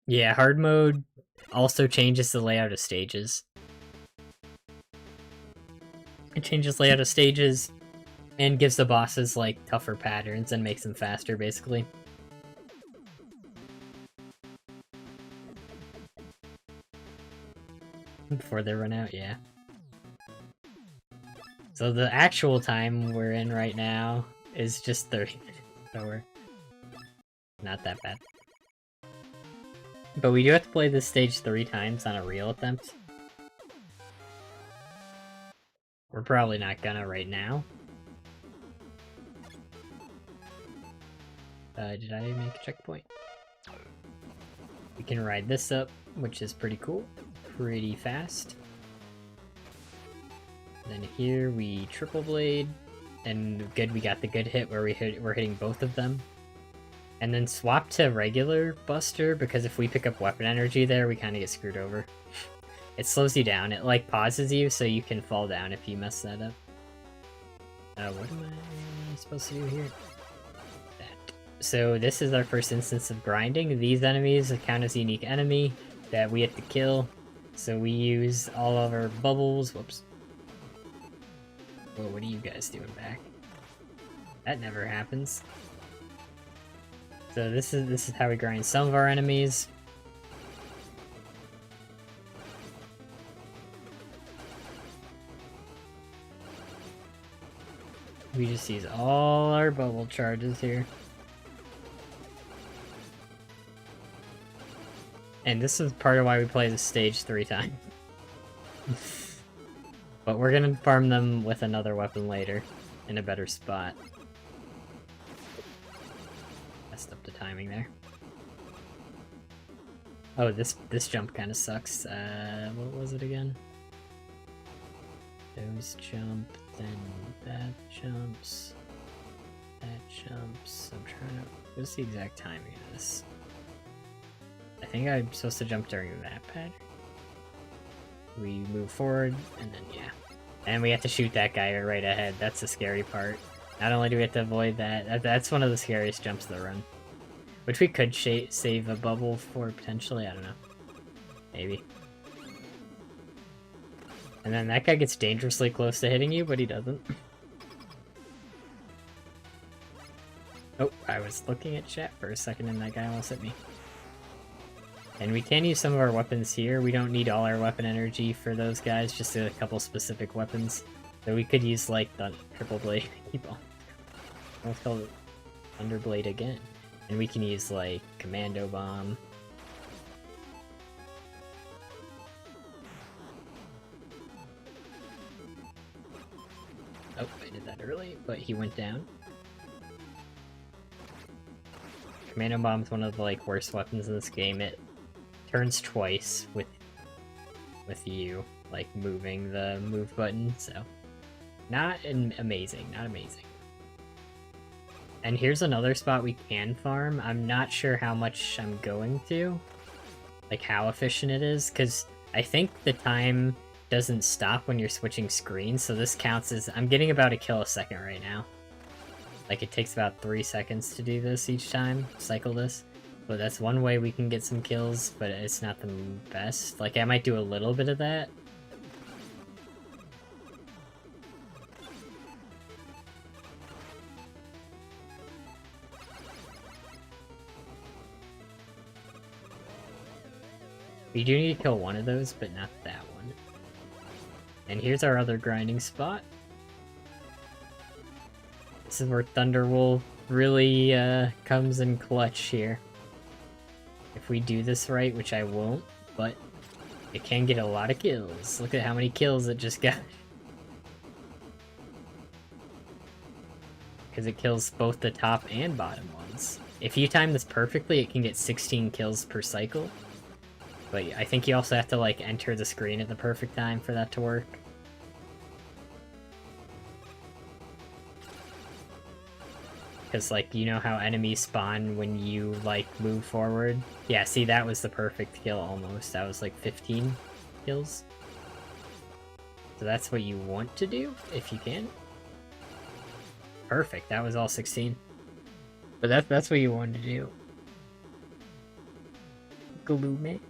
Yeah, hard mode also changes the layout of stages. It changes layout of stages and gives the bosses, like, tougher patterns and makes them faster, basically. Before they run out, yeah. So the actual time we're in right now is just 30 minutes, so we're not that bad. But we do have to play this stage 3 times on a real attempt. We're probably not gonna right now. Did I make a checkpoint? We can ride this up, which is pretty cool. Pretty fast. Then here we triple blade, and good, we got the good hit where we're hitting both of them. And then swap to regular Buster, because if we pick up weapon energy there, we kind of get screwed over. It slows you down. It, like, pauses you, so you can fall down if you mess that up. What am I supposed to do here? That. So this is our first instance of grinding. These enemies count as a unique enemy that we have to kill. So we use all of our bubbles. Whoops. Whoa, what are you guys doing back? That never happens. So this is how we grind some of our enemies. We just use all our bubble charges here. And this is part of why we play this stage 3 times. But we're gonna farm them with another weapon later, in a better spot. Messed up the timing there. Oh, this jump kind of sucks. What was it again? Those jump, then that jumps, that jumps. I'm trying to... What's the exact timing of this? I think I'm supposed to jump during that pattern. We move forward, and then, yeah. And we have to shoot that guy right ahead. That's the scary part. Not only do we have to avoid that, that's one of the scariest jumps of the run. Which we could save a bubble for, potentially, I don't know. Maybe. And then that guy gets dangerously close to hitting you, but he doesn't. Oh, I was looking at chat for a second and that guy almost hit me. And we can use some of our weapons here. We don't need all our weapon energy for those guys, just a couple specific weapons. So we could use, like, the triple blade. Keep on. Let's call it Thunderblade again. And we can use, like, Commando Bomb. Oh, I did that early, but he went down. Commando Bomb's one of the, like, worst weapons in this game. It turns twice with you, like, moving the move button, so... Not amazing, not amazing. And here's another spot we can farm. I'm not sure how much I'm going to. Like, how efficient it is, because I think the time doesn't stop when you're switching screens, so this counts as... I'm getting about a kill a second right now. Like, it takes about 3 seconds to do this each time, cycle this. But that's one way we can get some kills, but it's not the best. Like, I might do a little bit of that. You do need to kill one of those, but not that one. And here's our other grinding spot. This is where Thunderwolf really comes in clutch here. If we do this right, which I won't, but it can get a lot of kills. Look at how many kills it just got. Because it kills both the top and bottom ones. If you time this perfectly, it can get 16 kills per cycle. But I think you also have to, like, enter the screen at the perfect time for that to work. Because, like, you know how enemies spawn when you, like, move forward? Yeah, see, that was the perfect kill, almost. That was, like, 15 kills. So that's what you want to do, if you can. Perfect, that was all 16. But that's what you want to do. Gloomy.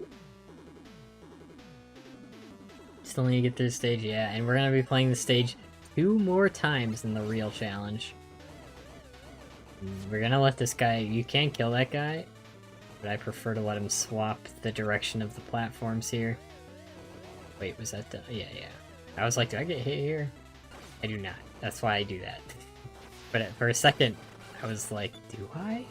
Still need to get through the stage, yeah, and we're gonna be playing the stage 2 more times in the real challenge. We're gonna let this guy, you can kill that guy, but I prefer to let him swap the direction of the platforms here. Wait, was that the, yeah. I was like, do I get hit here? I do not. That's why I do that. But for a second, I was like, do I?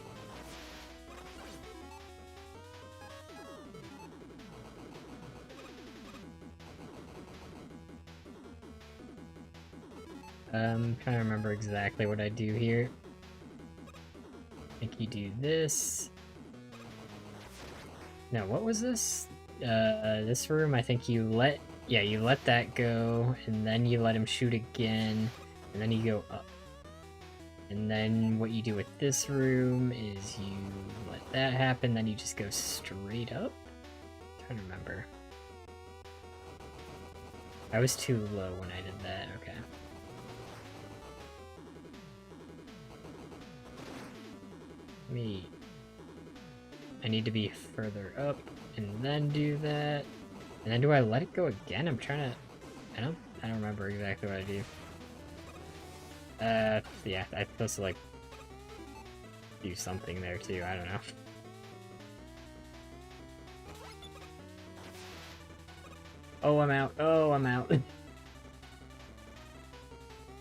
Trying to remember exactly what I do here. I think you do this. No, what was this? This room, I think you let that go, and then you let him shoot again, and then you go up. And then what you do with this room is you let that happen, then you just go straight up? I'm trying to remember. I was too low when I did that, okay. I need to be further up, and then do that. And then do I let it go again? I'm trying to... I don't remember exactly what I do. Yeah, I'm supposed to, like, do something there, too. I don't know. Oh, I'm out. Oh, I'm out.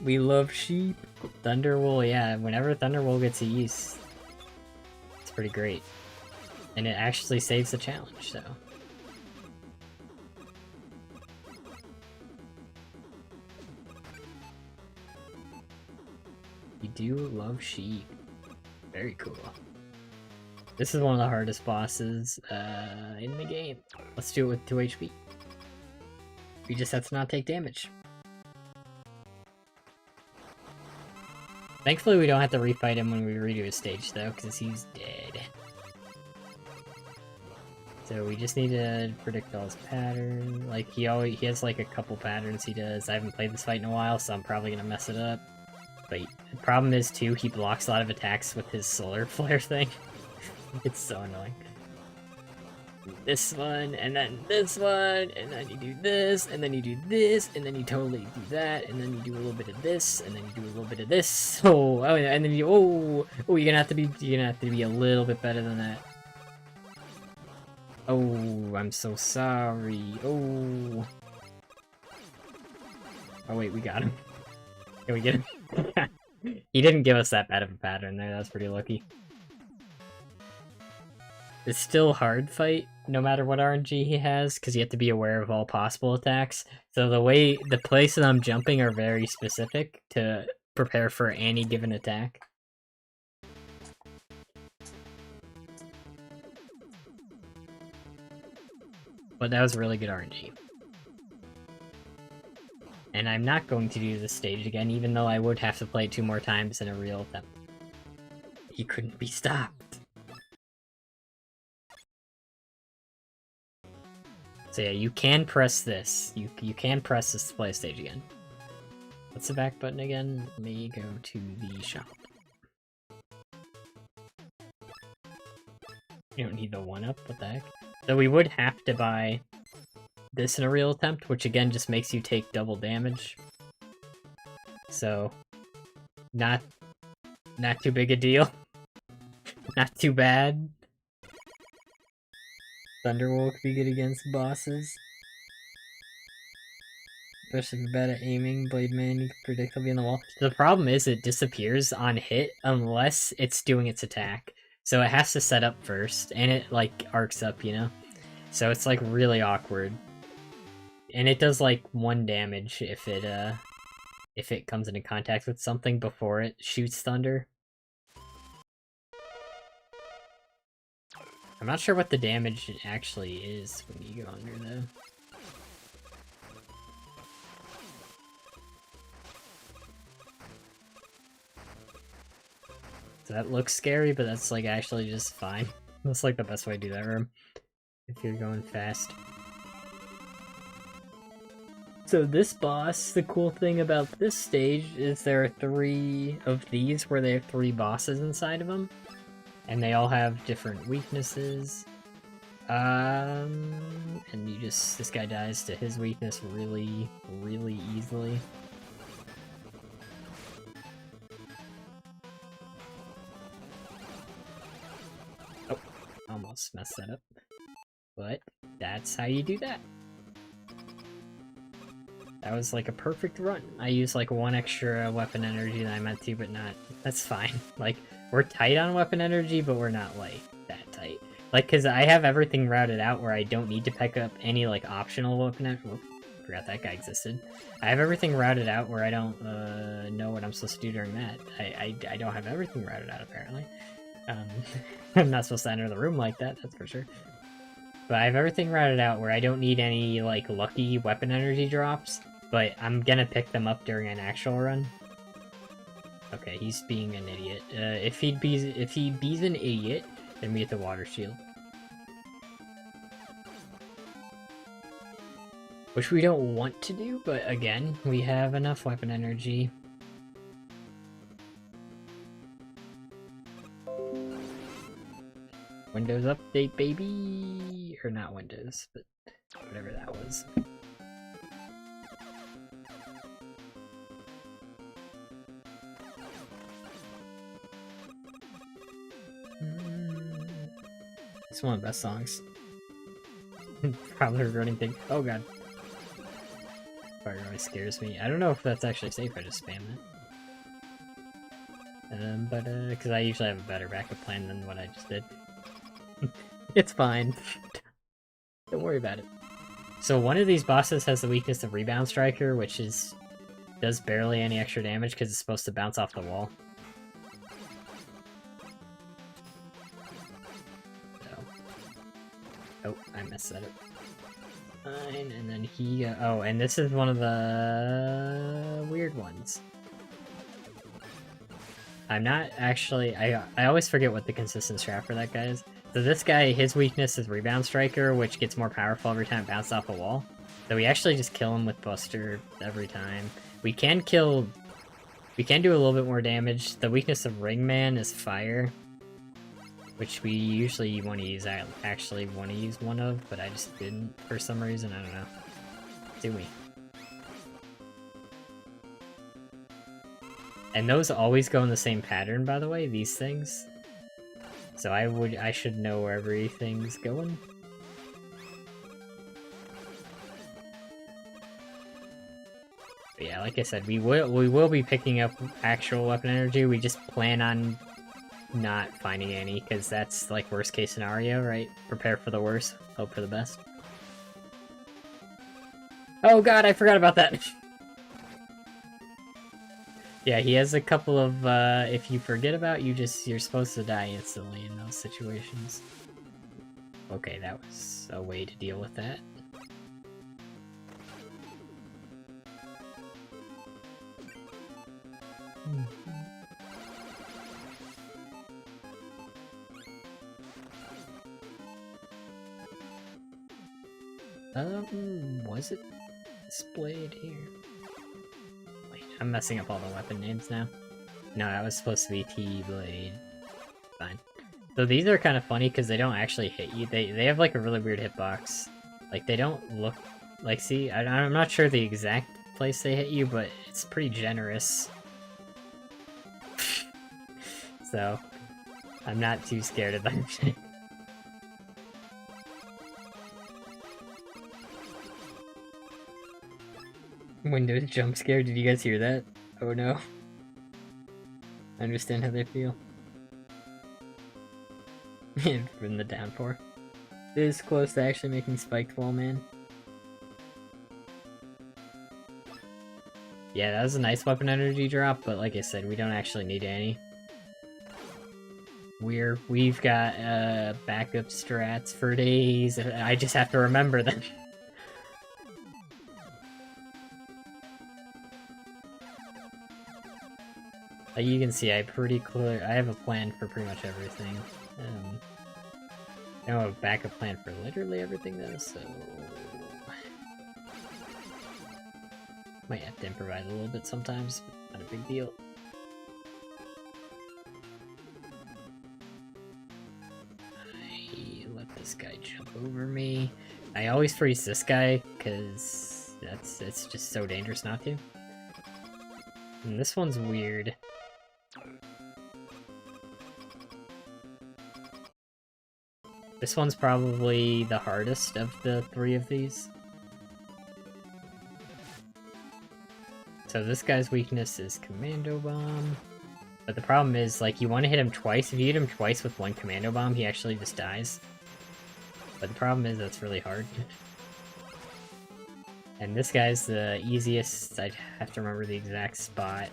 We love sheep. Thunderwool, yeah. Whenever Thunderwool gets a use, it's pretty great. And it actually saves the challenge, so... You do love sheep. Very cool. This is one of the hardest bosses in the game. Let's do it with 2 HP. We just have to not take damage. Thankfully we don't have to refight him when we redo his stage though, because he's dead. So we just need to predict all his patterns. Like he has like a couple patterns he does. I haven't played this fight in a while, so I'm probably gonna mess it up. But the problem is too, he blocks a lot of attacks with his solar flare thing. It's so annoying. This one, and then this one, and then you do this, and then you do this, and then you totally do that, and then you do a little bit of this, and then you do a little bit of this. Oh, and then you you're gonna have to be a little bit better than that. Oh, I'm so sorry. Oh. Oh wait, we got him. Can we get him? He didn't give us that bad of a pattern there. That's pretty lucky. It's still a hard fight, no matter what RNG he has, because you have to be aware of all possible attacks. So the place that I'm jumping are very specific to prepare for any given attack. But that was really good RNG. And I'm not going to do this stage again, even though I would have to play it 2 more times in a real attempt. He couldn't be stopped. So yeah, you can press this. You can press this to play a stage again. What's the back button again? Let me go to the shop. You don't need the 1-up, what the heck? So we would have to buy this in a real attempt, which again just makes you take double damage. So, not too big a deal. Not too bad. Thunderwolf could be good against bosses. Especially if you're bad at aiming, Blade Man, you can predict he'll be in the wall. The problem is it disappears on hit unless it's doing its attack. So it has to set up first, and it, like, arcs up, you know? So it's, like, really awkward. And it does, like, 1 damage if it comes into contact with something before it shoots thunder. I'm not sure what the damage actually is when you go under, though. So that looks scary, but that's like actually just fine. That's like the best way to do that room, if you're going fast. So this boss, the cool thing about this stage is there are 3 of these where they have 3 bosses inside of them. And they all have different weaknesses. And this guy dies to his weakness really, really easily. Oh, almost messed that up. But that's how you do that. That was like a perfect run. I used like 1 extra weapon energy than I meant to, but not. That's fine. Like, we're tight on weapon energy, but we're not like that tight. Like, cause I have everything routed out where I don't need to pick up any like optional weapon energy. Whoop, forgot that guy existed. I have everything routed out where I don't know what I'm supposed to do during that. I don't have everything routed out apparently. I'm not supposed to enter the room like that, that's for sure. But I have everything routed out where I don't need any like lucky weapon energy drops. But I'm gonna pick them up during an actual run. Okay, he's being an idiot. If he bees an idiot, then we get the water shield. Which we don't want to do, but again, we have enough weapon energy. Windows update, baby! Or not Windows, but whatever that was. It's one of the best songs. Probably a running thing. Oh god. Fire always scares me. I don't know if that's actually safe, I just spam it. Because I usually have a better backup plan than what I just did. It's fine. Don't worry about it. So one of these bosses has the weakness of Rebound Striker, which does barely any extra damage because it's supposed to bounce off the wall. Oh, I messed that up. Fine, and then he... oh, and this is one of the weird ones. I'm not actually... I always forget what the consistent strat for that guy is. So this guy, his weakness is Rebound Striker, which gets more powerful every time it bounces off a wall. So we actually just kill him with Buster every time. We can do a little bit more damage. The weakness of Ringman is Fire, which we usually want to use. I actually want to use one of, but I just didn't for some reason. I don't know. Do we? And those always go in the same pattern, by the way, these things. So I should know where everything's going. But yeah, like I said, we will be picking up actual weapon energy. We just plan on not finding any, because that's like worst case scenario, right? Prepare for the worst, hope for the best. Oh god, I forgot about that! Yeah, he has a couple of, if you forget about, you're supposed to die instantly in those situations. Okay, that was a way to deal with that. Was it displayed here? Wait, I'm messing up all the weapon names now. No, that was supposed to be T-Blade. Fine. So these are kind of funny because they don't actually hit you. They have like a really weird hitbox. Like they don't look like, see, I'm not sure the exact place they hit you, but it's pretty generous. So, I'm not too scared of them. Windows jump scare, did you guys hear that? Oh no. I understand how they feel. From the downpour. This close to actually making Spiked Wall Man. Yeah, that was a nice weapon energy drop, but like I said, we don't actually need any. We've got backup strats for days. I just have to remember them. Like you can see, I have a plan for pretty much everything. I have a backup plan for literally everything though, so might have to improvise a little bit sometimes, but not a big deal. I let this guy jump over me. I always freeze this guy, because it's just so dangerous not to. And this one's weird. This one's probably the hardest of the three of these. So this guy's weakness is Commando Bomb. But the problem is, like, you want to hit him twice. If you hit him twice with one Commando Bomb, he actually just dies. But the problem is that's really hard. And this guy's the easiest. I'd have to remember the exact spot.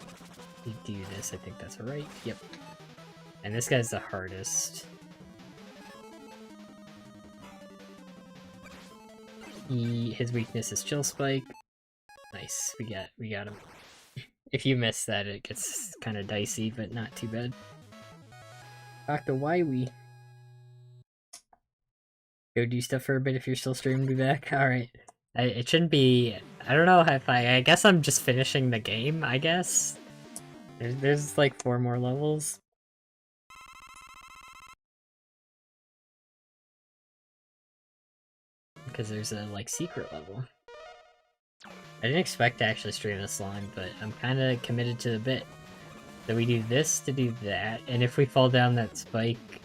You do this, I think that's right. Yep. And this guy's the hardest. His weakness is Chill Spike. Nice, we got him. If you miss that, it gets kind of dicey, but not too bad. Dr. Wiley. Go do stuff for a bit if you're still streaming, be back. Alright. It shouldn't be... I don't know if I guess I'm just finishing the game, I guess. There's like 4 more levels. Because there's a, like, secret level. I didn't expect to actually stream this long, but I'm kind of committed to the bit. So we do this to do that, and if we fall down that spike,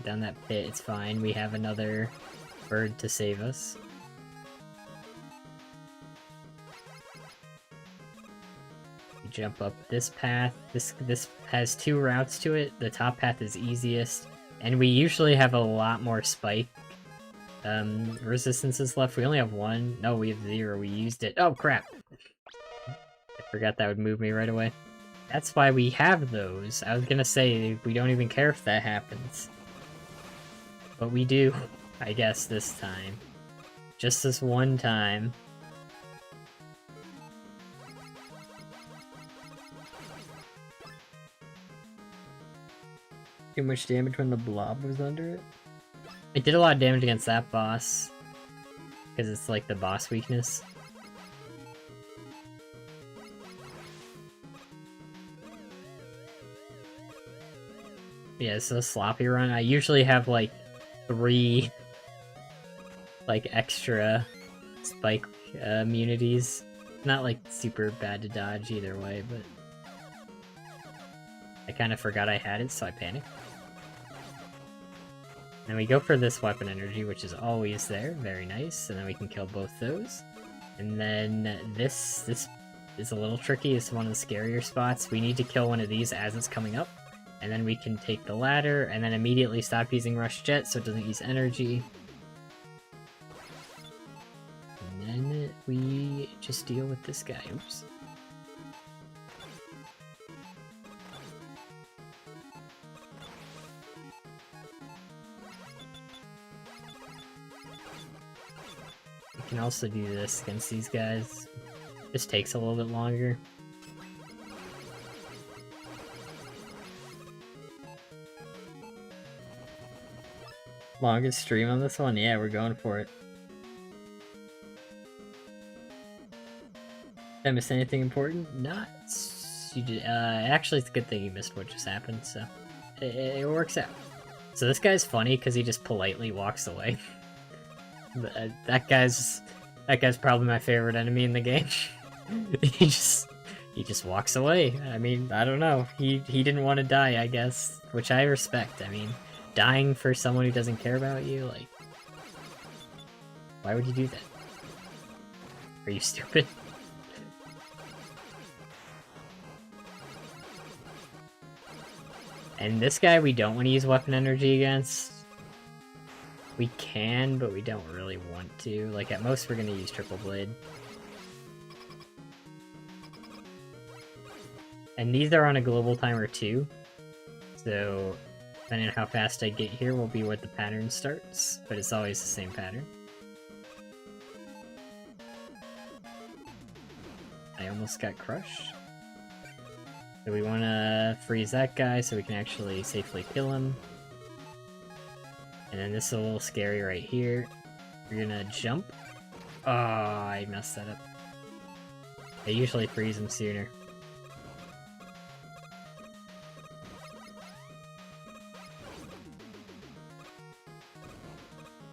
down that pit, it's fine. We have another bird to save us. We jump up this path. This has 2 routes to it. The top path is easiest, and we usually have a lot more spike resistances left. We only have 1. No, we have 0. We used it. Oh, crap. I forgot that would move me right away. That's why we have those. I was gonna say, we don't even care if that happens. But we do, I guess, this time. Just this one time. Too much damage when the blob was under it? It did a lot of damage against that boss, because it's like the boss weakness. Yeah, it's a sloppy run. I usually have like 3 like extra spike immunities. Not like super bad to dodge either way, but I kind of forgot I had it, so I panicked. And we go for this weapon energy, which is always there. Very nice. And then we can kill both those. And then this is a little tricky. It's one of the scarier spots. We need to kill one of these as it's coming up. And then we can take the ladder, and then immediately stop using Rush Jet so it doesn't use energy. And then we just deal with this guy. Oops. We can also do this against these guys. This takes a little bit longer. Longest stream on this one? Yeah, we're going for it. Did I miss anything important? Not. You did. Actually, it's a good thing you missed what just happened, so it works out. So this guy's funny because he just politely walks away. That guy's probably my favorite enemy in the game. he just walks away. I mean, I don't know. He didn't want to die, I guess, which I respect. I mean, dying for someone who doesn't care about you, like, why would you do that? Are you stupid? And this guy we don't want to use weapon energy against. We can, but we don't really want to. Like, at most we're going to use Triple Blade. And these are on a global timer too. So, depending on how fast I get here will be where the pattern starts. But it's always the same pattern. I almost got crushed. So we want to freeze that guy so we can actually safely kill him. And then this is a little scary right here. We're gonna jump. Oh, I messed that up. I usually freeze him sooner.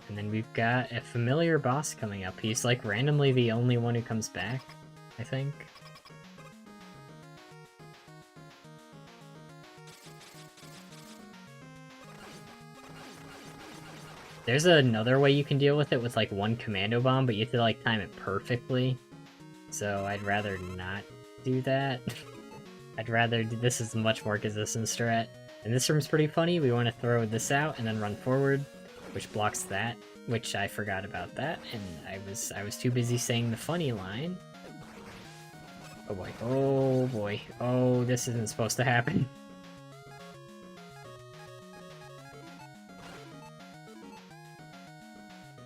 And then we've got a familiar boss coming up. He's like randomly the only one who comes back, I think. There's another way you can deal with it with like one commando bomb, but you have to like time it perfectly. So I'd rather not do that. I'd rather do this is a much more consistent strat. And this room's pretty funny. We want to throw this out and then run forward, which blocks that, which I forgot about that, and I was too busy saying the funny line. Oh boy, oh boy, oh, this isn't supposed to happen.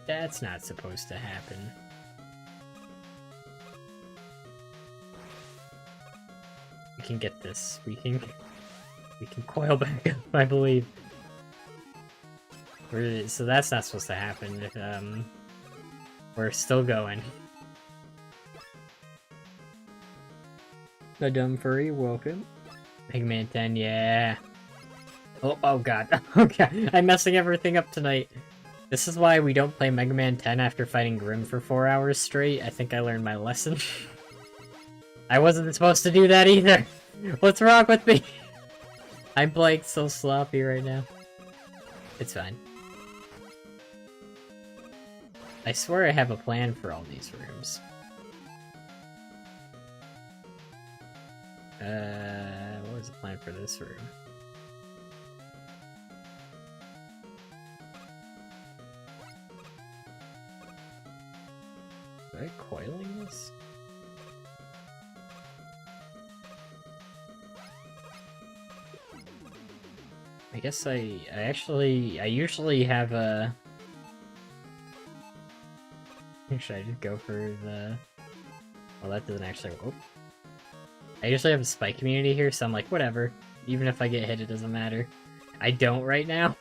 That's not supposed to happen. We can get this. We can coil back up, I believe. So that's not supposed to happen. We're still going. The Dumb Furry, welcome. Mega Man 10, yeah. Oh god. Okay, I'm messing everything up tonight. This is why we don't play Mega Man 10 after fighting Grim for 4 hours straight. I think I learned my lesson. I wasn't supposed to do that either! What's wrong with me? I'm like so sloppy right now. It's fine. I swear I have a plan for all these rooms. What was the plan for this room? Am I coiling this? I guess I usually have a... Should I just go for the... Well, that doesn't actually... Oh. I usually have a spike community here, so I'm like, whatever. Even if I get hit, it doesn't matter. I don't right now.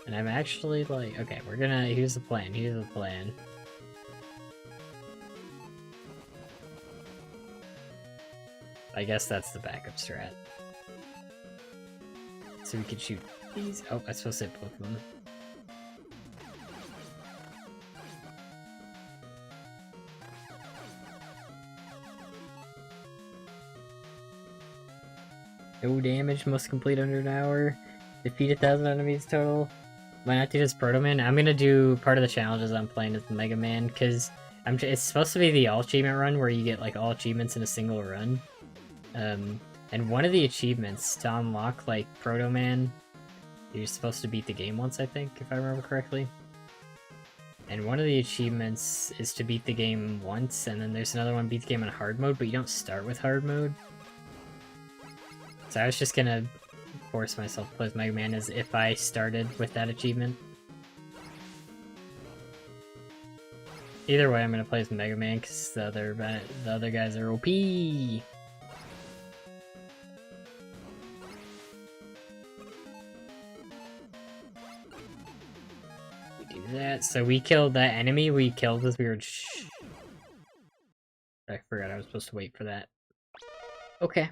And I'm actually like, okay, we're gonna... Here's the plan, here's the plan. I guess that's the backup strat. So we could shoot these... Oh, I'm supposed to hit both of them. No damage, must complete under an hour. Defeat 1,000 enemies total. Why not do this Proto Man? I'm gonna do part of the challenges I'm playing as the Mega Man, because it's supposed to be the all achievement run where you get like all achievements in a single run. And one of the achievements to unlock like Proto Man, you're supposed to beat the game once, I think, if I remember correctly. And one of the achievements is to beat the game once, and then there's another one, beat the game in hard mode, but you don't start with hard mode. So I was just gonna force myself to play as Mega Man as if I started with that achievement. Either way, I'm gonna play as Mega Man because the other guys are OP. We do that. So we killed that enemy. We killed this weird. I forgot I was supposed to wait for that. Okay.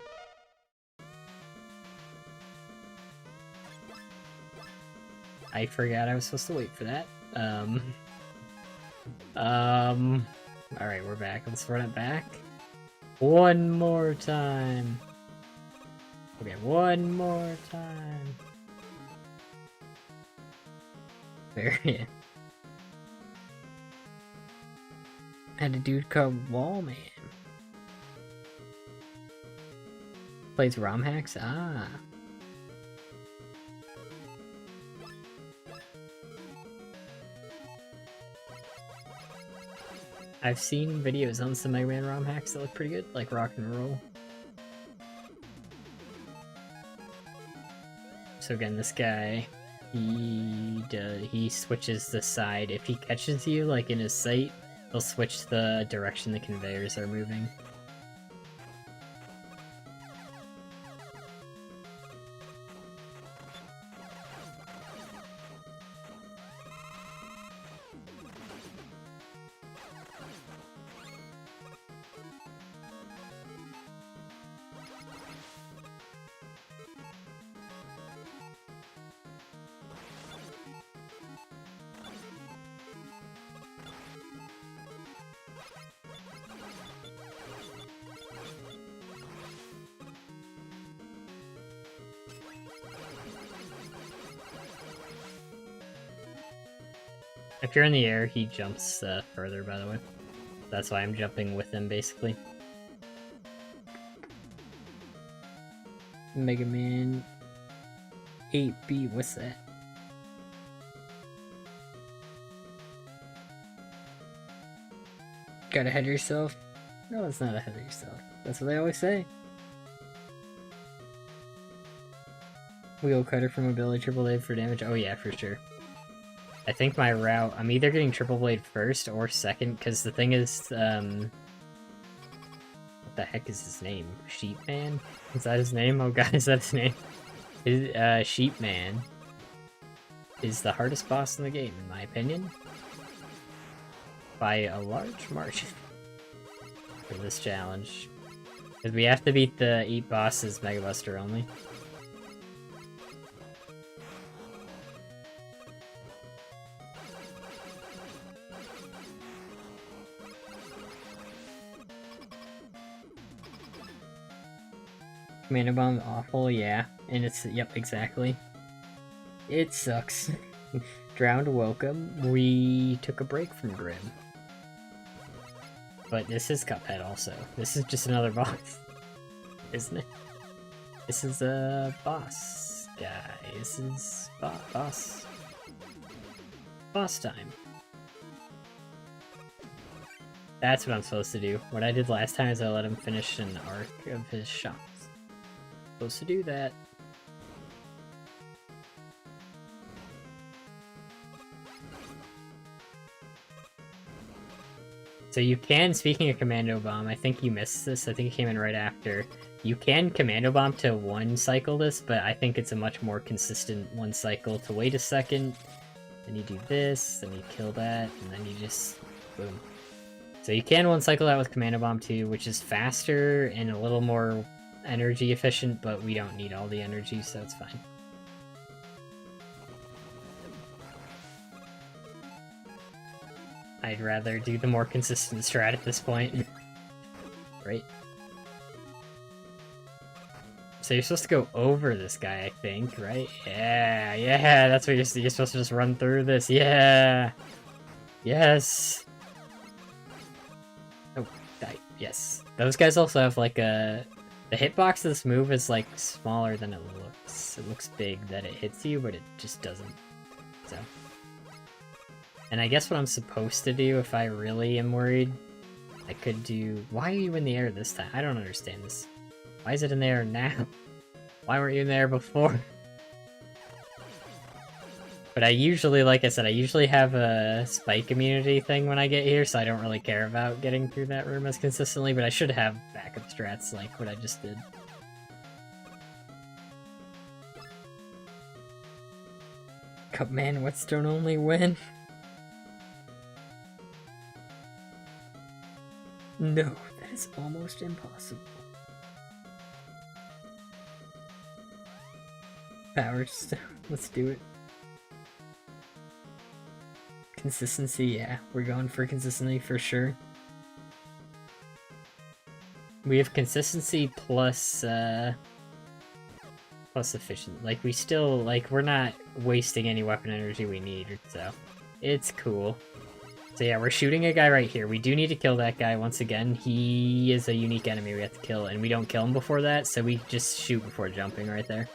I forgot I was supposed to wait for that. Alright, we're back. Let's run it back. One more time. Okay, one more time. There, yeah. Had a dude called Wallman. Plays ROM hacks? Ah. I've seen videos on some Mega Man ROM hacks that look pretty good, like Rock and Roll. So again, this guy, he switches the side. If he catches you, like in his sight, he'll switch the direction the conveyors are moving. If you're in the air, he jumps further, by the way. That's why I'm jumping with him, basically. Mega Man 8B, what's that? Gotta head yourself? No, it's not ahead of yourself. That's what they always say. Wheel cutter from ability, triple blade for damage. Oh yeah, for sure. I think my route, I'm either getting triple blade first or second, because the thing is, what the heck is his name? Sheepman? Is that his name? Oh god, is that his name? Sheepman is the hardest boss in the game, in my opinion. By a large margin. For this challenge. Because we have to beat the 8 bosses Mega Buster only. Commando Bomb awful, yeah. And it's, yep, exactly. It sucks. Drowned welcome. We took a break from Grim. But this is Cuphead also. This is just another boss. Isn't it? This is a boss guy. This is boss. Boss time. That's what I'm supposed to do. What I did last time is I let him finish an arc of his shots. Supposed to do that. So you can, speaking of Commando Bomb, I think you missed this, I think it came in right after. You can Commando Bomb to one cycle this, but I think it's a much more consistent one cycle to wait a second, then you do this, then you kill that, and then you just, boom. So you can one cycle that with Commando Bomb too, which is faster and a little more energy efficient, but we don't need all the energy, so it's fine. I'd rather do the more consistent strat at this point. Right? So you're supposed to go over this guy, I think, right? Yeah, that's what you're supposed to just run through this. Yeah! Yes! Oh, die. Yes. Those guys also have like a... The hitbox of this move is like smaller than it looks. It looks big that it hits you, but it just doesn't. So... And I guess what I'm supposed to do, if I really am worried, I could do... Why are you in the air this time? I don't understand this. Why is it in the air now? Why weren't you in the air before? But I usually, like I said, I usually have a spike immunity thing when I get here, so I don't really care about getting through that room as consistently, but I should have backup strats like what I just did. Cupman, Whetstone only win? No, that is almost impossible. Power Stone, let's do it. Consistency, yeah, we're going for consistency for sure. We have consistency plus efficient. Like, we still, like, we're not wasting any weapon energy we need, so it's cool. So yeah, we're shooting a guy right here. We do need to kill that guy once again. He is a unique enemy we have to kill, and we don't kill him before that, so we just shoot before jumping right there.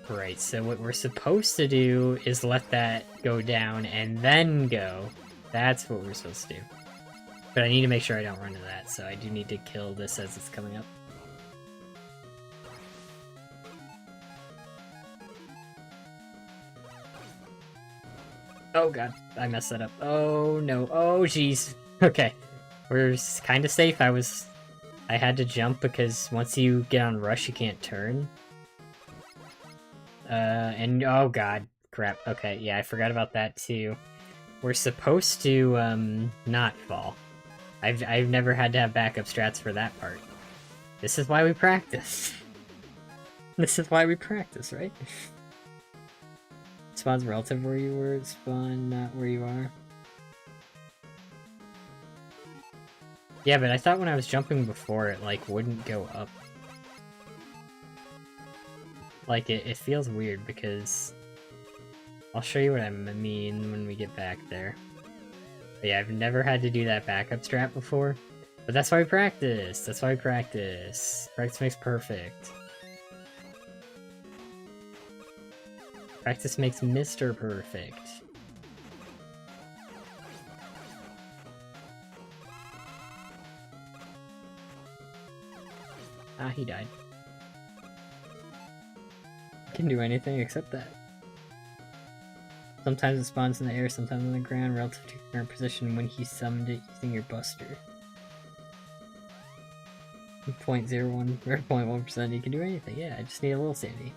Right, so what we're supposed to do is let that go down and then go. That's what we're supposed to do. But I need to make sure I don't run into that, so I do need to kill this as it's coming up. Oh god, I messed that up. Oh no, oh jeez. Okay, we're kind of safe. I had to jump because once you get on rush, you can't turn. And oh god, crap. Okay, yeah, I forgot about that too. We're supposed to, not fall. I've never had to have backup strats for that part. This is why we practice. This is why we practice, right? Spawn's relative where you were, spawn not where you are. Yeah, but I thought when I was jumping before, it, like, wouldn't go up. Like, it feels weird because... I'll show you what I mean when we get back there. But yeah, I've never had to do that backup strat before. But that's why we practice. That's why we practice. Practice makes perfect. Practice makes Mr. Perfect. Ah, he died. Can do anything except that. Sometimes it spawns in the air, sometimes on the ground, relative to your current position when he summoned it using your buster. 0.01 or 0.1%, you can do anything. Yeah, I just need a little sanity.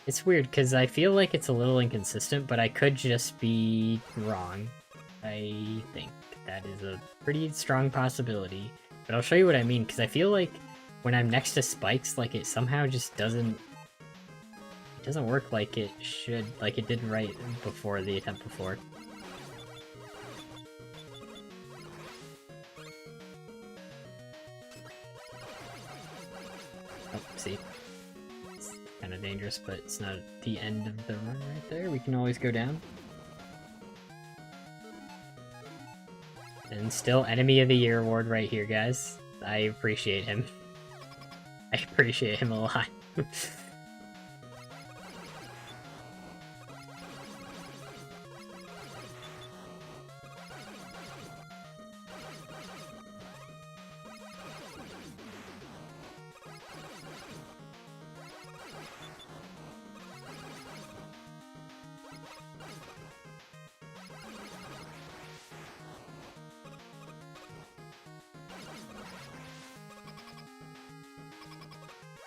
It's weird, because I feel like it's a little inconsistent, but I could just be wrong. I think that is a pretty strong possibility. But I'll show you what I mean, because I feel like when I'm next to spikes, like, it somehow just doesn't work like it should, like it did right before the attempt before. Oh, see. It's kind of dangerous, but it's not the end of the run right there. We can always go down. And still Enemy of the Year award right here, guys. I appreciate him. I appreciate him a lot.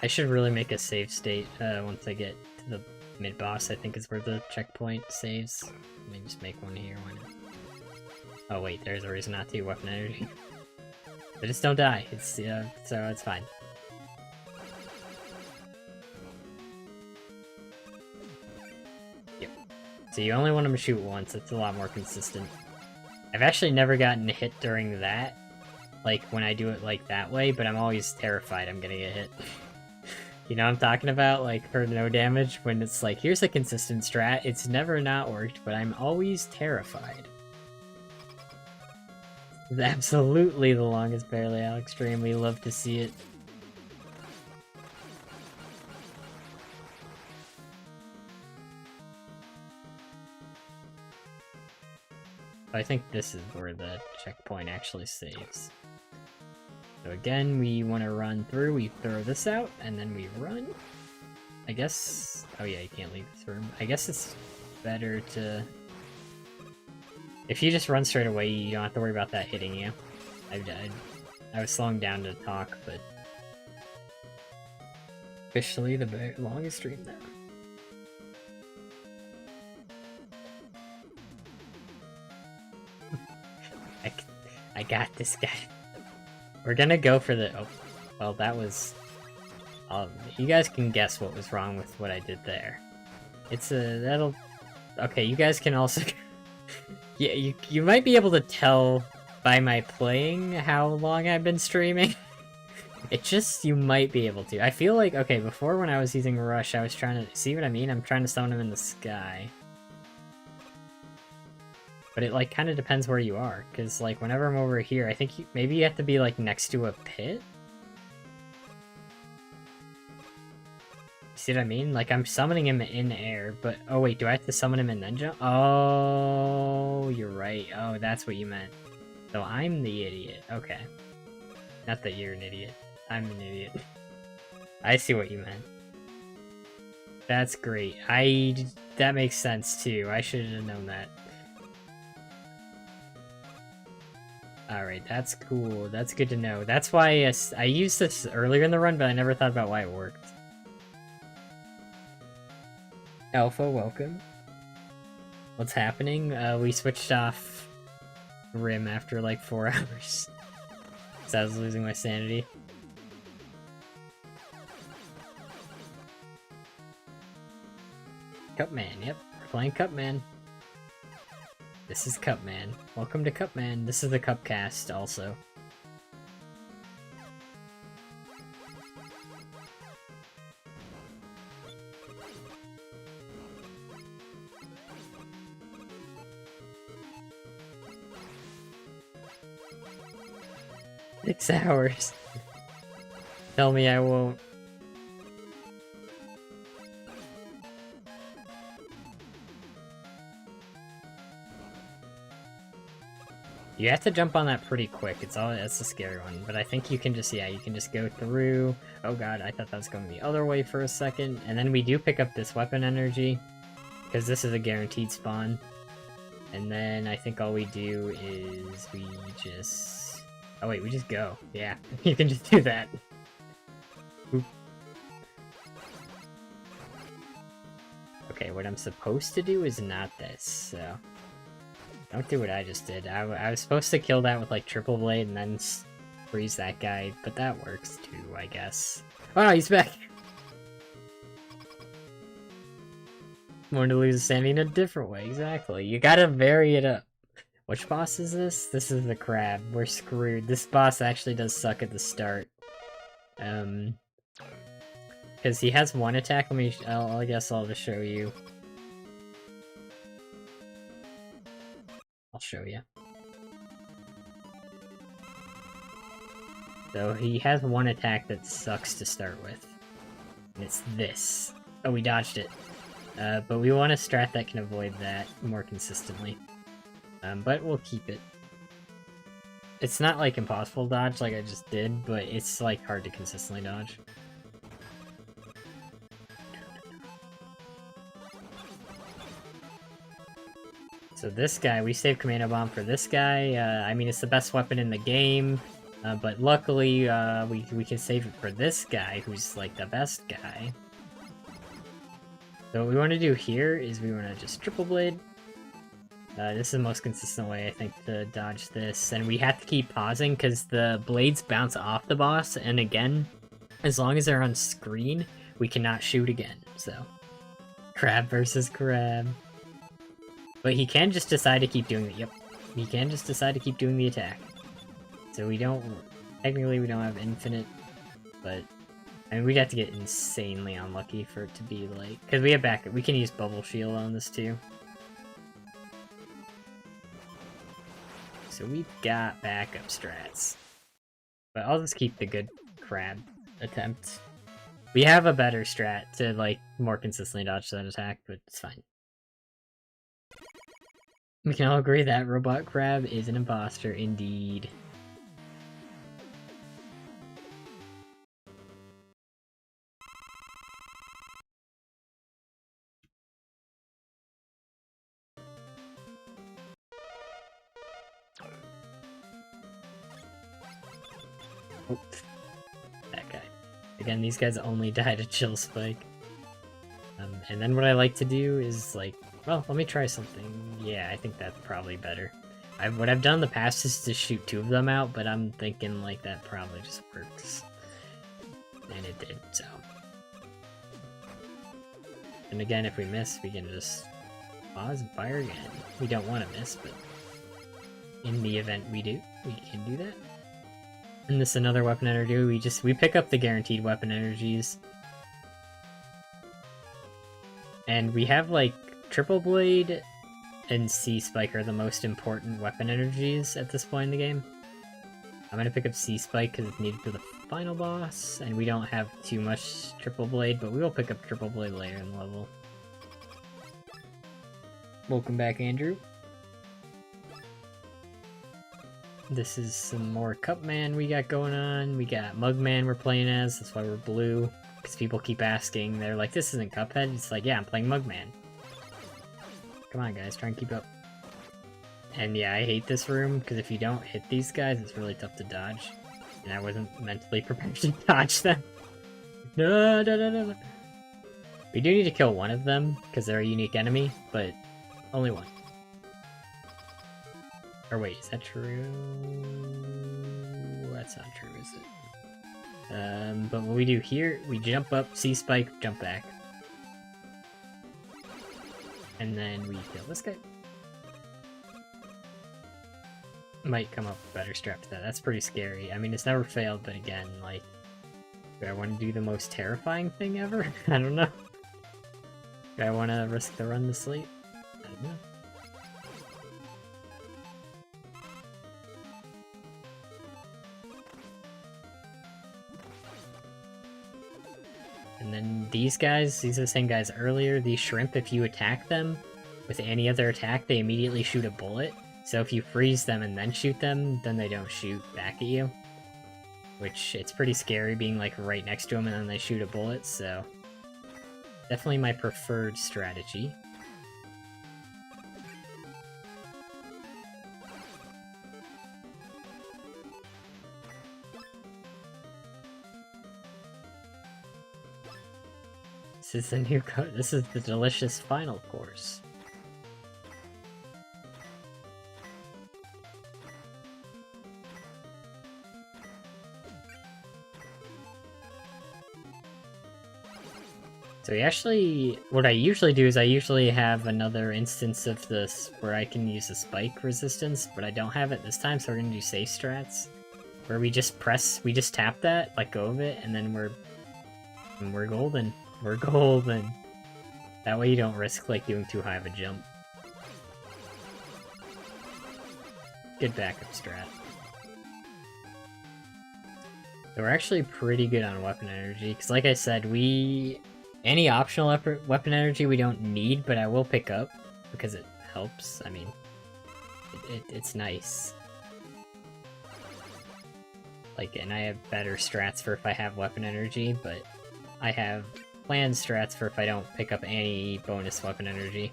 I should really make a save state once I get to the mid-boss, I think is where the checkpoint saves. Let me just make one here, why not? Oh wait, there's a reason not to, weapon energy. But just don't die, it's, so it's fine. Yep. So you only want him to shoot once, it's a lot more consistent. I've actually never gotten hit during that, like when I do it like that way, but I'm always terrified I'm gonna get hit. You know what I'm talking about? Like, for no damage, when it's like, here's a consistent strat, it's never not worked, but I'm always terrified. It's absolutely the longest barely out extreme, we love to see it. I think this is where the checkpoint actually saves. So again, we want to run through, we throw this out, and then we run. I guess... oh yeah, you can't leave this room. I guess it's better to... if you just run straight away, you don't have to worry about that hitting you. I was slowing down to talk, but... officially the longest stream now. I got this guy. We're gonna go for the... oh, well, that was... you guys can guess what was wrong with what I did there. It's a... that'll... okay, you guys can also... yeah, you might be able to tell by my playing how long I've been streaming. It just... you might be able to. I feel like... okay, before when I was using Rush, I was trying to... see what I mean? I'm trying to summon him in the sky. But it, like, kind of depends where you are, because, like, whenever I'm over here, I think maybe you have to be, like, next to a pit? See what I mean? Like, I'm summoning him in air, but... oh, wait, do I have to summon him and then jump? Oh, you're right. Oh, that's what you meant. So I'm the idiot. Okay. Not that you're an idiot. I'm an idiot. I see what you meant. That's great. that makes sense, too. I should have known that. Alright, that's cool. That's good to know. That's why I used this earlier in the run, but I never thought about why it worked. Alpha, welcome. What's happening? We switched off Grim after like 4 hours. Because I was losing my sanity. Cupman, yep. We're playing Cupman. This is Cupman. Welcome to Cupman. This is the Cupcast, also. 6 hours. Tell me I won't. You have to jump on that pretty quick. That's a scary one. But I think you can just, yeah, you can just go through. Oh god, I thought that was going the other way for a second. And then we do pick up this weapon energy, because this is a guaranteed spawn. And then I think all we do is we just... Oh wait, we just go. Yeah, you can just do that. Oop. Okay, what I'm supposed to do is not this, so... Don't do what I just did. I was supposed to kill that with, like, triple blade and then freeze that guy, but that works too, I guess. Oh no, he's back! Wanted to lose a Sammy in a different way, exactly. You gotta vary it up. Which boss is this? This is the crab. We're screwed. This boss actually does suck at the start. Because he has one attack. I guess I'll just show you. I'll show you. So he has one attack that sucks to start with. And it's this. Oh, we dodged it. But we want a strat that can avoid that more consistently. But we'll keep it. It's not like impossible to dodge like I just did, but it's like hard to consistently dodge. So this guy, we saved Commando Bomb for this guy. I mean, it's the best weapon in the game, but luckily we can save it for this guy, who's like the best guy. So what we want to do here is we want to just triple blade. This is the most consistent way, I think, to dodge this. And we have to keep pausing because the blades bounce off the boss, and again, as long as they're on screen, we cannot shoot again, so. Crab versus crab. But he can just decide to keep doing it. Yep. He can just decide to keep doing the attack. So we don't... Technically, we don't have infinite, but... I mean, we'd have to get insanely unlucky for it to be like... Because we have backup. We can use Bubble Shield on this, too. So we've got backup strats. But I'll just keep the good crab attempt. We have a better strat to, like, more consistently dodge that attack, but it's fine. We can all agree that Robot Crab is an imposter, indeed. Oops. That guy. Again, these guys only die to Chill Spike. And then what I like to do is, like, well, let me try something. Yeah, I think that's probably better. What I've done in the past is to shoot 2 of them out, but I'm thinking, like, that probably just works. And it did, so. And again, if we miss, we can just pause and fire again. We don't want to miss, but in the event we do, we can do that. And this is another weapon energy. We pick up the guaranteed weapon energies. And we have, like, Triple Blade and C-Spike are the most important weapon energies at this point in the game. I'm gonna pick up C-Spike because it's needed for the final boss, and we don't have too much Triple Blade, but we will pick up Triple Blade later in the level. Welcome back, Andrew. This is some more Cupman we got going on. We got Mugman we're playing as, that's why we're blue. Because people keep asking, they're like, this isn't Cuphead? It's like, yeah, I'm playing Mugman. Come on, guys, try and keep up. And yeah, I hate this room, because if you don't hit these guys, it's really tough to dodge. And I wasn't mentally prepared to dodge them. No, no, no, no. We do need to kill one of them, because they're a unique enemy, but only one. Or wait, is that true? That's not true, is it? But what we do here, we jump up, C-Spike, jump back. And then we kill this guy. Might come up with a better strap to that. That's pretty scary. I mean, it's never failed, but again, like, do I want to do the most terrifying thing ever? I don't know. Do I want to risk the run to sleep? I don't know. And then these guys, these are the same guys earlier. These shrimp, if you attack them with any other attack, they immediately shoot a bullet. So if you freeze them and then shoot them, then they don't shoot back at you. Which, it's pretty scary being like right next to them and then they shoot a bullet, so... Definitely my preferred strategy. This is the new this is the delicious final course. So what I usually do is I usually have another instance of this where I can use a spike resistance, but I don't have it this time, so we're gonna do safe strats. Where we just tap that, let go of it, and then we're golden. We're golden. That way you don't risk, like, doing too high of a jump. Good backup strat. So we're actually pretty good on weapon energy, because like I said, any optional weapon energy we don't need, but I will pick up, because it helps. I mean, it's nice. Like, and I have better strats for if I have weapon energy, but I have planned strats for if I don't pick up any bonus weapon energy.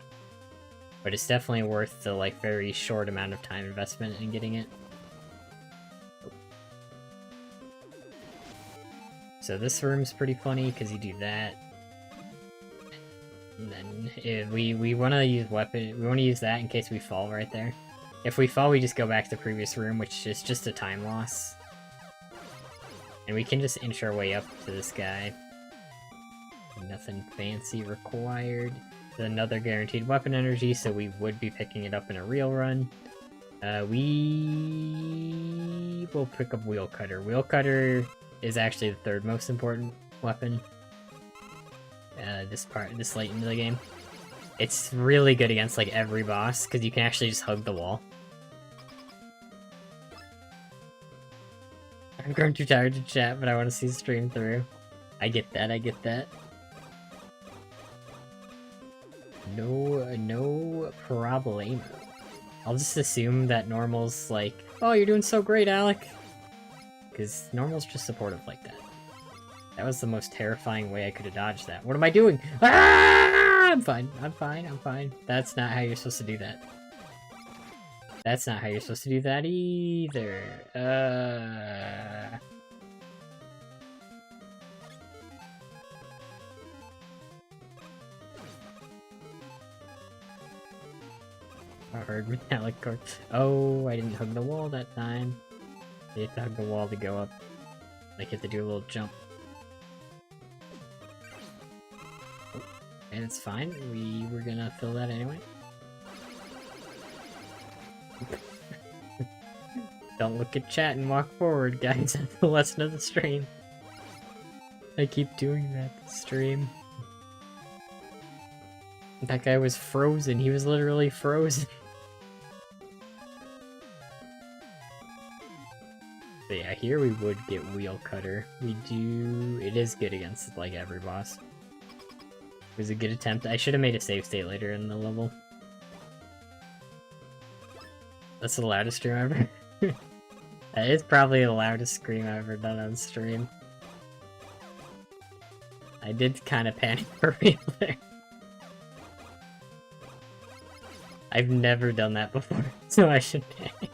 But it's definitely worth the, like, very short amount of time investment in getting it. So this room's pretty funny, because you do that. And then if we want to use we want to use that in case we fall right there. If we fall, we just go back to the previous room, which is just a time loss. And we can just inch our way up to this guy. Nothing fancy required. Another guaranteed weapon energy, so we would be picking it up in a real run. We will pick up Wheel Cutter. Wheel Cutter is actually the third most important weapon. This late into the game. It's really good against like every boss, because you can actually just hug the wall. I'm growing too tired to chat, but I want to see the stream through. I get that, I get that. No problemo. I'll just assume that normal's like, oh, you're doing so great, Alec. Because normal's just supportive like that. That was the most terrifying way I could have dodged that. What am I doing? Ah! I'm fine. I'm fine. I'm fine. That's not how you're supposed to do that. That's not how you're supposed to do that either. A hard metallic cord. Oh, I didn't hug the wall that time. You have to hug the wall to go up. Like, you have to do a little jump. And it's fine. We were gonna fill that anyway. Don't look at chat and walk forward, guys. That's the lesson of the stream. I keep doing that to stream. That guy was frozen. He was literally frozen. But yeah, here we would get Wheel Cutter. We do... It is good against, like, every boss. It was a good attempt. I should have made a save state later in the level. That's the loudest stream ever. That is probably the loudest scream I've ever done on stream. I did kind of panic for real there. I've never done that before, so I should panic.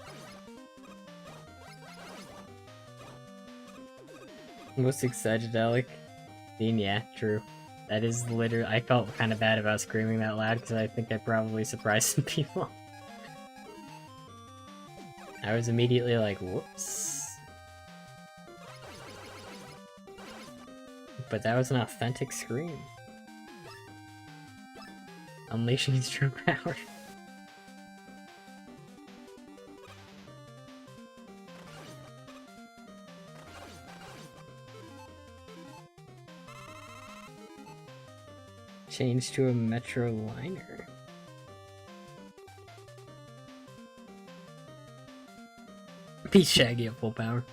Most excited, Alec. Yeah, true. That is literally... I felt kind of bad about screaming that loud, because I think I probably surprised some people. I was immediately like, whoops. But that was an authentic scream. Unleashing his true power. Change to a Metro liner. Be Shaggy at full power.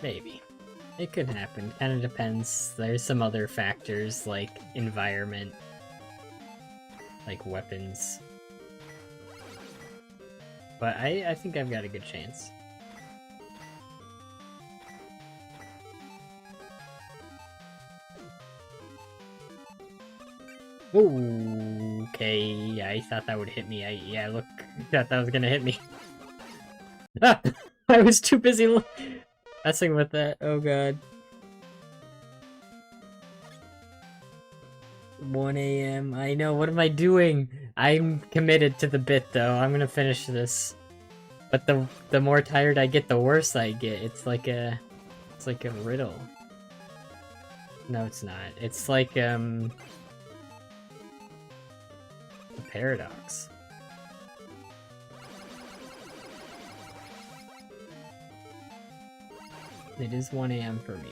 Maybe. It could happen. Kind of depends. There's some other factors like environment, like weapons. But I think I've got a good chance. Ooh, okay, I thought that would hit me. Yeah, look, I thought that was gonna hit me. Ah! I was too busy messing with that. Oh god. 1 a.m. I know, what am I doing? I'm committed to the bit though. I'm gonna finish this. But the more tired I get, the worse I get. It's like a riddle. No, it's not. It's like a paradox. It is 1 a.m. for me.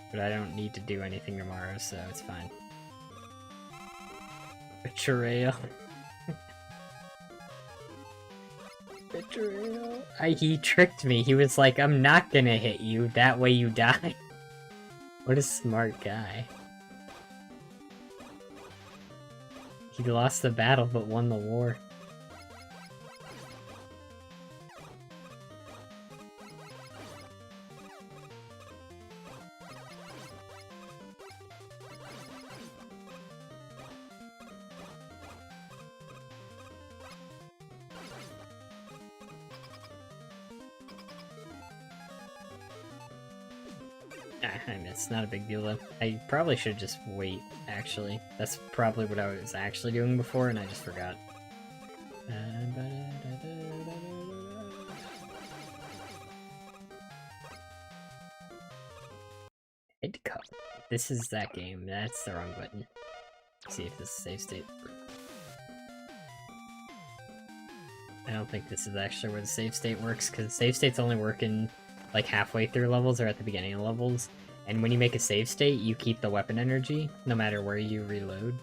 But I don't need to do anything tomorrow, so it's fine. Betrayal. Betrayal. He tricked me. He was like, I'm not gonna hit you, that way you die. What a smart guy. He lost the battle but won the war. I mean, it's not a big deal though. I probably should just wait, actually. That's probably what I was actually doing before and I just forgot. Hit cup. This is that game. That's the wrong button. Let's see if this is a save state. I don't think this is actually where the save state works, because save states only work in like halfway through levels or at the beginning of levels. And when you make a save state, you keep the weapon energy, no matter where you reload.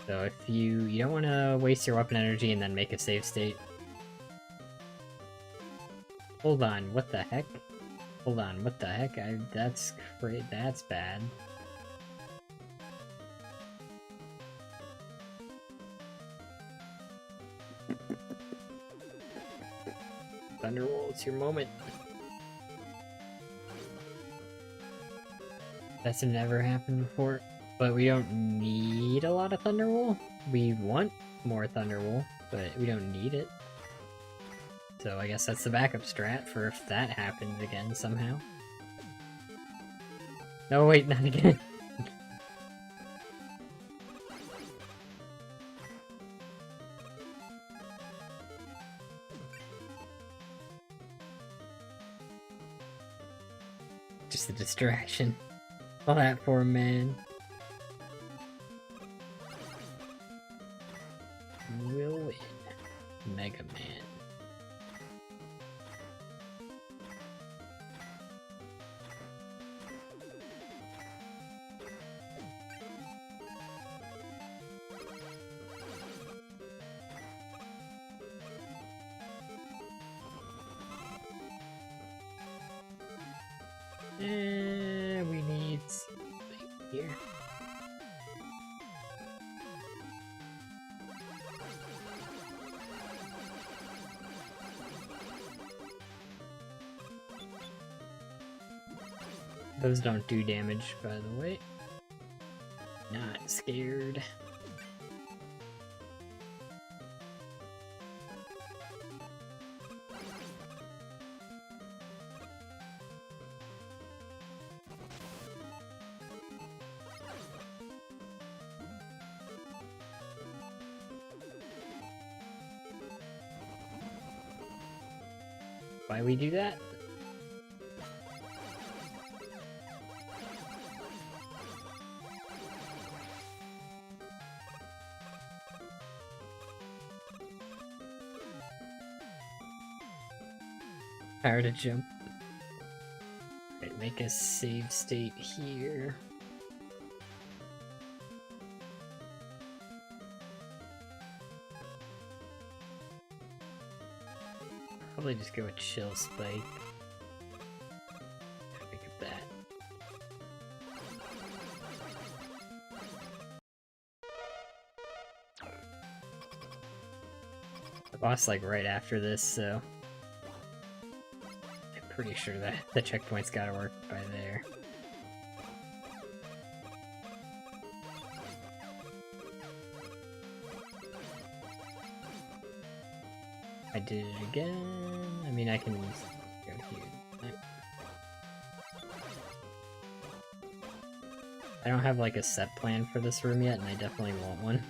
So if you don't want to waste your weapon energy and then make a save state. Hold on, what the heck? Hold on, what the heck? That's great. That's bad. Thunderwall, it's your moment. That's never happened before, but we don't need a lot of Thunderwall. We want more Thunderwall, but we don't need it. So I guess that's the backup strat for if that happens again somehow. No, wait, not again. Just a distraction. All that poor man. Will win. Mega Man. We need something here. Those don't do damage, by the way. Not scared. Why we do that? Power to jump. Right, make a save state here. Probably just go with Chill Spike. boss like right after this, so I'm pretty sure that the checkpoint's gotta work by there. I did it again. I mean, I can go here. I don't have like a set plan for this room yet, and I definitely want one.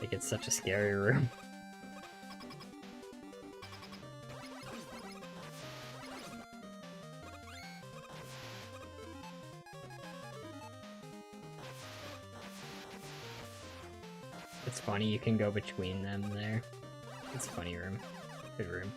Like, it's such a scary room. It's funny, you can go between them there. It's a funny room. Good room.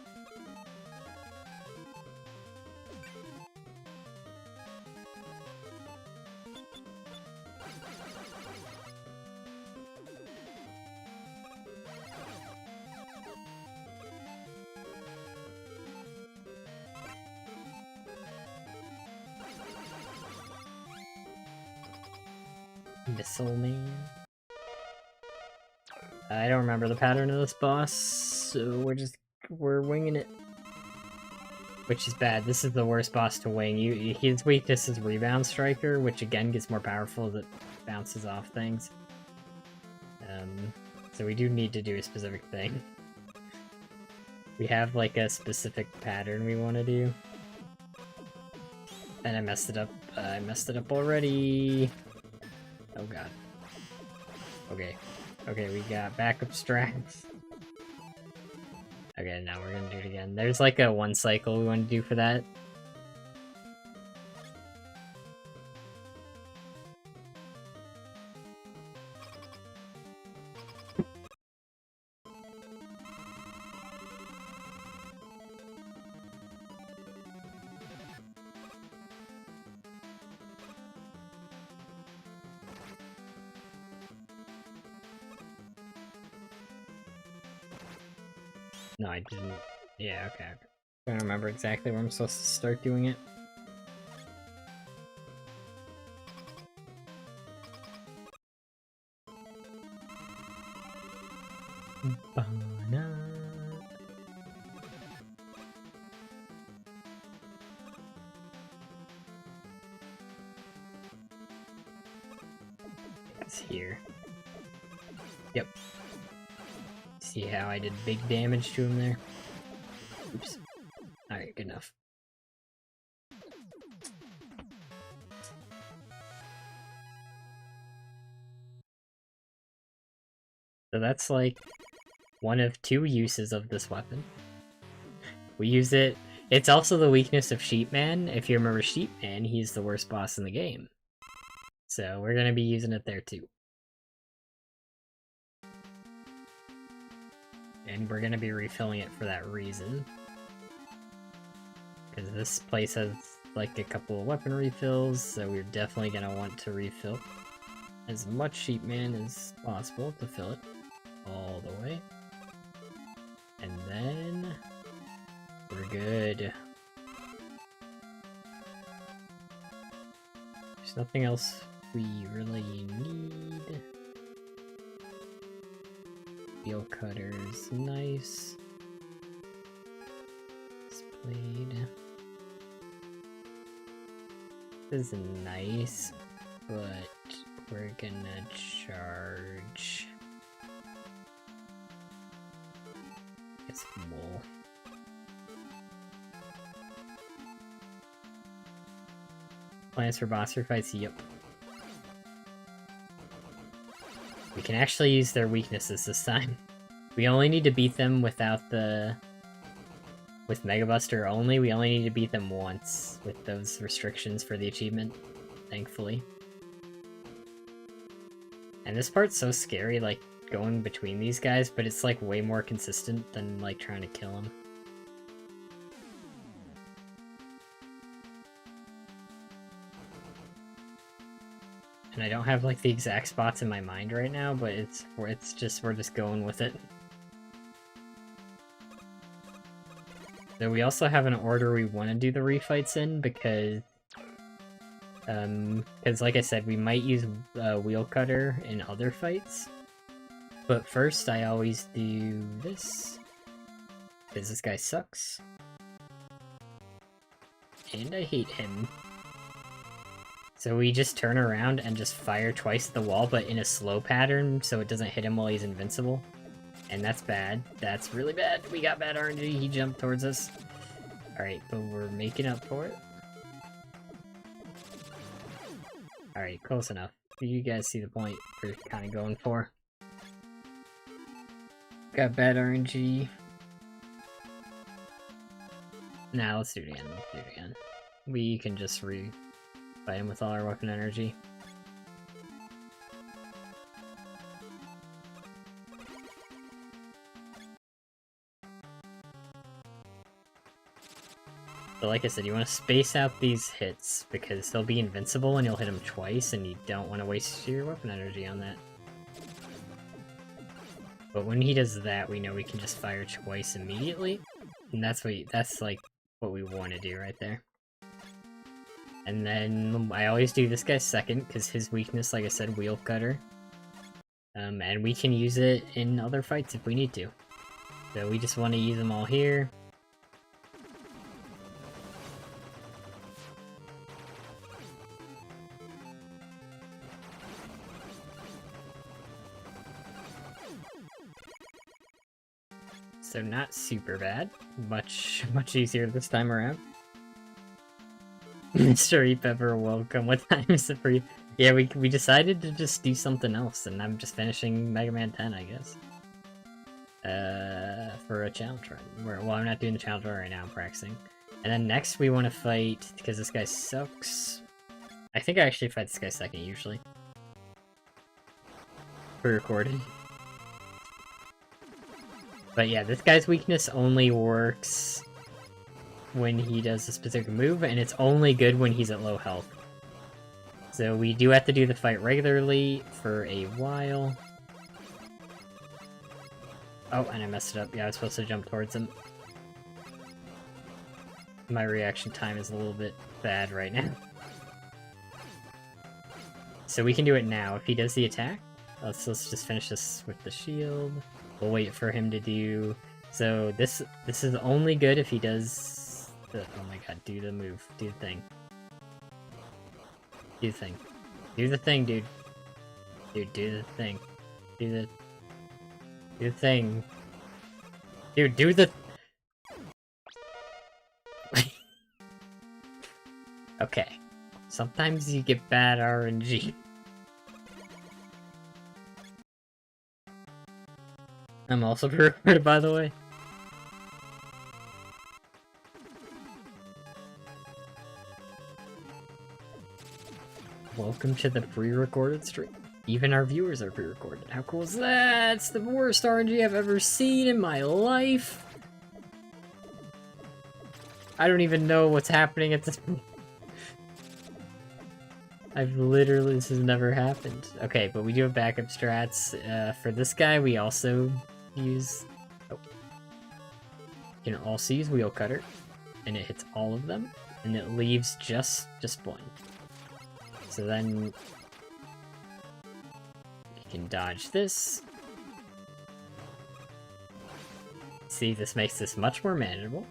Missile Man. I don't remember the pattern of this boss, so we're winging it. Which is bad. This is the worst boss to wing. His weakness is Rebound Striker, which again gets more powerful as it bounces off things. So we do need to do a specific thing. We have like a specific pattern we want to do. And I messed it up. I messed it up already. Oh god. Okay. Okay, we got backup strats. Okay, now we're gonna do it again. There's like a 1 cycle we want to do for that. No, I didn't. Yeah, okay. I don't remember exactly where I'm supposed to start doing it. It's here. Yep. See how I did big damage to him there? Oops. Alright, good enough. So that's like one of 2 uses of this weapon. We use it. It's also the weakness of Sheepman. If you remember Sheepman, he's the worst boss in the game. So we're gonna be using it there too. And we're gonna be refilling it for that reason. Because this place has like a couple of weapon refills, so we're definitely gonna want to refill as much Sheepman as possible to fill it all the way. And then we're good. There's nothing else we really need. Wheel cutters, nice. This blade. This is nice, but we're gonna charge. It's wool. Plans for boss fights? Yep. We can actually use their weaknesses this time. We only need to beat them without the... With Mega Buster only, we only need to beat them once with those restrictions for the achievement, thankfully. And this part's so scary, like, going between these guys, but it's, like, way more consistent than, like, trying to kill them. And I don't have, like, the exact spots in my mind right now, but we're just going with it. So we also have an order we want to do the refights in, because like I said, we might use Wheel Cutter in other fights. But first, I always do this. Because this guy sucks. And I hate him. So we just turn around and just fire twice at the wall, but in a slow pattern, so it doesn't hit him while he's invincible. And that's bad. That's really bad. We got bad RNG. He jumped towards us. Alright, but we're making up for it. Alright, close enough. You guys see the point we're kind of going for. Got bad RNG. Nah, let's do it again. Let's do it again. We can just fight him with all our weapon energy. But like I said, you want to space out these hits, because they'll be invincible and you'll hit them twice, and you don't want to waste your weapon energy on that. But when he does that, we know we can just fire twice immediately, and that's like what we want to do right there. And then I always do this guy second, because his weakness, like I said, wheel cutter. And we can use it in other fights if we need to. So we just want to use them all here. So not super bad. Much easier this time around. Mr. Pepper, welcome. What time is it for you? Yeah, we decided to just do something else, and I'm just finishing Mega Man 10, I guess. For a challenge run. Well, I'm not doing the challenge run right now, I'm practicing. And then next we want to fight, because this guy sucks. I think I actually fight this guy second, usually. Pre-recorded. But yeah, this guy's weakness only works when he does a specific move, and it's only good when he's at low health. So we do have to do the fight regularly for a while. Oh, and I messed it up. Yeah, I was supposed to jump towards him. My reaction time is a little bit bad right now. So we can do it now. If he does the attack, let's just finish this with the shield. We'll wait for him to do... So this is only good if he does... Oh my god, do the move. Do the thing. Do the thing. Do the thing, dude. Dude, do the thing. Do the thing. Dude, do the... Okay. Sometimes you get bad RNG. I'm also pre-recorded, by the way. Welcome to the pre-recorded stream. Even our viewers are pre-recorded. How cool is that? It's the worst RNG I've ever seen in my life. I don't even know what's happening at this point. This has never happened. Okay, but we do have backup strats. For this guy, we also use... Oh. You can also use Wheel Cutter, and it hits all of them, and it leaves just one. So then... You can dodge this. See, this makes this much more manageable.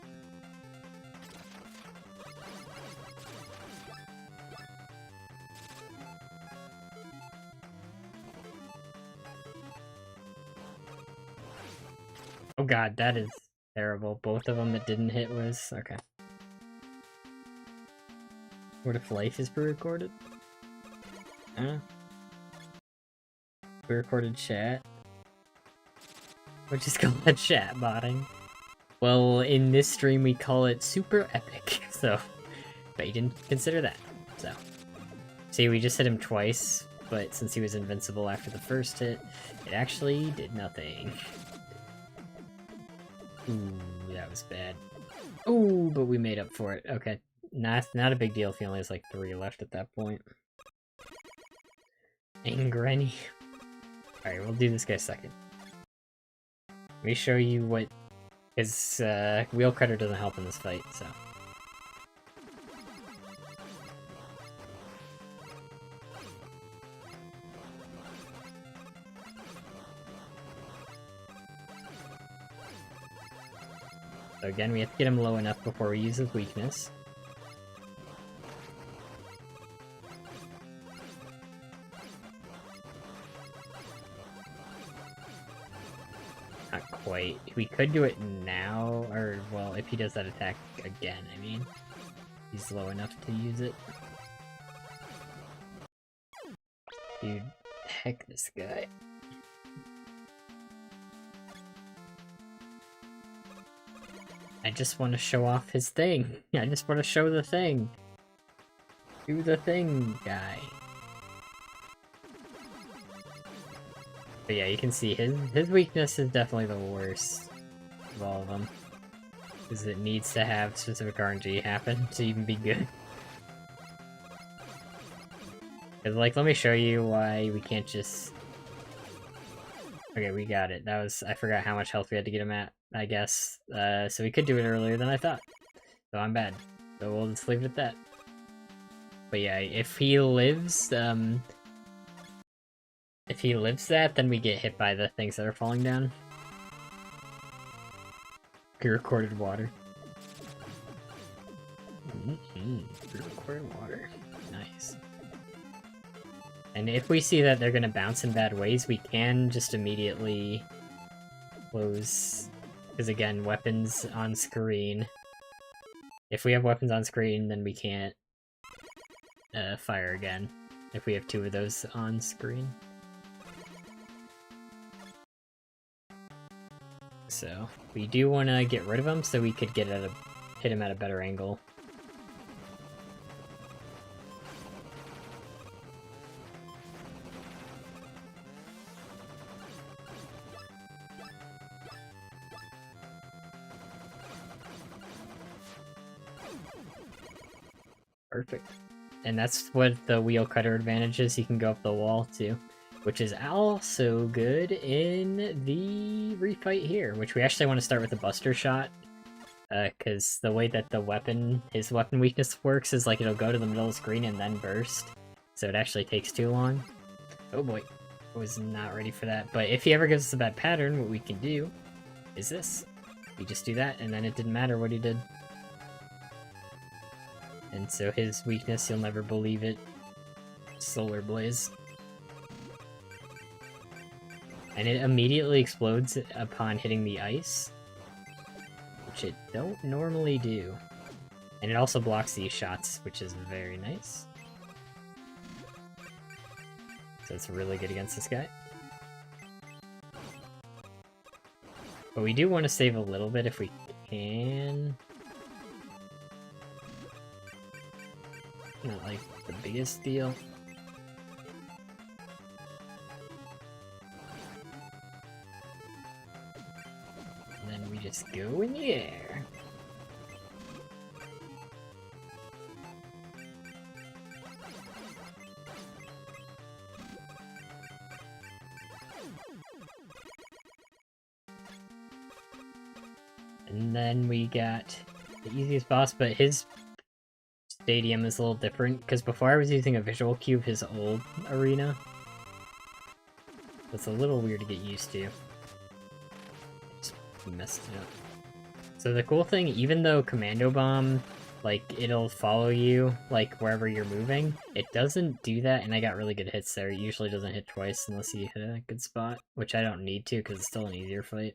Oh god, that is terrible. Both of them that didn't hit was... Okay. What if life is pre-recorded? Pre-recorded chat? We'll just call that chat botting. Well, in this stream we call it super epic, so... But you didn't consider that, so... See, we just hit him twice, but since he was invincible after the first hit, it actually did nothing. Ooh, that was bad. Ooh, but we made up for it. Okay. Not a big deal if he only has like 3 left at that point. Angrenny. Alright, we'll do this guy second. Let me show you what... His wheel cutter doesn't help in this fight, so... So again, we have to get him low enough before we use his weakness. Not quite. We could do it now, or, well, if he does that attack again, I mean. He's low enough to use it. Dude, heck this guy. I just want to show off his thing. I just want to show the thing. Do the thing, guy. But yeah, you can see his weakness is definitely the worst of all of them. Because it needs to have specific RNG happen to even be good. Cause like, let me show you why we can't just... Okay, we got it. That was... I forgot how much health we had to get him at, I guess. So we could do it earlier than I thought. So I'm bad. So we'll just leave it at that. But yeah, if he lives, that, then we get hit by the things that are falling down. Pre-recorded water. Pre-recorded water. Nice. And if we see that they're gonna bounce in bad ways, we can just immediately close. Because again, weapons on screen. If we have weapons on screen, then we can't fire again. If we have two of those on screen. So, we do want to get rid of him so we could hit him at a better angle. Perfect. And that's what the wheel cutter advantage is. You can go up the wall too. Which is also good in the refight here, which we actually want to start with the Buster Shot. Because the way that his weapon weakness works is like it'll go to the middle of the screen and then burst. So it actually takes too long. Oh boy, I was not ready for that. But if he ever gives us a bad pattern, what we can do is this. We just do that, and then it didn't matter what he did. And so his weakness, you'll never believe it. Solar Blaze. And it immediately explodes upon hitting the ice, which it don't normally do. And it also blocks these shots, which is very nice. So it's really good against this guy. But we do want to save a little bit if we can. Not like the biggest deal. Just go in the air. And then we got the easiest boss, but his stadium is a little different, because before I was using a visual cube, his old arena. It's a little weird to get used to. Messed it up. So the cool thing, even though Commando Bomb, like, it'll follow you, like, wherever you're moving, it doesn't do that, and I got really good hits there. It usually doesn't hit twice unless you hit a good spot, which I don't need to, because it's still an easier fight.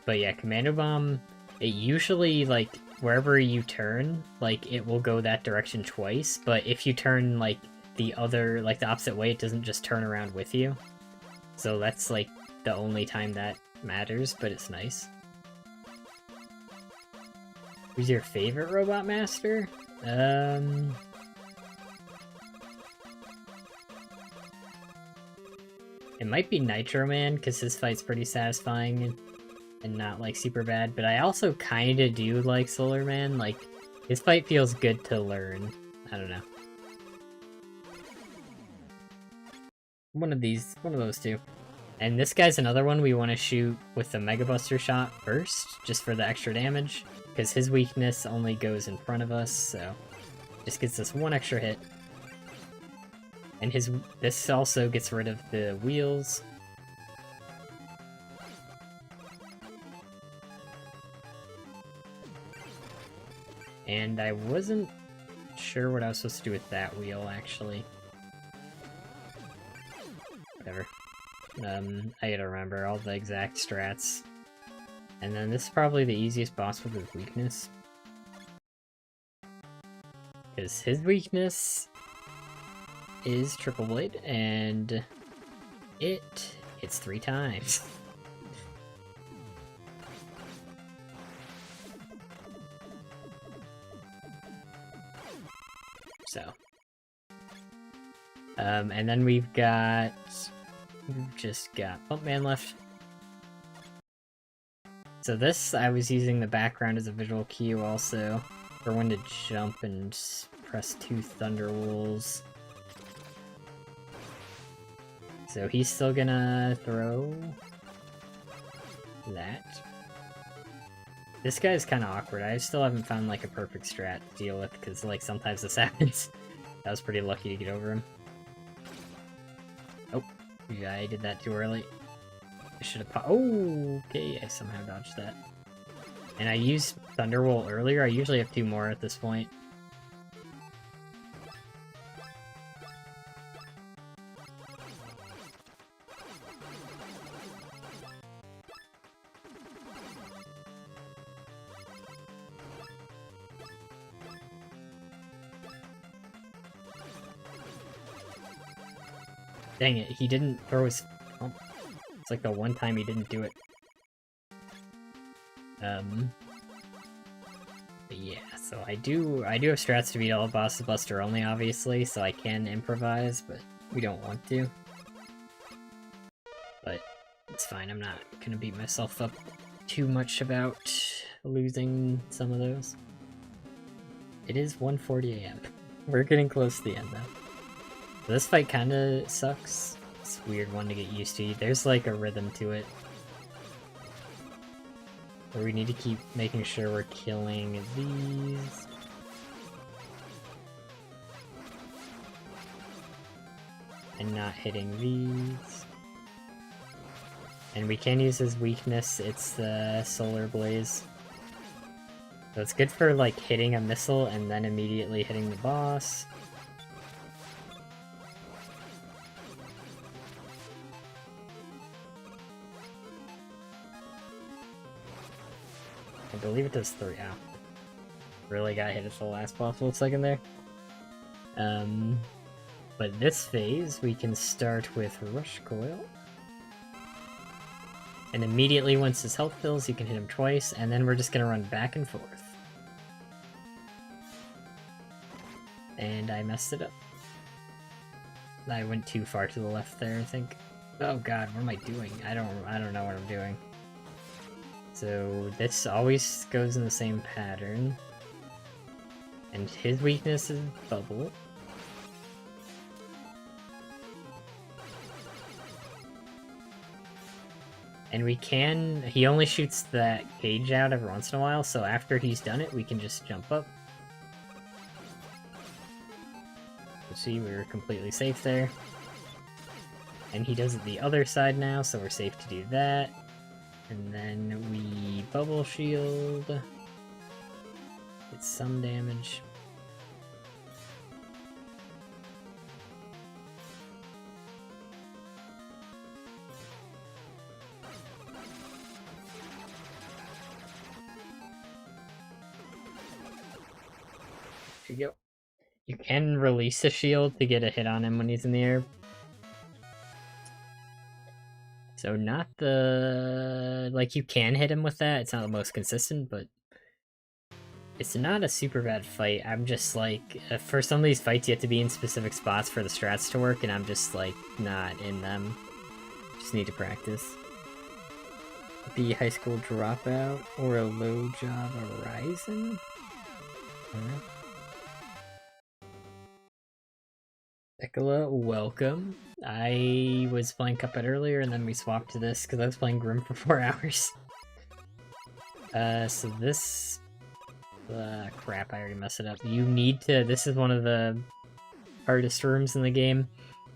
But yeah, Commando Bomb, it usually, like, wherever you turn, like, it will go that direction twice, but if you turn, like, the opposite way, it doesn't just turn around with you. So that's, like, the only time that matters, but it's nice. Who's your favorite Robot Master? It might be Nitro Man, because his fight's pretty satisfying and not, like, super bad, but I also kinda do like Solar Man. Like, his fight feels good to learn. I don't know. One of those two. And this guy's another one we want to shoot with the Mega Buster Shot first, just for the extra damage, because his weakness only goes in front of us, so just gets us one extra hit. And this also gets rid of the wheels. And I wasn't sure what I was supposed to do with that wheel, actually. Whatever. I gotta remember all the exact strats. And then this is probably the easiest boss with his weakness. Because his weakness is Triple Blade, and it hits 3 times. So. And then we've just got Pumpman left. So this, I was using the background as a visual cue also, for when to jump and press 2 Thunder Wolves. So he's still gonna throw that. This guy's kind of awkward. I still haven't found like a perfect strat to deal with, because like sometimes this happens. I was pretty lucky to get over him. Oh, yeah, I did that too early. I should have oh, okay, I somehow dodged that. And I used Thunderbolt earlier. I usually have 2 more at this point. Dang it, he didn't throw his... Oh, it's like the one time he didn't do it. But yeah, so I do have strats to beat all bosses Buster only, obviously, so I can improvise, but we don't want to. But it's fine, I'm not gonna beat myself up too much about losing some of those. It is 1:40 AM. We're getting close to the end, though. This fight kinda sucks. It's a weird one to get used to. There's like a rhythm to it. Where we need to keep making sure we're killing these. And not hitting these. And we can use his weakness, it's the Solar Blaze. So it's good for like hitting a missile and then immediately hitting the boss. I believe it does 3. Ow. Really got hit at the last possible second there. But this phase, we can start with Rush Coil. And immediately once his health fills, you can hit him twice, and then we're just gonna run back and forth. And I messed it up. I went too far to the left there, I think. Oh god, what am I doing? I don't know what I'm doing. So this always goes in the same pattern. And his weakness is Bubble. And we can... he only shoots that gauge out every once in a while, so after he's done it, we can just jump up. See, we were completely safe there. And he does it the other side now, so we're safe to do that. And then we Bubble Shield. Get some damage. There you go. You can release a shield to get a hit on him when he's in the air. So not the... like, you can hit him with that. It's not the most consistent, but... it's not a super bad fight. I'm just, like... for some of these fights, you have to be in specific spots for the strats to work, and I'm just, like, not in them. Just need to practice. Be high school dropout, or a low job horizon? I don't know. Ekala, welcome. I was playing Cuphead earlier, and then we swapped to this because I was playing Grim for 4 hours. So this... crap, I already messed it up. You need to... this is one of the hardest rooms in the game.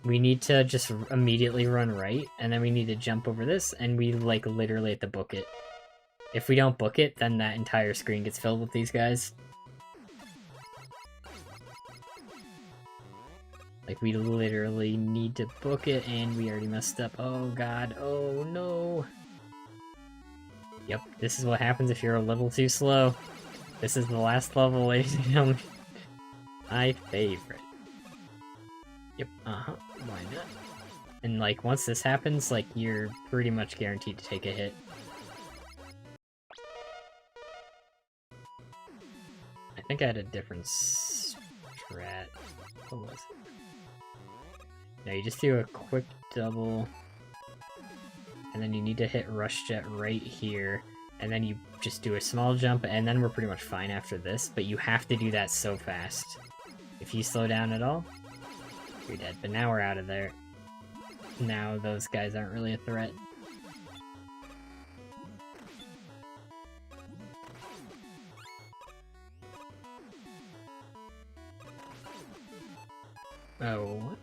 We need to just immediately run right, and then we need to jump over this, and we, like, literally have to book it. If we don't book it, then that entire screen gets filled with these guys. Like, we literally need to book it, and we already messed up. Oh god, oh no! Yep, this is what happens if you're a little too slow. This is the last level, ladies and gentlemen. My favorite. Yep, why not? And, like, once this happens, like, you're pretty much guaranteed to take a hit. I think I had a different strat. What was it? No, you just do a quick double, and then you need to hit Rush Jet right here, and then you just do a small jump, and then we're pretty much fine after this, but you have to do that so fast. If you slow down at all, you're dead. But now we're out of there. Now those guys aren't really a threat. Oh, what?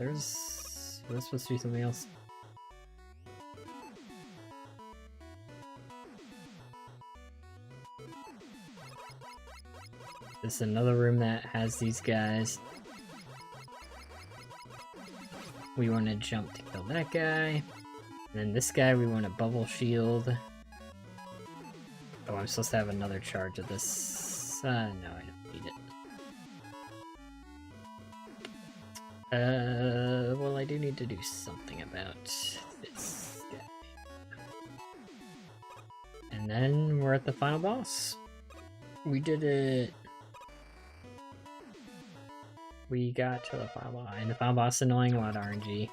Was supposed to be something else. This is another room that has these guys. We want to jump to kill that guy. And then this guy we want to bubble shield. Oh, I'm supposed to have another charge of this. No, I don't need it. Well, I do need to do something about this guy. And then we're at the final boss. We did it. We got to the final boss, and the final boss is annoying, a lot of RNG.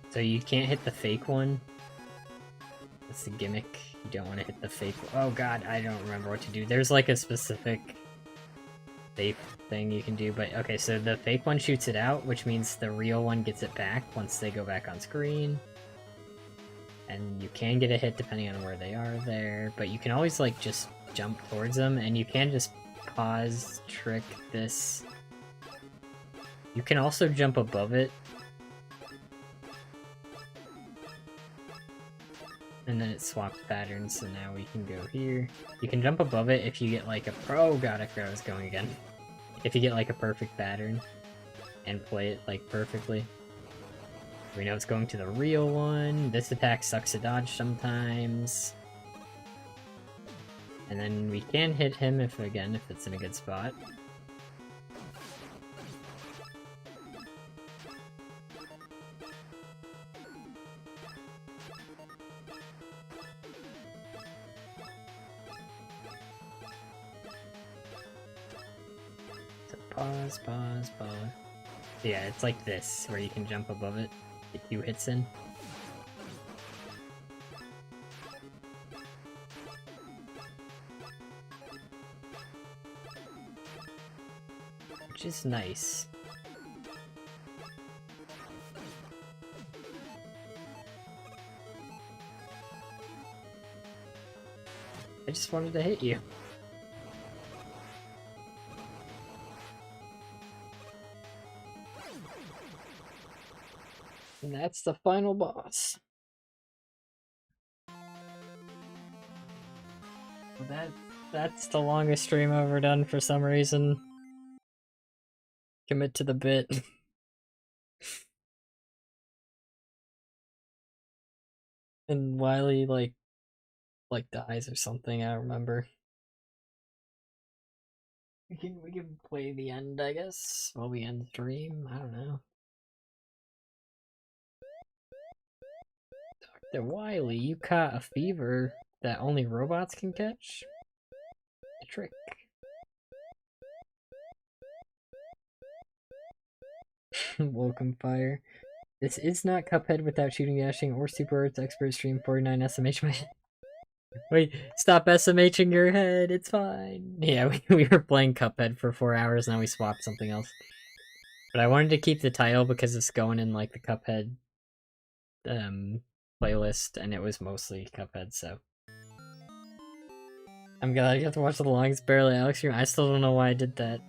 So you can't hit the fake one. That's the gimmick. You don't want to hit the fake one. Oh god, I don't remember what to do. There's like a specific safe thing you can do, but okay, so the fake one shoots it out, which means the real one gets it back once they go back on screen. And you can get a hit depending on where they are there, but you can always like just jump towards them, and you can just pause, trick this. You can also jump above it. And then it swaps patterns, so now we can go here. You can jump above it if you get like a oh god, I forgot I was going again. If you get like a perfect pattern and play it like perfectly. We know it's going to the real one. This attack sucks to dodge sometimes. And then we can hit him if it's in a good spot. Pause, pause, pause. Yeah, it's like this, where you can jump above it, get 2 hits in. Which is nice. I just wanted to hit you. And that's the final boss. That's the longest stream I've ever done for some reason. Commit to the bit. And Wiley like dies or something, I don't remember. We can play the end, I guess, while we end the stream. I don't know. Dr. Wiley, you caught a fever that only robots can catch? A trick. Welcome, Fire. This is not Cuphead without shooting, dashing, or Super Arts Expert Stream 49 SMH my head. Wait, stop SMHing your head, it's fine. Yeah, we were playing Cuphead for 4 hours, now we swapped something else. But I wanted to keep the title because it's going in like the Cuphead playlist, and it was mostly Cuphead, so. I'm glad you have to watch the longest barely Alex stream. I still don't know why I did that.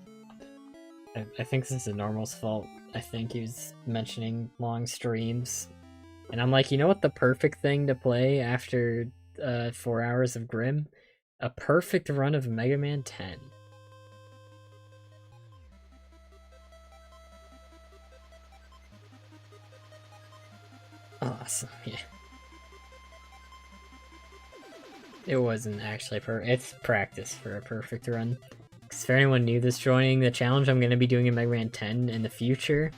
I think this is Normal's fault. I think he was mentioning long streams. And I'm like, you know what the perfect thing to play after 4 hours of Grim? A perfect run of Mega Man 10. Awesome, yeah. It wasn't actually it's practice for a perfect run. Because for anyone new that's joining, the challenge I'm going to be doing in Mega Man 10 in the future,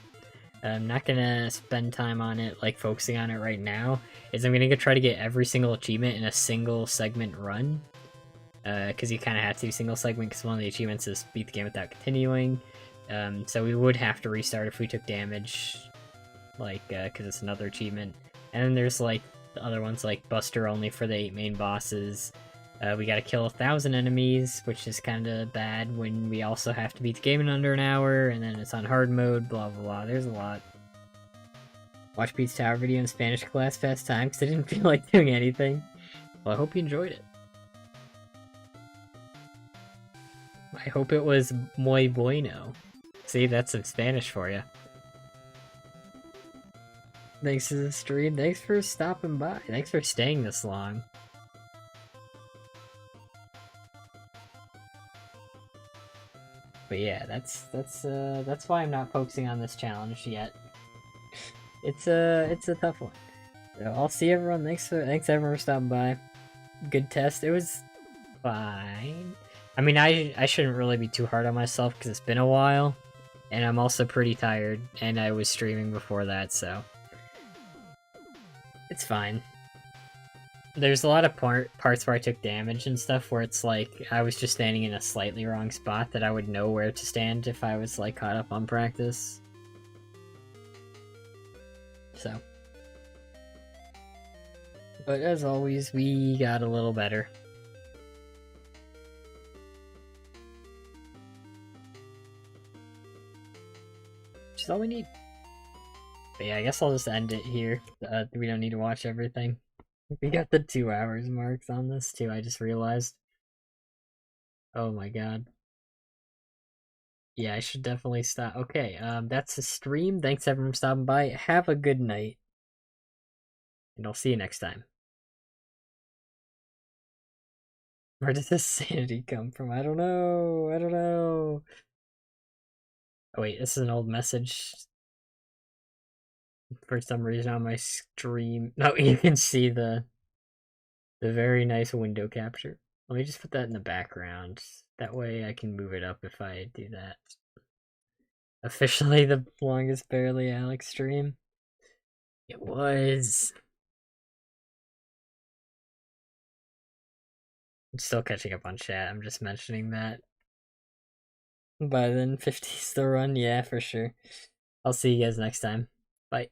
I'm not going to spend time on it, like focusing on it right now, is I'm going to try to get every single achievement in a single segment run. Because you kind of have to single segment, because one of the achievements is beat the game without continuing. So we would have to restart if we took damage, like, because it's another achievement. And then there's, like, the other ones, like Buster only for the 8 main bosses. We gotta kill 1,000 enemies, which is kind of bad when we also have to beat the game in under an hour, and then it's on hard mode, blah blah blah. There's a lot. Watch Pete's Tower video in Spanish class past time, because I didn't feel like doing anything. Well, I hope you enjoyed it. I hope it was muy bueno. See, that's some Spanish for you. Thanks for the stream. Thanks for stopping by. Thanks for staying this long. But yeah, that's why I'm not focusing on this challenge yet. It's a tough one. So I'll see everyone. Thanks everyone for stopping by. Good test. It was fine. I mean, I shouldn't really be too hard on myself because it's been a while, and I'm also pretty tired, and I was streaming before that, so it's fine. There's a lot of parts where I took damage and stuff where it's like I was just standing in a slightly wrong spot that I would know where to stand if I was like caught up on practice. So. But as always, we got a little better. Which is all we need. But yeah, I guess I'll just end it here. We don't need to watch everything. We got the 2 hours marks on this too, I just realized. Oh my god. Yeah, I should definitely stop. Okay, that's the stream. Thanks everyone for stopping by. Have a good night. And I'll see you next time. Where did this sanity come from? I don't know. I don't know. Oh wait, this is an old message. For some reason on my stream. No, you can see the very nice window capture. Let me just put that in the background. That way I can move it up if I do that. Officially the longest barely Alex stream. It was. I'm still catching up on chat. I'm just mentioning that. By then, 50's the run. Yeah, for sure. I'll see you guys next time. Bye.